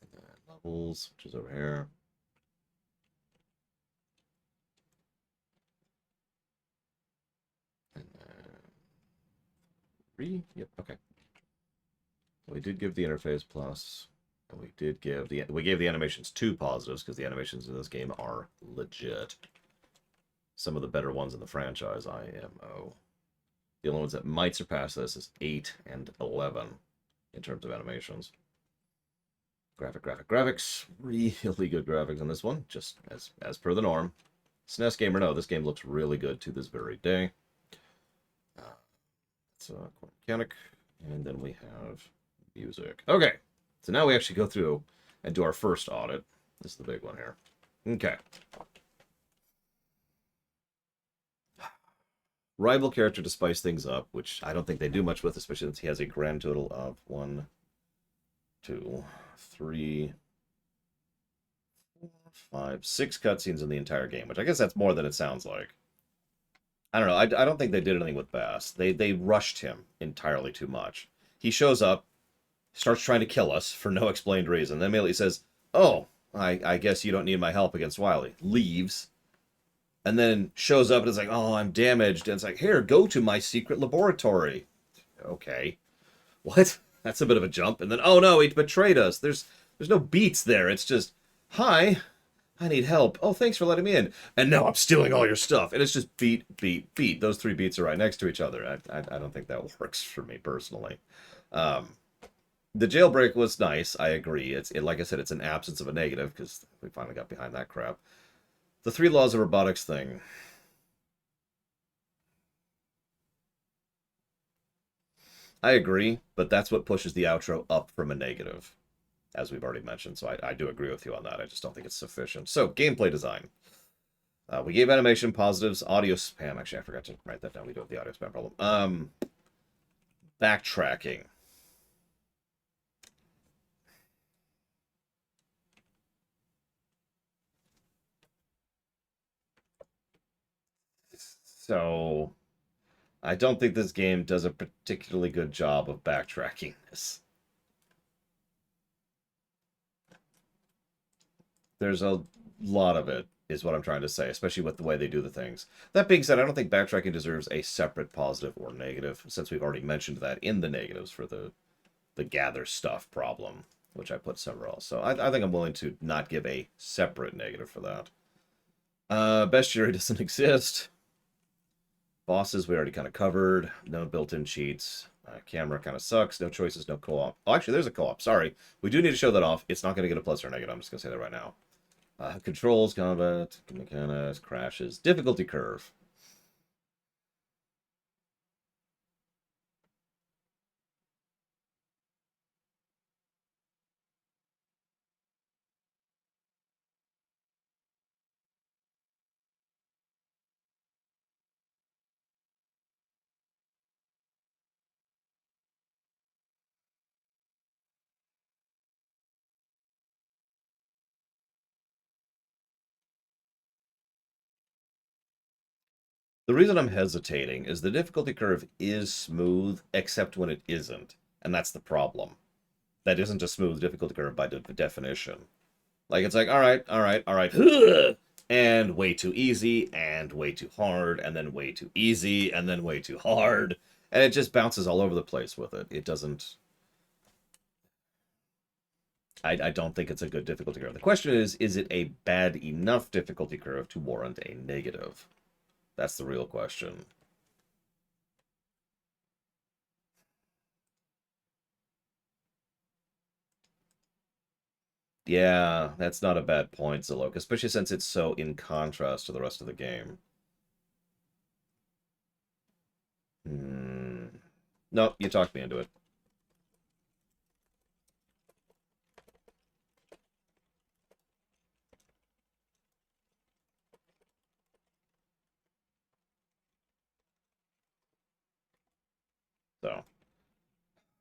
And then levels, which is over here. And then 3. Yep, okay. We did give the interface plus, and we gave the animations 2 positives because the animations in this game are legit. Some of the better ones in the franchise, IMO. The only ones that might surpass this is 8 and 11. in terms of animations. Graphics. Really good graphics on this one, just as per the norm. SNES game or no, this game looks really good to this very day. It's a core mechanic. And then we have music. Okay, so now we actually go through and do our first audit. This is the big one here. Okay. Rival character to spice things up, which I don't think they do much with, especially since he has a grand total of 1, 2, 3, 4, 5, 6 cutscenes in the entire game, which I guess that's more than it sounds like. I don't know. I don't think they did anything with Bass. They rushed him entirely too much. He shows up, starts trying to kill us for no explained reason, then immediately says, "Oh, I guess you don't need my help against Wily." Leaves, and then shows up and is like, "Oh, I'm damaged." And it's like, "Here, go to my secret laboratory." Okay. What? That's a bit of a jump. And then, "Oh no, he betrayed us." There's no beats there. It's just, "Hi, I need help. Oh, thanks for letting me in. And now I'm stealing all your stuff." And it's just beat, beat, beat. Those 3 beats are right next to each other. I don't think that works for me personally. The jailbreak was nice. I agree. Like I said, it's an absence of a negative because we finally got behind that crap. The 3 laws of robotics thing. I agree, but that's what pushes the outro up from a negative, as we've already mentioned. So I do agree with you on that. I just don't think it's sufficient. So gameplay design. We gave animation positives, audio spam. Actually, I forgot to write that down. We do have the audio spam problem. Backtracking. So I don't think this game does a particularly good job of backtracking this. There's a lot of it, is what I'm trying to say, especially with the way they do the things. That being said, I don't think backtracking deserves a separate positive or negative, since we've already mentioned that in the negatives for the gather stuff problem, which I put somewhere else. So I think I'm willing to not give a separate negative for that. Bestiary doesn't exist. Bosses we already kind of covered. No built-in cheats. Camera kind of sucks. No choices, no co-op. Oh, actually, there's a co-op. Sorry. We do need to show that off. It's not going to get a plus or a negative. I'm just going to say that right now. Controls, combat, mechanics, crashes, difficulty curve. The reason I'm hesitating is the difficulty curve is smooth, except when it isn't. And that's the problem. That isn't a smooth difficulty curve by definition. Like, it's like, all right, and way too easy, and way too hard, and then way too easy, and then way too hard. And it just bounces all over the place with it. It doesn't... I don't think it's a good difficulty curve. The question is it a bad enough difficulty curve to warrant a negative? That's the real question. Yeah, that's not a bad point, Zilok, especially since it's so in contrast to the rest of the game. Hmm. No, you talked me into it. So,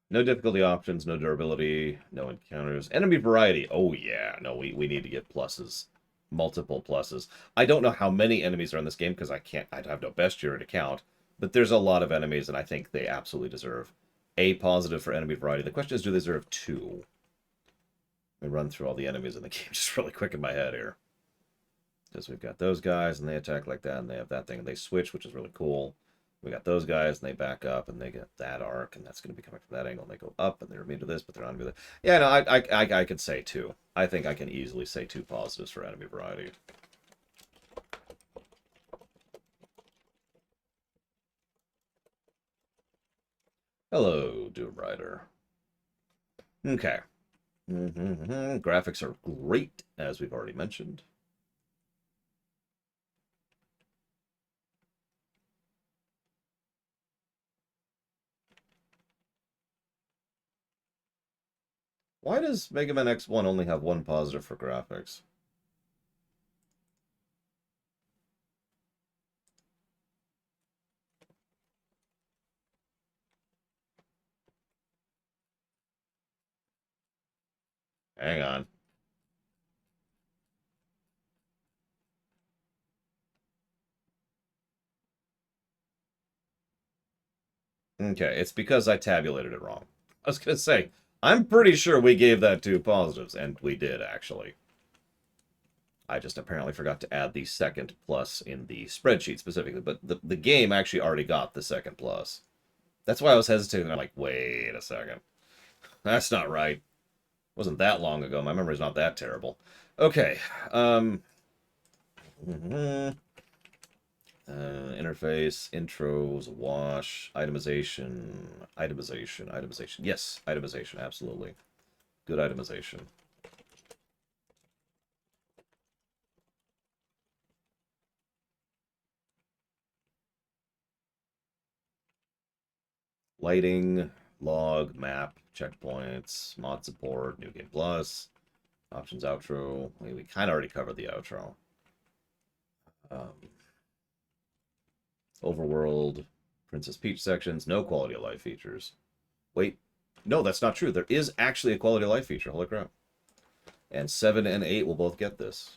no difficulty options, no durability, no encounters. Enemy variety. Oh, yeah. No, we need to get pluses. Multiple pluses. I don't know how many enemies are in this game because I have no bestiary to count. But there's a lot of enemies, and I think they absolutely deserve a positive for enemy variety. The question is, do they deserve 2? Let me run through all the enemies in the game just really quick in my head here. Because we've got those guys, and they attack like that, and they have that thing, and they switch, which is really cool. We got those guys, and they back up, and they get that arc, and that's going to be coming from that angle, and they go up, and they're immune to this, but they're not immune to that. Yeah, no, I could say 2. I think I can easily say 2 positives for enemy variety. Hello, Doom Rider. Okay. Graphics are great, as we've already mentioned. Why does Mega Man X1 only have one positive for graphics? Hang on. Okay, it's because I tabulated it wrong. I was going to say, I'm pretty sure we gave that two positives, and we did, actually. I just apparently forgot to add the second plus in the spreadsheet specifically, but the game actually already got the second plus. That's why I was hesitating. I'm like, wait a second. That's not right. Wasn't that long ago. My memory's not that terrible. Okay. Mhm. Interface, intros, wash, itemization. Yes, itemization, absolutely. Good itemization. Lighting, log, map, checkpoints, mod support, new game plus, options, outro. We kind of already covered the outro. Um, Overworld, Princess Peach sections, no quality of life features. Wait, no, that's not true. There is actually a quality of life feature. Holy crap. And 7 and 8 will both get this.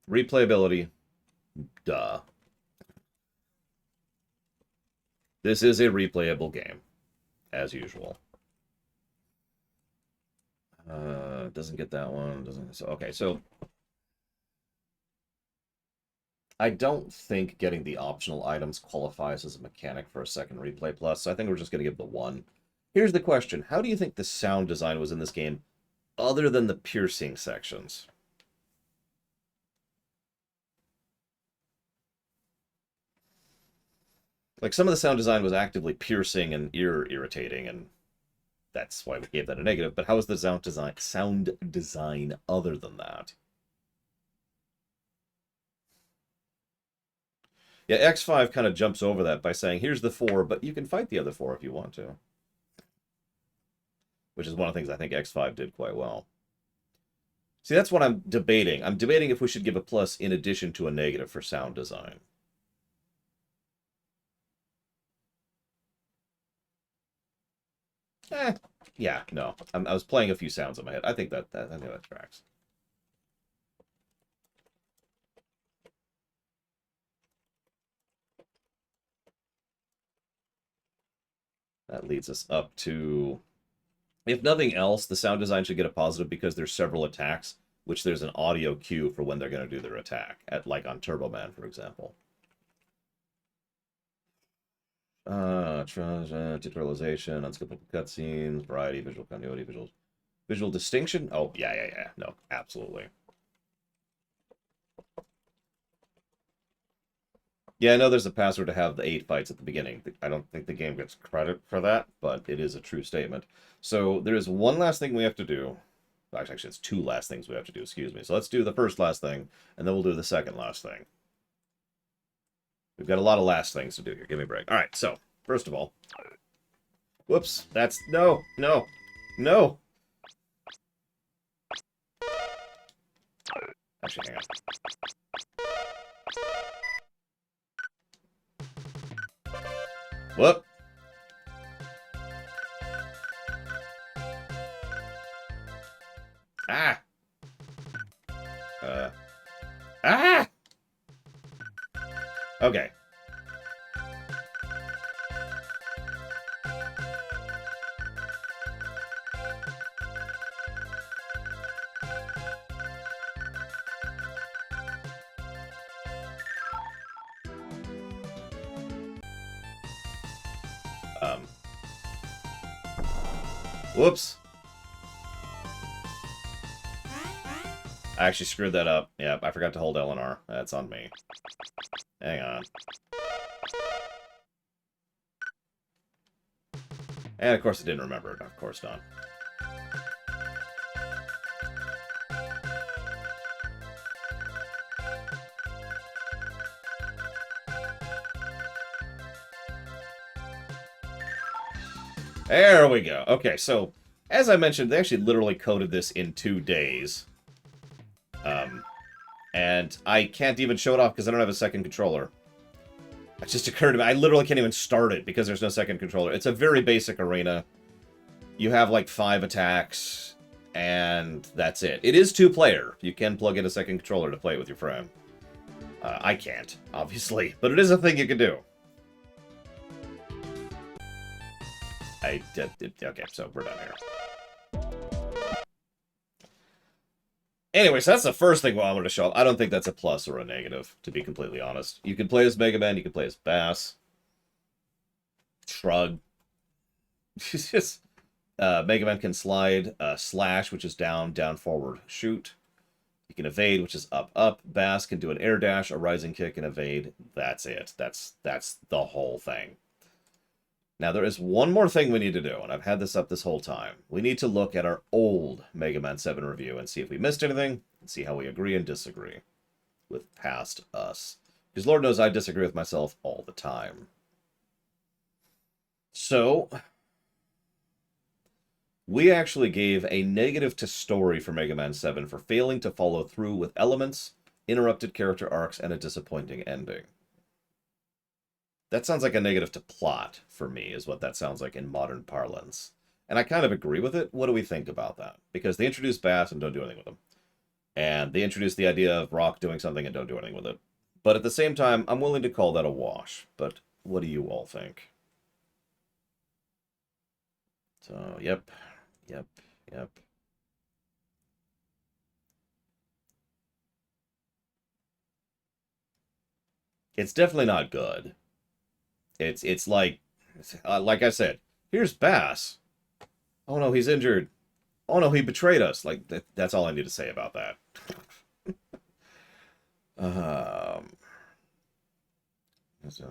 Replayability. Duh. This is a replayable game, as usual. Doesn't get that one. Doesn't. So okay. So I don't think getting the optional items qualifies as a mechanic for a second replay plus. So I think we're just gonna give the one. Here's the question: how do you think the sound design was in this game, other than the piercing sections? Like some of the sound design was actively piercing and ear irritating, and that's why we gave that a negative. But how is the sound design? Sound design other than that? Yeah, X5 kind of jumps over that by saying, here's the four, but you can fight the other four if you want to. Which is one of the things I think X5 did quite well. See, that's what I'm debating. I'm debating if we should give a plus in addition to a negative for sound design. Yeah, no. I was playing a few sounds in my head. I think that tracks. That leads us up to, if nothing else, the sound design should get a positive because there's several attacks, which there's an audio cue for when they're going to do their attack, at like on Turbo Man, for example. Tutorialization, unskippable cutscenes, variety, visual continuity, visual distinction. Oh, yeah. No, absolutely. Yeah, I know there's a password to have the 8 fights at the beginning. I don't think the game gets credit for that, but it is a true statement. So there is one last thing we have to do. Actually, it's two last things we have to do, excuse me. So let's do the first last thing, and then we'll do the second last thing. We've got a lot of last things to do here. Give me a break. All right, so, first of all, whoops, that's, no. Actually, hang on. Whoop. Ah. Uh. Ah! Okay. Um. Whoops. I actually screwed that up. Yep, I forgot to hold L and R. That's on me. Hang on. And of course I didn't remember it. Of course not. There we go. Okay, so as I mentioned, they actually literally coded this in 2 days. And I can't even show it off because I don't have a second controller. It just occurred to me, I literally can't even start it because there's no second controller. It's a very basic arena. You have like 5 attacks, and that's it. It is 2-player. You can plug in a second controller to play it with your friend. I can't, obviously, but it is a thing you can do. Okay, so we're done here. Anyway, so that's the first thing I wanted to show up. I don't think that's a plus or a negative, to be completely honest. You can play as Mega Man, you can play as Bass. Shrug. It's just... Mega Man can slide, slash, which is down, down, forward, shoot. You can evade, which is up, up. Bass can do an air dash, a rising kick, and evade. That's it. That's the whole thing. Now, there is one more thing we need to do, and I've had this up this whole time. We need to look at our old Mega Man 7 review and see if we missed anything, and see how we agree and disagree with past us. Because Lord knows I disagree with myself all the time. So... we actually gave a negative to story for Mega Man 7 for failing to follow through with elements, interrupted character arcs, and a disappointing ending. That sounds like a negative to plot, for me, is what that sounds like in modern parlance. And I kind of agree with it. What do we think about that? Because they introduce Bass and don't do anything with him. And they introduce the idea of Rock doing something and don't do anything with it. But at the same time, I'm willing to call that a wash. But what do you all think? So, yep. Yep, yep. It's definitely not good. It's like I said, here's Bass. Oh no, he's injured. Oh no, he betrayed us. Like that's all I need to say about that. um, so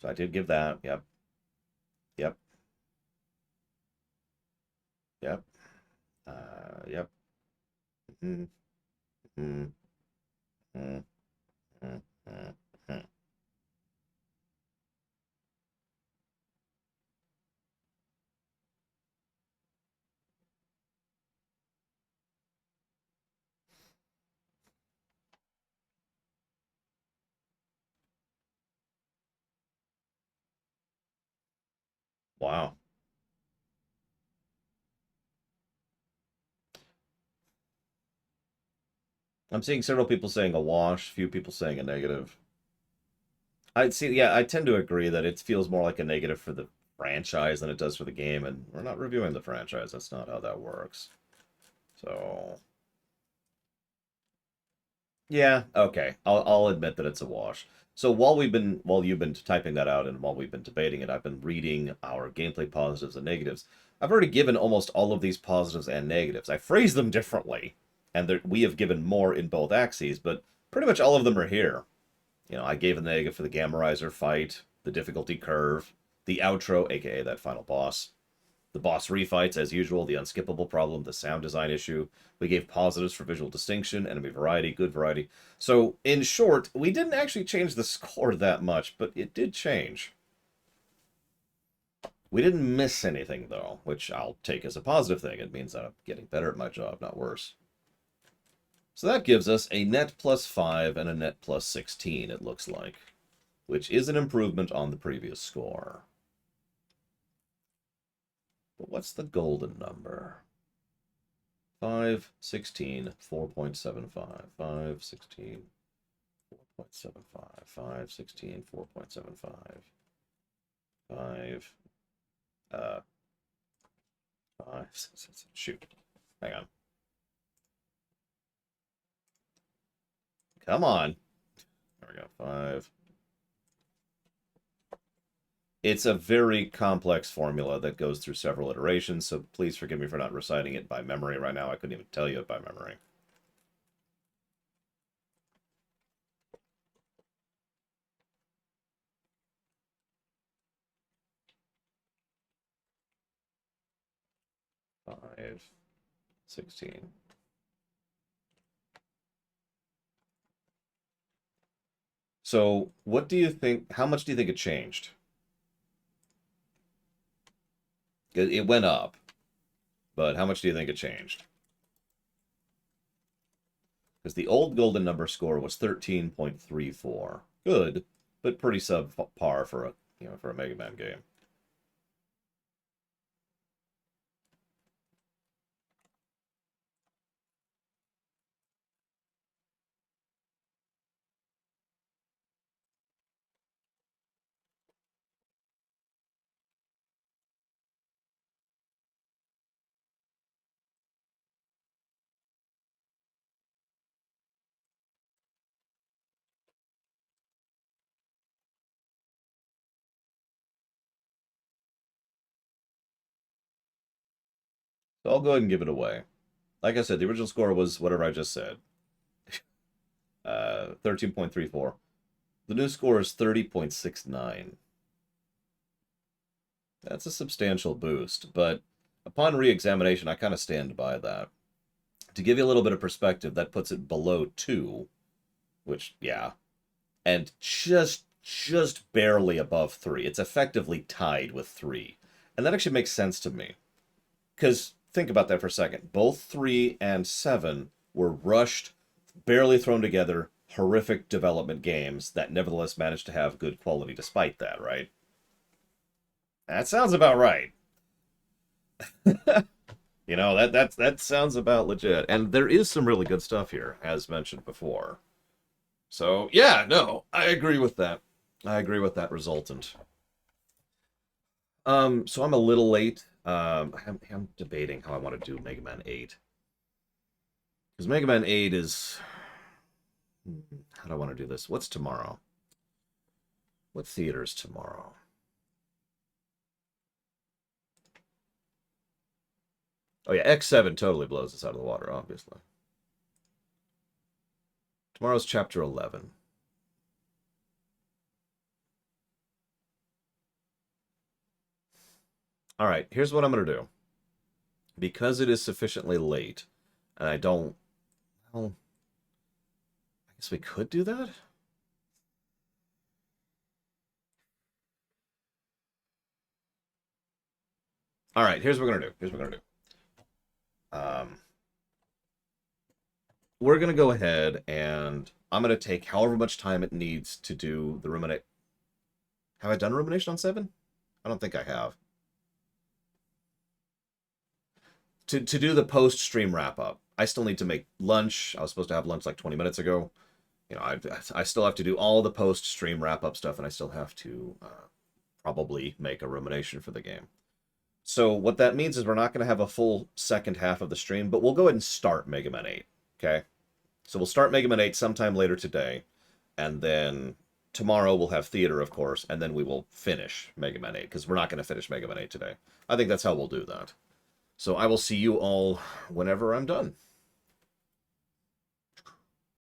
I did give that. Yep, yep, yep, yep. Mm, mm, mm, mm, mm, mm. Wow. I'm seeing several people saying a wash, few people saying a negative. I see. Yeah, I tend to agree that it feels more like a negative for the franchise than it does for the game, and we're not reviewing the franchise. That's not how that works. So, yeah, okay. I'll admit that it's a wash. So while you've been typing that out and while we've been debating it, I've been reading our gameplay positives and negatives. I've already given almost all of these positives and negatives. I phrase them differently, and we have given more in both axes, but pretty much all of them are here. You know, I gave a negative for the Gamorizer fight, the difficulty curve, the outro, aka that final boss, the boss refights, as usual, the unskippable problem, the sound design issue. We gave positives for visual distinction, enemy variety, good variety. So, in short, we didn't actually change the score that much, but it did change. We didn't miss anything, though, which I'll take as a positive thing. It means that I'm getting better at my job, not worse. So that gives us a net plus 5 and a net plus 16, it looks like, which is an improvement on the previous score. But what's the golden number? 5, 16, 4.75. 5, 16, 4.75. 5, 16, 4.75. 5, 5, shoot. Hang on. Come on. There we go. 5. It's a very complex formula that goes through several iterations, so please forgive me for not reciting it by memory right now. I couldn't even tell you it by memory. Five, 16. So, what do you think? How much do you think it changed? It went up, but how much do you think it changed? Because the old golden number score was 13.34. Good, but pretty subpar for a Mega Man game. So I'll go ahead and give it away. Like I said, the original score was whatever I just said. 13.34. The new score is 30.69. That's a substantial boost, but upon re-examination, I kind of stand by that. To give you a little bit of perspective, that puts it below 2, which, yeah, and just barely above 3. It's effectively tied with 3. And that actually makes sense to me. Because think about that for a second. Both 3 and 7 were rushed, barely thrown together, horrific development games that nevertheless managed to have good quality despite that, right? That sounds about right. That sounds about legit. And there is some really good stuff here, as mentioned before. So, yeah, no, I agree with that. I agree with that resultant. So I'm a little late. I'm debating how I want to do Mega Man 8. Because Mega Man 8 is... How do I want to do this? What's tomorrow? What theater's tomorrow? Oh yeah, X7 totally blows us out of the water, obviously. Tomorrow's chapter 11. All right, here's what I'm going to do. Because it is sufficiently late, and I don't... Well, I guess we could do that? All right, here's what we're going to do. Here's what we're going to do. We're going to go ahead, and I'm going to take however much time it needs to do the ruminate. Have I done rumination on 7? I don't think I have. To do the post-stream wrap-up, I still need to make lunch. I was supposed to have lunch like 20 minutes ago. I still have to do all the post-stream wrap-up stuff, and I still have to probably make a rumination for the game. So what that means is we're not going to have a full second half of the stream, but we'll go ahead and start Mega Man 8, okay? So we'll start Mega Man 8 sometime later today, and then tomorrow we'll have theater, of course, and then we will finish Mega Man 8, because we're not going to finish Mega Man 8 today. I think that's how we'll do that. So I will see you all whenever I'm done.